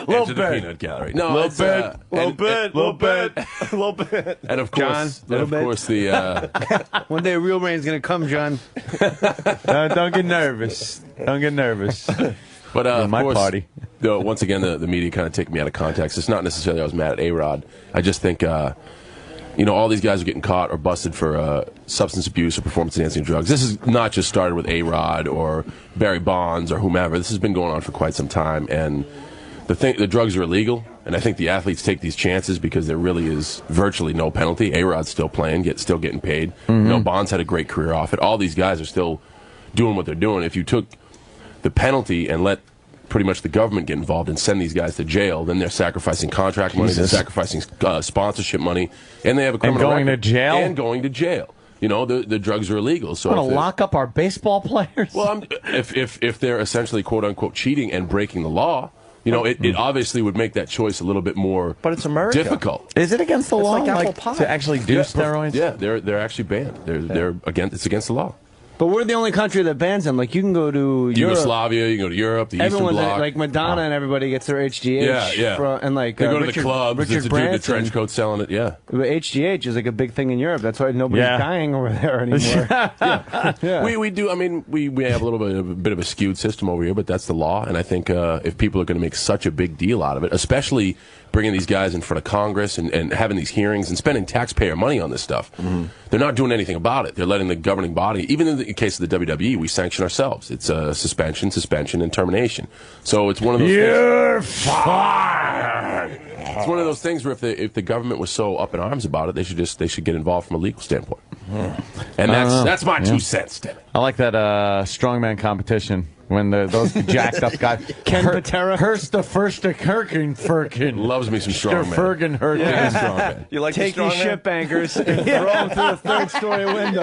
[SPEAKER 8] little bit.
[SPEAKER 9] peanut gallery. No,
[SPEAKER 8] little
[SPEAKER 9] it's,
[SPEAKER 8] bit. Little bit.
[SPEAKER 9] A
[SPEAKER 8] little bit.
[SPEAKER 9] And of
[SPEAKER 2] John,
[SPEAKER 9] course,
[SPEAKER 2] little bit.
[SPEAKER 9] the
[SPEAKER 2] one day real rain's gonna come, John.
[SPEAKER 15] Don't get nervous. Don't get nervous.
[SPEAKER 9] But of
[SPEAKER 15] my
[SPEAKER 9] course,
[SPEAKER 15] party.
[SPEAKER 9] Though, once again, the media kind of take me out of context. It's not necessarily I was mad at A-Rod. I just think, all these guys are getting caught or busted for substance abuse or performance-enhancing drugs. This is not just started with A-Rod or Barry Bonds or whomever. This has been going on for quite some time. And the drugs are illegal, and I think the athletes take these chances because there really is virtually no penalty. A-Rod's still playing, still getting paid.
[SPEAKER 15] Mm-hmm.
[SPEAKER 9] Bonds had a great career off it. All these guys are still doing what they're doing. If you took the penalty and let pretty much the government get involved and send these guys to jail, then they're sacrificing contract money, they're sacrificing sponsorship money, and they have a criminal
[SPEAKER 15] going
[SPEAKER 9] record.
[SPEAKER 15] to jail?
[SPEAKER 9] And going to jail. The drugs are illegal. So
[SPEAKER 15] Want to lock up our baseball players?
[SPEAKER 9] Well, if they're essentially quote unquote cheating and breaking the law, it obviously would make that choice a little bit more.
[SPEAKER 8] But it's America.
[SPEAKER 9] Difficult.
[SPEAKER 15] Is it against the law?
[SPEAKER 8] Like apple pie.
[SPEAKER 15] To actually do steroids?
[SPEAKER 9] Yeah, they're actually banned. It's against the law.
[SPEAKER 2] But we're the only country that bans them. Like, you can go to
[SPEAKER 9] Yugoslavia, you can go to Europe, the Eastern Bloc.
[SPEAKER 2] Like Madonna and everybody gets their HGH.
[SPEAKER 9] Yeah.
[SPEAKER 2] And like
[SPEAKER 9] they go to
[SPEAKER 2] Richard,
[SPEAKER 9] the clubs.
[SPEAKER 2] Richard
[SPEAKER 9] There's a dude in the
[SPEAKER 2] Branson.
[SPEAKER 9] trench coat selling it. Yeah.
[SPEAKER 2] HGH is like a big thing in Europe. That's why nobody's dying over there anymore.
[SPEAKER 9] Yeah. We do. I mean, we have a bit of a skewed system over here, but that's the law. And I think if people are going to make such a big deal out of it, especially bringing these guys in front of Congress and having these hearings and spending taxpayer money on this stuff, they're not doing anything about it. They're letting the governing body, even in the case of the WWE, we sanction ourselves. It's suspension, and termination. So it's one of those
[SPEAKER 15] You're
[SPEAKER 9] things.
[SPEAKER 15] fired.
[SPEAKER 9] It's one of those things where if the government was so up in arms about it, they should get involved from a legal standpoint. And that's my 2 cents, damn it.
[SPEAKER 15] I like that strongman competition when those jacked up guys.
[SPEAKER 2] Ken Patera.
[SPEAKER 15] Hurst the first to Firkin.
[SPEAKER 9] Loves me some strongman.
[SPEAKER 15] Fergen Hurkin.
[SPEAKER 9] Yeah. Strongman.
[SPEAKER 8] You like
[SPEAKER 2] Take
[SPEAKER 8] the
[SPEAKER 2] these
[SPEAKER 8] strongman?
[SPEAKER 2] ship anchors and throw them through a third-story window.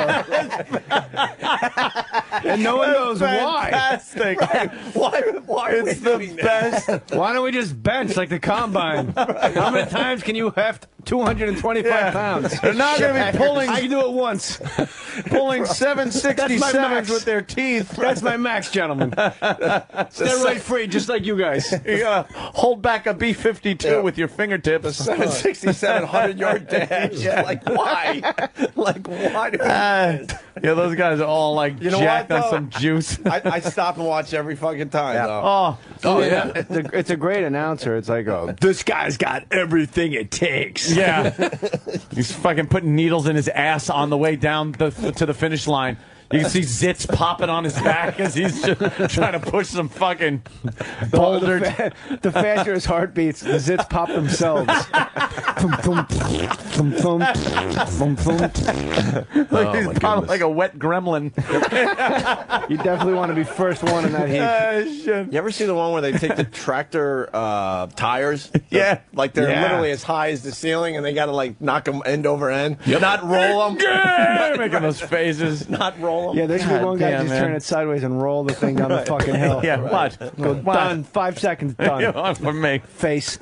[SPEAKER 2] And no one knows why.
[SPEAKER 15] Fantastic.
[SPEAKER 8] Why
[SPEAKER 15] It's the best.
[SPEAKER 2] Why don't we just bench like the combine? How many times can you heft 225 pounds?
[SPEAKER 15] They're not going to be pulling.
[SPEAKER 2] I can do it once.
[SPEAKER 15] Pulling 767s
[SPEAKER 2] max.
[SPEAKER 15] with their teeth.
[SPEAKER 2] That's my max, gentlemen. Steroid free, just like you guys.
[SPEAKER 15] You gotta hold back a B-52 with your fingertips.
[SPEAKER 8] 767 100-yard dash. Like, why? Like, why?
[SPEAKER 15] Those guys are all like jacked on some juice.
[SPEAKER 8] I stop and watch every fucking time, though.
[SPEAKER 15] Oh,
[SPEAKER 2] yeah. It's a great announcer. It's like, this guy's got everything it takes.
[SPEAKER 15] yeah. He's fucking putting needles in his ass on the way down to the finish line. You can see zits popping on his back as he's just trying to push some fucking boulder.
[SPEAKER 2] The faster his heart beats, the zits pop themselves.
[SPEAKER 15] Like he's popping like a wet gremlin.
[SPEAKER 2] You definitely want to be first one in that heat.
[SPEAKER 8] You ever see the one where they take the tractor tires?
[SPEAKER 15] Yeah.
[SPEAKER 8] Like they're literally as high as the ceiling, and they got to like knock them end over end. Not roll them.
[SPEAKER 15] Making those faces.
[SPEAKER 8] Not roll them.
[SPEAKER 2] Yeah, there should be one guy
[SPEAKER 15] damn,
[SPEAKER 2] just
[SPEAKER 15] man.
[SPEAKER 2] turn it sideways and roll the thing down the fucking hill.
[SPEAKER 15] Yeah, what?
[SPEAKER 2] Go done. 5 seconds done.
[SPEAKER 15] For me.
[SPEAKER 2] Face.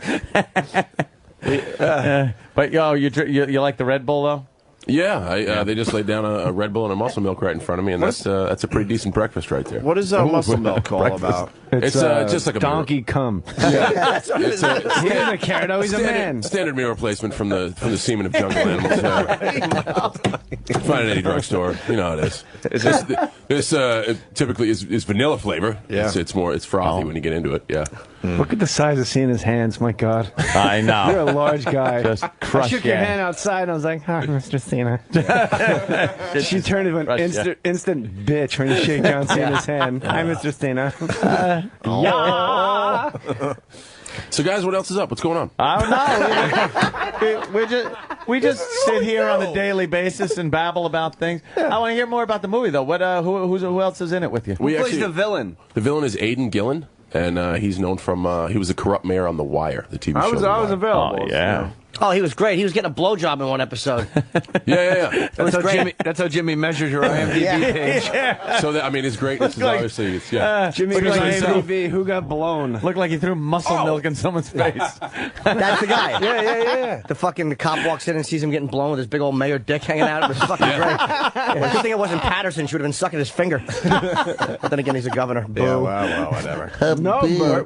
[SPEAKER 15] But you like the Red Bull though?
[SPEAKER 9] Yeah, they just laid down a Red Bull and a muscle milk right in front of me, and that's a pretty decent breakfast right there.
[SPEAKER 8] What is muscle milk all about?
[SPEAKER 9] It's just like a
[SPEAKER 2] donkey cum.
[SPEAKER 8] That's what it is.
[SPEAKER 2] He doesn't care though. He's a man.
[SPEAKER 9] Standard meal replacement from the semen of jungle animals. Find it at any drugstore. You know how it is. This typically is vanilla flavor.
[SPEAKER 8] Yeah.
[SPEAKER 9] It's frothy when you get into it. Yeah.
[SPEAKER 2] Look at the size of Cena's hands. My God.
[SPEAKER 15] I know.
[SPEAKER 2] You're a large guy.
[SPEAKER 15] Just
[SPEAKER 2] I
[SPEAKER 15] crush
[SPEAKER 2] shook your hand outside and I was like, hi, Mr. Cena. She turned into an instant bitch when you shake John Cena's hand. Hi, Mr. Cena.
[SPEAKER 15] Yeah.
[SPEAKER 9] So, guys, what else is up? What's going on?
[SPEAKER 15] I don't know. We just sit here on a daily basis and babble about things. I want to hear more about the movie, though. Who else is in it with you?
[SPEAKER 2] Who plays the villain?
[SPEAKER 9] The villain is Aidan Gillen. and he's known from he was a corrupt mayor on The Wire, the TV show.
[SPEAKER 8] I was available.
[SPEAKER 15] Oh, yeah.
[SPEAKER 5] Oh, he was great. He was getting a blowjob in one episode.
[SPEAKER 9] Yeah.
[SPEAKER 8] That's how Jimmy measures your IMDb page.
[SPEAKER 9] So I mean, his greatness is obviously
[SPEAKER 8] Jimmy goes IMDb. Who got blown?
[SPEAKER 15] Looked like he threw muscle milk in someone's face.
[SPEAKER 5] That's the guy.
[SPEAKER 8] Yeah.
[SPEAKER 5] The cop walks in and sees him getting blown with his big old mayor dick hanging out. It was fucking great. Yeah, good thing it wasn't Patterson. She would have been sucking his finger. But then again, he's a governor. Boo.
[SPEAKER 8] Yeah, well, whatever.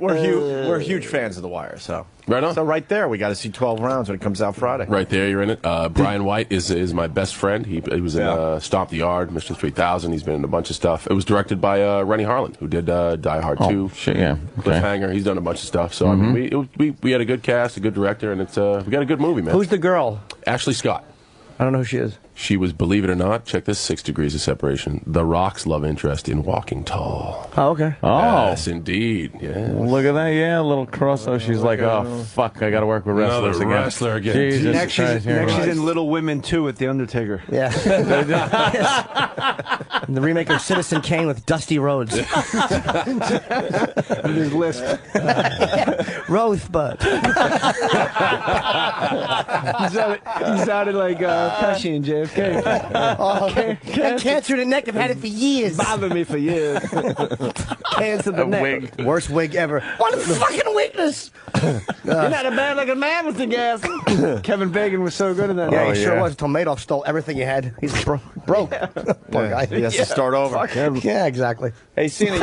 [SPEAKER 8] We're huge fans of The Wire, so.
[SPEAKER 9] Right on.
[SPEAKER 8] So right there, we got to see 12 rounds when it comes out Friday.
[SPEAKER 9] Right there, you're in it. Brian White is my best friend. He was in Stomp the Yard, Mission 3000. He's been in a bunch of stuff. It was directed by Rennie Harlan, who did Die Hard 2.
[SPEAKER 15] Shit, yeah.
[SPEAKER 9] Cliffhanger. He's done a bunch of stuff. So I mean, we had a good cast, a good director, and it's we got a good movie, man.
[SPEAKER 5] Who's the girl?
[SPEAKER 9] Ashley Scott.
[SPEAKER 5] I don't know who she is.
[SPEAKER 9] She was, believe it or not, check this, 6 degrees of separation. The Rock's love interest in Walking Tall.
[SPEAKER 5] Oh, okay.
[SPEAKER 15] Oh.
[SPEAKER 9] Yes, indeed. Yeah.
[SPEAKER 15] Look at that. Yeah, a little cross. Oh, she's like, oh, fuck, I got to work with wrestlers
[SPEAKER 9] Another
[SPEAKER 15] again.
[SPEAKER 9] wrestler again.
[SPEAKER 15] Jesus
[SPEAKER 8] Next she's in Little Women 2 with The Undertaker.
[SPEAKER 5] Yeah. The remake of Citizen Kane with Dusty Rhodes.
[SPEAKER 8] With his lisp.
[SPEAKER 5] Rosebud.
[SPEAKER 8] He sounded like Pesci and JFK.
[SPEAKER 5] Cancer in the neck. I've had it for years.
[SPEAKER 8] Bothered me for years.
[SPEAKER 5] Cancer in the neck.
[SPEAKER 8] Wig.
[SPEAKER 5] Worst wig ever. What a fucking weakness. You're not a bad looking man with the gas.
[SPEAKER 8] Kevin Bacon was so good in that.
[SPEAKER 5] Yeah, he sure was. Until Madoff stole everything you had. He's broke. Poor guy.
[SPEAKER 8] He has to start over.
[SPEAKER 5] Yeah, exactly.
[SPEAKER 8] Hey, Cena,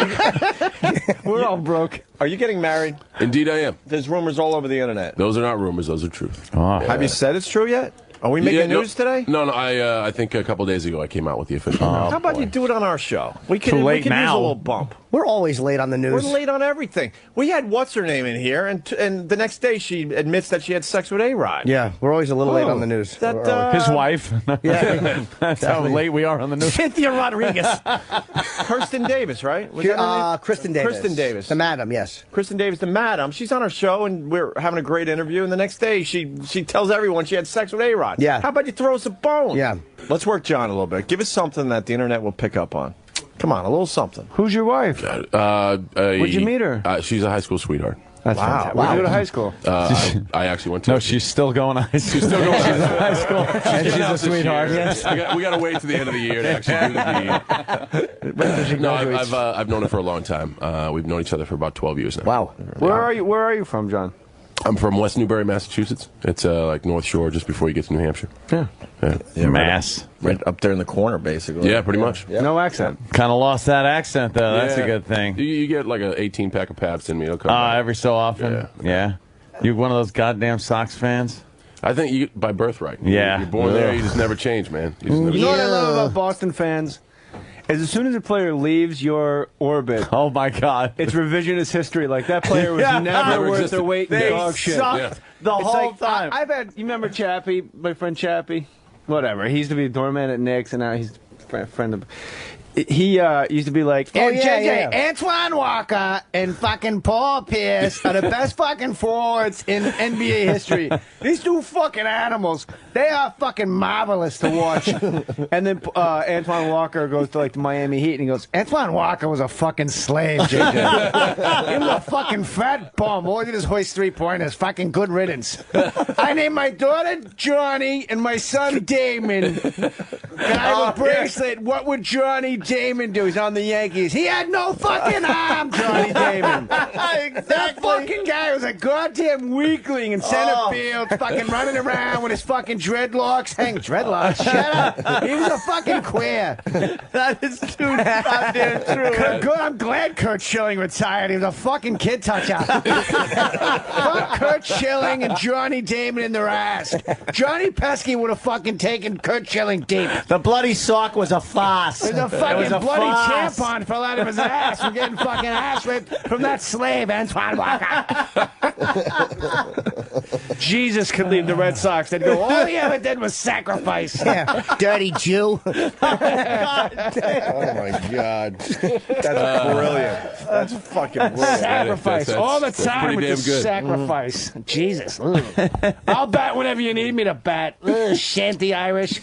[SPEAKER 8] we're all broke. Are you getting married?
[SPEAKER 9] Indeed, I am.
[SPEAKER 8] There's rumors all over the internet.
[SPEAKER 9] Those are not rumors. Those are truth.
[SPEAKER 15] Oh.
[SPEAKER 8] Have you said it's true yet? Are we making news today?
[SPEAKER 9] No. I think a couple days ago I came out with the official.
[SPEAKER 8] How about you do it on our show? We can,
[SPEAKER 15] Too late
[SPEAKER 8] we can
[SPEAKER 15] now.
[SPEAKER 8] use a little bump.
[SPEAKER 5] We're always late on the news.
[SPEAKER 8] We're late on everything. We had what's her name in here, and the next day she admits that she had sex with A-Rod.
[SPEAKER 5] Yeah, we're always a little late on the news.
[SPEAKER 15] His wife.
[SPEAKER 5] Yeah.
[SPEAKER 15] That's how late we are on the news.
[SPEAKER 5] Cynthia Rodriguez.
[SPEAKER 8] Kirsten Davis, right? Was that her name?
[SPEAKER 5] Kristen Davis.
[SPEAKER 8] Kristen Davis.
[SPEAKER 5] The madam, yes.
[SPEAKER 8] Kristen Davis, the madam. She's on our show, and we're having a great interview. And the next day, she tells everyone she had sex with A-Rod.
[SPEAKER 5] Yeah.
[SPEAKER 8] How about you throw us a bone?
[SPEAKER 5] Yeah.
[SPEAKER 8] Let's work John a little bit. Give us something that the internet will pick up on. Come on, a little something. Who's your wife? Where'd you meet her?
[SPEAKER 9] She's a high school sweetheart.
[SPEAKER 8] That's fantastic. Where'd you go to high school?
[SPEAKER 9] I actually went to.
[SPEAKER 15] No, she's still going to high school.
[SPEAKER 9] She's still going to
[SPEAKER 15] high school. And she's a sweetheart.
[SPEAKER 9] Yes. We got to wait to the end of the year to actually do the deed. No, I've known her for a long time. We've known each other for about 12 years now.
[SPEAKER 5] Wow.
[SPEAKER 8] Where are you from, John?
[SPEAKER 9] I'm from West Newbury, Massachusetts. It's like North Shore, just before you get to New Hampshire.
[SPEAKER 8] Yeah.
[SPEAKER 15] Mass.
[SPEAKER 8] Right up there in the corner, basically.
[SPEAKER 9] Yeah, pretty much.
[SPEAKER 8] Yeah. No accent.
[SPEAKER 15] Kind of lost that accent, though. That's a good thing.
[SPEAKER 9] You get like an 18-pack of Pabst in me. It'll come
[SPEAKER 15] every so often. Yeah. You one of those goddamn Sox fans?
[SPEAKER 9] I think you by birthright.
[SPEAKER 15] Yeah.
[SPEAKER 9] You're born there. You just never change, man. You
[SPEAKER 8] know what I love about Boston fans? Is as soon as a player leaves your orbit,
[SPEAKER 15] oh my God,
[SPEAKER 8] it's revisionist history. Like that player was never worth their weight in dog shit.
[SPEAKER 15] The whole time.
[SPEAKER 8] I've had. You remember Chappie, my friend Chappie? Whatever. He used to be a doorman at Knicks, and now he's a friend of. He used to be like,
[SPEAKER 2] Antoine Walker and fucking Paul Pierce are the best fucking forwards in NBA history. These two fucking animals, they are fucking marvelous to watch.
[SPEAKER 8] And then Antoine Walker goes to like the Miami Heat, and he goes,
[SPEAKER 2] Antoine Walker was a fucking slave, JJ. He was a fucking fat bum. All he did is hoist 3-pointers. Fucking good riddance. I named my daughter Johnny and my son Damon. And I have a bracelet. What would Johnny Damon do? He's on the Yankees. He had no fucking arm, Johnny Damon. That fucking guy was a goddamn weakling in center field, fucking running around with his fucking dreadlocks. Dreadlocks? Shut up. He was a fucking queer.
[SPEAKER 15] That is too goddamn true.
[SPEAKER 2] I'm glad Kurt Schilling retired. He was a fucking kid toucher. Fuck Kurt Schilling and Johnny Damon in their ass. Johnny Pesky would have fucking taken Kurt Schilling deep.
[SPEAKER 5] The bloody sock was a farce.
[SPEAKER 2] It was a fucking bloody tampon fell out of his ass from getting fucking ass raped from that slave, Antoine Walker.
[SPEAKER 8] Jesus could leave the Red Sox. They'd go, all he ever did was sacrifice.
[SPEAKER 2] Yeah. Dirty Jew.
[SPEAKER 8] Oh, my God. That's brilliant. That's fucking brilliant.
[SPEAKER 2] Sacrifice. All the time with
[SPEAKER 9] pretty
[SPEAKER 2] this
[SPEAKER 9] damn good.
[SPEAKER 2] sacrifice. Jesus. I'll bat whenever you need me to bat. Shanty Irish.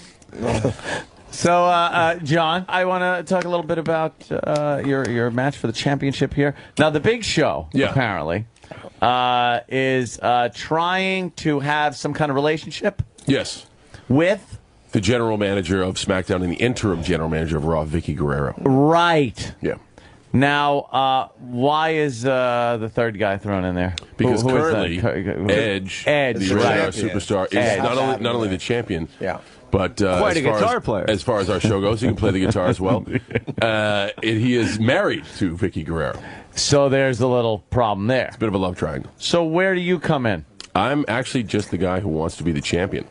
[SPEAKER 15] So, John, I want to talk a little bit about your match for the championship here. Now, the Big Show, apparently, is trying to have some kind of relationship.
[SPEAKER 9] Yes.
[SPEAKER 15] With?
[SPEAKER 9] The general manager of SmackDown and the interim general manager of Raw, Vicky Guerrero.
[SPEAKER 15] Right.
[SPEAKER 9] Yeah.
[SPEAKER 15] Now, why is the third guy thrown in there?
[SPEAKER 9] Because
[SPEAKER 15] Who is
[SPEAKER 9] currently,
[SPEAKER 15] that?
[SPEAKER 9] Edge, the
[SPEAKER 15] right.
[SPEAKER 9] superstar, is
[SPEAKER 15] Edge.
[SPEAKER 9] not only the champion, but
[SPEAKER 15] Quite a guitar player.
[SPEAKER 9] As far as our show goes, he can play the guitar as well. He is married to Vicky Guerrero.
[SPEAKER 15] So there's a little problem there.
[SPEAKER 9] It's a bit of a love triangle.
[SPEAKER 15] So where do you come in?
[SPEAKER 9] I'm actually just the guy who wants to be the champion.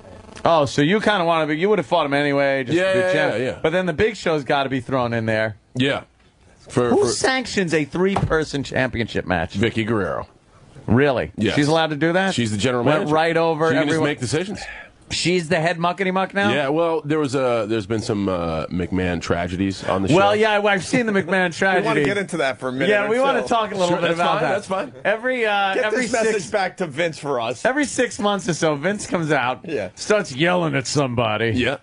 [SPEAKER 15] Oh, so you kind of want to be, you would have fought him anyway. Just to be champion.
[SPEAKER 9] Yeah.
[SPEAKER 15] But then the Big Show's got to be thrown in there.
[SPEAKER 9] Yeah.
[SPEAKER 15] Who sanctions a 3-person championship match?
[SPEAKER 9] Vicky Guerrero.
[SPEAKER 15] Really?
[SPEAKER 9] Yes.
[SPEAKER 15] She's allowed to do that?
[SPEAKER 9] She's the general
[SPEAKER 15] Went
[SPEAKER 9] manager.
[SPEAKER 15] right over
[SPEAKER 9] She can just
[SPEAKER 15] everyone.
[SPEAKER 9] make decisions.
[SPEAKER 15] She's the head muckety muck now?
[SPEAKER 9] Yeah, well, there's been some McMahon tragedies on the show.
[SPEAKER 15] Well, yeah, I've seen the McMahon tragedy.
[SPEAKER 8] We want to get into that for a minute.
[SPEAKER 15] Yeah, we want to talk a little bit about that.
[SPEAKER 9] That's fine.
[SPEAKER 15] Every
[SPEAKER 8] Get this
[SPEAKER 15] six,
[SPEAKER 8] message back to Vince for us.
[SPEAKER 15] Every 6 months or so, Vince comes out, starts yelling at somebody.
[SPEAKER 9] Yeah.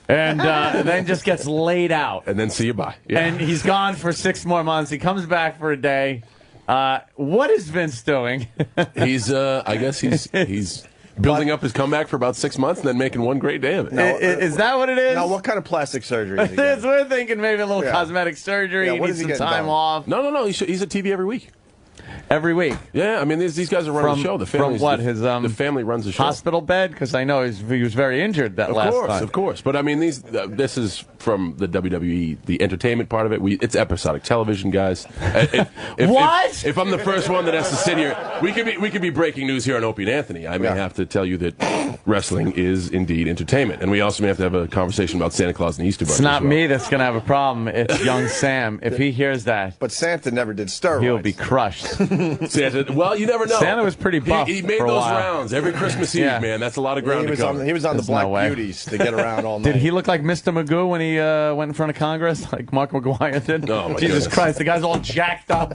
[SPEAKER 15] And then just gets laid out.
[SPEAKER 9] And then see you bye. Yeah.
[SPEAKER 15] And he's gone for 6 more months. He comes back for a day. What is Vince doing?
[SPEAKER 9] He's, I guess he's building up his comeback for about 6 months and then making one great day of it.
[SPEAKER 15] Is that what it is?
[SPEAKER 8] Now, what kind of plastic surgery is he getting?
[SPEAKER 15] We're thinking maybe a little cosmetic surgery.
[SPEAKER 8] Yeah,
[SPEAKER 15] He
[SPEAKER 8] what
[SPEAKER 15] needs
[SPEAKER 8] is he
[SPEAKER 15] some
[SPEAKER 8] getting
[SPEAKER 15] time
[SPEAKER 8] done?
[SPEAKER 15] off.
[SPEAKER 9] No. He's at TV every week.
[SPEAKER 15] Every week?
[SPEAKER 9] Yeah, I mean, these guys are running the show. The
[SPEAKER 15] From what?
[SPEAKER 9] the family runs the show.
[SPEAKER 15] Hospital bed? Because I know he was very injured that last time.
[SPEAKER 9] Of course. But I mean, this is from the WWE, the entertainment part of it. It's episodic television, guys.
[SPEAKER 15] What?
[SPEAKER 9] If I'm the first one that has to sit here, we could be breaking news here on Opie and Anthony. I may have to tell you that wrestling is indeed entertainment, and we also may have to have a conversation about Santa Claus and the Easter Bunny.
[SPEAKER 15] It's not
[SPEAKER 9] as well.
[SPEAKER 15] me that's going to have a problem. It's young Sam. If he hears that,
[SPEAKER 8] But Santa never did steroids.
[SPEAKER 15] he'll be crushed.
[SPEAKER 9] Santa, well, you never know.
[SPEAKER 15] Santa was pretty buff.
[SPEAKER 9] He made
[SPEAKER 15] for a
[SPEAKER 9] those
[SPEAKER 15] while.
[SPEAKER 9] rounds every Christmas Eve, man. That's a lot of ground to cover.
[SPEAKER 8] He was on the
[SPEAKER 15] There's
[SPEAKER 8] Black
[SPEAKER 15] no way.
[SPEAKER 8] Beauties to get around all night.
[SPEAKER 15] Did he look like Mr. Magoo when he went in front of Congress, like Mark McGuire did?
[SPEAKER 9] Oh, my
[SPEAKER 15] Jesus
[SPEAKER 9] goodness.
[SPEAKER 15] Christ, the guy's all jacked up.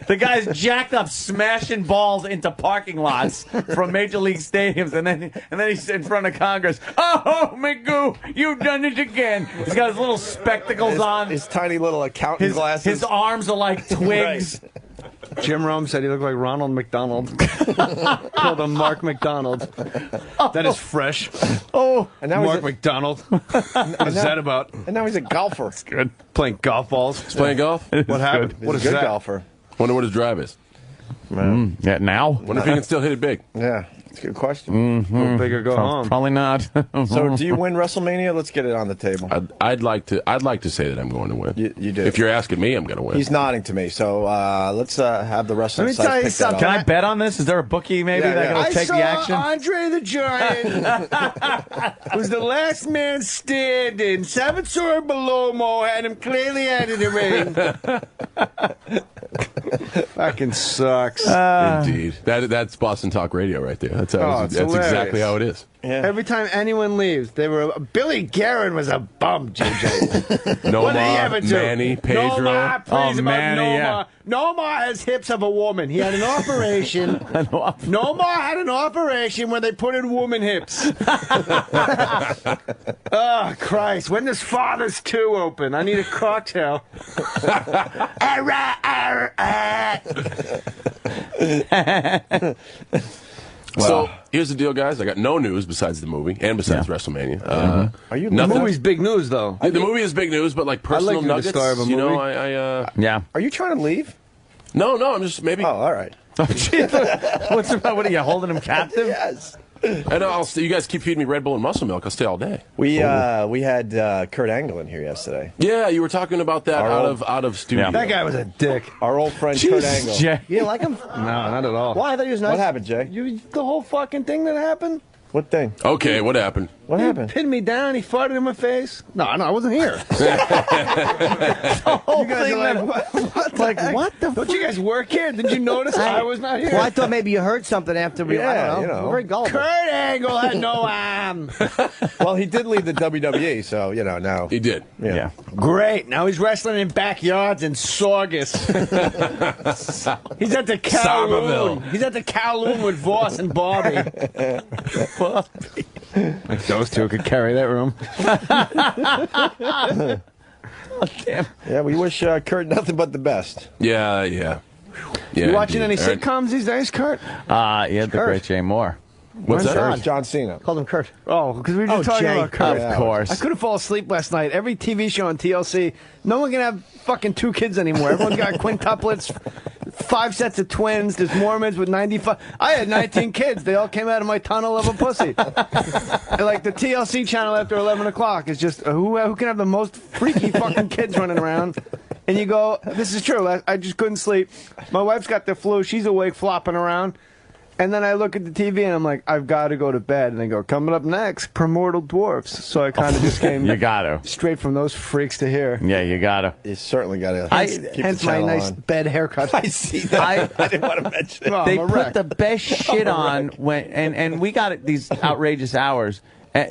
[SPEAKER 15] The guy's jacked up, smashing balls into parking lots from major league stadiums, and then he's in front of Congress. Oh, Magoo, you've done it again. He's got his little spectacles on.
[SPEAKER 8] His tiny little accountant glasses.
[SPEAKER 15] His arms are like twigs.
[SPEAKER 14] Jim Rome said he looked like Ronald McDonald. Called him Mark McDonald. That is fresh.
[SPEAKER 15] Oh,
[SPEAKER 8] and now
[SPEAKER 14] Mark McDonald. What is that about?
[SPEAKER 8] And now he's a golfer. That's
[SPEAKER 14] good. Playing golf balls.
[SPEAKER 9] He's playing golf?
[SPEAKER 14] What happened?
[SPEAKER 8] He's
[SPEAKER 14] What
[SPEAKER 8] a
[SPEAKER 14] is
[SPEAKER 8] good
[SPEAKER 14] that?
[SPEAKER 8] golfer.
[SPEAKER 9] Wonder what his drive is.
[SPEAKER 15] Yeah, now?
[SPEAKER 9] Wonder if he can still hit it big.
[SPEAKER 8] Yeah, it's a good question.
[SPEAKER 14] Go big or go home.
[SPEAKER 15] Probably not.
[SPEAKER 8] So, do you win WrestleMania? Let's get it on the table.
[SPEAKER 9] I'd like to say that I'm going to win.
[SPEAKER 8] You do.
[SPEAKER 9] If you're asking me, I'm going to win.
[SPEAKER 8] He's nodding to me. So let's have the wrestling.
[SPEAKER 2] Let me
[SPEAKER 8] sites
[SPEAKER 2] tell you
[SPEAKER 8] pick that
[SPEAKER 2] something.
[SPEAKER 15] Can
[SPEAKER 8] up.
[SPEAKER 15] I bet on this? Is there a bookie maybe that
[SPEAKER 2] I
[SPEAKER 15] can take
[SPEAKER 2] saw
[SPEAKER 15] the action?
[SPEAKER 2] Andre the Giant was the last man standing. Salvatore Belomo had him clearly out of the ring.
[SPEAKER 14] Fucking sucks.
[SPEAKER 9] Indeed. That's Boston Talk Radio right there. That's
[SPEAKER 14] it's
[SPEAKER 9] exactly
[SPEAKER 14] hilarious.
[SPEAKER 9] how it is.
[SPEAKER 8] Yeah.
[SPEAKER 2] Every time anyone leaves, Billy Garron was a bum, JJ.
[SPEAKER 9] Nomar,
[SPEAKER 2] What did he ever do?
[SPEAKER 9] Manny, Pedro.
[SPEAKER 2] Nomar, please, about
[SPEAKER 15] Manny,
[SPEAKER 2] Nomar.
[SPEAKER 15] yeah.
[SPEAKER 2] Nomar has hips of a woman. He had an operation. Nomar had an operation where they put in woman hips. Oh, Christ. When does Father's 2 open? I need a cocktail.
[SPEAKER 9] So here's the deal, guys. I got no news besides the movie and besides WrestleMania.
[SPEAKER 8] Are you?
[SPEAKER 14] The movie's big news, though.
[SPEAKER 9] The movie is big news, but like personal
[SPEAKER 14] like the
[SPEAKER 9] nuggets.
[SPEAKER 14] star of a
[SPEAKER 9] You know,
[SPEAKER 14] movie.
[SPEAKER 15] Yeah.
[SPEAKER 8] Are you trying to leave?
[SPEAKER 9] No, I'm just maybe.
[SPEAKER 8] Oh, all right.
[SPEAKER 15] What's about? What are you holding him captive?
[SPEAKER 8] Yes.
[SPEAKER 9] And you guys keep feeding me Red Bull and muscle milk. I'll stay all day.
[SPEAKER 8] We had Kurt Angle in here yesterday.
[SPEAKER 9] Yeah, you were talking about that
[SPEAKER 8] Our
[SPEAKER 9] out of studio.
[SPEAKER 14] That guy was a dick.
[SPEAKER 8] Our old friend Kurt Angle.
[SPEAKER 15] Jay.
[SPEAKER 2] You didn't like him?
[SPEAKER 14] No, not at all.
[SPEAKER 2] Why? I thought he was nice.
[SPEAKER 8] What happened, Jay?
[SPEAKER 2] The whole fucking thing that happened?
[SPEAKER 8] What thing?
[SPEAKER 9] Okay, what happened?
[SPEAKER 8] What
[SPEAKER 2] He
[SPEAKER 8] happened?
[SPEAKER 2] pinned me down. He farted in my face. No, I wasn't here.
[SPEAKER 8] You guys are
[SPEAKER 2] What the Don't you guys work here? Did you notice I was not here?
[SPEAKER 5] Well, I thought maybe you heard something after we.
[SPEAKER 8] Yeah,
[SPEAKER 5] I don't know.
[SPEAKER 8] you know.
[SPEAKER 5] We're very gullible.
[SPEAKER 2] Kurt Angle had no arm.
[SPEAKER 8] Well, he did leave the WWE, so now.
[SPEAKER 9] He did.
[SPEAKER 8] Yeah.
[SPEAKER 2] Great. Now he's wrestling in backyards in Saugus. He's at the Kowloon.
[SPEAKER 9] Somerville.
[SPEAKER 2] He's at the Kowloon with Voss and Bobby.
[SPEAKER 14] Like those two could carry that room.
[SPEAKER 15] Oh, damn.
[SPEAKER 10] Yeah, we wish Kurt nothing but the best.
[SPEAKER 9] Yeah.
[SPEAKER 14] You watching
[SPEAKER 9] indeed.
[SPEAKER 14] any sitcoms these days, Kurt?
[SPEAKER 15] Yeah, the great Jay Moore.
[SPEAKER 9] What's that?
[SPEAKER 10] John Cena.
[SPEAKER 5] Called him Kurt.
[SPEAKER 14] Oh, because we were just talking
[SPEAKER 5] Jay.
[SPEAKER 14] about Kurt.
[SPEAKER 15] Of course.
[SPEAKER 14] I couldn't fall asleep last night. Every TV show on TLC, no one can have fucking 2 kids anymore. Everyone's got quintuplets, 5 sets of twins. There's Mormons with 95. I had 19 kids. They all came out of my tunnel of a pussy. Like the TLC channel after 11 o'clock is just who can have the most freaky fucking kids running around. And you go, this is true. I just couldn't sleep. My wife's got the flu. She's awake flopping around. And then I look at the TV and I'm like, I've got to go to bed. And they go, coming up next, Primordial Dwarfs. So I kind of just came
[SPEAKER 15] You got to.
[SPEAKER 14] straight from those freaks to here.
[SPEAKER 15] Yeah, you got to.
[SPEAKER 10] You certainly got to.
[SPEAKER 14] Hence my nice bed haircut.
[SPEAKER 10] I see that. I didn't want to mention it.
[SPEAKER 14] No,
[SPEAKER 15] They
[SPEAKER 14] I'm a
[SPEAKER 15] put
[SPEAKER 14] wreck.
[SPEAKER 15] the best shit on when, and we got these outrageous hours.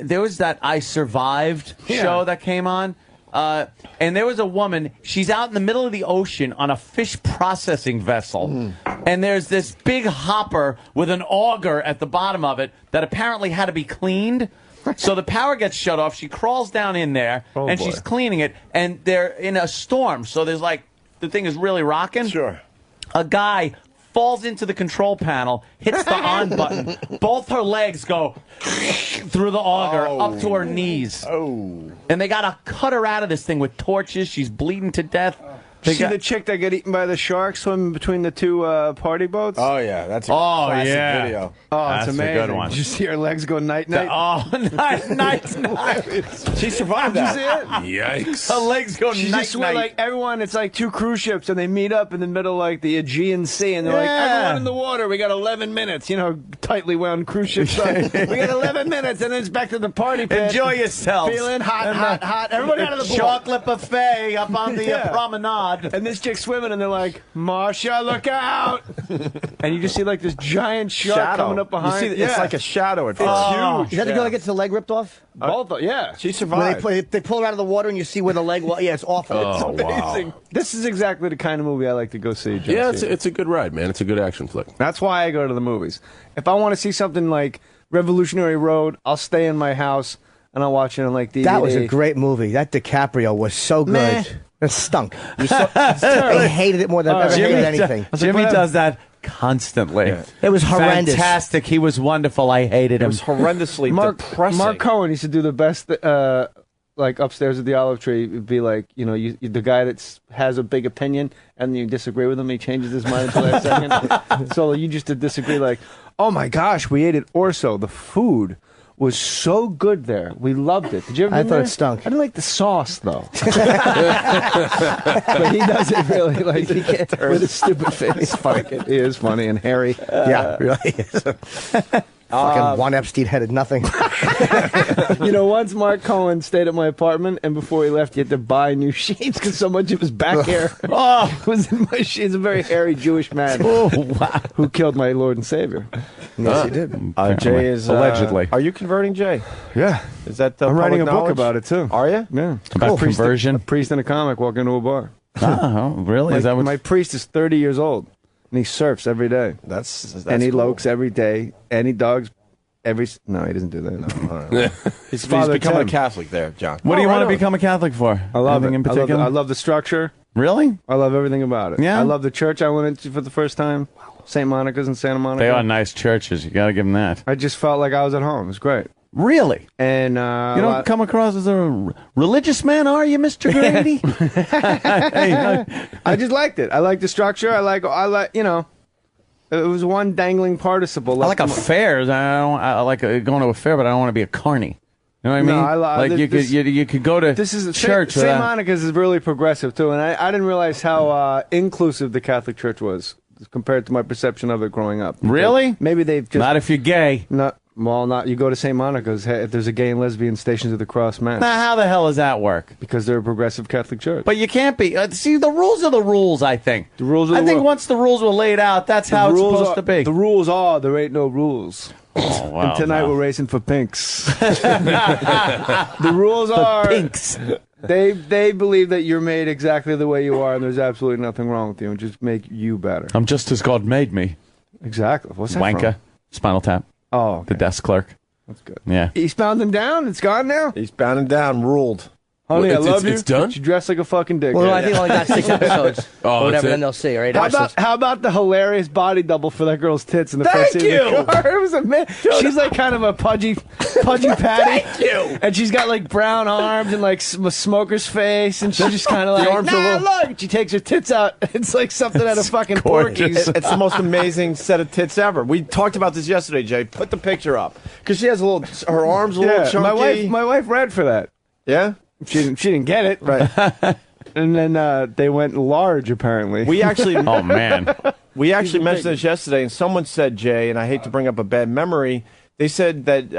[SPEAKER 15] There was that I Survived show that came on. And there was a woman, she's out in the middle of the ocean on a fish processing vessel. And there's this big hopper with an auger at the bottom of it that apparently had to be cleaned. So the power gets shut off. She crawls down in there and she's cleaning it. And they're in a storm. So there's like, the thing is really rocking.
[SPEAKER 10] Sure.
[SPEAKER 15] A guy falls into the control panel, hits the on button. Both her legs go through the auger up to her knees.
[SPEAKER 10] Oh.
[SPEAKER 15] And they got to cut her out of this thing with torches. She's bleeding to death.
[SPEAKER 14] You see the chick that got eaten by the shark swimming between the 2 party boats?
[SPEAKER 10] Oh, yeah. That's a classic video.
[SPEAKER 14] Oh,
[SPEAKER 15] That's
[SPEAKER 14] it's
[SPEAKER 15] a
[SPEAKER 14] amazing.
[SPEAKER 15] good one.
[SPEAKER 14] Did you see her legs go night-night?
[SPEAKER 15] Night.
[SPEAKER 10] She survived
[SPEAKER 14] Did you
[SPEAKER 10] that.
[SPEAKER 14] see it?
[SPEAKER 9] Yikes.
[SPEAKER 15] Her legs go
[SPEAKER 14] She just went like everyone. It's like 2 cruise ships, and they meet up in the middle of like the Aegean Sea, and they're like, everyone in the water. We got 11 minutes. You know, tightly wound cruise ships. We got 11 minutes, and then it's back to the party pit.
[SPEAKER 15] Enjoy yourselves.
[SPEAKER 14] Feeling hot. Everybody out of the boat.
[SPEAKER 15] Chocolate buffet up on the promenade.
[SPEAKER 14] And this chick's swimming, and they're like, Marsha, look out! And you just see like this giant shark coming up behind.
[SPEAKER 10] You see, it's like a shadow at first.
[SPEAKER 14] It's huge.
[SPEAKER 5] Is that the girl that gets the leg ripped off?
[SPEAKER 14] Both, yeah.
[SPEAKER 10] She
[SPEAKER 5] When
[SPEAKER 10] survived.
[SPEAKER 5] they pull her out of the water and you see where the leg was. Yeah, it's awful.
[SPEAKER 9] Oh,
[SPEAKER 14] Amazing.
[SPEAKER 9] wow.
[SPEAKER 14] This is exactly the kind of movie I like to go see. John
[SPEAKER 9] Yeah,
[SPEAKER 14] Cena.
[SPEAKER 9] it's a good ride, man. It's a good action flick.
[SPEAKER 14] That's why I go to the movies. If I want to see something like Revolutionary Road, I'll stay in my house and I'll watch it on like DVD.
[SPEAKER 5] That was a great movie. That DiCaprio was so good.
[SPEAKER 14] Meh.
[SPEAKER 5] It stunk. I hated it more than I've ever hated anything.
[SPEAKER 15] Jimmy does that constantly.
[SPEAKER 5] Yeah. It was horrendous.
[SPEAKER 15] Fantastic. He was wonderful. I hated him.
[SPEAKER 10] It was horrendously depressing.
[SPEAKER 14] Mark Cohen used to do the best, like upstairs at the Olive Tree. It'd be like, you know, the guy that has a big opinion and you disagree with him, he changes his mind until last second. So you just disagree, like, oh my gosh, we ate at Orso. The food was so good there. We loved it. Did you ever?
[SPEAKER 5] I
[SPEAKER 14] been
[SPEAKER 5] thought
[SPEAKER 14] there?
[SPEAKER 5] it stunk.
[SPEAKER 14] I didn't like the sauce though. But he does it really like with a stupid face. It is funny and hairy.
[SPEAKER 5] Yeah, it really is. Fucking one Epstein-headed nothing.
[SPEAKER 14] You know, once Mark Cohen stayed at my apartment, and before he left, he had to buy new sheets because so much of his back hair was in my sheets. He's a very hairy Jewish man who killed my Lord and Savior.
[SPEAKER 5] Yes, he did.
[SPEAKER 10] Jay is
[SPEAKER 15] allegedly.
[SPEAKER 10] Are you converting Jay?
[SPEAKER 14] Yeah.
[SPEAKER 10] Is that
[SPEAKER 14] I'm writing a
[SPEAKER 10] public
[SPEAKER 14] book
[SPEAKER 10] knowledge?
[SPEAKER 14] about it, too.
[SPEAKER 10] Are you?
[SPEAKER 14] Yeah.
[SPEAKER 15] About conversion?
[SPEAKER 14] A priest and a comic walk into a bar.
[SPEAKER 15] Oh, really? Is that what?
[SPEAKER 14] My priest is 30 years old, and he surfs every day.
[SPEAKER 10] That's
[SPEAKER 14] and he
[SPEAKER 10] cool.
[SPEAKER 14] lokes every day, and he dogs every... No, he doesn't do that. No.
[SPEAKER 10] He's
[SPEAKER 14] Father
[SPEAKER 10] becoming
[SPEAKER 14] Tim.
[SPEAKER 10] a Catholic there, John.
[SPEAKER 15] What do you
[SPEAKER 10] Oh,
[SPEAKER 15] want
[SPEAKER 10] right
[SPEAKER 15] to
[SPEAKER 10] on.
[SPEAKER 15] become a Catholic for?
[SPEAKER 14] I love
[SPEAKER 15] Anything
[SPEAKER 14] it.
[SPEAKER 15] in particular?
[SPEAKER 14] I love the structure.
[SPEAKER 15] Really?
[SPEAKER 14] I love everything about it.
[SPEAKER 15] Yeah?
[SPEAKER 14] I love the church I went into for the first time. St. Monica's in Santa Monica.
[SPEAKER 15] They are nice churches. You got to give them that.
[SPEAKER 14] I just felt like I was at home. It was great.
[SPEAKER 15] Really?
[SPEAKER 14] And
[SPEAKER 15] you don't come across as a religious man, are you, Mr. Grady?
[SPEAKER 14] I just liked it. I like the structure. I like, you know, it was one dangling participle.
[SPEAKER 15] I like affairs. I like going to a fair, but I don't want to be a carny. You know what I mean?
[SPEAKER 14] No,
[SPEAKER 15] like you could go to church.
[SPEAKER 14] St. Monica's is really progressive too, and I didn't realize how inclusive the Catholic Church was compared to my perception of it growing up.
[SPEAKER 15] Really?
[SPEAKER 14] Maybe they've just
[SPEAKER 15] not if you're gay.
[SPEAKER 14] Not you go to St. Monica's. If there's a gay and lesbian Stations of the Cross mass.
[SPEAKER 15] Now, how the hell does that work?
[SPEAKER 14] Because they're a progressive Catholic church.
[SPEAKER 15] But you can't be. See, the rules are the rules. I think.
[SPEAKER 14] The rules. Are
[SPEAKER 15] I
[SPEAKER 14] the
[SPEAKER 15] think
[SPEAKER 14] rules.
[SPEAKER 15] once the rules were laid out, that's how it's supposed to be.
[SPEAKER 14] The rules are there ain't no rules.
[SPEAKER 15] Oh, wow,
[SPEAKER 14] and tonight
[SPEAKER 15] no.
[SPEAKER 14] we're racing for pinks. The rules are
[SPEAKER 15] pinks.
[SPEAKER 14] They believe that you're made exactly the way you are, and there's absolutely nothing wrong with you, and just make you better.
[SPEAKER 15] I'm just as God made me.
[SPEAKER 14] Exactly. What's that
[SPEAKER 15] Wanker.
[SPEAKER 14] from?
[SPEAKER 15] Spinal Tap.
[SPEAKER 14] Oh, okay.
[SPEAKER 15] The desk clerk.
[SPEAKER 14] That's good.
[SPEAKER 15] Yeah.
[SPEAKER 14] Eastbound and Down. It's gone now.
[SPEAKER 8] Eastbound and Down ruled.
[SPEAKER 14] Honey, I love you.
[SPEAKER 9] It's done?
[SPEAKER 14] But you dress like a fucking dick.
[SPEAKER 5] Well, I think only got 6 episodes.
[SPEAKER 9] Oh,
[SPEAKER 5] or whatever,
[SPEAKER 9] that's it?
[SPEAKER 5] then they'll see, right?
[SPEAKER 14] How about the hilarious body double for that girl's tits in the
[SPEAKER 5] Thank
[SPEAKER 14] first scene of
[SPEAKER 5] you!
[SPEAKER 14] the car? It was she's like kind of a pudgy patty.
[SPEAKER 5] Thank you!
[SPEAKER 14] And she's got like brown arms and like a smoker's face, and she's just kind of like,
[SPEAKER 8] arms are
[SPEAKER 14] look! And she takes her tits out. It's like something out of fucking Porky's.
[SPEAKER 8] It's the most amazing set of tits ever. We talked about this yesterday, Jay. Put the picture up because she has her arms a little chunky.
[SPEAKER 14] My wife read for that.
[SPEAKER 8] Yeah.
[SPEAKER 14] She didn't get it right, and then they went large. Apparently,
[SPEAKER 8] We actually,
[SPEAKER 15] Oh, man.
[SPEAKER 8] we actually mentioned this yesterday, and someone said, Jay, and I hate to bring up a bad memory. They said that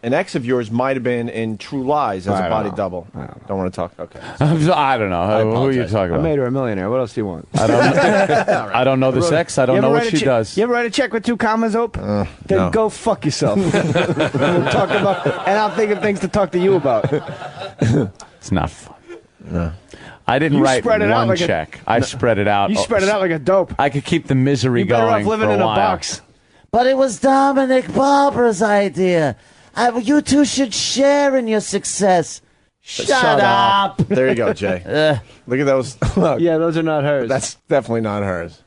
[SPEAKER 8] an ex of yours might have been in True Lies as a body double. Don't want to talk. Okay.
[SPEAKER 15] I don't know. Who are you talking
[SPEAKER 14] I
[SPEAKER 15] about?
[SPEAKER 14] made her a millionaire. What else do you want?
[SPEAKER 15] I don't, I don't know the sex. I don't know what she does.
[SPEAKER 14] You ever write a check with 2 commas, Ope? Then
[SPEAKER 8] no.
[SPEAKER 14] go fuck yourself. We'll talk about, and I'll think of things to talk to you about.
[SPEAKER 15] It's not fun.
[SPEAKER 8] No.
[SPEAKER 15] I didn't
[SPEAKER 14] You
[SPEAKER 15] write
[SPEAKER 14] spread it out
[SPEAKER 15] one
[SPEAKER 14] like a-
[SPEAKER 15] check. I spread it out.
[SPEAKER 14] You spread it out like a dope.
[SPEAKER 15] I could keep the misery
[SPEAKER 14] You better
[SPEAKER 15] going
[SPEAKER 14] off living
[SPEAKER 15] for a
[SPEAKER 14] in a
[SPEAKER 15] while.
[SPEAKER 14] box.
[SPEAKER 2] But it was Dominic Barbara's idea. You two should share in your success. Shut up.
[SPEAKER 8] There you go, Jay. Look at those. Look,
[SPEAKER 14] Yeah, those are not hers.
[SPEAKER 8] that's definitely not hers.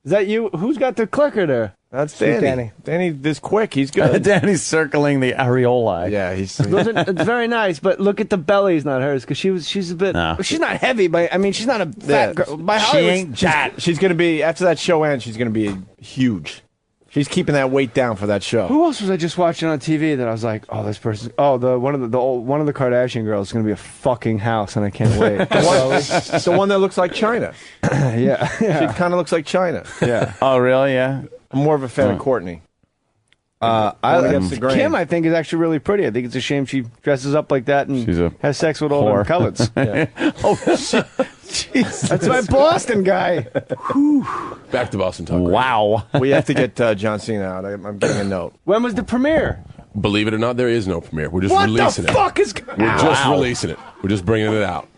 [SPEAKER 14] Is that you? Who's got the clicker there?
[SPEAKER 8] That's Danny. Danny, this quick. He's good.
[SPEAKER 15] Danny's circling the areola.
[SPEAKER 8] Yeah, he's.
[SPEAKER 14] It's very nice, but look at the belly's not hers because she's a bit.
[SPEAKER 15] No.
[SPEAKER 14] She's not heavy, but I mean she's not a fat girl. By
[SPEAKER 15] She
[SPEAKER 14] Hollywood
[SPEAKER 15] ain't jacked.
[SPEAKER 8] She's going to be, after that show ends, she's going to be huge. She's keeping that weight down for that show.
[SPEAKER 14] Who else was I just watching on TV that I was like, oh, this person? Oh, one of the Kardashian girls is going to be a fucking house, and I can't wait.
[SPEAKER 8] The one that looks like China.
[SPEAKER 14] yeah.
[SPEAKER 8] She kind of looks like China.
[SPEAKER 14] Yeah.
[SPEAKER 15] Oh, really? Yeah.
[SPEAKER 8] I'm more of a fan of Courtney. Against the grain.
[SPEAKER 14] Kim, I think, is actually really pretty. I think it's a shame she dresses up like that and
[SPEAKER 15] She's a
[SPEAKER 14] has sex with all them
[SPEAKER 15] whore.
[SPEAKER 14] coloreds.
[SPEAKER 15] Oh, Jesus.
[SPEAKER 14] That's my Boston guy.
[SPEAKER 9] Back to Boston talk.
[SPEAKER 15] Wow.
[SPEAKER 8] We have to get John Cena out. I'm getting a note.
[SPEAKER 14] When was the premiere?
[SPEAKER 9] Believe it or not, there is no premiere. We're just
[SPEAKER 14] What
[SPEAKER 9] releasing
[SPEAKER 14] the
[SPEAKER 9] it.
[SPEAKER 14] fuck is?
[SPEAKER 9] We're just releasing it. We're just bringing it out.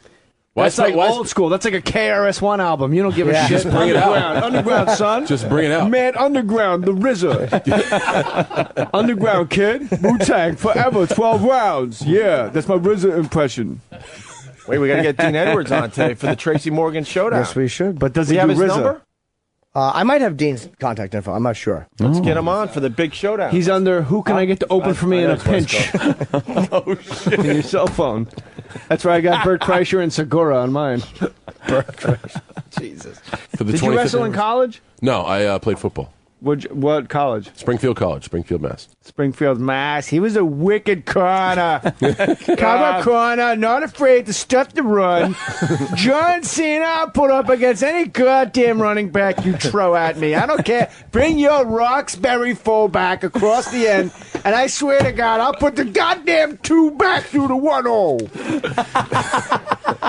[SPEAKER 14] That's like old school. That's like a KRS-One album. You don't give a shit.
[SPEAKER 9] Just bring it out.
[SPEAKER 14] Underground, son.
[SPEAKER 9] Just bring it out.
[SPEAKER 14] Man, Underground, the RZA. Underground, kid. Wu-Tang, forever, 12 rounds. Yeah, that's my RZA impression.
[SPEAKER 8] Wait, we got to get Dean Edwards on today for the Tracy Morgan Showdown.
[SPEAKER 14] Yes, we should. But does
[SPEAKER 8] We
[SPEAKER 14] he
[SPEAKER 8] have
[SPEAKER 14] do
[SPEAKER 8] his
[SPEAKER 14] RZA?
[SPEAKER 8] number?
[SPEAKER 5] I might have Dean's contact info. I'm not sure.
[SPEAKER 8] Let's get him on for the big showdown.
[SPEAKER 14] He's under, who can I get to open for me in a pinch?
[SPEAKER 9] Oh, shit.
[SPEAKER 14] In your cell phone. That's where I got Bert Kreischer and Segura on mine.
[SPEAKER 8] Bert Kreischer. Jesus.
[SPEAKER 9] For the
[SPEAKER 14] Did you
[SPEAKER 9] 25th
[SPEAKER 14] wrestle in
[SPEAKER 9] anniversary.
[SPEAKER 14] college?
[SPEAKER 9] No, I played football.
[SPEAKER 14] What college?
[SPEAKER 9] Springfield College, Springfield, Mass.
[SPEAKER 14] Springfield, Mass. He was a wicked corner. Cover corner, not afraid to step the run. John Cena put up against any goddamn running back you throw at me. I don't care. Bring your Roxbury fullback across the end, and I swear to God, I'll put the goddamn 2 back through the 1-0.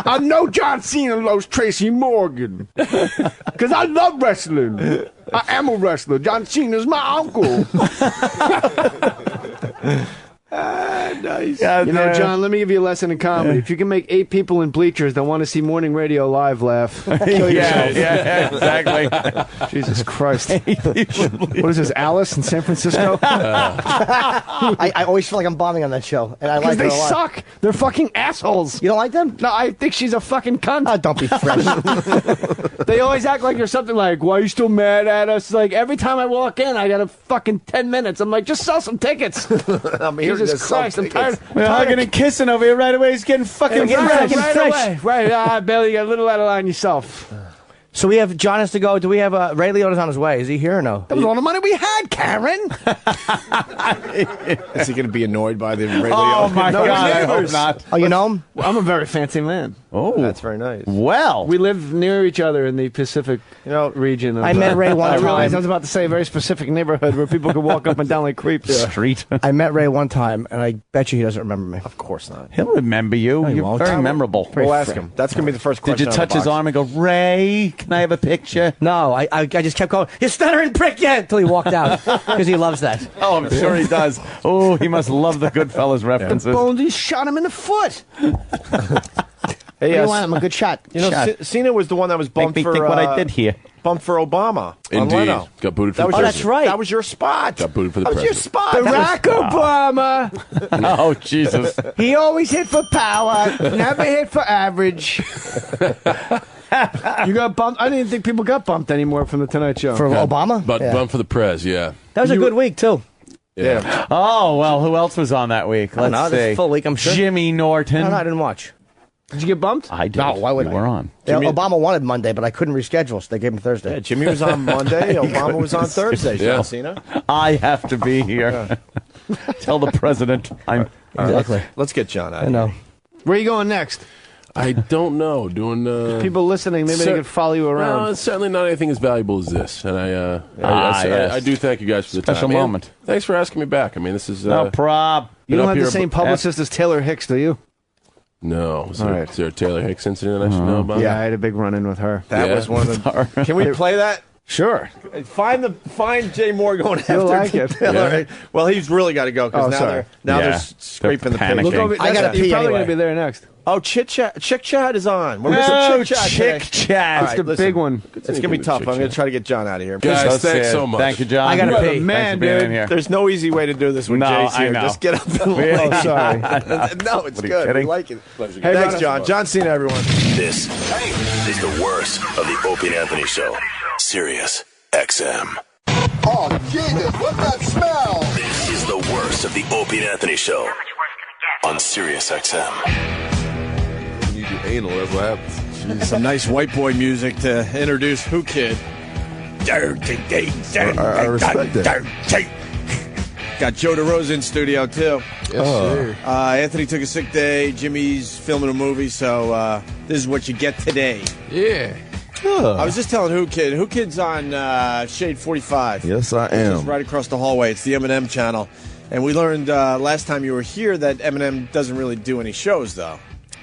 [SPEAKER 14] I know John Cena loves Tracy Morgan. Because I love wrestling. I am a wrestler. John Cena's my uncle. Nice. You know, John, let me give you a lesson in comedy. If you can make 8 people in bleachers that want to see morning radio live laugh, kill yourself.
[SPEAKER 15] Yeah, exactly.
[SPEAKER 14] Jesus Christ. What is this, Alice in San Francisco?
[SPEAKER 5] I always feel like I'm bombing on that show, and I like
[SPEAKER 14] Because
[SPEAKER 5] her
[SPEAKER 14] they
[SPEAKER 5] a lot.
[SPEAKER 14] suck. They're fucking assholes.
[SPEAKER 5] You don't like them?
[SPEAKER 14] No, I think she's a fucking cunt.
[SPEAKER 5] Oh, don't be fresh.
[SPEAKER 14] They always act like there's something like, why are you still mad at us? Like, every time I walk in, I got a fucking 10 minutes. I'm like, just sell some tickets.
[SPEAKER 8] I'm here to
[SPEAKER 14] Jesus
[SPEAKER 8] sell
[SPEAKER 14] Christ, I'm
[SPEAKER 8] tickets.
[SPEAKER 14] tired.
[SPEAKER 15] We're hugging and kissing over here right away. He's getting fucking
[SPEAKER 14] Right,
[SPEAKER 15] fresh.
[SPEAKER 14] right away. Right, Billy, you got a little out of line yourself.
[SPEAKER 5] So we have John has to go. Do we have Ray Liotta's on his way? Is he here or no?
[SPEAKER 14] That was all the money we had, Karen.
[SPEAKER 8] Is he going to be annoyed by the radio?
[SPEAKER 15] Oh, my
[SPEAKER 14] No,
[SPEAKER 15] God. I
[SPEAKER 14] we're
[SPEAKER 15] hope
[SPEAKER 14] neighbors.
[SPEAKER 15] not.
[SPEAKER 5] Oh, you know him?
[SPEAKER 14] Well, I'm a very fancy man.
[SPEAKER 15] Oh,
[SPEAKER 8] That's very nice.
[SPEAKER 15] well.
[SPEAKER 14] We live near each other in the Pacific region. Of,
[SPEAKER 5] I met Ray one
[SPEAKER 14] I realized I
[SPEAKER 5] time.
[SPEAKER 14] was about to say a very specific neighborhood where people could walk up and down like creeps.
[SPEAKER 15] Street.
[SPEAKER 5] I met Ray one time, and I bet you he doesn't remember me.
[SPEAKER 8] Of course not.
[SPEAKER 15] He'll remember you.
[SPEAKER 5] he
[SPEAKER 15] You're
[SPEAKER 5] won't.
[SPEAKER 15] very memorable.
[SPEAKER 8] We'll ask him. That's going to be the first
[SPEAKER 15] Did
[SPEAKER 8] question.
[SPEAKER 15] you touch his arm and go, Ray, can I have a picture?
[SPEAKER 5] No, I just kept going, you stuttering prick yet, until he walked out, because he loves that.
[SPEAKER 15] Oh, I'm sure he does. Oh, he must love the Goodfellas references.
[SPEAKER 14] Bonesy shot him in the foot.
[SPEAKER 8] Hey,
[SPEAKER 5] What do you want? I'm a good shot.
[SPEAKER 8] You know,
[SPEAKER 15] Shot.
[SPEAKER 8] Cena was the one that was
[SPEAKER 15] Make
[SPEAKER 8] bumped
[SPEAKER 15] me
[SPEAKER 8] for.
[SPEAKER 15] think what I did here.
[SPEAKER 8] bumped for Obama. On
[SPEAKER 9] Indeed.
[SPEAKER 8] Leno.
[SPEAKER 9] Got booted for
[SPEAKER 8] That
[SPEAKER 9] the
[SPEAKER 8] was
[SPEAKER 9] president.
[SPEAKER 8] that's right. That was your spot.
[SPEAKER 9] Got booted for the
[SPEAKER 8] That was your
[SPEAKER 9] president.
[SPEAKER 8] spot.
[SPEAKER 14] Barack Obama.
[SPEAKER 15] Oh, Jesus.
[SPEAKER 14] He always hit for power, never hit for average. You got bumped. I didn't think people got bumped anymore from the Tonight Show.
[SPEAKER 5] For Obama?
[SPEAKER 9] But
[SPEAKER 5] Yeah.
[SPEAKER 9] bump for the prez, yeah.
[SPEAKER 5] That was a good week, too.
[SPEAKER 9] Yeah.
[SPEAKER 15] Oh, well, who else was on that week?
[SPEAKER 5] I don't
[SPEAKER 15] Let's
[SPEAKER 5] know, this
[SPEAKER 15] see.
[SPEAKER 5] is full week, I'm sure.
[SPEAKER 15] Jimmy Norton.
[SPEAKER 5] No, I didn't watch.
[SPEAKER 14] Did you get bumped?
[SPEAKER 15] I did.
[SPEAKER 5] No, why would
[SPEAKER 15] we
[SPEAKER 5] I?
[SPEAKER 15] were on.
[SPEAKER 5] Yeah, Obama wanted Monday, but I couldn't reschedule, so they gave him Thursday.
[SPEAKER 8] Yeah, Jimmy was on Monday. Obama was on Thursday.
[SPEAKER 9] Yeah.
[SPEAKER 8] John Cena.
[SPEAKER 15] I have to be here. Tell the president I'm...
[SPEAKER 5] Exactly.
[SPEAKER 8] Let's get John out.
[SPEAKER 5] I know.
[SPEAKER 14] Where are you going next?
[SPEAKER 9] I don't know. Doing
[SPEAKER 14] People listening, maybe they could follow you around.
[SPEAKER 9] No, it's certainly not anything as valuable as this, and
[SPEAKER 15] yes.
[SPEAKER 9] I do thank you guys for the
[SPEAKER 15] Special
[SPEAKER 9] time.
[SPEAKER 15] moment.
[SPEAKER 9] And thanks for asking me back. I mean, this is
[SPEAKER 15] No prob.
[SPEAKER 14] You
[SPEAKER 9] been
[SPEAKER 14] don't
[SPEAKER 9] up
[SPEAKER 14] have the
[SPEAKER 9] here
[SPEAKER 14] same publicist as Taylor Hicks, do you?
[SPEAKER 9] No. Is
[SPEAKER 14] All
[SPEAKER 9] there,
[SPEAKER 14] right.
[SPEAKER 9] is there a Taylor Hicks incident I should know about?
[SPEAKER 14] Yeah, I had a big run-in with her.
[SPEAKER 8] That
[SPEAKER 9] Yeah.
[SPEAKER 8] was one of the. Can we play that?
[SPEAKER 14] Sure.
[SPEAKER 8] Find Jay Moore going after
[SPEAKER 14] like it.
[SPEAKER 8] Taylor.
[SPEAKER 9] Yeah.
[SPEAKER 8] Right. Well, he's really got to go because
[SPEAKER 14] Oh,
[SPEAKER 8] now
[SPEAKER 14] sorry.
[SPEAKER 8] they're
[SPEAKER 15] Yeah.
[SPEAKER 8] scraping the
[SPEAKER 15] They're
[SPEAKER 8] pig.
[SPEAKER 15] panicking.
[SPEAKER 14] Look over,
[SPEAKER 5] I gotta
[SPEAKER 14] you're
[SPEAKER 5] pee
[SPEAKER 14] probably
[SPEAKER 5] anyway.
[SPEAKER 14] going to be there next.
[SPEAKER 8] Oh, Chick Chat is on. We're
[SPEAKER 15] Oh,
[SPEAKER 8] missing Chick Chat.
[SPEAKER 15] Chick Chat.
[SPEAKER 8] All
[SPEAKER 14] It's the
[SPEAKER 8] listen.
[SPEAKER 14] big one.
[SPEAKER 8] It's going to be tough. I'm going to try to get John out of here.
[SPEAKER 9] Guys,
[SPEAKER 15] So
[SPEAKER 9] thanks
[SPEAKER 15] sad.
[SPEAKER 9] so much.
[SPEAKER 15] Thank you, John.
[SPEAKER 5] I gotta
[SPEAKER 15] You're
[SPEAKER 5] pee.
[SPEAKER 15] the
[SPEAKER 14] Man,
[SPEAKER 15] Thanks for being
[SPEAKER 14] dude.
[SPEAKER 15] in here.
[SPEAKER 8] There's no easy way to do this when
[SPEAKER 15] No,
[SPEAKER 8] Jay's
[SPEAKER 15] I
[SPEAKER 8] here.
[SPEAKER 15] know.
[SPEAKER 8] Just get up and
[SPEAKER 15] Yeah.
[SPEAKER 8] leave.
[SPEAKER 14] Oh, sorry.
[SPEAKER 8] No, it's
[SPEAKER 15] What are you
[SPEAKER 8] good. We
[SPEAKER 15] kidding?
[SPEAKER 8] like it.
[SPEAKER 9] Pleasure.
[SPEAKER 8] Hey, thanks, John. John Cena, everyone.
[SPEAKER 17] This is the worst of the Opie and Anthony Show. Sirius XM.
[SPEAKER 1] Oh, Jesus, what's that smell?
[SPEAKER 17] This is the worst of the Opie and Anthony Show on Sirius XM.
[SPEAKER 9] You do anal, that's what happens.
[SPEAKER 8] Some nice white boy music to introduce Who Kid. Dirty,
[SPEAKER 11] I respect that.
[SPEAKER 8] Got Joe DeRosa in studio, too.
[SPEAKER 9] Yes, sir.
[SPEAKER 8] Anthony took a sick day. Jimmy's filming a movie, so this is what you get today.
[SPEAKER 9] Yeah.
[SPEAKER 8] I was just telling Who Kid. Who Kid's on Shade 45.
[SPEAKER 11] Yes, I
[SPEAKER 8] Which
[SPEAKER 11] am.
[SPEAKER 8] is right across the hallway. It's the Eminem channel. And we learned last time you were here that Eminem doesn't really do any shows, though.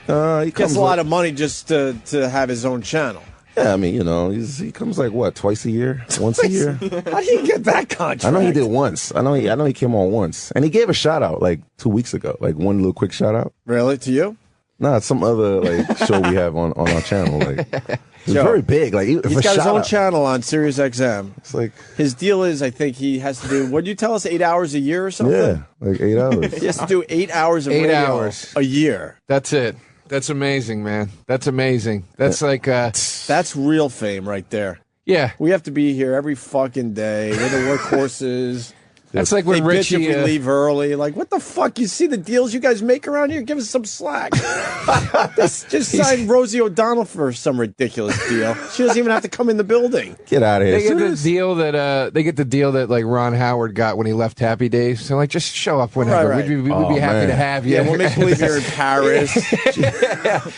[SPEAKER 11] He
[SPEAKER 8] He
[SPEAKER 11] comes
[SPEAKER 8] gets a lot of money just to have his own channel.
[SPEAKER 11] Yeah, I mean, you know, he comes like what, twice a year, once a year.
[SPEAKER 8] How do you get that contract?
[SPEAKER 11] I know he did once. I know he came on once, and he gave a shout out like 2 weeks ago, like one little quick shout out.
[SPEAKER 8] Really, to you?
[SPEAKER 11] Nah, it's some other like show we have on our channel. Like it's
[SPEAKER 8] Joe,
[SPEAKER 11] very big. Like
[SPEAKER 8] he's got his own
[SPEAKER 11] out.
[SPEAKER 8] channel on Sirius XM.
[SPEAKER 11] It's like
[SPEAKER 8] his deal is, I think he has to do. What did you tell us? 8 hours a year or something?
[SPEAKER 11] Yeah, like 8 hours.
[SPEAKER 8] He has to do 8 hours of
[SPEAKER 13] 8
[SPEAKER 8] radio
[SPEAKER 13] hours
[SPEAKER 8] a year.
[SPEAKER 13] That's it. That's amazing, man. That's amazing. That's like
[SPEAKER 8] that's real fame right there.
[SPEAKER 13] Yeah,
[SPEAKER 8] we have to be here every fucking day. We're the workhorses.
[SPEAKER 13] That's like when
[SPEAKER 8] they bitch
[SPEAKER 13] Richie,
[SPEAKER 8] if we leave early. Like, what the fuck? You see the deals you guys make around here? Give us some slack. Just sign Rosie O'Donnell for some ridiculous deal. She doesn't even have to come in the building.
[SPEAKER 11] Get out of here.
[SPEAKER 13] They get the deal that like Ron Howard got when he left Happy Days. So like, just show up whenever.
[SPEAKER 8] Right.
[SPEAKER 13] We'd be happy to have you.
[SPEAKER 8] Yeah, we'll make believe you're in Paris.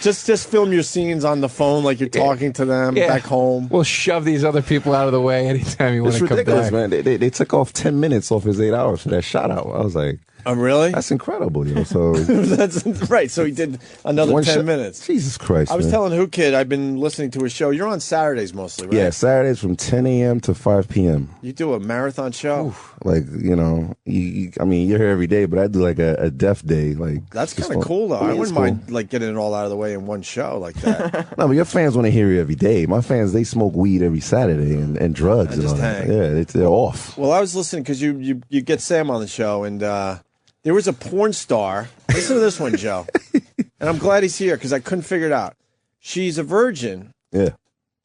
[SPEAKER 8] Just film your scenes on the phone like you're talking to them back home.
[SPEAKER 13] We'll shove these other people out of the way anytime you want
[SPEAKER 11] It's
[SPEAKER 13] to come
[SPEAKER 11] ridiculous,
[SPEAKER 13] back.
[SPEAKER 11] man. They took off 10 minutes off his 8 hours for that shout out. I was like,
[SPEAKER 8] oh, really?
[SPEAKER 11] That's incredible, you know. So
[SPEAKER 8] that's right. So he did another
[SPEAKER 11] One
[SPEAKER 8] 10
[SPEAKER 11] shot-
[SPEAKER 8] minutes.
[SPEAKER 11] Jesus Christ!
[SPEAKER 8] I was
[SPEAKER 11] man.
[SPEAKER 8] telling Who Kid, I've been listening to his show. You're on Saturdays mostly, right?
[SPEAKER 11] Yeah, Saturdays from 10 a.m. to 5 p.m.
[SPEAKER 8] You do a marathon show.
[SPEAKER 11] Like, you know, I mean, you're here every day, but I do like a deaf day. Like
[SPEAKER 8] That's
[SPEAKER 11] just
[SPEAKER 8] kind of
[SPEAKER 11] on-
[SPEAKER 8] cool, though. I
[SPEAKER 11] mean, it's
[SPEAKER 8] wouldn't mind like getting it all out of the way in one show like that.
[SPEAKER 11] No, but your fans want to hear you every day. My fans, they smoke weed every Saturday and drugs. And
[SPEAKER 8] just
[SPEAKER 11] all that.
[SPEAKER 8] hang.
[SPEAKER 11] Yeah, they're off.
[SPEAKER 8] Well, I was listening because you get Sam on the show, and there was a porn star. Listen to this one, Joe. And I'm glad he's here because I couldn't figure it out. She's a virgin.
[SPEAKER 11] Yeah.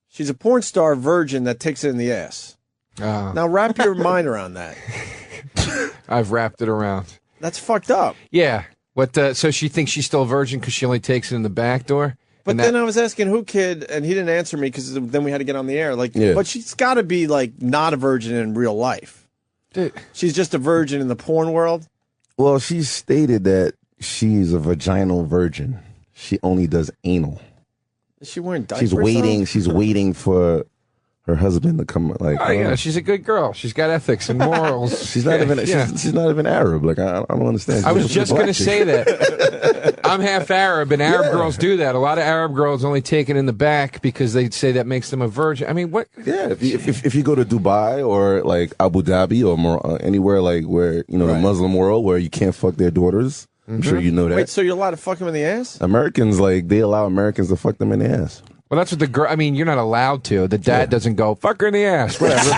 [SPEAKER 8] She's a porn star virgin that takes it in the ass. Now wrap your mind around that.
[SPEAKER 13] I've wrapped it around.
[SPEAKER 8] That's fucked up.
[SPEAKER 13] Yeah. What? So she thinks she's still a virgin because she only takes it in the back door.
[SPEAKER 8] But
[SPEAKER 13] And
[SPEAKER 8] then
[SPEAKER 13] that-
[SPEAKER 8] I was asking Who Kid, and he didn't answer me because then we had to get on the air. Like,
[SPEAKER 11] Yeah.
[SPEAKER 8] but she's got to be like not a virgin in real life. She's just a virgin in the porn world.
[SPEAKER 11] Well, she stated that she's a vaginal virgin. She only does anal.
[SPEAKER 8] Is she wearing diapers?
[SPEAKER 11] She's waiting.
[SPEAKER 8] though?
[SPEAKER 11] She's waiting for her husband to come. Like,
[SPEAKER 13] Oh yeah, she's a good girl. She's got ethics and morals.
[SPEAKER 11] she's not even.
[SPEAKER 13] Yeah.
[SPEAKER 11] She's not even Arab. Like, I don't understand.
[SPEAKER 13] I was
[SPEAKER 11] She's
[SPEAKER 13] just
[SPEAKER 11] a
[SPEAKER 13] going to
[SPEAKER 11] black chick.
[SPEAKER 13] say that. I'm half Arab, and Arab girls do that. A lot of Arab girls only take it in the back because they say that makes them a virgin. I mean, what?
[SPEAKER 11] Yeah, if you go to Dubai or like Abu Dhabi or anywhere like where the Muslim world where you can't fuck their daughters, I'm sure you know that.
[SPEAKER 8] Wait, so you're allowed to fuck him in the ass?
[SPEAKER 11] Americans they allow Americans to fuck them in the ass.
[SPEAKER 13] Well, that's what the girl. I mean, you're not allowed to. The dad doesn't go fuck her in the ass, whatever.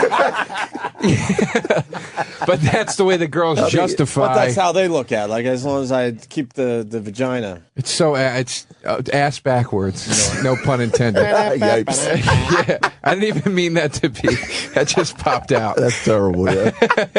[SPEAKER 13] But that's the way the girls justify.
[SPEAKER 8] But that's how they look at it. Like, as long as I keep the vagina.
[SPEAKER 13] It's so it's ass backwards. No pun intended.
[SPEAKER 11] Yikes.
[SPEAKER 13] Yeah, I didn't even mean that to be. That just popped out.
[SPEAKER 11] That's terrible. Yeah.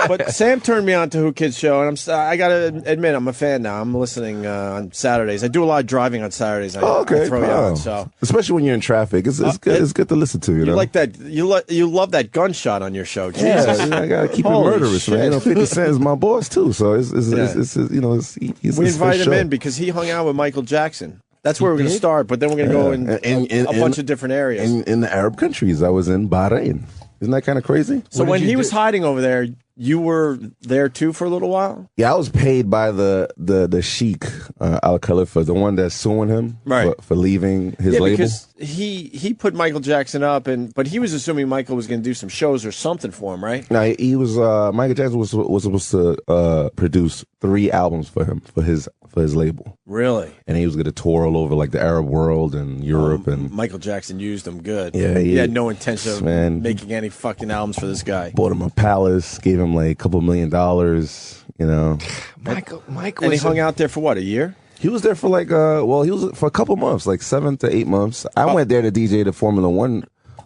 [SPEAKER 8] But Sam turned me on to Who Kids Show, and I gotta admit, I'm a fan now. I'm listening on Saturdays. I do a lot of driving on Saturdays. I throw you on, so
[SPEAKER 11] especially when you're in traffic, it's good. It's good to listen to. You know,
[SPEAKER 8] like that. You love that gunshot on your show. Jesus.
[SPEAKER 11] Yeah, I gotta keep it murderous, man. You know, 50 Cent is my boss too, so it's you know,
[SPEAKER 8] we invited him in because he hung out with Michael Jackson. That's where we're going to start, but then we're going to go in a bunch of different areas.
[SPEAKER 11] In the Arab countries, I was in Bahrain. Isn't that kind of crazy?
[SPEAKER 8] So when he was hiding over there, you were there too for a little while?
[SPEAKER 11] Yeah, I was paid by the sheik, Al Khalifa, the one that's suing him for leaving his label.
[SPEAKER 8] Because he put Michael Jackson up, but he was assuming Michael was going to do some shows or something for him, right?
[SPEAKER 11] No, he was Michael Jackson was supposed to produce 3 albums for him for his label.
[SPEAKER 8] Really?
[SPEAKER 11] And he was going to tour all over like the Arab world and Europe. And
[SPEAKER 8] Michael Jackson used him good.
[SPEAKER 11] Yeah,
[SPEAKER 8] he had no intention of making any fucking albums for this guy.
[SPEAKER 11] Bought him a palace, gave him like a couple $1 million. You know,
[SPEAKER 13] Michael,
[SPEAKER 8] and he hung out there for what, a year?
[SPEAKER 11] He was there for like he was for a couple months, like 7 to 8 months. I went there to DJ the Formula One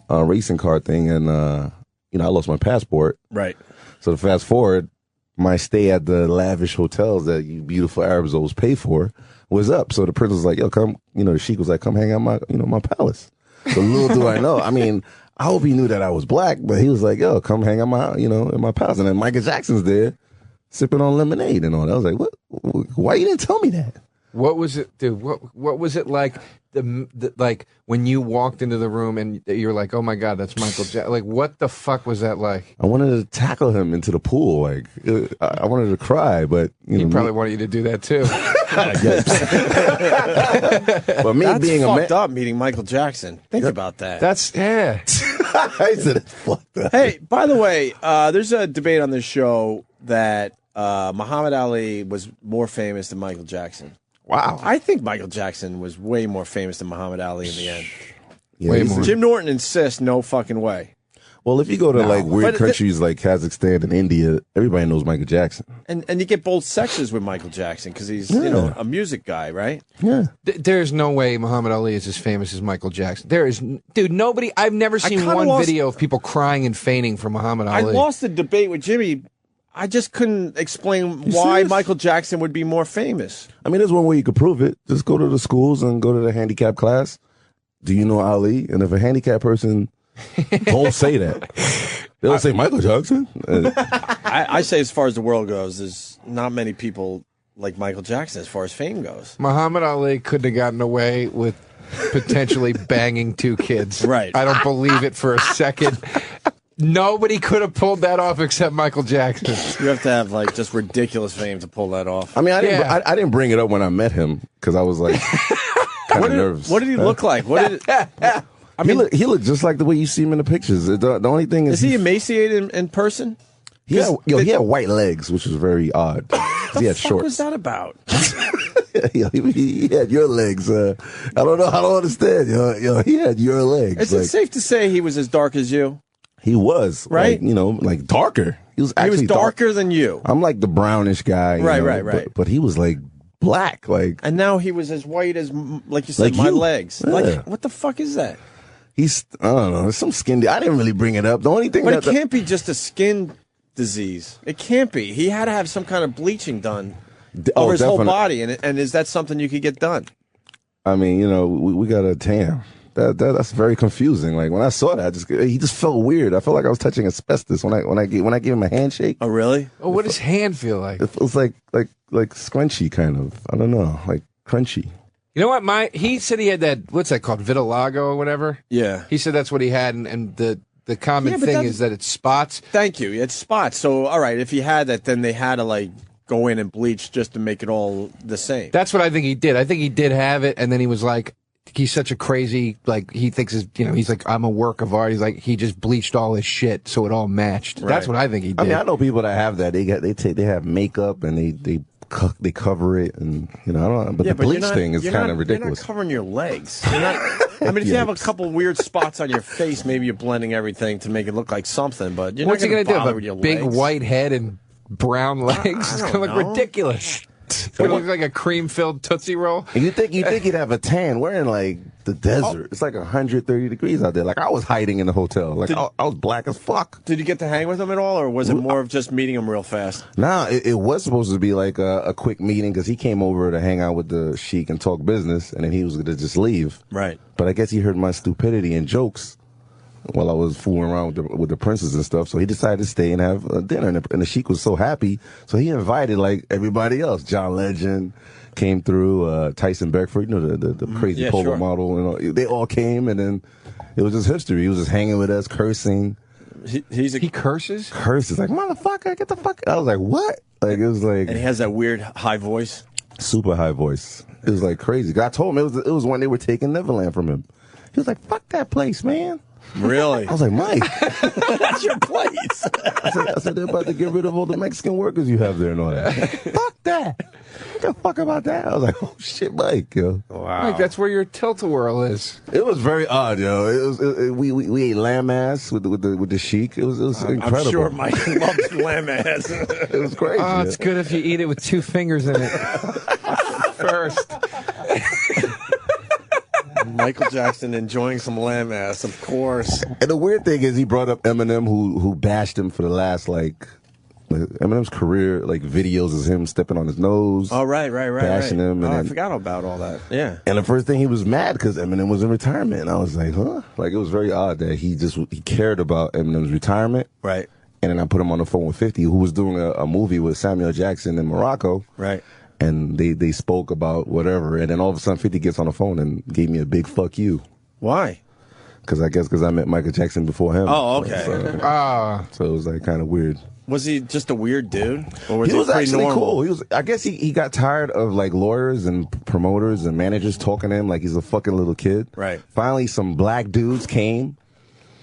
[SPEAKER 11] racing car thing, and I lost my passport.
[SPEAKER 8] Right.
[SPEAKER 11] So to fast forward, my stay at the lavish hotels that you beautiful Arabs always pay for was up. So the prince was like, "Yo, come." The sheik was like, "Come hang out my palace." So little do I know. I mean, I hope he knew that I was black, but he was like, "Yo, come hang out in my palace." And then Michael Jackson's there, sipping on lemonade and all that. I was like, "What? Why you didn't tell me that?"
[SPEAKER 13] What was it, dude? What was it like? Like when you walked into the room and you're like, "Oh my God, that's Michael Jackson!" Like, what the fuck was that like?
[SPEAKER 11] I wanted to tackle him into the pool. Like, I wanted to cry, but
[SPEAKER 13] he probably wanted you to do that too.
[SPEAKER 11] But me
[SPEAKER 8] that's
[SPEAKER 11] being
[SPEAKER 8] fucked up, meeting Michael Jackson. Think about that.
[SPEAKER 13] That's
[SPEAKER 11] I said it's fucked up.
[SPEAKER 8] Hey, by the way, there's a debate on this show that Muhammad Ali was more famous than Michael Jackson.
[SPEAKER 11] Wow.
[SPEAKER 8] I think Michael Jackson was way more famous than Muhammad Ali in the end.
[SPEAKER 11] Yeah, way more.
[SPEAKER 8] Jim Norton insists no fucking way.
[SPEAKER 11] Well, if you go to like weird countries like Kazakhstan and India, everybody knows Michael Jackson.
[SPEAKER 8] And you get both sexes with Michael Jackson because he's a music guy, right?
[SPEAKER 11] Yeah.
[SPEAKER 13] There's no way Muhammad Ali is as famous as Michael Jackson. There is, dude. Nobody. I've never seen one video of people crying and fainting for Muhammad Ali.
[SPEAKER 8] I lost the debate with Jimmy. I just couldn't explain why Michael Jackson would be more famous.
[SPEAKER 11] I mean, there's one way you could prove it. Just go to the schools and go to the handicap class. Do you know Ali? And if a handicapped person don't say that, they'll say Michael Jackson.
[SPEAKER 8] I say as far as the world goes, there's not many people like Michael Jackson as far as fame goes.
[SPEAKER 13] Muhammad Ali couldn't have gotten away with potentially banging 2 kids.
[SPEAKER 8] Right.
[SPEAKER 13] I don't believe it for a second. Nobody could have pulled that off except Michael Jackson.
[SPEAKER 8] You have to have like just ridiculous fame to pull that off.
[SPEAKER 11] I mean, I didn't bring it up when I met him because I was like kind of nervous.
[SPEAKER 8] What did he look like? What did?
[SPEAKER 11] I mean, he looked just like the way you see him in the pictures. The only thing is
[SPEAKER 8] he emaciated in person?
[SPEAKER 11] He had white legs, which was very odd. He had shorts.
[SPEAKER 8] What was that about?
[SPEAKER 11] He had your legs. I don't know. I don't understand. He had your legs.
[SPEAKER 8] Is it safe to say he was as dark as you?
[SPEAKER 11] He was,
[SPEAKER 8] right?
[SPEAKER 11] Like darker. He was actually
[SPEAKER 8] darker than you.
[SPEAKER 11] I'm like the brownish guy.
[SPEAKER 8] Right.
[SPEAKER 11] But he was like black, like.
[SPEAKER 8] And now he was as white as, like you said, my legs.
[SPEAKER 11] Yeah.
[SPEAKER 8] Like, what the fuck is that?
[SPEAKER 11] I don't know. Some skin. I didn't really bring it up. The only thing,
[SPEAKER 8] but it can't be just a skin disease. It can't be. He had to have some kind of bleaching done over his whole body, and is that something you could get done?
[SPEAKER 11] I mean, we got a tan. That's very confusing. Like when I saw that, he just felt weird. I felt like I was touching asbestos when I gave him a handshake.
[SPEAKER 8] Oh, really?
[SPEAKER 13] Oh, what does hand feel like?
[SPEAKER 11] It feels like scrunchy kind of. I don't know, like crunchy.
[SPEAKER 13] You know what? He said he had that. What's that called? Vitiligo or whatever.
[SPEAKER 8] Yeah.
[SPEAKER 13] He said that's what he had, and the common thing is that it's spots.
[SPEAKER 8] Thank you. It's spots. So all right, if he had that, then they had to like go in and bleach just to make it all the same.
[SPEAKER 13] That's what I think he did. I think he did have it, and then he was like, he's such a crazy, like, he thinks, he's like, I'm a work of art. He's like, he just bleached all his shit so it all matched. That's what I think he did.
[SPEAKER 11] I mean, I know people that have that. They have makeup and they cover it, and I don't know. But the bleach thing is kind of ridiculous.
[SPEAKER 8] You're not covering your legs. You're not, I mean, if you have a couple weird spots on your face, maybe you're blending everything to make it look like something. But you're
[SPEAKER 13] what's he
[SPEAKER 8] going to
[SPEAKER 13] do?
[SPEAKER 8] bother
[SPEAKER 13] Have
[SPEAKER 8] with your
[SPEAKER 13] a big
[SPEAKER 8] legs.
[SPEAKER 13] white head and brown legs? It's going to look ridiculous. It's going to look like a cream-filled Tootsie Roll.
[SPEAKER 11] And you think he'd have a tan? We're in like the desert. It's like 130 degrees out there. Like I was hiding in the hotel. Like I was black as fuck.
[SPEAKER 8] Did you get to hang with him at all, or was it more of just meeting him real fast?
[SPEAKER 11] Nah, it was supposed to be like a quick meeting because he came over to hang out with the sheik and talk business, and then he was going to just leave.
[SPEAKER 8] Right.
[SPEAKER 11] But I guess he heard my stupidity and jokes while I was fooling around with the princes and stuff. So he decided to stay and have dinner. And the sheik was so happy. So he invited like everybody else. John Legend came through, Tyson Beckford, the crazy polo model. And all, they all came, and then it was just history. He was just hanging with us, cursing.
[SPEAKER 13] He curses?
[SPEAKER 11] Curses. Like, motherfucker, get the fuck. I was like, what? Like, it was like.
[SPEAKER 8] And he has that weird high voice.
[SPEAKER 11] Super high voice. It was like crazy. I told him it was when they were taking Neverland from him. He was like, fuck that place, man.
[SPEAKER 8] Really?
[SPEAKER 11] I was like, Mike.
[SPEAKER 8] That's your place.
[SPEAKER 11] I said, they're about to get rid of all the Mexican workers you have there and all that. Fuck that. What the fuck about that? I was like, oh shit, Mike, yo.
[SPEAKER 13] Wow. Mike, that's where your tilt-a-whirl is.
[SPEAKER 11] It was very odd, yo. We ate lamb ass with the sheik. It was incredible.
[SPEAKER 8] I'm sure Mike loves lamb ass.
[SPEAKER 11] It was crazy.
[SPEAKER 13] Oh, it's good if you eat it with 2 fingers in it. First.
[SPEAKER 8] Michael Jackson enjoying some lamb ass, of course.
[SPEAKER 11] And the weird thing is he brought up Eminem, who bashed him for the last, Eminem's career, videos is him stepping on his nose.
[SPEAKER 8] Oh, right.
[SPEAKER 11] Bashing him. And
[SPEAKER 8] I forgot about all that. Yeah.
[SPEAKER 11] And the first thing, he was mad because Eminem was in retirement. And I was like, huh? Like, it was very odd that he cared about Eminem's retirement.
[SPEAKER 8] Right.
[SPEAKER 11] And then I put him on the phone with 50, who was doing a movie with Samuel Jackson in Morocco.
[SPEAKER 8] Right.
[SPEAKER 11] And they spoke about whatever. And then all of a sudden, 50 gets on the phone and gave me a big fuck you.
[SPEAKER 8] Why?
[SPEAKER 11] Because I met Michael Jackson before him.
[SPEAKER 8] Oh, okay.
[SPEAKER 11] So it was kind of weird.
[SPEAKER 8] Was he just a weird dude? Or was
[SPEAKER 11] he was
[SPEAKER 8] pretty
[SPEAKER 11] actually
[SPEAKER 8] normal?
[SPEAKER 11] cool. I guess he got tired of lawyers and promoters and managers talking to him like he's a fucking little kid.
[SPEAKER 8] Right.
[SPEAKER 11] Finally, some black dudes came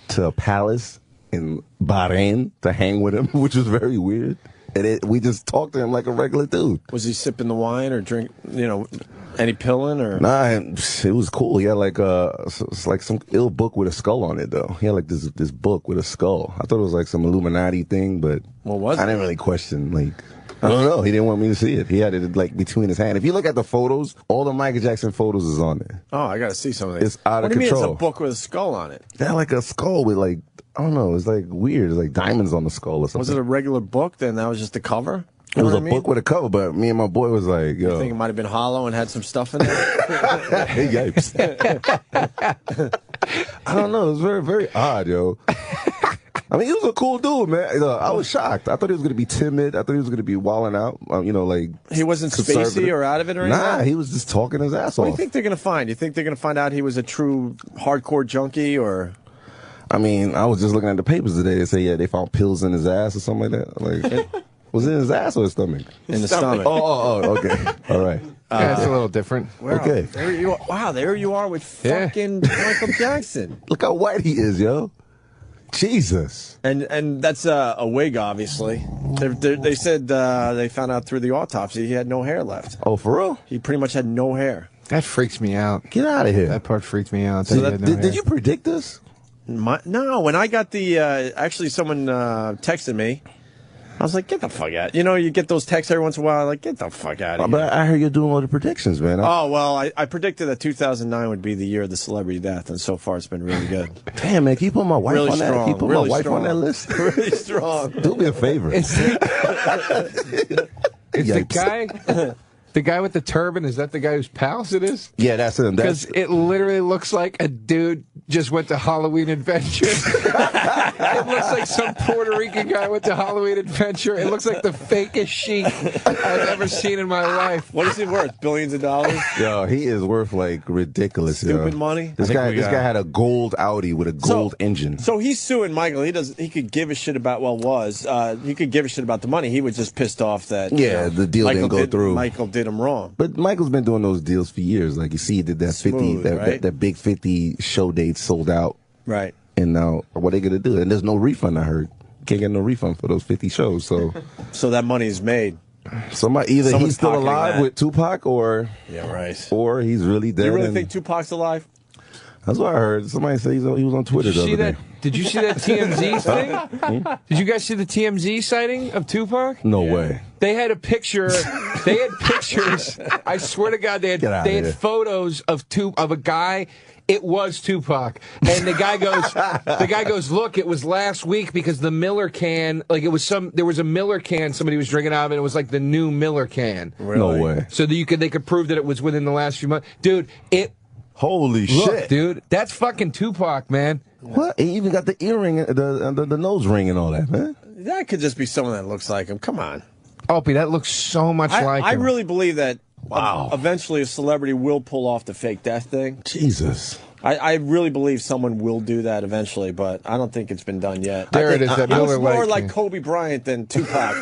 [SPEAKER 11] to a palace in Bahrain to hang with him, which was very weird. And we just talked to him like a regular dude.
[SPEAKER 8] Was he sipping the wine or drink, any pilling or?
[SPEAKER 11] Nah, it was cool. He had some ill book with a skull on it though. He had this book with a skull. I thought it was some Illuminati thing, but
[SPEAKER 8] what was it?
[SPEAKER 11] I didn't really question I don't know. He didn't want me to see it. He had it between his hand. If you look at the photos, all the Michael Jackson photos is on there.
[SPEAKER 8] Oh, I got to see some of these.
[SPEAKER 11] It's out of
[SPEAKER 8] control. What do you mean
[SPEAKER 11] control.
[SPEAKER 8] it's a book with a skull on it?
[SPEAKER 11] They had a skull with I don't know. It's weird. It's diamonds on the skull or something.
[SPEAKER 8] Was it a regular book? Then that was just the cover.
[SPEAKER 11] It was a book with a cover, but me and my boy was like, yo.
[SPEAKER 8] You think it might have been hollow and had some stuff in there?
[SPEAKER 11] Yipes. I don't know. It was very, very odd, yo. I mean, he was a cool dude, man. I was shocked. I thought he was going to be timid. I thought he was going to be wilding out,
[SPEAKER 8] He wasn't spacey or out of it or anything?
[SPEAKER 11] Nah, he was just talking his ass off.
[SPEAKER 8] What do you think they're going to find? You think they're going to find out he was a true hardcore junkie or?
[SPEAKER 11] I mean, I was just looking at the papers today. They say, they found pills in his ass or something like that. Was it in his ass or his stomach?
[SPEAKER 8] In the stomach.
[SPEAKER 11] Oh, okay. All right.
[SPEAKER 13] That's a little different.
[SPEAKER 8] Wow,
[SPEAKER 11] okay.
[SPEAKER 8] There you are with fucking Michael Jackson.
[SPEAKER 11] Look how white he is, yo. Jesus.
[SPEAKER 8] And that's a wig, obviously. They said they found out through the autopsy he had no hair left.
[SPEAKER 11] Oh, for real?
[SPEAKER 8] He pretty much had no hair.
[SPEAKER 13] That freaks me out.
[SPEAKER 11] Get out of here.
[SPEAKER 13] That part freaked me out.
[SPEAKER 11] So did you predict this?
[SPEAKER 8] No, when I got the actually someone texted me. I was like, get the fuck out. You get those texts every once in a while, get the fuck out of here.
[SPEAKER 11] But I heard you're doing all the predictions, man.
[SPEAKER 8] Oh, well, I predicted that 2009 would be the year of the celebrity death, and so far it's been really good.
[SPEAKER 11] Damn, man, can you put my wife
[SPEAKER 8] really
[SPEAKER 11] on that?
[SPEAKER 8] strong,
[SPEAKER 11] Can you put
[SPEAKER 8] really
[SPEAKER 11] my wife
[SPEAKER 8] strong.
[SPEAKER 11] on that list?
[SPEAKER 8] Really strong.
[SPEAKER 11] Do me a favor.
[SPEAKER 13] It's the guy with the turban. Is that the guy whose palace it is?
[SPEAKER 11] Yeah, that's him.
[SPEAKER 13] Because it literally looks like a dude just went to Halloween Adventure. It looks like some Puerto Rican guy went to Halloween Adventure. It looks like the fakest sheik I've ever seen in my life.
[SPEAKER 8] What is he worth? Billions of dollars?
[SPEAKER 11] Yo, he is worth ridiculous.
[SPEAKER 8] Stupid money.
[SPEAKER 11] This guy had a gold Audi with a gold engine.
[SPEAKER 8] So he's suing Michael. He could give a shit about he could give a shit about the money. He was just pissed off that
[SPEAKER 11] the deal didn't go through.
[SPEAKER 8] Michael didn't did him wrong.
[SPEAKER 11] But Michael's been doing those deals for years. Like you see, he did that
[SPEAKER 8] Smooth,
[SPEAKER 11] 50,
[SPEAKER 8] right?
[SPEAKER 11] that big 50 show date sold out.
[SPEAKER 8] Right.
[SPEAKER 11] And now, what are they gonna do? And there's no refund. I heard can't get no refund for those 50 shows. So,
[SPEAKER 8] so that money is made.
[SPEAKER 11] Somebody either
[SPEAKER 8] Someone's
[SPEAKER 11] he's still
[SPEAKER 8] pocketing
[SPEAKER 11] alive
[SPEAKER 8] that.
[SPEAKER 11] with Tupac, or or he's really dead.
[SPEAKER 8] Do you really
[SPEAKER 11] and-
[SPEAKER 8] think Tupac's alive?
[SPEAKER 11] That's what I heard. Somebody said he was on Twitter the other day.
[SPEAKER 13] Did you see that TMZ thing? Did you guys see the TMZ sighting of Tupac?
[SPEAKER 11] No way.
[SPEAKER 13] They had a picture. They had pictures. I swear to God, they had
[SPEAKER 11] Get outta here.
[SPEAKER 13] photos of a guy. It was Tupac, and the guy goes, look, it was last week because the Miller can, like there was a Miller can somebody was drinking out of, and it was like the new Miller can.
[SPEAKER 11] No way.
[SPEAKER 13] So that they could prove that it was within the last few months, dude.
[SPEAKER 11] Holy shit,
[SPEAKER 13] dude, that's fucking Tupac, man.
[SPEAKER 11] What? He even got the earring, the nose ring, and all that, man.
[SPEAKER 8] That could just be someone that looks like him. Come on.
[SPEAKER 13] Opie, that looks so much like him.
[SPEAKER 8] I really believe that eventually a celebrity will pull off the fake death thing.
[SPEAKER 11] Jesus.
[SPEAKER 8] I really believe someone will do that eventually, but I don't think it's been done yet.
[SPEAKER 13] There it is, that
[SPEAKER 8] He looks
[SPEAKER 13] Miller
[SPEAKER 8] more
[SPEAKER 13] Lake
[SPEAKER 8] like
[SPEAKER 13] thing.
[SPEAKER 8] Kobe Bryant than Tupac.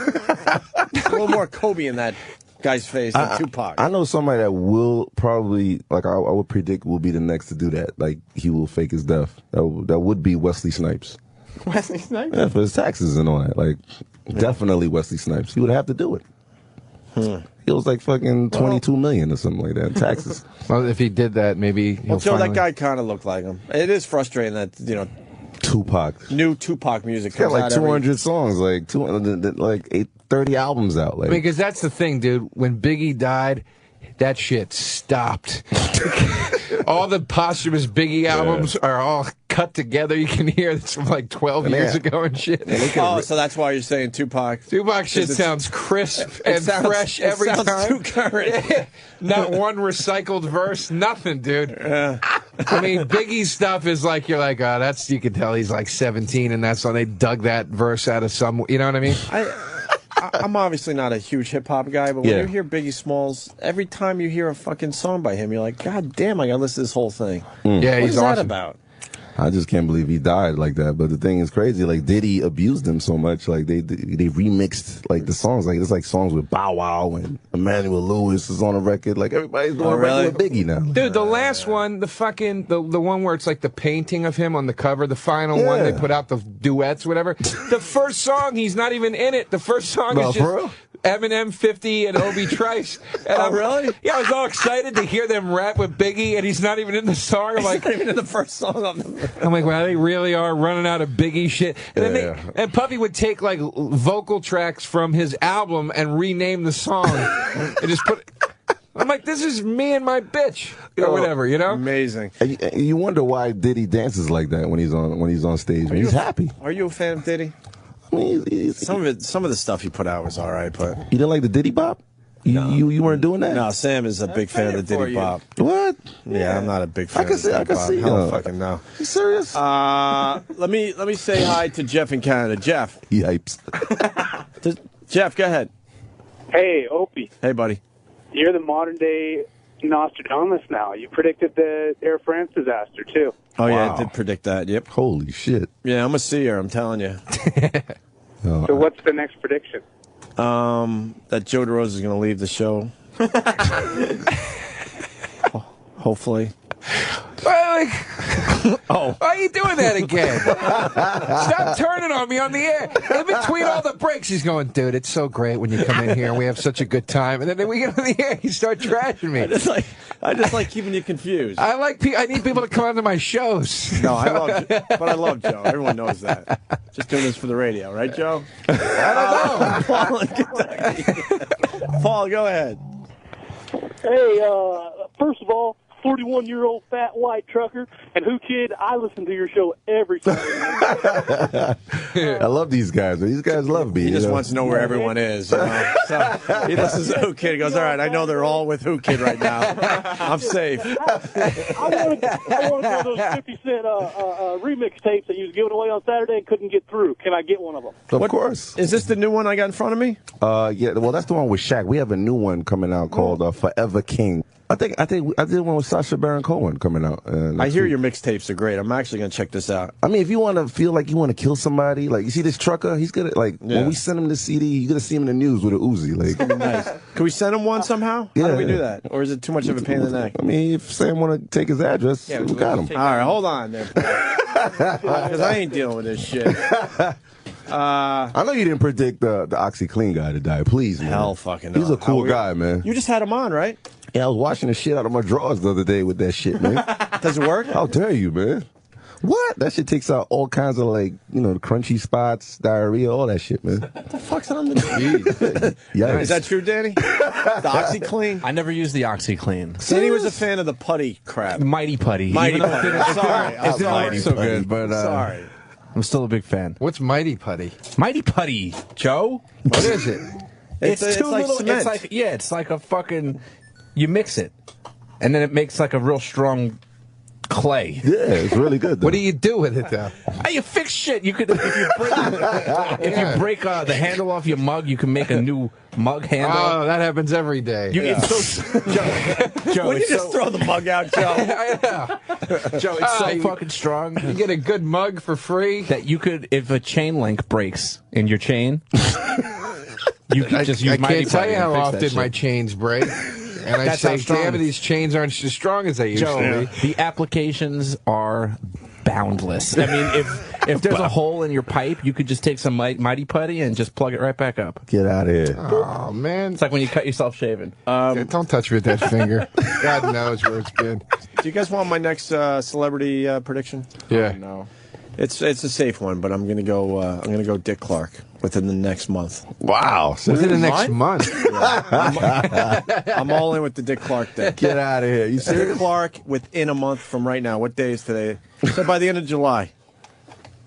[SPEAKER 8] A little more Kobe in that guy's face than Tupac.
[SPEAKER 11] I know somebody that will probably, like, I would predict will be the next to do that. Like, he will fake his death. That would be Wesley Snipes.
[SPEAKER 8] Wesley Snipes?
[SPEAKER 11] Yeah, for his taxes and all that. Like, definitely Wesley Snipes. He would have to do it. He was like fucking 22 million or something like that in taxes.
[SPEAKER 13] Well, if he did that, maybe he'll
[SPEAKER 8] Well, Joe,
[SPEAKER 13] finally...
[SPEAKER 8] that guy kind of looked like him. It is frustrating that,
[SPEAKER 11] Tupac.
[SPEAKER 8] new Tupac music
[SPEAKER 11] He's got
[SPEAKER 8] comes
[SPEAKER 11] like
[SPEAKER 8] out
[SPEAKER 11] 200 songs, like 200, like 30 albums out. Like,
[SPEAKER 13] Because that's the thing, dude. When Biggie died, that shit stopped. All the posthumous Biggie albums are all cut together. You can hear it's from like 12 years ago and shit.
[SPEAKER 8] Oh, so that's why you're saying Tupac.
[SPEAKER 13] Tupac shit
[SPEAKER 8] It's-
[SPEAKER 13] sounds crisp
[SPEAKER 8] it
[SPEAKER 13] and
[SPEAKER 8] sounds-
[SPEAKER 13] fresh
[SPEAKER 8] it
[SPEAKER 13] every
[SPEAKER 8] sounds
[SPEAKER 13] time.
[SPEAKER 8] too current.
[SPEAKER 13] Not one recycled verse, nothing, dude. I mean, Biggie's stuff is like, you're like, oh, you can tell he's like 17 and that's when they dug that verse out of some, you know what I mean?
[SPEAKER 8] I'm obviously not a huge hip hop guy, but when
[SPEAKER 11] Yeah.
[SPEAKER 8] you hear Biggie Smalls, every time you hear a fucking song by him, you're like, God damn, I gotta listen to this whole thing.
[SPEAKER 13] Yeah,
[SPEAKER 8] What
[SPEAKER 13] he's
[SPEAKER 8] is that
[SPEAKER 13] awesome.
[SPEAKER 8] about?
[SPEAKER 11] I just can't believe he died like that. But the thing is crazy. Like, Diddy abused him so much. Like, they remixed like the songs. Like, it's like songs with Bow Wow and Emmanuel Lewis is on a record. Like, everybody's doing a record with Biggie now.
[SPEAKER 13] Dude, the last one, the one where it's like the painting of him on the cover, the final one, they put out the duets, whatever. The first song, he's not even in it. The first song
[SPEAKER 11] No,
[SPEAKER 13] is
[SPEAKER 11] for real?
[SPEAKER 13] just Eminem, 50, and Obi Trice. And
[SPEAKER 8] really?
[SPEAKER 13] Yeah, I was all excited to hear them rap with Biggie, and he's not even in the song. I'm like,
[SPEAKER 8] Not even in the first song on the...
[SPEAKER 13] I'm like, wow, they really are running out of Biggie shit. And then and Puffy would take like vocal tracks from his album and rename the song and just put. I'm like, this is me and my bitch, or whatever, you know.
[SPEAKER 8] Amazing.
[SPEAKER 11] And you wonder why Diddy dances like that when he's on stage. He's happy.
[SPEAKER 8] Are you a fan of Diddy?
[SPEAKER 11] I mean,
[SPEAKER 8] Some of the stuff he put out was all right, but
[SPEAKER 11] you didn't like the Diddy Bop? You weren't doing that?
[SPEAKER 8] no, Sam is a big fan of the Diddy Bop.
[SPEAKER 11] What?
[SPEAKER 8] Yeah, I'm not a big fan.
[SPEAKER 11] I can
[SPEAKER 8] of the
[SPEAKER 11] see. I
[SPEAKER 8] Diddy
[SPEAKER 11] can
[SPEAKER 8] Bop.
[SPEAKER 11] see.
[SPEAKER 8] I don't fucking know.
[SPEAKER 11] You serious?
[SPEAKER 8] Let me say hi to Jeff in Canada. Jeff.
[SPEAKER 11] Yipes.
[SPEAKER 8] Jeff, go ahead.
[SPEAKER 4] Hey, Opie,
[SPEAKER 8] Hey, buddy.
[SPEAKER 4] you're the modern day Nostradamus now. You predicted the Air France disaster, too.
[SPEAKER 8] Oh yeah,
[SPEAKER 11] Wow.
[SPEAKER 8] I did predict that. Yep.
[SPEAKER 11] Holy shit.
[SPEAKER 8] Yeah, I'm a seer. I'm telling you.
[SPEAKER 4] So what's the next prediction?
[SPEAKER 8] That Joe DeRosa is going to leave the show. Hopefully.
[SPEAKER 13] Why are you doing that again? Stop turning on me on the air. In between all the breaks, he's going, dude, it's so great when you come in here and we have such a good time. And then we get on the air, you start trashing me.
[SPEAKER 8] I just like keeping you confused.
[SPEAKER 13] I need people to come onto my shows.
[SPEAKER 8] No, I love Joe. Everyone knows that. Just doing this for the radio, right, Joe? Paul, go ahead.
[SPEAKER 6] Hey, first of all, 41-year-old fat white trucker, and who kid, I listen to your show every Saturday.
[SPEAKER 11] I love these guys. These guys love me.
[SPEAKER 8] He just
[SPEAKER 11] you know?
[SPEAKER 8] wants to know where everyone is. You know? So he listens to Who Kid. He goes, all right, I know they're all with Who Kid right now. I'm safe.
[SPEAKER 6] I wanted one of those 50-cent remix tapes that you was giving away on Saturday and couldn't get through. Can I get one of them?
[SPEAKER 11] Of course.
[SPEAKER 8] Is this the new one I got in front of me?
[SPEAKER 11] Yeah, well, that's the one with Shaq. We have a new one coming out called Forever King. I think I did one with Sacha Baron Cohen coming out.
[SPEAKER 8] I hear your mixtapes are great. I'm actually going to check this out.
[SPEAKER 11] I mean, if you want to feel like you want to kill somebody, like you see this trucker, he's gonna when we send him the CD, you're gonna see him in the news with a Uzi. Like,
[SPEAKER 8] nice. Can we send him one somehow?
[SPEAKER 11] Yeah.
[SPEAKER 8] How do we do that? Or is it too much of a pain in the neck?
[SPEAKER 11] I mean, if Sam want to take his address, we got him.
[SPEAKER 8] All right, hold on there, because I ain't dealing with this shit.
[SPEAKER 11] I know you didn't predict the OxyClean guy to die. Please, man.
[SPEAKER 8] Hell fucking no.
[SPEAKER 11] He's a cool guy, man.
[SPEAKER 8] You just had him on, right?
[SPEAKER 11] Yeah, I was washing the shit out of my drawers the other day with that shit, man.
[SPEAKER 8] Does it work?
[SPEAKER 11] How dare you, man? What? That shit takes out all kinds of, like, the crunchy spots, diarrhea, all that shit, man.
[SPEAKER 8] What the fuck's on the
[SPEAKER 11] Yeah.
[SPEAKER 8] Is that true, Danny? The OxyClean?
[SPEAKER 16] I never used the OxyClean.
[SPEAKER 8] Danny was a fan of the putty crap.
[SPEAKER 16] Mighty Putty.
[SPEAKER 8] Mighty
[SPEAKER 16] Even though
[SPEAKER 8] Putty.
[SPEAKER 16] It didn't work so
[SPEAKER 11] Putty.
[SPEAKER 16] good, but
[SPEAKER 8] Sorry.
[SPEAKER 16] I'm still a big fan.
[SPEAKER 13] What's Mighty Putty?
[SPEAKER 16] Mighty Putty, Joe?
[SPEAKER 13] What is it?
[SPEAKER 16] It's too
[SPEAKER 8] like
[SPEAKER 16] little.
[SPEAKER 8] cement.
[SPEAKER 16] It's like it's like a fucking. You mix it, and then it makes like a real strong clay.
[SPEAKER 11] Yeah, it's really good, though.
[SPEAKER 13] What do you do with it, though?
[SPEAKER 16] You fix shit. You could if you break the handle off your mug, you can make a new mug handle.
[SPEAKER 13] Oh, that happens every day.
[SPEAKER 16] It's so, Joe,
[SPEAKER 8] Would you
[SPEAKER 16] it's
[SPEAKER 8] just throw the mug out, Joe?
[SPEAKER 13] I know.
[SPEAKER 16] Joe, it's so fucking strong.
[SPEAKER 13] You get a good mug for free.
[SPEAKER 16] That you could, if a chain link breaks in your chain, you can just use
[SPEAKER 13] I
[SPEAKER 16] Mighty
[SPEAKER 13] can't tell
[SPEAKER 16] Putty
[SPEAKER 13] you how
[SPEAKER 16] and fix that
[SPEAKER 13] often
[SPEAKER 16] shit.
[SPEAKER 13] my chains break. And I
[SPEAKER 16] That's
[SPEAKER 13] say,
[SPEAKER 16] how strong
[SPEAKER 13] damn it, these chains aren't as strong as they used
[SPEAKER 16] Joe,
[SPEAKER 13] to be.
[SPEAKER 16] the applications are boundless. I mean, if there's a hole in your pipe, you could just take some Mighty Putty and just plug it right back up.
[SPEAKER 11] Get out of here.
[SPEAKER 13] Oh, man.
[SPEAKER 16] It's like when you cut yourself shaving.
[SPEAKER 13] Don't touch me with that finger. God knows where it's been.
[SPEAKER 8] Do you guys want my next celebrity prediction?
[SPEAKER 13] Yeah.
[SPEAKER 8] Oh, no. It's a safe one, but I'm gonna go Dick Clark within the next month.
[SPEAKER 11] Wow.
[SPEAKER 13] Within the next month.
[SPEAKER 8] I'm all in with the Dick Clark thing.
[SPEAKER 11] Get out of here. You
[SPEAKER 8] Dick
[SPEAKER 11] serious?
[SPEAKER 8] Clark within a month from right now. What day is today? So by the end of July.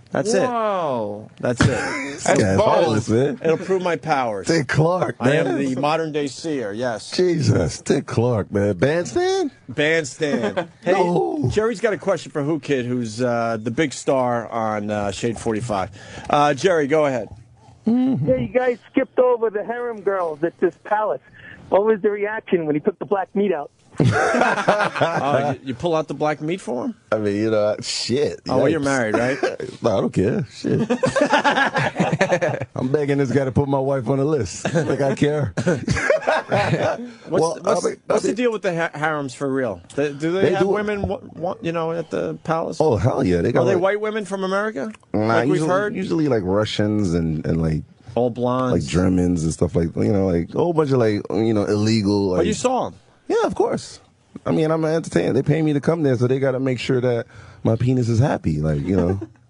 [SPEAKER 8] That's
[SPEAKER 14] Whoa.
[SPEAKER 8] it. That's it.
[SPEAKER 11] That's bold, man.
[SPEAKER 8] It'll prove my powers.
[SPEAKER 11] Dick Clark, man.
[SPEAKER 8] I am the modern day seer, yes.
[SPEAKER 11] Jesus. Dick Clark, man. Bandstand?
[SPEAKER 8] Bandstand. Hey,
[SPEAKER 11] No.
[SPEAKER 8] Jerry's got a question for Who Kid, who's the big star on Shade 45. Jerry, go ahead.
[SPEAKER 6] Yeah, you guys skipped over the harem girls at this palace. What was the reaction when he took the black meat out?
[SPEAKER 8] You pull out the black meat for him?
[SPEAKER 11] I mean, shit.
[SPEAKER 8] Oh, well, you're
[SPEAKER 11] Yikes.
[SPEAKER 8] married, right?
[SPEAKER 11] No, I don't care. Shit. I'm begging this guy to put my wife on the list. I think I care.
[SPEAKER 8] What's the deal with the harems for real? Do they have women, at the palace?
[SPEAKER 11] Oh, hell yeah. They got
[SPEAKER 8] Are they
[SPEAKER 11] like,
[SPEAKER 8] white women from America?
[SPEAKER 11] Nah,
[SPEAKER 8] Like we've
[SPEAKER 11] usually,
[SPEAKER 8] heard?
[SPEAKER 11] usually like Russians and like
[SPEAKER 8] all blondes,
[SPEAKER 11] like Germans and stuff like like a whole bunch of like illegal. Like,
[SPEAKER 8] But you saw them.
[SPEAKER 11] Yeah, of course. I mean, I'm an entertainer. They pay me to come there, so they got to make sure that my penis is happy. Like,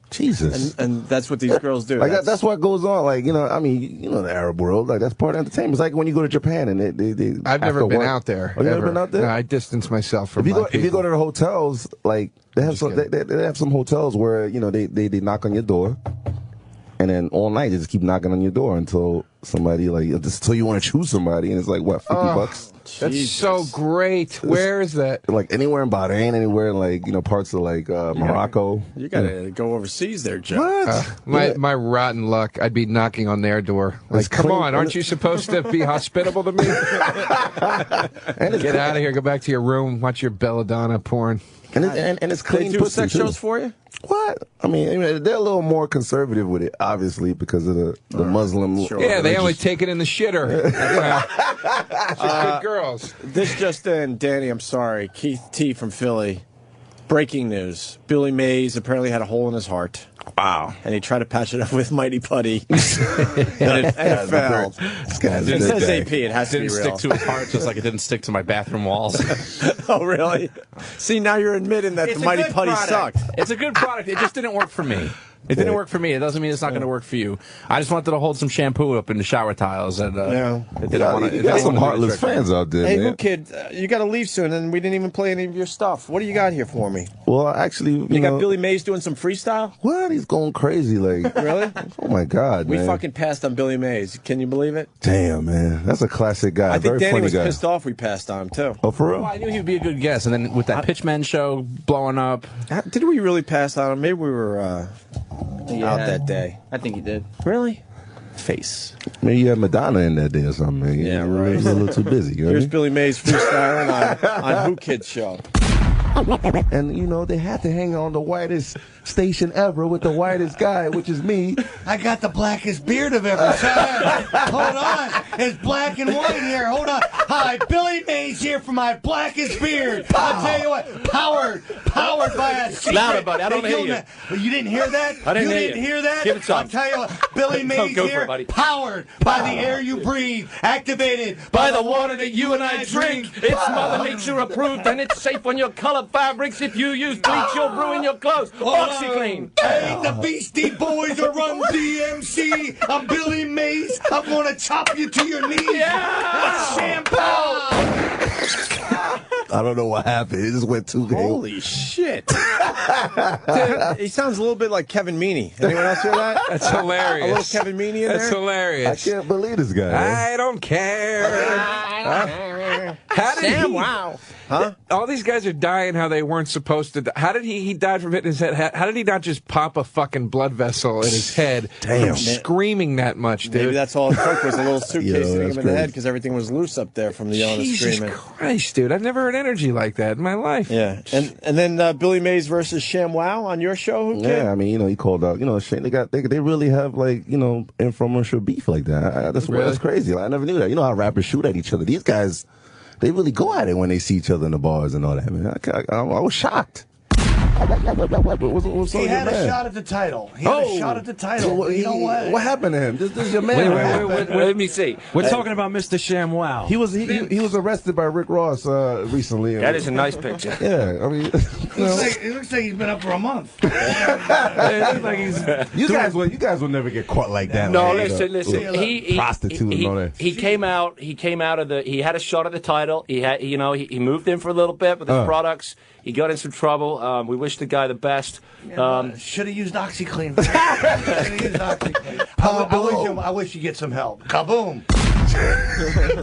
[SPEAKER 11] Jesus.
[SPEAKER 8] And that's what these girls do.
[SPEAKER 11] Like that's what goes on. Like, I mean, the Arab world. Like, that's part of entertainment. It's like when you go to Japan and they
[SPEAKER 13] I've never been out there.
[SPEAKER 11] Oh, you never been out there?
[SPEAKER 13] No, I distance myself from
[SPEAKER 11] If
[SPEAKER 13] my
[SPEAKER 11] you go to the hotels, like they have they have some hotels where they knock on your door, and then all night they just keep knocking on your door until somebody until you want to choose somebody, and it's like what, $50?
[SPEAKER 13] That's so great. Where is that?
[SPEAKER 11] Like anywhere in Bahrain, anywhere in parts of Morocco.
[SPEAKER 8] You gotta go overseas there, Joe.
[SPEAKER 11] What?
[SPEAKER 13] My rotten luck. I'd be knocking on their door. Like, come on, aren't you supposed to be hospitable to me? Get out of here. Go back to your room. Watch your belladonna porn.
[SPEAKER 11] And it's clean.
[SPEAKER 8] They do sex shows for you?
[SPEAKER 11] What? I mean, they're a little more conservative with it, obviously, because of the Muslim.
[SPEAKER 13] Yeah, they only take it in the shitter. Just good girls.
[SPEAKER 8] This just in, Danny, I'm sorry. Keith T from Philly. Breaking news. Billy Mays apparently had a hole in his heart. Wow. And he tried to patch it up with Mighty Putty. and it failed. It says AP. It has to be real.
[SPEAKER 16] Didn't stick to his heart, just like it didn't stick to my bathroom walls.
[SPEAKER 8] Oh, really? See, now you're admitting that the Mighty Putty sucked.
[SPEAKER 16] It's a good product. It just didn't work for me. It didn't work for me. It doesn't mean it's not going to work for you. I just wanted to hold some shampoo up in the shower tiles, and it didn't want to.
[SPEAKER 11] You got some heartless fans out there,
[SPEAKER 8] Hey,
[SPEAKER 11] man.
[SPEAKER 8] Who Kid, you got to leave soon, and we didn't even play any of your stuff. What do you got here for me?
[SPEAKER 11] Well, actually,
[SPEAKER 8] You got Billy Mays doing some freestyle?
[SPEAKER 11] What? He's going crazy, like.
[SPEAKER 8] Really?
[SPEAKER 11] Oh my God,
[SPEAKER 8] We
[SPEAKER 11] man.
[SPEAKER 8] fucking passed on Billy Mays. Can you believe it?
[SPEAKER 11] Damn, man, that's a classic guy.
[SPEAKER 8] I think
[SPEAKER 11] Very
[SPEAKER 8] Danny
[SPEAKER 11] funny
[SPEAKER 8] was
[SPEAKER 11] guy.
[SPEAKER 8] pissed off we passed on him, too.
[SPEAKER 11] Oh, for real?
[SPEAKER 16] Well, I knew he would be a good guest, and then with that Pitchman show blowing up.
[SPEAKER 8] Did we really pass on him? Maybe we were out that day.
[SPEAKER 18] I think he did.
[SPEAKER 8] Really?
[SPEAKER 10] face.
[SPEAKER 11] Maybe you had Madonna in that day or something, man.
[SPEAKER 8] Yeah,
[SPEAKER 11] You
[SPEAKER 8] right.
[SPEAKER 11] was a little too busy. You know what I
[SPEAKER 8] Here's
[SPEAKER 11] mean?
[SPEAKER 8] Billy Mays freestyling on Who Kids Show.
[SPEAKER 11] And, you know, they had to hang on the whitest station ever with the whitest guy, which is me.
[SPEAKER 2] I got the blackest beard I've ever seen. Hold on. It's black and white here. Hold on. Hi, Billy Mays here for my blackest beard. I'll tell you what. Powered by a secret.
[SPEAKER 3] Louder, buddy. I don't hear you.
[SPEAKER 2] Well, you didn't hear that?
[SPEAKER 3] I didn't
[SPEAKER 2] you
[SPEAKER 3] hear
[SPEAKER 2] didn't
[SPEAKER 3] you.
[SPEAKER 2] hear that?
[SPEAKER 3] Give it some.
[SPEAKER 2] I'll tell you what. Billy Mays
[SPEAKER 3] Go for
[SPEAKER 2] here.
[SPEAKER 3] it, buddy.
[SPEAKER 2] Powered by the air you breathe. Activated
[SPEAKER 3] By the water that you and I drink, it's Mother Nature approved, and it's safe on your colored fabrics. If you use bleach, you'll ruin your clothes. OxyClean.
[SPEAKER 2] Hey, the Beastie Boys are Run DMC. I'm Billy Mays. I'm gonna chop you to your knees.
[SPEAKER 3] Yeah!
[SPEAKER 2] Shampoo.
[SPEAKER 11] I don't know what happened. It just went too
[SPEAKER 8] Holy shit. Dude, he sounds a little bit like Kevin Meaney. Anyone else hear that?
[SPEAKER 13] That's hilarious.
[SPEAKER 8] A little Kevin Meaney in
[SPEAKER 13] That's
[SPEAKER 8] there?
[SPEAKER 13] hilarious.
[SPEAKER 11] I can't believe this guy. Man.
[SPEAKER 13] I don't care. How did
[SPEAKER 8] ShamWow. Huh?
[SPEAKER 13] All these guys are dying how they weren't supposed to die. How did he died from hitting his head? How did he not just pop a fucking blood vessel in his head
[SPEAKER 11] Damn.
[SPEAKER 13] from screaming that much, dude?
[SPEAKER 8] Maybe that's all it took was a little suitcase hitting him in
[SPEAKER 11] that's
[SPEAKER 8] the head
[SPEAKER 11] crazy.
[SPEAKER 8] because everything was loose up there from the yelling and
[SPEAKER 13] Jesus
[SPEAKER 8] screaming.
[SPEAKER 13] Christ, dude. I've never heard energy like that in my life.
[SPEAKER 8] Yeah. And then Billy Mays versus ShamWow on your show? Who
[SPEAKER 11] Yeah, I mean, you know, he called out. You know, Shane, they really have like, you know, infomercial beef like that. That's crazy. Like, I never knew that. You know how rappers shoot at each other. These guys, they really go at it when they see each other in the bars and all that. Man, I was shocked. What's
[SPEAKER 2] He had a shot at the title. He had a shot at the title. You know what?
[SPEAKER 11] What happened to him? This is your man.
[SPEAKER 3] Wait, let me see.
[SPEAKER 16] We're talking about Mr. ShamWow.
[SPEAKER 11] He was arrested by Rick Ross recently.
[SPEAKER 3] That is a nice picture.
[SPEAKER 11] Yeah, I mean,
[SPEAKER 2] It looks like he's been up for a month.
[SPEAKER 11] you guys will never get caught like that.
[SPEAKER 3] No,
[SPEAKER 11] like,
[SPEAKER 3] listen. He
[SPEAKER 11] prostitute and all that.
[SPEAKER 3] He came out. He came out of the. He had a shot at the title. He had, you know, he moved in for a little bit with his products. He got in some trouble. We wish the guy the best.
[SPEAKER 2] Should have used OxyClean. Should have used OxyClean. I wish you get some help. Kaboom.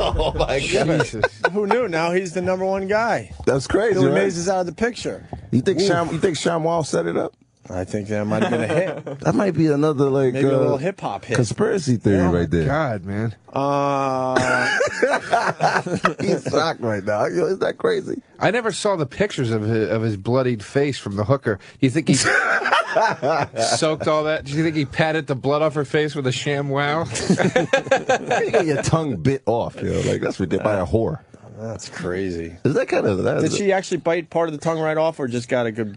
[SPEAKER 11] Oh my God!
[SPEAKER 8] Who knew? Now he's the #1 guy.
[SPEAKER 11] That's crazy.
[SPEAKER 8] Billy
[SPEAKER 11] Right?
[SPEAKER 8] Mays is out of the picture.
[SPEAKER 11] You think ShamWow set it up?
[SPEAKER 8] I think that might have been a hit.
[SPEAKER 11] That might be another like
[SPEAKER 8] Maybe a little hip hop hit.
[SPEAKER 11] conspiracy theory right there.
[SPEAKER 13] God, man.
[SPEAKER 11] He's shocked right now. Yo, is that crazy?
[SPEAKER 13] I never saw the pictures of his bloodied face from the hooker. Do you think he soaked all that? Do you think he patted the blood off her face with a ShamWow?
[SPEAKER 11] You get your tongue bit off, yo. Like that's ridiculous by a whore.
[SPEAKER 8] That's crazy.
[SPEAKER 11] Is that kind of?
[SPEAKER 8] Did she actually bite part of the tongue right off, or just got a good?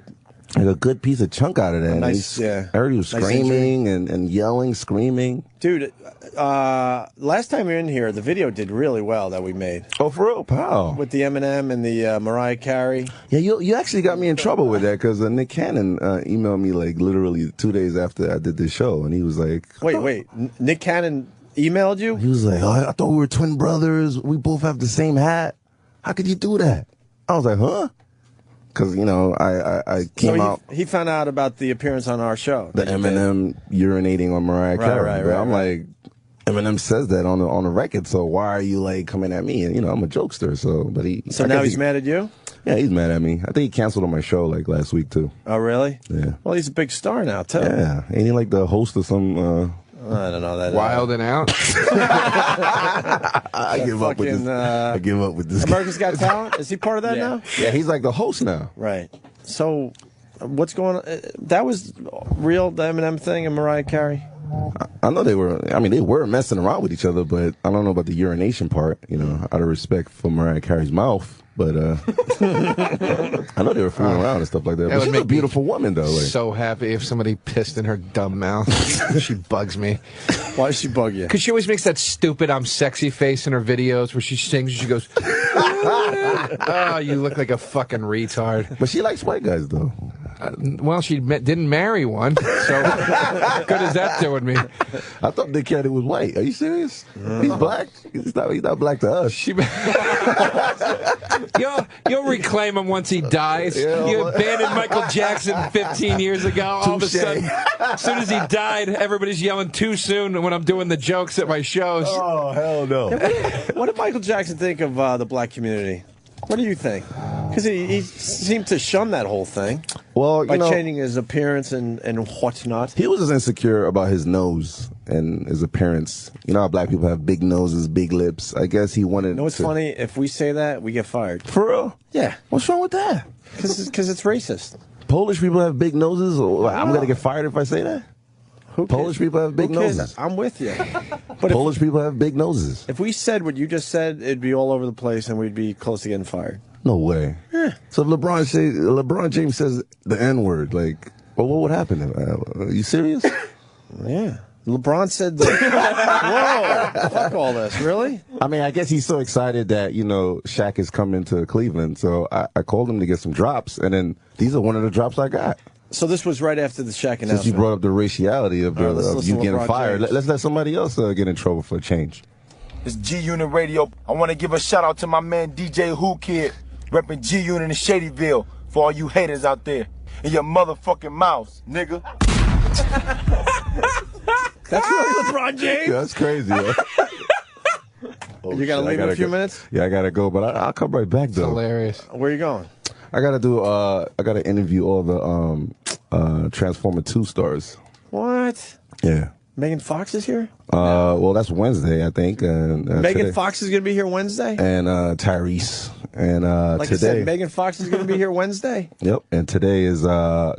[SPEAKER 11] Like a good piece of chunk out of that.
[SPEAKER 8] Nice, yeah.
[SPEAKER 11] I heard he was
[SPEAKER 8] Nice
[SPEAKER 11] screaming and yelling, screaming.
[SPEAKER 8] Dude, last time you were in here, the video did really well that we made.
[SPEAKER 11] Oh, for real, pal.
[SPEAKER 8] With the Eminem and the Mariah Carey.
[SPEAKER 11] Yeah, you actually got me in trouble with that because Nick Cannon emailed me like literally 2 days after I did this show, and he was like,
[SPEAKER 8] Wait, Nick Cannon emailed you?
[SPEAKER 11] He was like, oh, I thought we were twin brothers. We both have the same hat. How could you do that? I was like, huh? Because, you know, I came out.
[SPEAKER 8] He found out about the appearance on our show.
[SPEAKER 11] The Eminem urinating on Mariah Carey.
[SPEAKER 8] Right.
[SPEAKER 11] I'm like, Eminem says that on the record, so why are you like coming at me? And, you know, I'm a jokester, but he.
[SPEAKER 8] So now he's mad at you?
[SPEAKER 11] Yeah, he's mad at me. I think he canceled on my show like last week, too.
[SPEAKER 8] Oh, really?
[SPEAKER 11] Yeah.
[SPEAKER 8] Well, he's a big star now, too.
[SPEAKER 11] Yeah. Ain't he like the host of some.
[SPEAKER 8] I don't know that.
[SPEAKER 13] Wild and Out.
[SPEAKER 11] I give up with this. I give up with this.
[SPEAKER 8] America's Got Talent? Is he part of that now?
[SPEAKER 11] Yeah, he's like the host now.
[SPEAKER 8] Right. So, what's going on? That was real, the Eminem thing and Mariah Carey?
[SPEAKER 11] I know they were messing around with each other, but I don't know about the urination part, you know, out of respect for Mariah Carey's mouth. But I know they were fooling around and stuff like that. But she's a beautiful woman, though. Like.
[SPEAKER 13] So happy if somebody pissed in her dumb mouth. She bugs me.
[SPEAKER 8] Why does she bug you?
[SPEAKER 13] Because she always makes that stupid I'm sexy face in her videos where she sings and she goes, oh, you look like a fucking retard.
[SPEAKER 11] But she likes white guys, though.
[SPEAKER 13] Well, she didn't marry one, so good is that doing me?
[SPEAKER 11] I thought Nick Cannon was white. Are you serious? He's black. He's not black to us.
[SPEAKER 13] You'll reclaim him once he dies. You abandoned Michael Jackson 15 years ago. All of a sudden, as soon as he died, everybody's yelling too soon when I'm doing the jokes at my shows.
[SPEAKER 11] Oh, hell no.
[SPEAKER 8] What did Michael Jackson think of the black community? What do you think? Because he seemed to shun that whole thing.
[SPEAKER 11] Well,
[SPEAKER 8] by changing his appearance and whatnot.
[SPEAKER 11] He was just insecure about his nose. and his appearance. You know how black people have big noses, big lips. I guess he wanted.
[SPEAKER 10] You know what's funny? If we say that, we get fired.
[SPEAKER 11] For real?
[SPEAKER 10] Yeah.
[SPEAKER 11] What's wrong with that?
[SPEAKER 10] Because it's racist.
[SPEAKER 11] Polish people have big noses. I'm gonna get fired if I say that. Polish people have big noses.
[SPEAKER 10] I'm with you.
[SPEAKER 11] But Polish people have big noses.
[SPEAKER 10] If we said what you just said, it'd be all over the place, and we'd be close to getting fired.
[SPEAKER 11] No way. Yeah. So if LeBron James says the N-word, like, well, what would happen? Are you serious?
[SPEAKER 10] Yeah. LeBron said that. Whoa, fuck all this, really?
[SPEAKER 11] I mean, I guess he's so excited that, Shaq is coming to Cleveland, so I called him to get some drops, and then these are one of the drops I got.
[SPEAKER 10] So this was right after the Shaq announcement.
[SPEAKER 11] Since you brought up the raciality of you getting
[SPEAKER 10] LeBron
[SPEAKER 11] fired,
[SPEAKER 10] James.
[SPEAKER 11] let's let somebody else get in trouble for a change.
[SPEAKER 18] It's G-Unit Radio. I want to give a shout out to my man DJ Who Kid, repping G-Unit in Shadyville for all you haters out there. In your motherfucking mouths, nigga.
[SPEAKER 10] That's really LeBron James?
[SPEAKER 11] Yeah, that's crazy. Yeah.
[SPEAKER 10] You got to leave in a few minutes?
[SPEAKER 11] Yeah, I got to go, but I'll come right back, though.
[SPEAKER 13] Hilarious.
[SPEAKER 10] Where are you going?
[SPEAKER 11] I got to interview all the Transformer 2 stars.
[SPEAKER 10] What?
[SPEAKER 11] Yeah.
[SPEAKER 10] Megan Fox is here?
[SPEAKER 11] Well, that's Wednesday, I think.
[SPEAKER 10] Megan
[SPEAKER 11] today.
[SPEAKER 10] Fox is going to be here Wednesday?
[SPEAKER 11] And Tyrese. And
[SPEAKER 10] like
[SPEAKER 11] today.
[SPEAKER 10] I said, Megan Fox is going to be here Wednesday?
[SPEAKER 11] Yep. And today is Ramon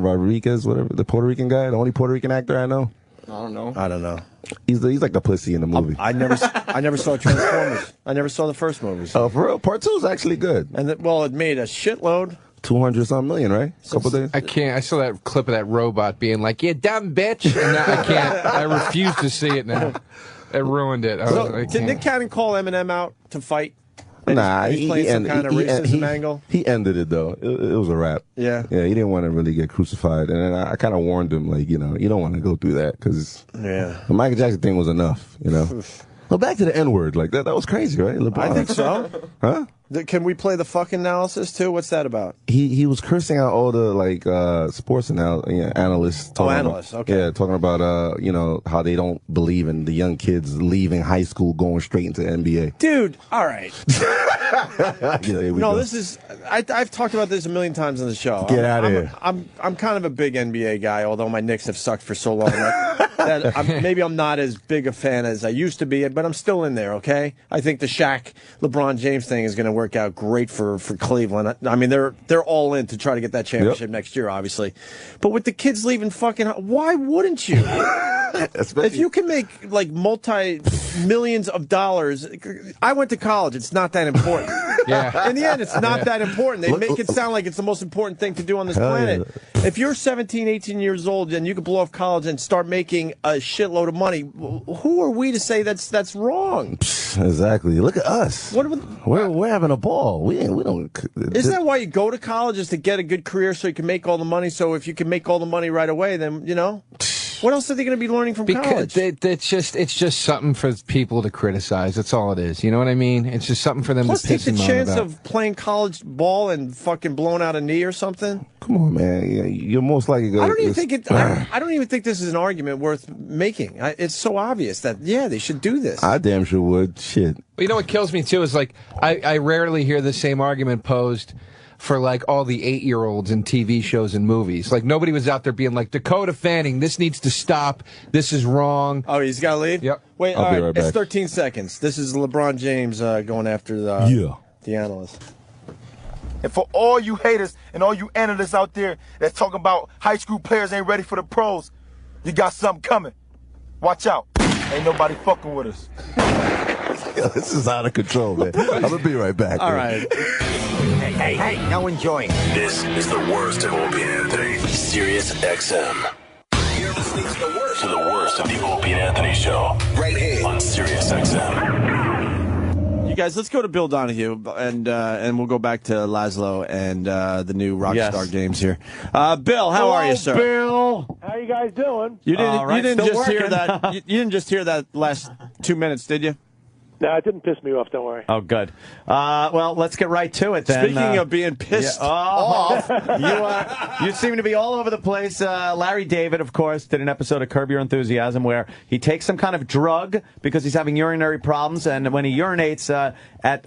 [SPEAKER 11] Rodriguez, whatever, the Puerto Rican guy, the only Puerto Rican actor I know.
[SPEAKER 10] I don't know.
[SPEAKER 11] He's like the pussy in the movie.
[SPEAKER 10] I never saw Transformers. I never saw the first movies.
[SPEAKER 11] Oh, for real? Part 2 is actually good.
[SPEAKER 10] And it made a shitload.
[SPEAKER 11] 200-some million, right? Couple days.
[SPEAKER 13] I can't. I saw that clip of that robot being like, "You dumb bitch," and I can't. I refuse to see it now. It ruined it.
[SPEAKER 10] Did Nick Cannon call Eminem out to fight?
[SPEAKER 11] Nah,
[SPEAKER 10] he's playing some kind of racism angle.
[SPEAKER 11] He ended it though. It was a wrap.
[SPEAKER 10] Yeah.
[SPEAKER 11] Yeah, he didn't want to really get crucified, and then I kind of warned him, like, you don't want to go through that because the Michael Jackson thing was enough, Well, back to the N-word, like that was crazy, right? LeBron.
[SPEAKER 10] I think so.
[SPEAKER 11] Huh?
[SPEAKER 10] Can we play the fuck analysis too? What's that about?
[SPEAKER 11] He was cursing out all the sports analysts.
[SPEAKER 10] Analysts. Okay.
[SPEAKER 11] Yeah, talking about how they don't believe in the young kids leaving high school going straight into NBA.
[SPEAKER 10] Dude, all right.
[SPEAKER 11] No,
[SPEAKER 10] this is. I've talked about this a million times on the show.
[SPEAKER 11] Get out of here.
[SPEAKER 10] I'm kind of a big NBA guy, although my Knicks have sucked for so long. Maybe I'm not as big a fan as I used to be, but I'm still in there. Okay, I think the Shaq LeBron James thing is going to work out great for Cleveland. I mean, they're all in to try to get that championship next year, obviously. But with the kids leaving why wouldn't you? If you can make like multi-millions of dollars, I went to college. It's not that important.
[SPEAKER 13] Yeah.
[SPEAKER 10] In the end, it's not that important. They make it sound like it's the most important thing to do on this planet. Yeah. If you're 17, 18 years old and you can blow off college and start making a shitload of money, who are we to say that's wrong?
[SPEAKER 11] Exactly. Look at us. We're having a ball. We don't.
[SPEAKER 10] Isn't that why you go to college, is to get a good career so you can make all the money? So if you can make all the money right away, then what else are they going to be learning from college?
[SPEAKER 13] It's just something for people to criticize. That's all it is. You know what I mean? It's just something for them
[SPEAKER 10] Plus,
[SPEAKER 13] to piss
[SPEAKER 10] take the chance
[SPEAKER 13] about.
[SPEAKER 10] of playing college ball and fucking blowing out a knee or something.
[SPEAKER 11] Come on, man. You're most likely going.
[SPEAKER 10] I don't even think this is an argument worth making. It's so obvious that they should do this.
[SPEAKER 11] I damn sure would. Shit.
[SPEAKER 13] Well, you know what kills me too is like I rarely hear the same argument posed for like all the 8-year-olds in TV shows and movies. Like nobody was out there being like, Dakota Fanning, this needs to stop. This is wrong.
[SPEAKER 10] Oh, he's got to leave?
[SPEAKER 13] Yep.
[SPEAKER 10] Wait,
[SPEAKER 11] I'll be right back.
[SPEAKER 10] It's 13 seconds. This is LeBron James going after the analyst.
[SPEAKER 18] And for all you haters and all you analysts out there that's talking about high school players ain't ready for the pros, you got something coming. Watch out. Ain't nobody fucking with us.
[SPEAKER 11] Yo, this is out of control, man. I'm going to be right back.
[SPEAKER 10] All right.
[SPEAKER 1] Hey, now enjoy.
[SPEAKER 17] This is the worst of Opie and Anthony. Sirius XM. You're listening to the worst of the Opie and Anthony show. Right here on Sirius XM.
[SPEAKER 10] You guys, let's go to Bill Donahue, and we'll go back to Laszlo and the new Rockstar Games here. Bill, how are you, sir?
[SPEAKER 6] Bill, how you guys doing?
[SPEAKER 10] You didn't just hear that. You didn't just hear that last 2 minutes, did you?
[SPEAKER 6] No, it didn't piss me off. Don't worry.
[SPEAKER 15] Oh, good. Well, let's get right to it then.
[SPEAKER 10] Speaking of being pissed off,
[SPEAKER 15] you seem to be all over the place. Larry David, of course, did an episode of Curb Your Enthusiasm where he takes some kind of drug because he's having urinary problems, and when he urinates at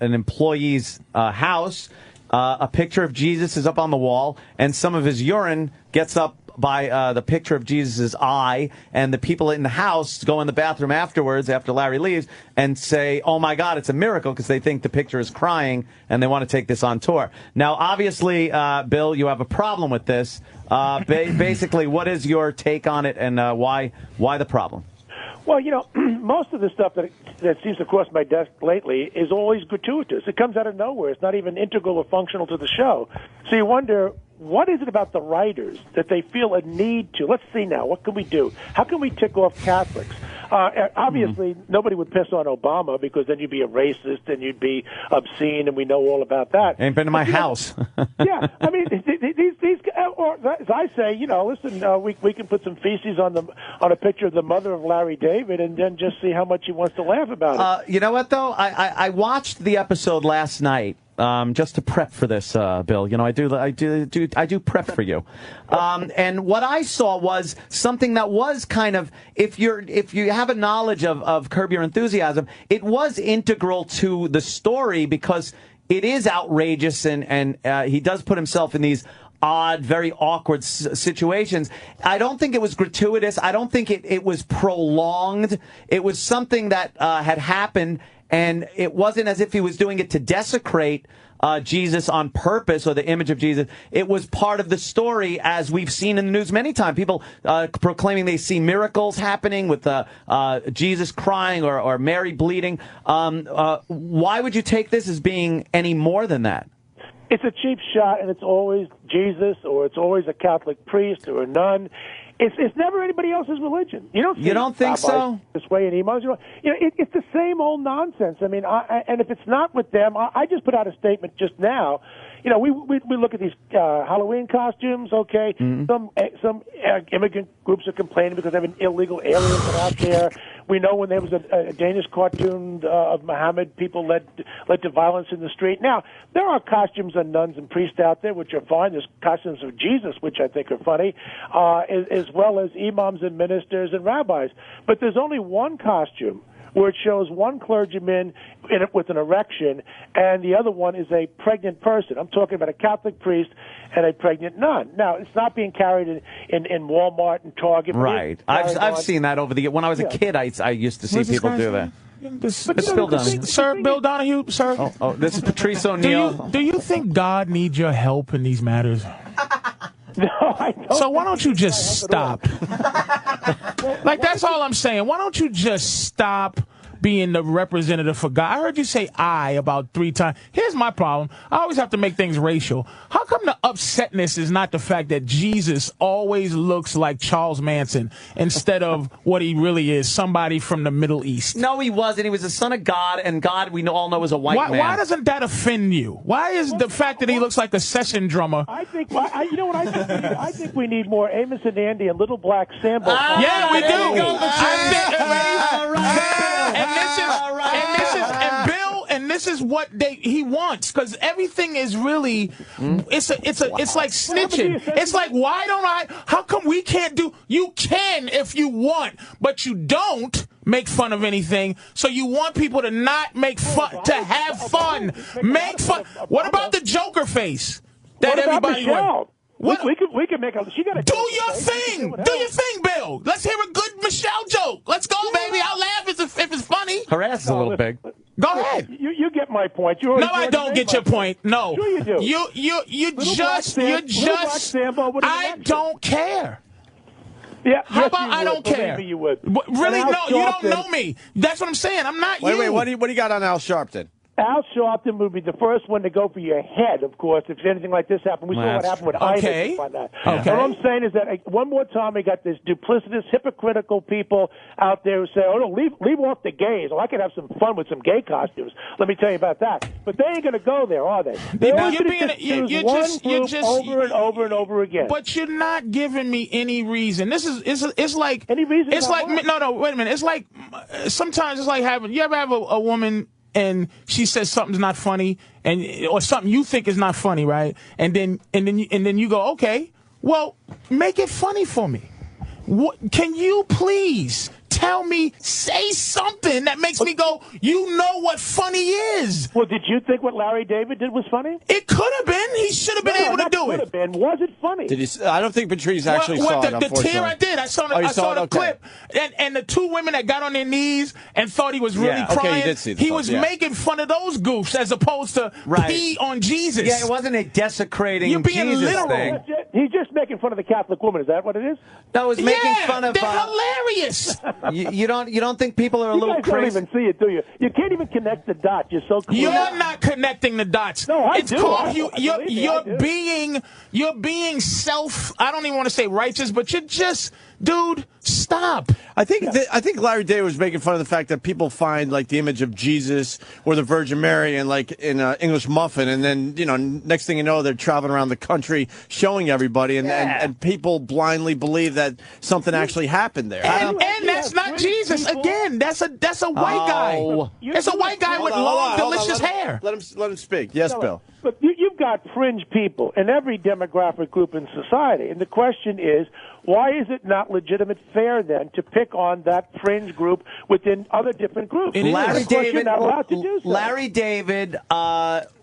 [SPEAKER 15] an employee's house, a picture of Jesus is up on the wall, and some of his urine gets up by the picture of Jesus' eye, and the people in the house go in the bathroom afterwards, after Larry leaves, and say, oh my God, it's a miracle, because they think the picture is crying, and they want to take this on tour. Now, obviously, Bill, you have a problem with this. Basically, what is your take on it, and why the problem?
[SPEAKER 19] Well, most of the stuff that seems to cross my desk lately is always gratuitous. It comes out of nowhere. It's not even integral or functional to the show. So you wonder, what is it about the writers that they feel a need to? Let's see now. What can we do? How can we tick off Catholics? Obviously, nobody would piss on Obama, because then you'd be a racist and you'd be obscene, and we know all about that.
[SPEAKER 15] Ain't been to my house.
[SPEAKER 19] Yeah, I mean, these or as I say, listen, we can put some feces on a picture of the mother of Larry David, and then just see how much he wants to laugh about it.
[SPEAKER 15] You know what, though? I watched the episode last night. Just to prep for this, Bill, I do prep for you. And what I saw was something that was kind of, if you have a knowledge of Curb Your Enthusiasm, it was integral to the story, because it is outrageous, and he does put himself in these odd, very awkward situations. I don't think it was gratuitous. I don't think it was prolonged. It was something that had happened. And it wasn't as if he was doing it to desecrate Jesus on purpose, or the image of Jesus. It was part of the story, as we've seen in the news many times. People proclaiming they see miracles happening with Jesus crying or Mary bleeding. Why would you take this as being any more than that?
[SPEAKER 19] It's a cheap shot, and it's always Jesus, or it's always a Catholic priest or a nun. It's never anybody else's religion. You don't
[SPEAKER 15] think so?
[SPEAKER 19] This way in emails. It's the same old nonsense. I mean, and if it's not with them, I just put out a statement just now. We look at these Halloween costumes. Okay, some immigrant groups are complaining because they have an illegal alien out there. We know when there was a Danish cartoon of Muhammad, people led to violence in the street. Now, there are costumes of nuns and priests out there which are fine. There's costumes of Jesus, which I think are funny, as well as imams and ministers and rabbis. But there's only one costume where it shows one clergyman with an erection, and the other one is a pregnant person. I'm talking about a Catholic priest and a pregnant nun. Now, it's not being carried in Walmart and Target.
[SPEAKER 15] Right. I've seen that over the years. When I was a kid, I used to see people do that.
[SPEAKER 20] It's Bill Donahue. Sir, Bill Donahue, sir.
[SPEAKER 15] Oh, this is Patrice O'Neill.
[SPEAKER 20] Do you think God needs your help in these matters?
[SPEAKER 19] No, I don't.
[SPEAKER 20] So why don't you just stop? Like, that's all I'm saying. Why don't you just stop being the representative for God? I heard you say I about 3 times. Here's my problem. I always have to make things racial. How come the upsetness is not the fact that Jesus always looks like Charles Manson instead of what he really is, somebody from the Middle East?
[SPEAKER 15] No, he wasn't. He was the son of God, and God, we all know, is a white man.
[SPEAKER 20] Why doesn't that offend you? Why is the fact that he looks like a session drummer?
[SPEAKER 19] I think, you know what I think? I think we need more Amos and Andy and Little Black Sambo.
[SPEAKER 20] Yeah, we do. This is what he wants, because everything is really it's like snitching. It's like, why don't I? How come we can't do? You can if you want, but you don't make fun of anything. So you want people to not make fun, to have fun, make fun. What about the Joker face that everybody wants?
[SPEAKER 19] We can make a. She got to
[SPEAKER 20] do your thing. Do your thing, Bill. Let's hear a good Michelle joke. Let's go, baby. I'll laugh if it's funny.
[SPEAKER 15] Her ass is a little big.
[SPEAKER 20] Go ahead.
[SPEAKER 19] You get my point.
[SPEAKER 20] No, I don't get your point. No.
[SPEAKER 19] Sure you do.
[SPEAKER 20] You just. I don't care.
[SPEAKER 19] Yeah.
[SPEAKER 20] How about I don't care?
[SPEAKER 19] You would.
[SPEAKER 20] Really? No, you don't know me. That's what I'm saying. I'm not you.
[SPEAKER 10] Wait. What do you got on Al Sharpton?
[SPEAKER 19] Al Sharpton would be the first one to go for your head, of course, if anything like this happened. We saw what happened with Imus on that.
[SPEAKER 20] Okay.
[SPEAKER 19] What I'm saying is that one more time we got this duplicitous, hypocritical people out there who say, oh, no, leave off the gays. Oh, I could have some fun with some gay costumes. Let me tell you about that. But they ain't going to go there, are they?
[SPEAKER 20] You're just
[SPEAKER 19] over and over and over again.
[SPEAKER 20] But you're not giving me any reason. It's like
[SPEAKER 19] any reason.
[SPEAKER 20] It's like no, wait a minute. It's like sometimes it's like you ever have a woman and she says something's not funny, or something you think is not funny, right? And then you go, okay, well, make it funny for me. Can you please tell me, say something that makes me go, you know what funny is?
[SPEAKER 19] Well, did you think what Larry David did was funny?
[SPEAKER 20] It could have been. He should have been able to do it.
[SPEAKER 19] Could have been. Was it funny?
[SPEAKER 8] Did he? I don't think Patrice actually saw it.
[SPEAKER 20] The tear I did. I saw the clip, and the two women that got on their knees and thought he was really crying.
[SPEAKER 8] Okay, you did see the
[SPEAKER 20] he was making fun of those goofs as opposed to pee on Jesus.
[SPEAKER 15] Yeah, it wasn't a desecrating
[SPEAKER 20] You're being
[SPEAKER 15] Jesus
[SPEAKER 20] literal.
[SPEAKER 15] thing.
[SPEAKER 19] He's just making fun of the Catholic woman. Is that what it is?
[SPEAKER 15] No, it was making fun of.
[SPEAKER 20] They're hilarious.
[SPEAKER 15] You don't think people are a little
[SPEAKER 19] crazy?
[SPEAKER 15] crazy?
[SPEAKER 19] You don't even see it, do you? You can't even connect the dots. You're so clear.
[SPEAKER 20] You're not connecting the dots.
[SPEAKER 19] No, I
[SPEAKER 20] it's
[SPEAKER 19] do.
[SPEAKER 20] called you're being self. I don't even want to say righteous, but you're just, dude. Stop.
[SPEAKER 8] I think Larry David was making fun of the fact that people find like the image of Jesus or the Virgin Mary and like in an English muffin, and then next thing you know they're traveling around the country showing everybody, and people blindly believe that something actually happened there.
[SPEAKER 20] And that's not Jesus. Again, that's a white guy. It's a white guy with long, delicious hair.
[SPEAKER 8] Let him speak. Yes, Bill.
[SPEAKER 19] But you've got fringe people in every demographic group in society, and the question is, why is it not legitimate fair then to pick on that fringe group within other different groups?
[SPEAKER 15] Larry David,
[SPEAKER 19] not allowed to do so.
[SPEAKER 15] Larry David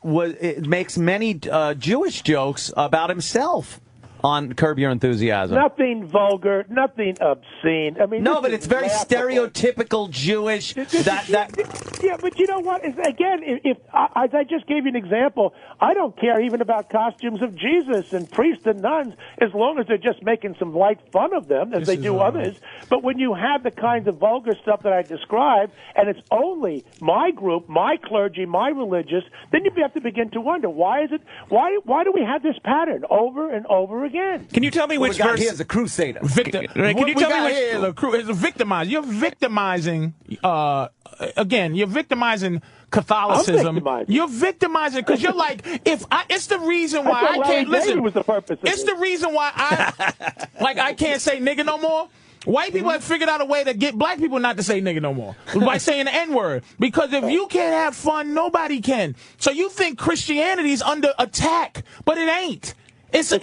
[SPEAKER 15] makes many Jewish jokes about himself on Curb Your Enthusiasm.
[SPEAKER 19] Nothing vulgar, nothing obscene. I mean,
[SPEAKER 15] no, but it's very stereotypical Jewish.
[SPEAKER 19] Yeah, but you know what? Again, if as I just gave you an example, I don't care even about costumes of Jesus and priests and nuns, as long as they're just making some light fun of them, as they do others. But when you have the kinds of vulgar stuff that I described, and it's only my group, my clergy, my religious, then you have to begin to wonder, why is it? Why do we have this pattern over and over again?
[SPEAKER 16] Can you tell me which verse?
[SPEAKER 15] He is a crusader.
[SPEAKER 16] Can you tell me which? It's a victimizing. You're victimizing. Again, you're victimizing Catholicism. You're victimizing because you're like, it's the reason why I can't listen.
[SPEAKER 19] Was the purpose of
[SPEAKER 16] it's the reason why I can't say nigga no more. White people have figured out a way to get black people not to say nigga no more by saying the N-word. Because if you can't have fun, nobody can. So you think Christianity's under attack, but it ain't. It's a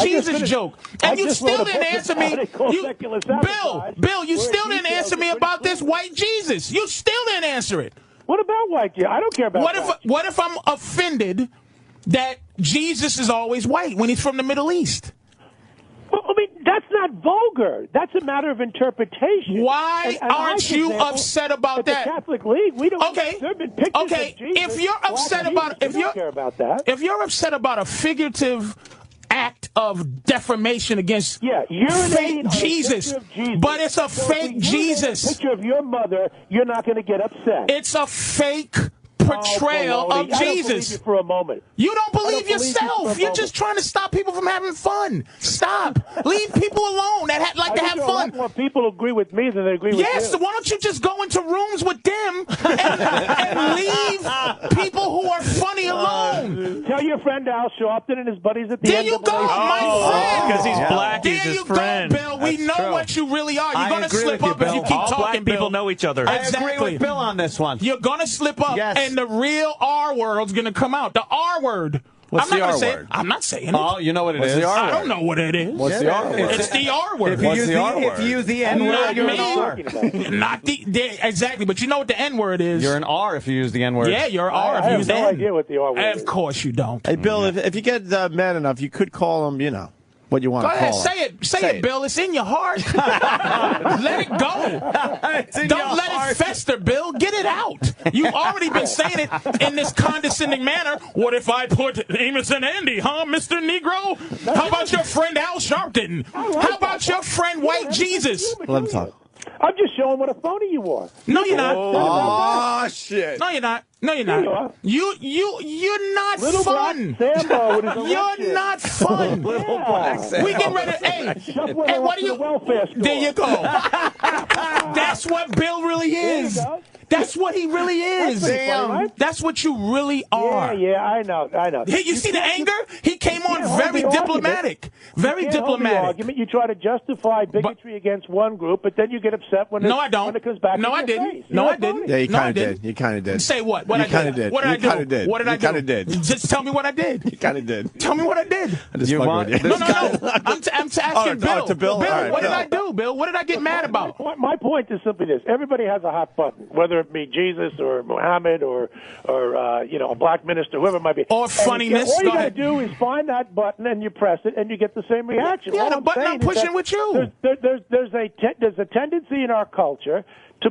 [SPEAKER 16] Jesus joke. And you still didn't answer me. Bill, you still didn't answer me about this white Jesus. You still didn't answer it.
[SPEAKER 19] What about white Jesus? I don't care about
[SPEAKER 20] What if I'm offended that Jesus is always white when he's from the Middle East?
[SPEAKER 19] Well, I mean, that's not vulgar. That's a matter of interpretation.
[SPEAKER 20] Why aren't you upset about that?
[SPEAKER 19] The Catholic League, we don't.
[SPEAKER 20] Okay.
[SPEAKER 19] There have been pictures of Jesus.
[SPEAKER 20] If you're upset about,
[SPEAKER 19] don't care about that.
[SPEAKER 20] If you're upset about a figurative act of defamation against fake Jesus, but it's a fake Jesus.
[SPEAKER 19] A picture of your mother, you're not going to get upset.
[SPEAKER 20] It's a fake portrayal of Jesus.
[SPEAKER 19] I don't believe you for a moment.
[SPEAKER 20] You don't believe yourself. You're just trying to stop people from having fun. Stop. Leave people alone that like to have fun.
[SPEAKER 19] A lot more people agree with me than they agree with you.
[SPEAKER 20] Yes, so why don't you just go into rooms with them and leave people who are funny alone?
[SPEAKER 19] Tell your friend Al Sharpton and his buddies at the
[SPEAKER 20] There you go, my friend.
[SPEAKER 16] Because he's black, he's his friend.
[SPEAKER 20] There you go, Bill. We know what you really are. You're going to slip up if you keep
[SPEAKER 16] All
[SPEAKER 20] talking,
[SPEAKER 16] black people
[SPEAKER 20] Bill.
[SPEAKER 16] know each other.
[SPEAKER 15] I agree with Bill on this one.
[SPEAKER 20] You're going to slip up, and the real R word's going to come out. The R word.
[SPEAKER 8] What's the R word?
[SPEAKER 20] I'm not saying it.
[SPEAKER 15] Oh, you know what it is?
[SPEAKER 20] I don't know what it is.
[SPEAKER 8] What's the R word?
[SPEAKER 20] It's the R word.
[SPEAKER 15] If you use the N word, you're an R.
[SPEAKER 20] Not exactly, but you know what the N word is.
[SPEAKER 15] You're an R if you use the N word.
[SPEAKER 20] Yeah, you're an R if you use the N.
[SPEAKER 19] I have no idea what the R word is.
[SPEAKER 20] Of course you don't.
[SPEAKER 8] Hey, Bill, if you get mad enough, you could call him, what you want to call him.
[SPEAKER 20] Say it, Bill. It's in your heart. Let it go. Don't let it fester, Bill. Get it out. You've already been saying it in this condescending manner. What if I put Amos and Andy, huh, Mr. Negro? How about your friend Al Sharpton? How about your friend White Jesus?
[SPEAKER 8] Let him talk.
[SPEAKER 19] I'm just showing what a phoney you are.
[SPEAKER 20] No, you're not.
[SPEAKER 8] Oh, shit.
[SPEAKER 20] No, you're not. No, you're not. You're not
[SPEAKER 19] Little
[SPEAKER 20] fun. You're not fun.
[SPEAKER 19] Little black Sambo.
[SPEAKER 20] We get ready. Hey, what do you? There you go. That's what Bill really is. That's what he really is. That's what you really are.
[SPEAKER 19] Yeah, I know.
[SPEAKER 20] Hey, you see the anger? He came on very diplomatic. Very
[SPEAKER 19] You can't hold the
[SPEAKER 20] diplomatic.
[SPEAKER 19] argument. You try to justify bigotry against one group, but then you get upset when
[SPEAKER 20] No, I don't.
[SPEAKER 19] when it comes back.
[SPEAKER 20] No,
[SPEAKER 19] in
[SPEAKER 20] I
[SPEAKER 19] your
[SPEAKER 20] didn't.
[SPEAKER 19] face.
[SPEAKER 20] No,
[SPEAKER 19] You're
[SPEAKER 20] I didn't.
[SPEAKER 8] Yeah, you
[SPEAKER 20] No, I
[SPEAKER 8] kind of
[SPEAKER 20] didn't.
[SPEAKER 8] did. You kind of did.
[SPEAKER 20] Say what? What
[SPEAKER 8] you
[SPEAKER 20] I
[SPEAKER 8] kind of
[SPEAKER 20] did?
[SPEAKER 8] did.
[SPEAKER 20] What did I
[SPEAKER 8] You
[SPEAKER 20] do?
[SPEAKER 8] kind of did.
[SPEAKER 20] What did I
[SPEAKER 8] You
[SPEAKER 20] do?
[SPEAKER 8] kind of did.
[SPEAKER 20] Just tell me what I did.
[SPEAKER 8] You kind of did.
[SPEAKER 20] Tell me what I did.
[SPEAKER 8] I just fucking with you.
[SPEAKER 20] No. I'm asking Bill.
[SPEAKER 8] to Bill? All right,
[SPEAKER 20] what did
[SPEAKER 8] Bill.
[SPEAKER 20] I do, Bill? What did I get mad about?
[SPEAKER 19] My point is simply this: everybody has a hot button, whether it be Jesus or Muhammad or a black minister, whoever it might be.
[SPEAKER 20] Or funniness.
[SPEAKER 19] All you
[SPEAKER 20] Go
[SPEAKER 19] got to
[SPEAKER 20] ahead.
[SPEAKER 19] do is find that button and you press it, and you get the same reaction.
[SPEAKER 20] Yeah,
[SPEAKER 19] All
[SPEAKER 20] the
[SPEAKER 19] I'm
[SPEAKER 20] button
[SPEAKER 19] saying
[SPEAKER 20] I'm
[SPEAKER 19] is
[SPEAKER 20] pushing
[SPEAKER 19] that
[SPEAKER 20] with you.
[SPEAKER 19] There's a tendency in our culture to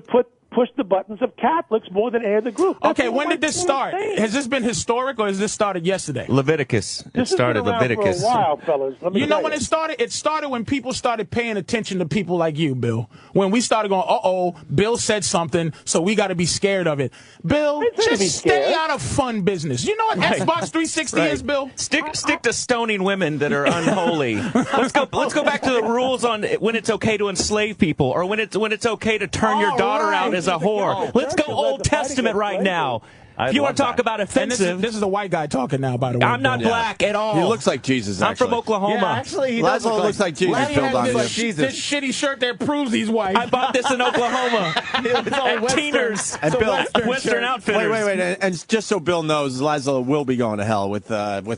[SPEAKER 19] push the buttons of Catholics more than any other group. That's
[SPEAKER 20] Okay,
[SPEAKER 19] what
[SPEAKER 20] when
[SPEAKER 19] my
[SPEAKER 20] did this
[SPEAKER 19] point
[SPEAKER 20] start?
[SPEAKER 19] is saying.
[SPEAKER 20] Has this been historic or has this started yesterday?
[SPEAKER 15] Leviticus. It
[SPEAKER 19] This has
[SPEAKER 15] started
[SPEAKER 19] been around
[SPEAKER 15] Leviticus.
[SPEAKER 19] for a while, fellas. Let me
[SPEAKER 20] You know
[SPEAKER 19] tell
[SPEAKER 20] when it started? It started when people started paying attention to people like you, Bill. When we started going, uh-oh, Bill said something, so we got to be scared of it. Bill, just stay out of fun business. You know what Xbox 360 is, Bill?
[SPEAKER 2] Stick to stoning women that are unholy. Let's go back to the rules on when it's okay to enslave people or when it's okay to turn your daughter out as a whore. Let's go Old Testament right now. If you want to talk about offensive,
[SPEAKER 20] This is a white guy talking now, by the way.
[SPEAKER 2] I'm not
[SPEAKER 20] Bill.
[SPEAKER 2] black at all.
[SPEAKER 8] He looks like Jesus.
[SPEAKER 2] I'm from
[SPEAKER 8] actually.
[SPEAKER 2] Oklahoma.
[SPEAKER 20] Yeah, actually, he does
[SPEAKER 8] Laszlo looks like Jesus.
[SPEAKER 20] Larry
[SPEAKER 8] Bill
[SPEAKER 20] has
[SPEAKER 8] Donahue.
[SPEAKER 20] this shitty shirt that proves he's white.
[SPEAKER 2] I bought this in Oklahoma. It's all at Teeners.
[SPEAKER 8] And Bill,
[SPEAKER 2] Western Outfitters.
[SPEAKER 8] Wait, and just so Bill knows, Laszlo will be going to hell with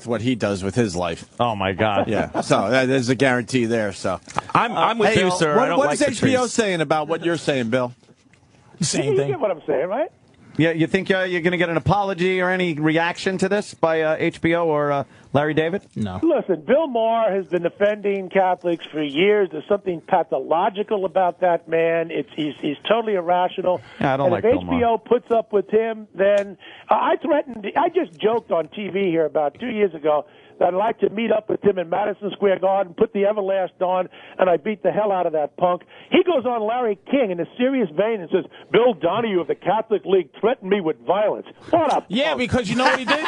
[SPEAKER 8] what he does with his life.
[SPEAKER 15] Oh my God!
[SPEAKER 8] Yeah, so there's a guarantee there. So
[SPEAKER 2] I'm with you, sir. I don't
[SPEAKER 8] What
[SPEAKER 2] like
[SPEAKER 8] is HBO
[SPEAKER 2] Patrice.
[SPEAKER 8] saying about what you're saying, Bill?
[SPEAKER 20] Same
[SPEAKER 19] You
[SPEAKER 20] thing.
[SPEAKER 19] get what I'm saying, right?
[SPEAKER 15] Yeah, you think you're going to get an apology or any reaction to this by HBO or Larry David?
[SPEAKER 20] No.
[SPEAKER 19] Listen, Bill Maher has been offending Catholics for years. There's something pathological about that man. He's totally irrational.
[SPEAKER 15] Yeah, I don't
[SPEAKER 19] and
[SPEAKER 15] like
[SPEAKER 19] if
[SPEAKER 15] Bill Maher.
[SPEAKER 19] HBO puts up with him, then I just joked on TV here about 2 years ago that I'd like to meet up with him in Madison Square Garden, put the Everlast on, and I beat the hell out of that punk. He goes on Larry King in a serious vein and says, Bill Donahue of the Catholic League threatened me with violence. What up?
[SPEAKER 20] Yeah, because you know what he did?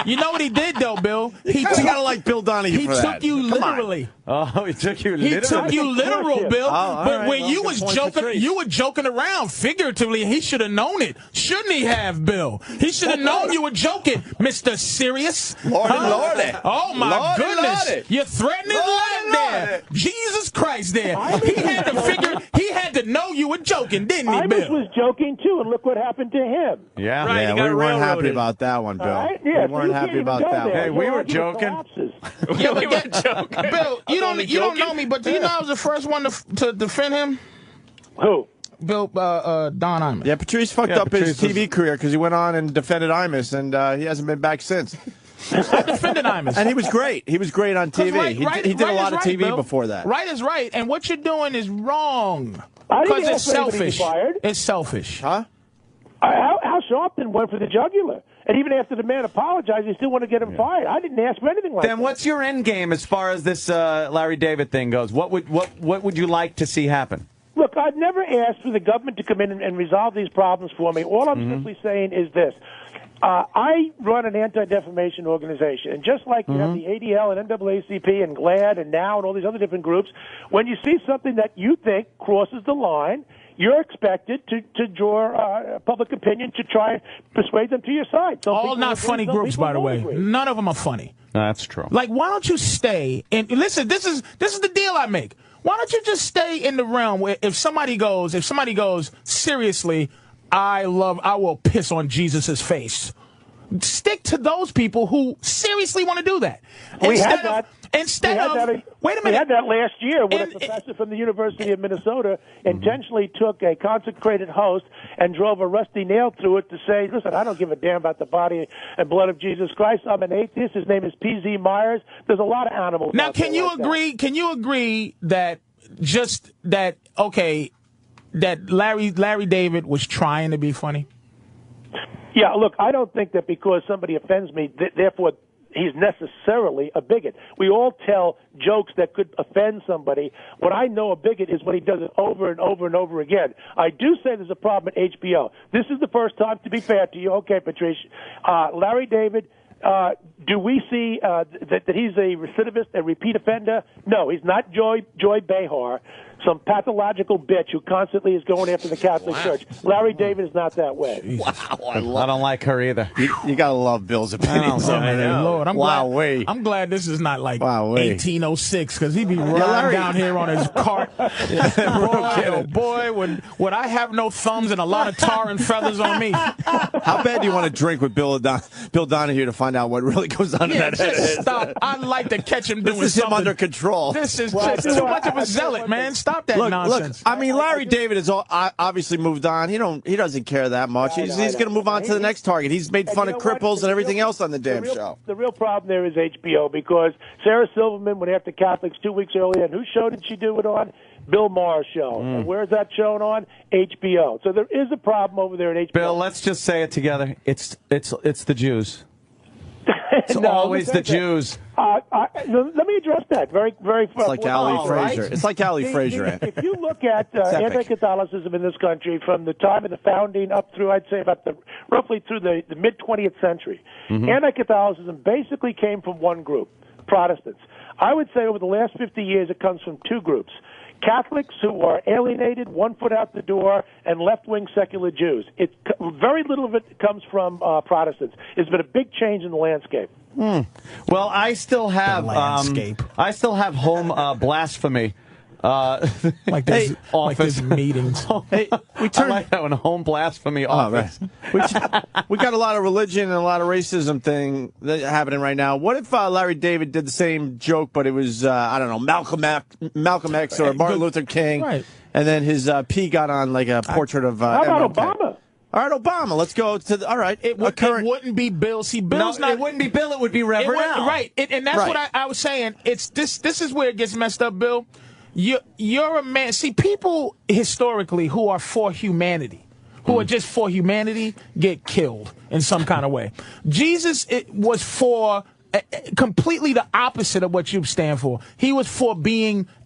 [SPEAKER 20] You know what he did, though, Bill?
[SPEAKER 8] You gotta like Bill Donahue
[SPEAKER 20] He
[SPEAKER 8] for that.
[SPEAKER 20] took you
[SPEAKER 8] Come on.
[SPEAKER 20] literally.
[SPEAKER 15] Oh, he took you
[SPEAKER 20] He
[SPEAKER 15] literally.
[SPEAKER 20] took you literal, Bill.
[SPEAKER 8] Oh, all
[SPEAKER 20] but
[SPEAKER 8] right,
[SPEAKER 20] when
[SPEAKER 8] well,
[SPEAKER 20] you
[SPEAKER 8] good
[SPEAKER 20] was
[SPEAKER 8] point,
[SPEAKER 20] joking,
[SPEAKER 8] Patrice.
[SPEAKER 20] you were joking around figuratively. He should have known it, shouldn't he have, Bill? He should have known you were joking, Mr. Serious.
[SPEAKER 8] Lordy,
[SPEAKER 20] Huh?
[SPEAKER 8] lordy.
[SPEAKER 20] Oh my
[SPEAKER 8] Lordy,
[SPEAKER 20] goodness!
[SPEAKER 8] lordy.
[SPEAKER 20] You're threatening
[SPEAKER 8] Lordy,
[SPEAKER 20] life there.
[SPEAKER 8] lordy.
[SPEAKER 20] Jesus Christ, there. He had to figure. He had to know you were joking, didn't he,
[SPEAKER 19] Imus
[SPEAKER 20] Bill?
[SPEAKER 19] was joking, too, and look what happened to him.
[SPEAKER 15] Yeah.
[SPEAKER 2] Right,
[SPEAKER 8] Yeah,
[SPEAKER 2] you got
[SPEAKER 8] we weren't happy
[SPEAKER 2] railroaded.
[SPEAKER 8] about that one, Bill.
[SPEAKER 19] All right? Yeah,
[SPEAKER 8] we weren't
[SPEAKER 19] you
[SPEAKER 8] happy
[SPEAKER 19] can't
[SPEAKER 8] about
[SPEAKER 19] even go
[SPEAKER 8] that
[SPEAKER 19] there.
[SPEAKER 8] one.
[SPEAKER 15] Hey, we
[SPEAKER 19] Your
[SPEAKER 15] were
[SPEAKER 19] argument
[SPEAKER 15] joking.
[SPEAKER 19] collapses.
[SPEAKER 20] Yeah, but
[SPEAKER 2] we weren't joking.
[SPEAKER 20] Bill, you don't
[SPEAKER 2] joking.
[SPEAKER 20] know me, but do you know I was the first one to defend him?
[SPEAKER 19] Who?
[SPEAKER 20] Bill Don Imus.
[SPEAKER 8] Yeah, Patrice fucked
[SPEAKER 15] Yeah,
[SPEAKER 8] up his
[SPEAKER 15] Patrice
[SPEAKER 8] TV career because he went on and defended Imus, and he hasn't been back since.
[SPEAKER 20] I defended Imus.
[SPEAKER 8] And he was great. He was great on
[SPEAKER 20] 'Cause
[SPEAKER 8] TV. He did a lot of TV
[SPEAKER 20] Bill.
[SPEAKER 8] before that.
[SPEAKER 20] Right is right, and what you're doing is wrong.
[SPEAKER 19] I didn't
[SPEAKER 20] Because it's
[SPEAKER 19] ask for anybody to be
[SPEAKER 20] selfish.
[SPEAKER 19] fired.
[SPEAKER 20] It's selfish.
[SPEAKER 8] Huh?
[SPEAKER 19] Al Sharpton went for the jugular. And even after the man apologized, he still wanted to get him fired. I didn't ask for anything like
[SPEAKER 15] Then
[SPEAKER 19] that.
[SPEAKER 15] what's your end game as far as this Larry David thing goes? What would you like to see happen?
[SPEAKER 19] Look, I've never asked for the government to come in and resolve these problems for me. All I'm simply saying is this. I run an anti-defamation organization, and just like you have the ADL and NAACP and GLAAD and NOW and all these other different groups, when you see something that you think crosses the line, you're expected to draw public opinion to try and persuade them to your side. Some
[SPEAKER 20] All
[SPEAKER 19] people
[SPEAKER 20] not
[SPEAKER 19] agree,
[SPEAKER 20] funny
[SPEAKER 19] some
[SPEAKER 20] groups,
[SPEAKER 19] people
[SPEAKER 20] by the
[SPEAKER 19] don't
[SPEAKER 20] way.
[SPEAKER 19] agree.
[SPEAKER 20] None of them are funny.
[SPEAKER 15] That's true.
[SPEAKER 20] Like, why don't you stay and listen? This is the deal I make. Why don't you just stay in the realm where if somebody goes seriously, I will piss on Jesus's face. Stick to those people who seriously want to do that.
[SPEAKER 19] We had that.
[SPEAKER 20] Wait a minute.
[SPEAKER 19] We had that last year when a professor from the University of Minnesota intentionally took a consecrated host and drove a rusty nail through it to say, listen, I don't give a damn about the body and blood of Jesus Christ. I'm an atheist. His name is P.Z. Myers. There's a lot of animals.
[SPEAKER 20] Now,
[SPEAKER 19] out there
[SPEAKER 20] can you
[SPEAKER 19] like
[SPEAKER 20] agree?
[SPEAKER 19] that.
[SPEAKER 20] Can you agree that that Larry David was trying to be funny?
[SPEAKER 19] Yeah, look, I don't think that because somebody offends me, therefore he's necessarily a bigot. We all tell jokes that could offend somebody. What I know a bigot is when he does it over and over and over again. I do say there's a problem at HBO. This is the first time, to be fair to you. Okay, Patrice. Larry David, do we see that he's a recidivist, a repeat offender? No, he's not Joy Behar. some pathological bitch who constantly is going after the Catholic Church. Larry David is not that way.
[SPEAKER 8] Wow,
[SPEAKER 15] I don't like her either.
[SPEAKER 8] You gotta love Bill's opinions.
[SPEAKER 20] Lord, I'm
[SPEAKER 8] wow,
[SPEAKER 20] glad, I'm glad this is not like 1806 because he'd be riding down here on his cart. boy, would I have no thumbs and a lot of tar and feathers on me.
[SPEAKER 8] How bad do you want to drink with Bill Donahue to find out what really goes on in that head?
[SPEAKER 20] Stop. I'd like to catch him doing
[SPEAKER 8] This is him under control.
[SPEAKER 20] This is just too much of a zealot, man. Stop that nonsense.
[SPEAKER 8] Look, I mean, Larry David has obviously moved on. He doesn't care that much. He's going to move on to the next target. He's made fun of cripples and everything else on the damn show.
[SPEAKER 19] The real problem there is HBO, because Sarah Silverman went after Catholics 2 weeks earlier, and whose show did she do it on? Bill Maher's show. And where's that shown on? HBO. So there is a problem over there at HBO.
[SPEAKER 15] Bill, let's just say it together. It's the Jews. It's
[SPEAKER 19] No,
[SPEAKER 15] always the
[SPEAKER 19] listen,
[SPEAKER 15] Jews.
[SPEAKER 19] Let me address that very, very.
[SPEAKER 8] It's like Ali Frazier. It's like Ali Frazier.
[SPEAKER 19] If you look at anti-Catholicism in this country from the time of the founding up through, I'd say, roughly through the mid 20th century, anti-Catholicism basically came from one group, Protestants. I would say over the last 50 years, it comes from two groups. Catholics who are alienated, 1 foot out the door, and left-wing secular Jews. Very little of it comes from Protestants. It's been a big change in the landscape.
[SPEAKER 15] Well, I still have home blasphemy.
[SPEAKER 20] Like this, office meetings.
[SPEAKER 8] Hey,
[SPEAKER 15] I like that one, home blasphemy office.
[SPEAKER 8] We got a lot of religion and a lot of racism thing happening right now. What if Larry David did the same joke, but it was I don't know, Malcolm X or Martin Luther King,
[SPEAKER 20] right?
[SPEAKER 8] And then his P got on like a portrait of
[SPEAKER 19] How about
[SPEAKER 8] MLK.
[SPEAKER 19] Obama?
[SPEAKER 8] All right, Obama. Let's go to the, all right.
[SPEAKER 20] It wouldn't be Bill. See, Bill's not.
[SPEAKER 15] It wouldn't be Bill. It would be Reverend Al.
[SPEAKER 20] Right, and that's what I was saying. It's this. This is where it gets messed up, Bill. You're a man. See, people historically who are for humanity, who are just for humanity, get killed in some kind of way. Jesus was for completely the opposite of what you stand for. He was for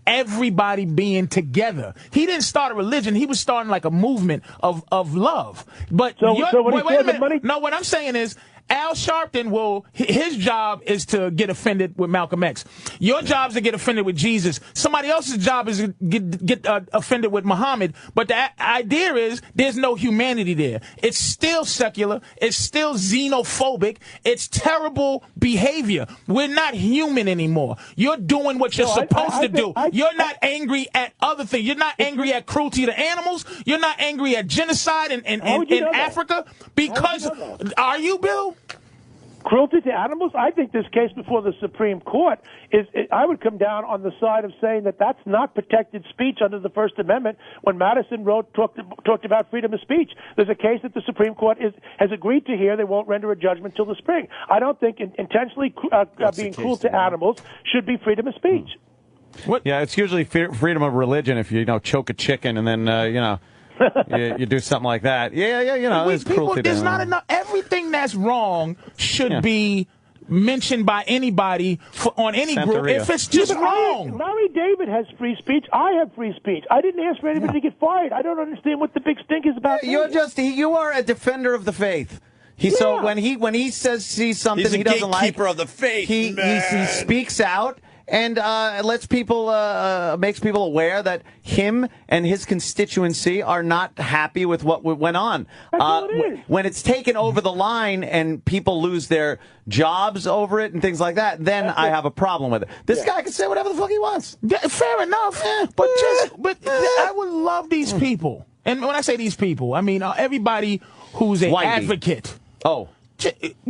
[SPEAKER 20] everybody being together. He didn't start a religion. He was starting like a movement of love. But wait a minute. No, what I'm saying is, Al Sharpton his job is to get offended with Malcolm X. Your job is to get offended with Jesus. Somebody else's job is to get offended with Muhammad. But the idea is there's no humanity there. It's still secular. It's still xenophobic. It's terrible behavior. We're not human anymore. You're doing what you're supposed to do. You're not angry at other things. You're not angry at cruelty to animals. You're not angry at genocide in Africa. Because, are you, Bill?
[SPEAKER 19] Cruelty to animals? I think this case before the Supreme Court I would come down on the side of saying that that's not protected speech under the First Amendment. When Madison talked about freedom of speech, there's a case that the Supreme Court has agreed to hear. They won't render a judgment till the spring. I don't think intentionally being cruel to animals should be freedom of speech.
[SPEAKER 15] Yeah, it's usually freedom of religion if you choke a chicken and then you do something like that. There's cruelty.
[SPEAKER 20] There's not enough. Everything that's wrong should be mentioned by anybody on any group. If it's just wrong.
[SPEAKER 19] Larry David has free speech. I have free speech. I didn't ask for anybody to get fired. I don't understand what the big stink is about.
[SPEAKER 15] You are a defender of the faith. So when he sees something he doesn't like,
[SPEAKER 8] keeper of the faith.
[SPEAKER 15] He speaks out. And makes people aware that him and his constituency are not happy with what went on. When it's taken over the line and people lose their jobs over it and things like that, then I have a problem with it. This guy can say whatever the fuck he wants.
[SPEAKER 20] Yeah, fair enough. But I would love these people. And when I say these people, I mean everybody who's an advocate.
[SPEAKER 15] Oh.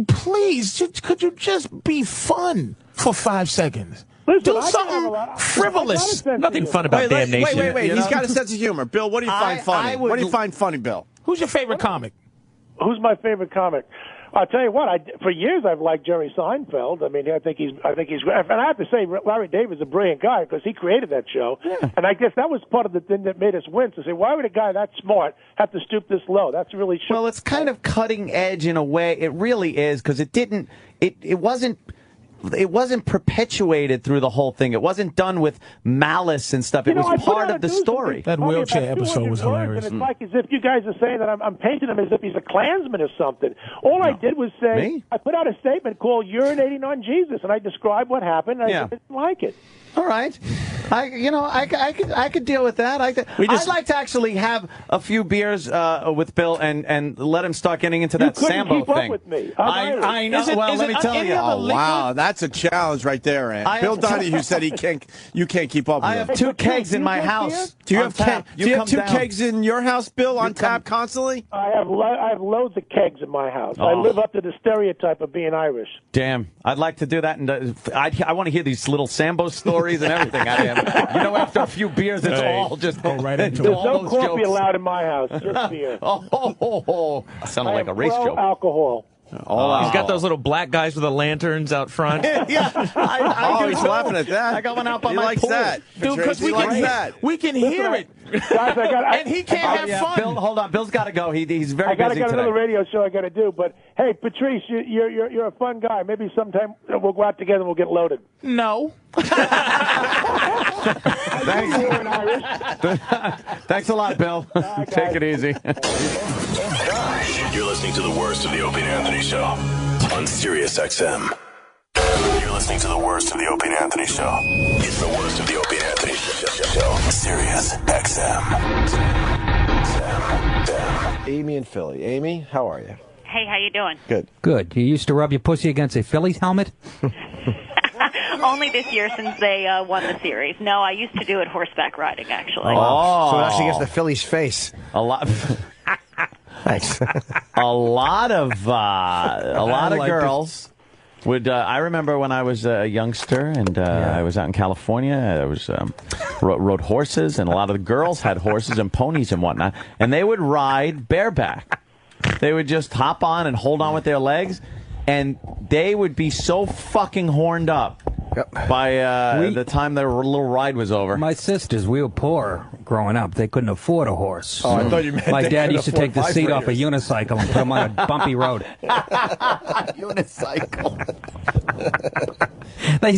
[SPEAKER 20] Please, could you just be fun for 5 seconds?
[SPEAKER 19] Listen,
[SPEAKER 20] do something frivolous.
[SPEAKER 16] Nothing fun about damnation.
[SPEAKER 8] Wait. He's got a sense of humor. Bill, what do you find funny? What do you find funny, Bill?
[SPEAKER 20] Who's your favorite comic?
[SPEAKER 19] Who's my favorite comic? I'll tell you what. For years, I've liked Jerry Seinfeld. I mean, I think he's. And I have to say, Larry David's a brilliant guy because he created that show. Yeah. And I guess that was part of the thing that made us wince. To say, why would a guy that smart have to stoop this low? That's really.
[SPEAKER 15] Well, it's kind of cutting edge in a way. It really is because it didn't. It wasn't. It wasn't perpetuated through the whole thing. It wasn't done with malice and stuff. It was part of the story.
[SPEAKER 20] That wheelchair episode was hilarious.
[SPEAKER 19] And it's like as if you guys are saying that I'm painting him as if he's a Klansman or something. All I did was say, I put out a statement called urinating on Jesus, and I described what happened, and I didn't like it.
[SPEAKER 15] All right. I could deal with that. I'd like to actually have a few beers with Bill and let him start getting into that Sambo
[SPEAKER 19] keep up
[SPEAKER 15] thing.
[SPEAKER 19] with me.
[SPEAKER 15] I know. Let me tell you.
[SPEAKER 8] Oh, wow, that's a challenge right there, Ant. Bill Donahue said you can't keep up with
[SPEAKER 15] I have 2 kegs in my house.
[SPEAKER 8] Do you have two kegs in your house, Bill, on tap constantly?
[SPEAKER 19] I have loads of kegs in my house.
[SPEAKER 15] Oh.
[SPEAKER 19] I live up to the stereotype of being Irish.
[SPEAKER 15] Damn, I'd like to do that, and I want to hear these little Sambo stories and everything out of him. You know, after a few beers, it's all just right into
[SPEAKER 19] There's
[SPEAKER 15] all
[SPEAKER 19] no
[SPEAKER 15] those
[SPEAKER 19] coffee
[SPEAKER 15] jokes.
[SPEAKER 19] allowed in my house, just beer.
[SPEAKER 15] Sounded like a race
[SPEAKER 19] pro
[SPEAKER 15] joke.
[SPEAKER 19] alcohol.
[SPEAKER 2] He's got those little black guys with the lanterns out front.
[SPEAKER 15] I
[SPEAKER 8] he's laughing at that.
[SPEAKER 15] I got one out by
[SPEAKER 8] He
[SPEAKER 15] my
[SPEAKER 8] likes
[SPEAKER 15] pool.
[SPEAKER 8] that.
[SPEAKER 20] Dude, because we can hear it.
[SPEAKER 19] Guys,
[SPEAKER 20] and he can't have fun.
[SPEAKER 15] Bill, hold on. Bill's got to go. He's very
[SPEAKER 19] I got
[SPEAKER 15] busy today.
[SPEAKER 19] another radio show I got to do. But hey, Patrice, you're a fun guy. Maybe sometime we'll go out together and we'll get loaded.
[SPEAKER 20] No.
[SPEAKER 15] Thanks a lot, Bill. Take it easy.
[SPEAKER 17] You're listening to the worst of the Opie and Anthony Show on Sirius XM. You're listening to the worst of the Opie and Anthony Show. It's the worst of the Opie and Anthony Show. Sirius XM.
[SPEAKER 10] Amy in Philly. Amy, how are you?
[SPEAKER 21] Hey, how you doing?
[SPEAKER 10] Good.
[SPEAKER 22] Good. You used to rub your pussy against a Phillies helmet?
[SPEAKER 21] Only this year since they won the series. No, I used to do it horseback riding, actually.
[SPEAKER 5] Oh, so it actually gets the Phillies face.
[SPEAKER 15] A lot.
[SPEAKER 5] Thanks.
[SPEAKER 15] a lot of girls would. I remember when I was a youngster and I was out in California. I was rode horses, and a lot of the girls had horses and ponies and whatnot, and they would ride bareback. They would just hop on and hold on with their legs, and they would be so fucking horned up by the time their little ride was over.
[SPEAKER 22] My sisters, we were poor growing up. They couldn't afford a horse.
[SPEAKER 10] Oh, I thought you meant
[SPEAKER 22] My
[SPEAKER 10] they
[SPEAKER 22] dad
[SPEAKER 10] could
[SPEAKER 22] used to take the
[SPEAKER 10] afford
[SPEAKER 22] seat off a
[SPEAKER 10] vibrators.
[SPEAKER 22] unicycle and put him on a bumpy road.
[SPEAKER 15] Unicycle.
[SPEAKER 22] They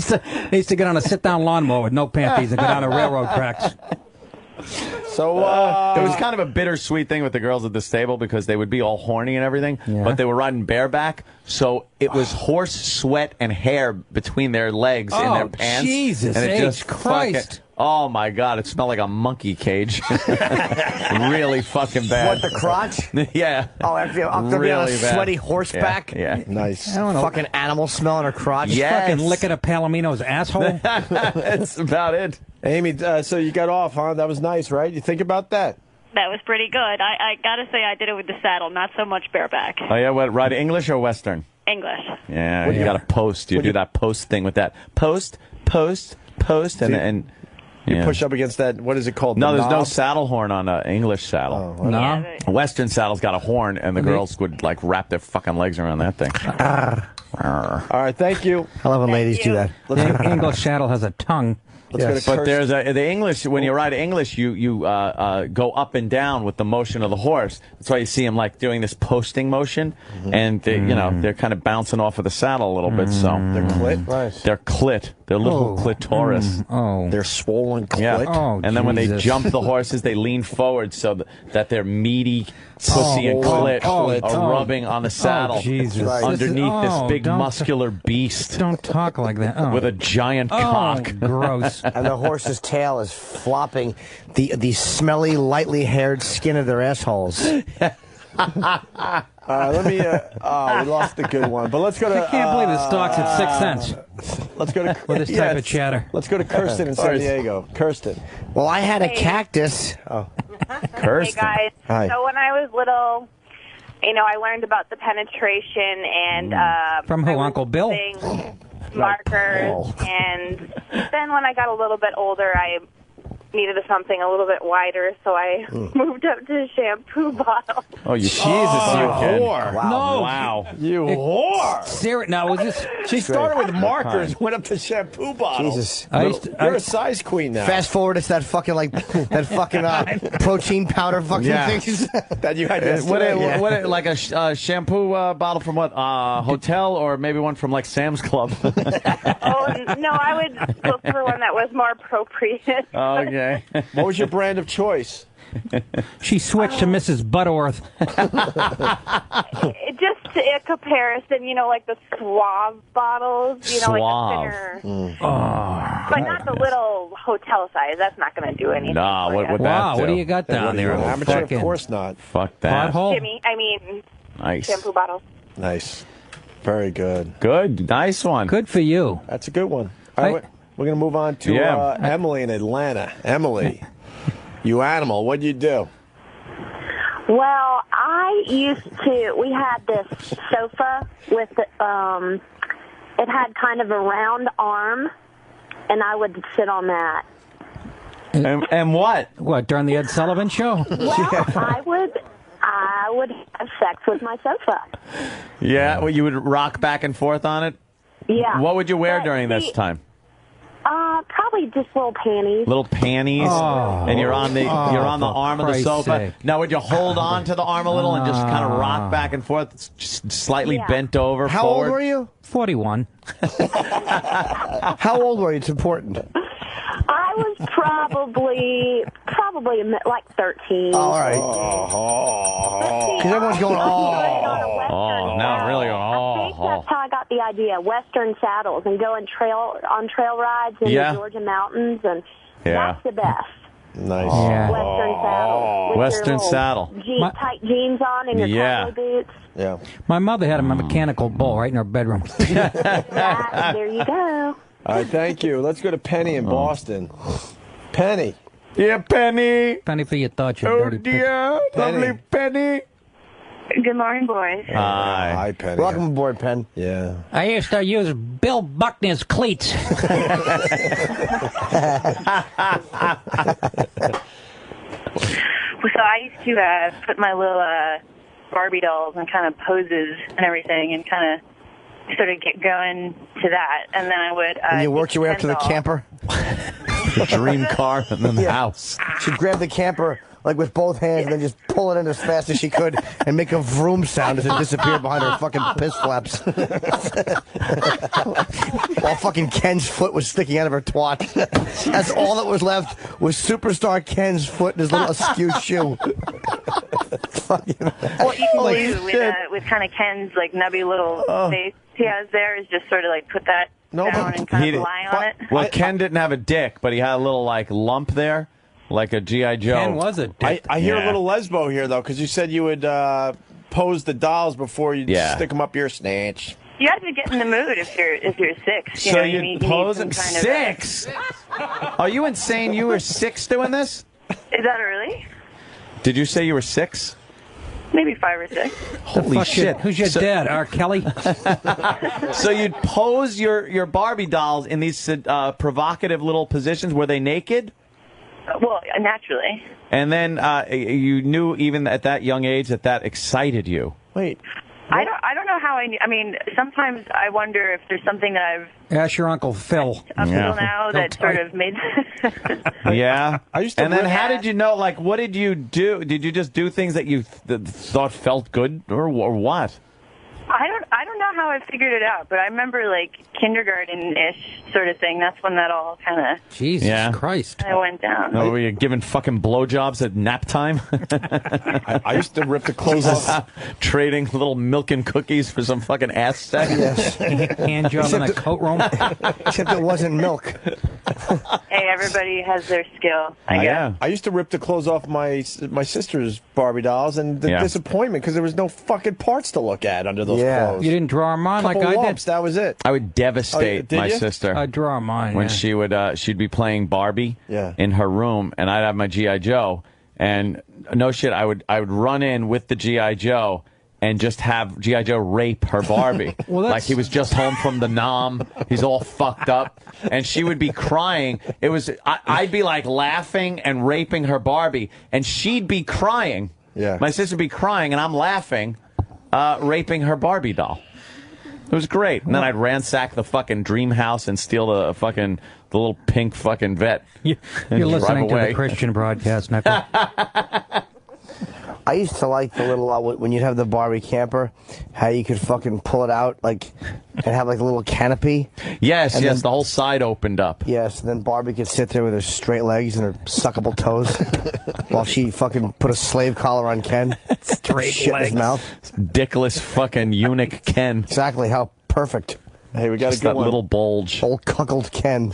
[SPEAKER 22] used to get on a sit-down lawnmower with no panties and go down the railroad tracks.
[SPEAKER 15] So it was kind of a bittersweet thing with the girls at the stable because they would be all horny and everything, but they were riding bareback, so it was horse sweat and hair between their legs in their pants.
[SPEAKER 22] Jesus
[SPEAKER 15] and it
[SPEAKER 22] H.
[SPEAKER 15] just
[SPEAKER 22] Christ.
[SPEAKER 15] fucking- oh my God, it smelled like a monkey cage. Really fucking bad.
[SPEAKER 5] What, the crotch?
[SPEAKER 15] Yeah.
[SPEAKER 5] Oh, after being on a
[SPEAKER 15] Really bad.
[SPEAKER 5] sweaty horseback?
[SPEAKER 15] Yeah.
[SPEAKER 10] Nice.
[SPEAKER 22] I don't know.
[SPEAKER 5] Fucking animal smell in her crotch?
[SPEAKER 15] Yes.
[SPEAKER 22] Fucking licking a Palomino's asshole.
[SPEAKER 15] That's about it.
[SPEAKER 10] Amy, so you got off, huh? That was nice, right? You think about that?
[SPEAKER 21] That was pretty good. I got to say I did it with the saddle, not so much bareback.
[SPEAKER 15] Oh yeah, what, ride English or Western?
[SPEAKER 21] English.
[SPEAKER 15] Yeah, you got to post. You do that post thing with that. Post, and
[SPEAKER 10] You
[SPEAKER 15] yeah.
[SPEAKER 10] push up against that, what is it called?
[SPEAKER 15] No,
[SPEAKER 10] The
[SPEAKER 15] there's no
[SPEAKER 10] knob?
[SPEAKER 15] saddle horn on an English saddle.
[SPEAKER 10] Oh,
[SPEAKER 22] No.
[SPEAKER 15] A Western saddle's got a horn, and the girls would like wrap their fucking legs around that thing.
[SPEAKER 10] All right, thank you.
[SPEAKER 5] I love when ladies do that.
[SPEAKER 22] The English saddle has a tongue.
[SPEAKER 10] Let's go to
[SPEAKER 15] But there's the English. When you ride English, you go up and down with the motion of the horse. That's why you see them like doing this posting motion, and they, you know, they're kind of bouncing off of the saddle a little bit. So
[SPEAKER 10] Their clit? Nice.
[SPEAKER 15] their clit, their little clitoris.
[SPEAKER 10] Their swollen clit?
[SPEAKER 15] Yeah.
[SPEAKER 22] Oh,
[SPEAKER 15] and then when they
[SPEAKER 22] Jesus.
[SPEAKER 15] jump the horses, they lean forward so that their meaty pussy and clit are rubbing on the saddle
[SPEAKER 22] Jesus.
[SPEAKER 15] underneath this big
[SPEAKER 22] don't-
[SPEAKER 15] muscular beast
[SPEAKER 22] Don't talk like that. Oh.
[SPEAKER 15] with a giant cock.
[SPEAKER 22] Gross.
[SPEAKER 5] And the horse's tail is flopping the smelly, lightly haired skin of their assholes.
[SPEAKER 10] Let me. We lost the good one, but let's go to.
[SPEAKER 22] I can't believe the stock's at 6 cents.
[SPEAKER 10] Let's go to
[SPEAKER 22] With this type of chatter.
[SPEAKER 10] Let's go to Kirsten in San Diego. Kirsten.
[SPEAKER 5] Well, I had a cactus.
[SPEAKER 10] Oh,
[SPEAKER 21] Hey, guys.
[SPEAKER 10] Hi.
[SPEAKER 21] So when I was little, you know, I learned about the penetration and...
[SPEAKER 22] From who, Uncle Bill?
[SPEAKER 21] Markers. And then when I got a little bit older, I needed something a little bit wider, so I moved up to shampoo bottle.
[SPEAKER 15] Oh, you Jesus, you whore!
[SPEAKER 22] No.
[SPEAKER 15] Wow,
[SPEAKER 10] you whore!
[SPEAKER 22] Serious? Now, was this?
[SPEAKER 10] She started with markers, went up to shampoo bottle.
[SPEAKER 5] Jesus.
[SPEAKER 10] You're a size queen now.
[SPEAKER 5] Fast forward, it's that fucking, protein powder fucking things.
[SPEAKER 10] That you had
[SPEAKER 15] like a shampoo bottle from what? Hotel, or maybe one from like Sam's Club?
[SPEAKER 21] Oh, no, I would look for one that was more appropriate.
[SPEAKER 15] Okay.
[SPEAKER 10] What was your brand of choice?
[SPEAKER 22] She switched to Mrs. Butterworth.
[SPEAKER 21] Just a comparison, like the Suave bottles,
[SPEAKER 15] Suave.
[SPEAKER 21] like the thinner. But not the little hotel size. That's not going to do anything.
[SPEAKER 15] Nah,
[SPEAKER 21] for
[SPEAKER 15] what
[SPEAKER 21] you.
[SPEAKER 15] would that do?
[SPEAKER 22] What do you got down there?
[SPEAKER 10] Amateur, of course not.
[SPEAKER 15] Fuck that. Nice.
[SPEAKER 21] Shampoo bottles.
[SPEAKER 10] Nice. Very good.
[SPEAKER 15] Good. Nice one.
[SPEAKER 22] Good for you.
[SPEAKER 10] That's a good one. All right, we're going to move on to Emily in Atlanta. Emily, you animal, what'd you do?
[SPEAKER 7] Well, we had this sofa with, it had kind of a round arm, and I would sit on that.
[SPEAKER 15] And what?
[SPEAKER 22] What, during the Ed Sullivan Show?
[SPEAKER 7] Well, I would have sex with my sofa.
[SPEAKER 15] Yeah, well, you would rock back and forth on it?
[SPEAKER 7] Yeah.
[SPEAKER 15] What would you wear during this time?
[SPEAKER 7] Probably just little panties.
[SPEAKER 15] Little panties, and you're on the arm of the
[SPEAKER 22] Christ's
[SPEAKER 15] sofa.
[SPEAKER 22] sake.
[SPEAKER 15] Now, would you hold on to the arm a little and just kind of rock back and forth, just slightly bent over?
[SPEAKER 5] How
[SPEAKER 15] forward?
[SPEAKER 5] old were you?
[SPEAKER 22] 41.
[SPEAKER 5] How old were you? It's important.
[SPEAKER 7] I was probably like 13.
[SPEAKER 5] All right. Because everyone's going,
[SPEAKER 15] no, really,
[SPEAKER 7] I think that's how I got the idea. Western saddles and going on trail rides in the Georgia mountains, and that's the best.
[SPEAKER 10] Nice.
[SPEAKER 15] Yeah.
[SPEAKER 7] Western saddle. With
[SPEAKER 15] Western
[SPEAKER 7] your little
[SPEAKER 15] saddle.
[SPEAKER 7] Tight jeans on and your cowboy boots.
[SPEAKER 10] Yeah.
[SPEAKER 22] My mother had a mechanical bull right in her bedroom.
[SPEAKER 7] There you go.
[SPEAKER 10] All right, thank you. Let's go to Penny in Boston. Penny.
[SPEAKER 15] Yeah, Penny.
[SPEAKER 22] Penny for your thoughts, you
[SPEAKER 15] Oh,
[SPEAKER 22] dirty
[SPEAKER 15] dear. Lovely Penny.
[SPEAKER 21] Good morning, boys.
[SPEAKER 15] Hi.
[SPEAKER 10] Hi, Penny.
[SPEAKER 5] Welcome aboard, Penn.
[SPEAKER 10] Yeah.
[SPEAKER 22] I used to use Bill Buckner's cleats.
[SPEAKER 21] So I used to put my little Barbie dolls and kind of poses and everything and kind of sort of get going to that. And then I would...
[SPEAKER 5] and you work your way up to the camper?
[SPEAKER 15] The dream car and then the house.
[SPEAKER 5] She'd grab the camper like with both hands and then just pull it in as fast as she could and make a vroom sound as it disappeared behind her fucking piss flaps. While fucking Ken's foot was sticking out of her twat. That's all that was left was superstar Ken's foot and his little askew shoe.
[SPEAKER 21] What you can do with kind of Ken's like nubby little face he has there is just sort of like put that down and kind of lie on it.
[SPEAKER 15] Well, Ken didn't have a dick, but he had a little like lump there, like a G.I. Joe.
[SPEAKER 22] Ken was a dick.
[SPEAKER 10] I hear a little lesbo here, though, because you said you would pose the dolls before you stick them up your snatch.
[SPEAKER 21] You have to get in the mood if you're 6.
[SPEAKER 15] So
[SPEAKER 21] you
[SPEAKER 15] you'd
[SPEAKER 21] need
[SPEAKER 15] pose
[SPEAKER 21] some
[SPEAKER 15] at
[SPEAKER 21] kind
[SPEAKER 15] 6? Are you insane? You were 6 doing this?
[SPEAKER 21] Is that early?
[SPEAKER 15] Did you say you were 6?
[SPEAKER 21] Maybe 5 or 6.
[SPEAKER 15] Holy shit.
[SPEAKER 22] Who's your dad, R. Kelly?
[SPEAKER 15] So you'd pose your Barbie dolls in these provocative little positions. Were they naked?
[SPEAKER 21] Well, naturally.
[SPEAKER 15] And then you knew even at that young age that excited you.
[SPEAKER 10] Wait.
[SPEAKER 21] I don't know how I knew. I mean, sometimes I wonder if there's something that I've
[SPEAKER 22] Ask your Uncle Phil.
[SPEAKER 21] up till now that sort of made...
[SPEAKER 15] Yeah.
[SPEAKER 10] I used to
[SPEAKER 15] and then how did you know, like, what did you do? Did you just do things that you thought felt good or what?
[SPEAKER 21] I don't know how I figured it out, but I remember like kindergarten-ish sort of thing. That's when that all kind of
[SPEAKER 22] Jesus Christ.
[SPEAKER 21] I went down.
[SPEAKER 15] Oh, were you giving fucking blowjobs at nap time?
[SPEAKER 10] I used to rip the clothes off.
[SPEAKER 15] Trading little milk and cookies for some fucking ass sex.
[SPEAKER 5] Yes.
[SPEAKER 22] Hand job in a coat room.
[SPEAKER 5] Except it wasn't milk.
[SPEAKER 21] Hey, everybody has their skill, I guess.
[SPEAKER 10] I used to rip the clothes off my sister's Barbie dolls, and the disappointment because there was no fucking parts to look at under those clothes.
[SPEAKER 22] You didn't draw them on like I
[SPEAKER 10] lumps,
[SPEAKER 22] did?
[SPEAKER 10] That was it.
[SPEAKER 15] I would devastate my sister.
[SPEAKER 22] I'd draw mine.
[SPEAKER 15] When she would, she'd be playing Barbie in her room, and I'd have my G.I. Joe, and no shit, I would run in with the G.I. Joe and just have G.I. Joe rape her Barbie. Like he was just home from the Nam. He's all fucked up. And she would be crying. I'd be like laughing and raping her Barbie. And she'd be crying.
[SPEAKER 10] Yeah.
[SPEAKER 15] My sister would be crying and I'm laughing, raping her Barbie doll. It was great. And then I'd ransack the fucking dream house and steal the little pink fucking vet.
[SPEAKER 22] You're listening to the Christian Broadcast Network.
[SPEAKER 5] I used to like the little when you'd have the Barbie camper, how you could fucking pull it out like and have like a little canopy.
[SPEAKER 15] Yes,
[SPEAKER 5] and
[SPEAKER 15] yes,
[SPEAKER 5] then,
[SPEAKER 15] the whole side opened up.
[SPEAKER 5] Yes, and then Barbie could sit there with her straight legs and her suckable toes while she fucking put a slave collar on Ken.
[SPEAKER 15] Straight
[SPEAKER 5] shit
[SPEAKER 15] legs.
[SPEAKER 5] in his mouth.
[SPEAKER 15] Dickless fucking eunuch Ken.
[SPEAKER 5] Exactly, how perfect.
[SPEAKER 8] Hey, we got
[SPEAKER 15] Just
[SPEAKER 8] a good
[SPEAKER 15] that
[SPEAKER 8] one.
[SPEAKER 15] little bulge.
[SPEAKER 5] Old cuckold Ken.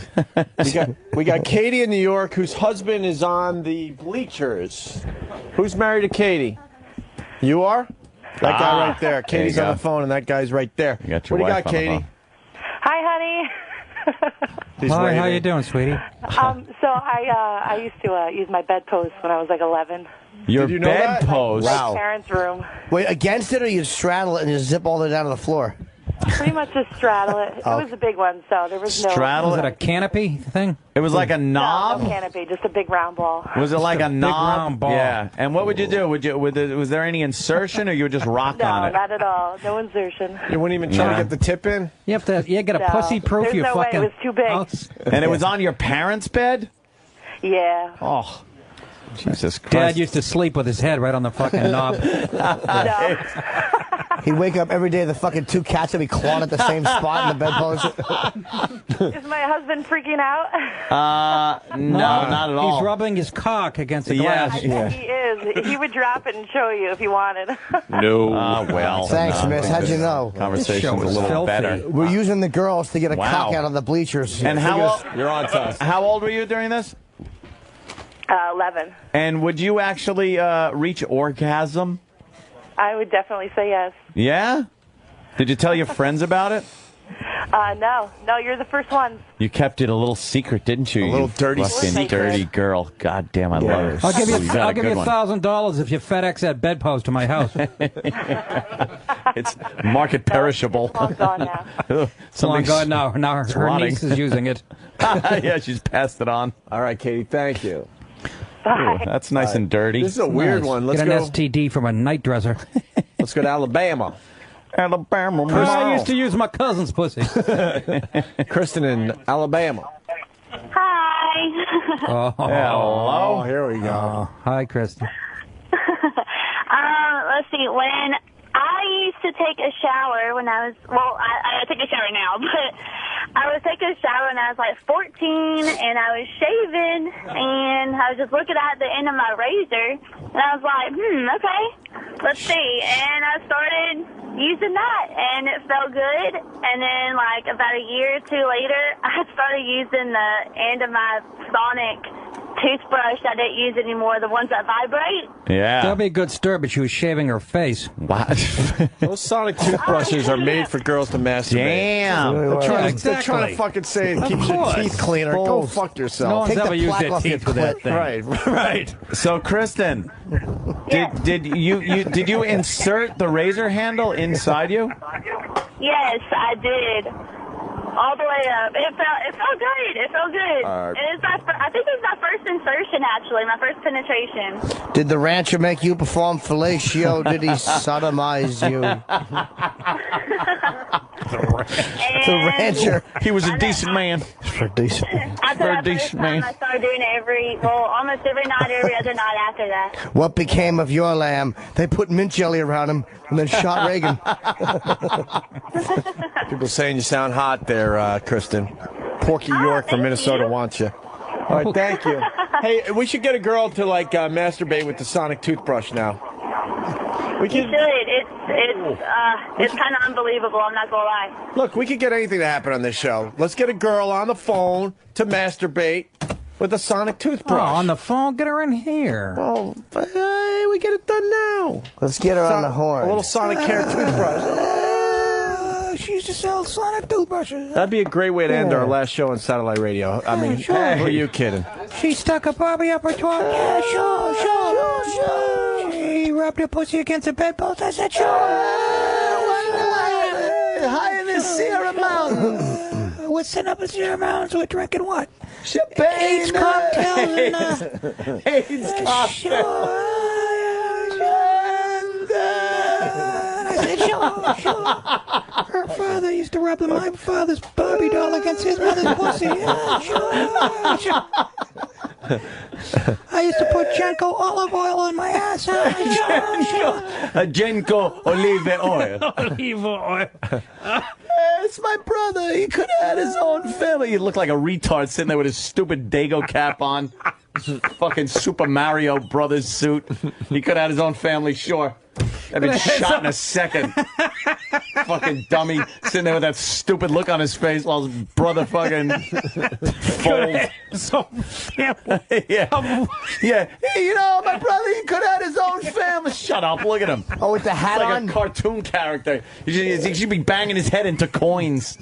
[SPEAKER 8] we got Katie in New York, whose husband is on the bleachers. Who's married to Katie? You are? That guy right there. Katie's
[SPEAKER 15] there you
[SPEAKER 8] on
[SPEAKER 15] go.
[SPEAKER 8] the phone, and that guy's right there.
[SPEAKER 15] You got your
[SPEAKER 8] what do you
[SPEAKER 15] wife
[SPEAKER 8] got,
[SPEAKER 15] on the
[SPEAKER 8] Katie?
[SPEAKER 15] phone.
[SPEAKER 21] Hi, honey.
[SPEAKER 8] He's
[SPEAKER 22] Hi, how
[SPEAKER 8] waving.
[SPEAKER 22] you doing, sweetie?
[SPEAKER 21] So I used to use my bedpost when I was like 11.
[SPEAKER 15] Your
[SPEAKER 8] Did you know that?
[SPEAKER 15] bedpost.
[SPEAKER 21] My parents' room.
[SPEAKER 5] Wait, against it or you straddle it and just zip all the way down to the floor?
[SPEAKER 21] Pretty much just straddle it. It was a big one, so there was no...
[SPEAKER 15] Straddle
[SPEAKER 22] Was it a canopy thing?
[SPEAKER 15] It was like a
[SPEAKER 21] No,
[SPEAKER 15] knob.
[SPEAKER 21] no canopy, just a big round ball.
[SPEAKER 15] Was it like a
[SPEAKER 22] big
[SPEAKER 15] knob?
[SPEAKER 22] round ball.
[SPEAKER 15] Yeah. And what would you do? Was there any insertion, or you would just rock
[SPEAKER 21] No,
[SPEAKER 15] on it?
[SPEAKER 21] not at all. No insertion.
[SPEAKER 8] You wouldn't even try to get the tip in?
[SPEAKER 22] You have to. You get a
[SPEAKER 21] No.
[SPEAKER 22] pussy-proof.
[SPEAKER 21] There's
[SPEAKER 22] You
[SPEAKER 21] no way.
[SPEAKER 22] fucking.
[SPEAKER 21] It was too big.
[SPEAKER 22] house.
[SPEAKER 15] And it was on your parents' bed?
[SPEAKER 21] Yeah.
[SPEAKER 15] Oh, Jesus Christ.
[SPEAKER 22] Dad used to sleep with his head right on the fucking knob.
[SPEAKER 21] No.
[SPEAKER 5] He'd wake up every day, the fucking two cats would be clawing at the same spot in the bedpost.
[SPEAKER 21] Is my husband freaking out?
[SPEAKER 15] No, not at all.
[SPEAKER 22] He's rubbing his cock against the
[SPEAKER 15] Yeah.
[SPEAKER 21] I
[SPEAKER 22] glass.
[SPEAKER 21] bet he is. He would drop it and show you if he wanted.
[SPEAKER 15] No. Well.
[SPEAKER 5] Thanks,
[SPEAKER 15] no.
[SPEAKER 5] miss. How'd you know?
[SPEAKER 15] Conversation's
[SPEAKER 22] This show
[SPEAKER 15] a
[SPEAKER 22] is
[SPEAKER 15] little
[SPEAKER 22] filthy.
[SPEAKER 15] better.
[SPEAKER 5] We're using the girls to get a
[SPEAKER 15] Wow.
[SPEAKER 5] cock out of the bleachers.
[SPEAKER 15] And how
[SPEAKER 8] You're on to us.
[SPEAKER 15] How old were you during this?
[SPEAKER 21] 11.
[SPEAKER 15] And would you actually reach orgasm?
[SPEAKER 21] I would definitely say yes.
[SPEAKER 15] Yeah? Did you tell your friends about it?
[SPEAKER 21] No, you're the first one.
[SPEAKER 15] You kept it a little secret, didn't you?
[SPEAKER 8] A little dirty
[SPEAKER 15] fucking
[SPEAKER 21] secret.
[SPEAKER 15] dirty girl. God damn, I love her.
[SPEAKER 22] I'll give you.
[SPEAKER 15] got a
[SPEAKER 22] I'll give
[SPEAKER 15] good
[SPEAKER 22] you
[SPEAKER 15] one.
[SPEAKER 22] $1,000 if you FedEx that bedpost to my house.
[SPEAKER 15] It's market perishable.
[SPEAKER 21] Long gone now.
[SPEAKER 15] Ugh,
[SPEAKER 22] Oh my
[SPEAKER 15] something's-
[SPEAKER 22] God! Now her
[SPEAKER 15] rotting.
[SPEAKER 22] niece is using it.
[SPEAKER 15] Yeah, she's passed it on.
[SPEAKER 8] All right, Katie, thank you.
[SPEAKER 15] Ooh, that's nice and dirty.
[SPEAKER 8] This is a weird
[SPEAKER 22] Nice.
[SPEAKER 8] one. Let's
[SPEAKER 22] Get an
[SPEAKER 8] go.
[SPEAKER 22] STD from a night dresser.
[SPEAKER 8] Let's go to Alabama.
[SPEAKER 15] Alabama.
[SPEAKER 22] I used to use my cousin's pussy.
[SPEAKER 8] Kristen in Alabama.
[SPEAKER 21] Hi.
[SPEAKER 22] Oh,
[SPEAKER 15] Hello.
[SPEAKER 8] Here we go.
[SPEAKER 22] Hi, Kristen.
[SPEAKER 7] Let's see. When I used to take a shower when I was, I take a shower now, but I was taking a shower when I was like 14, and I was shaving, and I was just looking at the end of my razor, and I was like, okay, let's see. And I started using that, and it felt good. And then, like, about a year or two later, I started using the end of my Sonic toothbrush. I didn't use anymore, the ones that vibrate.
[SPEAKER 15] Yeah.
[SPEAKER 22] That'd be a good stir, but she was shaving her face.
[SPEAKER 15] What?
[SPEAKER 8] Those Sonic toothbrushes are made for girls to masturbate.
[SPEAKER 15] Damn.
[SPEAKER 8] They're trying to fucking say it keeps your teeth cleaner. Go fuck yourself.
[SPEAKER 22] No one's
[SPEAKER 5] Take the
[SPEAKER 22] ever used
[SPEAKER 5] plaque
[SPEAKER 22] their
[SPEAKER 5] off your
[SPEAKER 22] teeth with that
[SPEAKER 5] clit.
[SPEAKER 22] thing.
[SPEAKER 8] Right.
[SPEAKER 15] So, Kristen, did you insert the razor handle inside you?
[SPEAKER 7] Yes, I did. All the way up. It felt good. It felt good. And it's I think it's my first insertion, actually, my first penetration.
[SPEAKER 5] Did the rancher make you perform fellatio? Did he sodomize you? The rancher.
[SPEAKER 15] He was a decent man.
[SPEAKER 5] For decent.
[SPEAKER 7] After that first time, I started doing it almost every night, every other night after that.
[SPEAKER 5] What became of your lamb? They put mint jelly around him and then shot Reagan.
[SPEAKER 8] People saying you sound hot there, Kristen. Porky York from Minnesota wants you. All right, thank you. Hey, we should get a girl to like masturbate with the Sonic toothbrush now. We
[SPEAKER 7] You
[SPEAKER 8] can
[SPEAKER 7] should. It's kind of unbelievable. I'm not gonna lie.
[SPEAKER 8] look. We could get anything to happen on this show. Let's get a girl on the phone to masturbate with a Sonic toothbrush.
[SPEAKER 22] Oh, on the phone? Get her in here.
[SPEAKER 8] Oh, hey, we get it done now.
[SPEAKER 5] Let's get her on the horn.
[SPEAKER 8] A little Sonic Care toothbrush.
[SPEAKER 22] She used to sell Sonic toothbrushes.
[SPEAKER 8] That'd be a great way to end our last show on satellite radio. I mean, who are you kidding?
[SPEAKER 22] She stuck a Barbie up her twat. Yeah, sure. She rubbed her pussy against the bedpost. I said, sure.
[SPEAKER 8] High in the Sierra Mountains.
[SPEAKER 22] We're sitting up in Sierra Mountains. We're drinking what?
[SPEAKER 8] Champagne.
[SPEAKER 22] AIDS cocktails and
[SPEAKER 8] AIDS cocktails.
[SPEAKER 22] I said, sure. Her father used to rub my father's Barbie doll against his mother's pussy. Yeah, sure. I used to put Genco olive oil on my ass.
[SPEAKER 15] A Genco olive oil.
[SPEAKER 22] Olive oil.
[SPEAKER 15] It's my brother. He could have had his own family. He looked like a retard sitting there with his stupid Dago cap on. His fucking Super Mario Brothers suit. He could have had his own family, sure. I've been shot in a second. Fucking dummy sitting there with that stupid look on his face while his brother fucking folds. Yeah. Hey, you know, my brother, he could have had his own family. Shut up. Look at him.
[SPEAKER 5] Oh, with the hat
[SPEAKER 15] like
[SPEAKER 5] on?
[SPEAKER 15] a cartoon character. He should be banging his head into coins.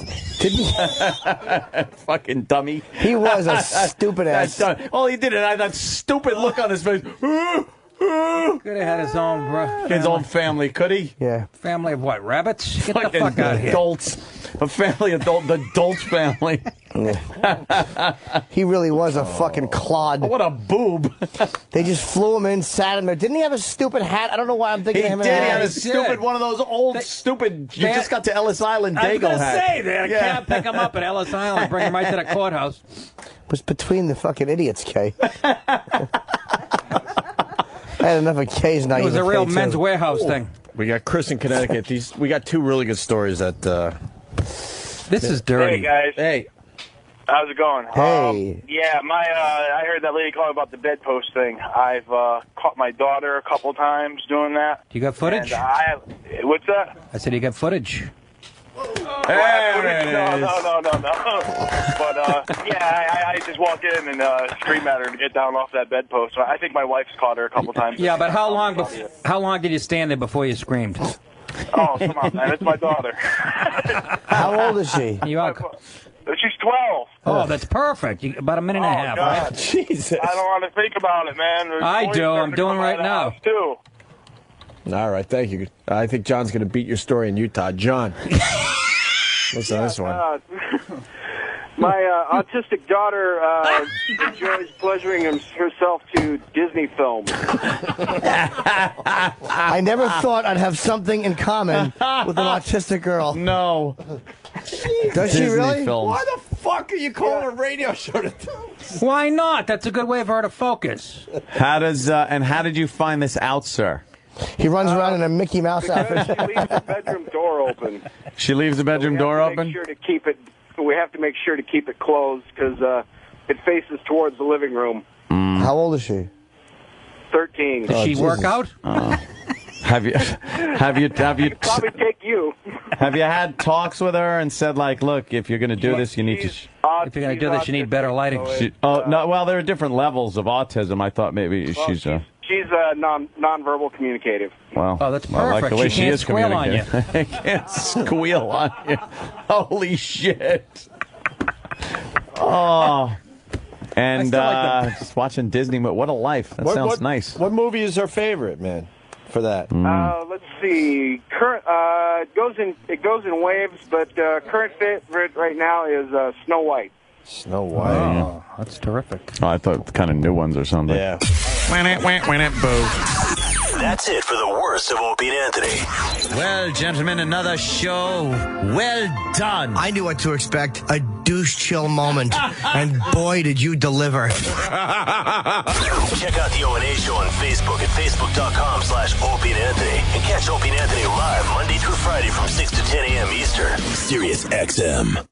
[SPEAKER 15] Fucking dummy.
[SPEAKER 5] He was a stupid ass.
[SPEAKER 15] All he did is had that stupid look on his face.
[SPEAKER 9] Could have had his own, bro.
[SPEAKER 15] His own family, could he?
[SPEAKER 5] Yeah.
[SPEAKER 9] Family of what? Rabbits? Get
[SPEAKER 15] Fucking
[SPEAKER 9] the fuck out of here.
[SPEAKER 15] Adults. A family adult. The Dolts family.
[SPEAKER 5] He really was a fucking clod.
[SPEAKER 15] What a boob.
[SPEAKER 5] They just flew him in, sat him there. Didn't he have a stupid hat? I don't know why I'm thinking
[SPEAKER 15] He
[SPEAKER 5] of him.
[SPEAKER 15] did.
[SPEAKER 5] in
[SPEAKER 15] He
[SPEAKER 5] a
[SPEAKER 15] had a
[SPEAKER 5] hat.
[SPEAKER 15] stupid, one of those old, stupid, you just got to Ellis Island
[SPEAKER 9] I was
[SPEAKER 15] Dago
[SPEAKER 9] going to
[SPEAKER 15] hat.
[SPEAKER 9] say, they had a cab pick him up at Ellis Island, bring him right to the courthouse.
[SPEAKER 5] It was between the fucking idiots, Kay. I had enough of K's now.
[SPEAKER 9] It was a real Men's Warehouse thing.
[SPEAKER 10] We got Chris in Connecticut. We got two really good stories that.
[SPEAKER 9] This is dirty.
[SPEAKER 12] Hey, guys.
[SPEAKER 10] Hey.
[SPEAKER 12] How's it going?
[SPEAKER 5] Hey.
[SPEAKER 12] Yeah, I heard that lady calling about the bedpost thing. I've caught my daughter a couple times doing that.
[SPEAKER 9] You got footage?
[SPEAKER 12] What's that?
[SPEAKER 9] I said you got footage.
[SPEAKER 15] There it is.
[SPEAKER 12] No. But, I just walk in and scream at her to get down off that bedpost. I think my wife's caught her a couple times.
[SPEAKER 9] Yeah, but how long did you stand there before you screamed?
[SPEAKER 12] Oh, come on, man. It's my daughter.
[SPEAKER 5] How old is she?
[SPEAKER 12] She's 12.
[SPEAKER 9] Oh, that's perfect. About a minute and a half,
[SPEAKER 12] God.
[SPEAKER 9] right?
[SPEAKER 10] Jesus.
[SPEAKER 12] I don't want to think about it, man. There's
[SPEAKER 9] I
[SPEAKER 12] boys
[SPEAKER 9] do.
[SPEAKER 12] starting
[SPEAKER 9] I'm
[SPEAKER 12] to
[SPEAKER 9] doing
[SPEAKER 12] come out
[SPEAKER 9] right
[SPEAKER 12] of the
[SPEAKER 9] now.
[SPEAKER 12] house, too.
[SPEAKER 10] All right, thank you. I think John's going to beat your story in Utah. John. Listen to this one.
[SPEAKER 23] My autistic daughter enjoys pleasuring herself to Disney films.
[SPEAKER 5] I never thought I'd have something in common with an autistic girl.
[SPEAKER 15] No.
[SPEAKER 5] Does she really?
[SPEAKER 10] Why the fuck are you calling a radio show to
[SPEAKER 9] Why not? That's a good way for her to focus.
[SPEAKER 15] How did you find this out, sir?
[SPEAKER 5] He runs around in a Mickey Mouse outfit.
[SPEAKER 23] She leaves the bedroom door open.
[SPEAKER 15] She leaves the bedroom door open?
[SPEAKER 23] We have to make sure to keep it closed because it faces towards the living room.
[SPEAKER 5] How old is she?
[SPEAKER 23] 13.
[SPEAKER 9] Does she work out?
[SPEAKER 15] Have you
[SPEAKER 23] Probably take you.
[SPEAKER 15] have you had talks with her and said, like, look, if you're going to do this, you need to...
[SPEAKER 9] If you're going to do this, you need better lighting.
[SPEAKER 15] No, well, there are different levels of autism. I thought maybe she's...
[SPEAKER 23] She's non-verbal communicative.
[SPEAKER 15] Well,
[SPEAKER 9] that's
[SPEAKER 15] I like the way
[SPEAKER 9] She can't
[SPEAKER 15] is
[SPEAKER 9] squeal on you.
[SPEAKER 15] Can't squeal on you. Holy shit. Oh. And just watching Disney. What a life. That sounds nice.
[SPEAKER 10] What movie is her favorite, man, for that?
[SPEAKER 23] Let's see. It goes in waves, but current favorite right now is Snow White.
[SPEAKER 10] Snow White.
[SPEAKER 9] Oh, that's terrific.
[SPEAKER 15] Oh, I thought kind of new ones or something.
[SPEAKER 10] Yeah.
[SPEAKER 17] That's it for the worst of Opie and Anthony.
[SPEAKER 2] Well, gentlemen, another show. Well done. I knew what to expect. A douche chill moment. And boy, did you deliver.
[SPEAKER 17] Check out the O&A Show on Facebook at facebook.com/Opie and Anthony. And catch Opie and Anthony live Monday through Friday from 6 to 10 a.m. Eastern. Sirius XM.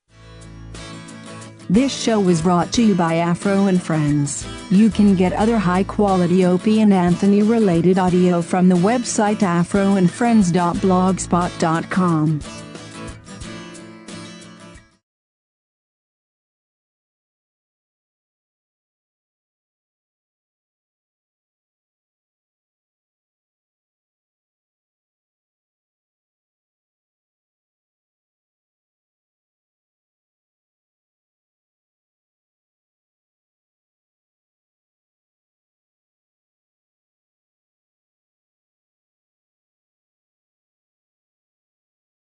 [SPEAKER 24] This show was brought to you by Afro and Friends. You can get other high-quality Opie and Anthony-related audio from the website afroandfriends.blogspot.com.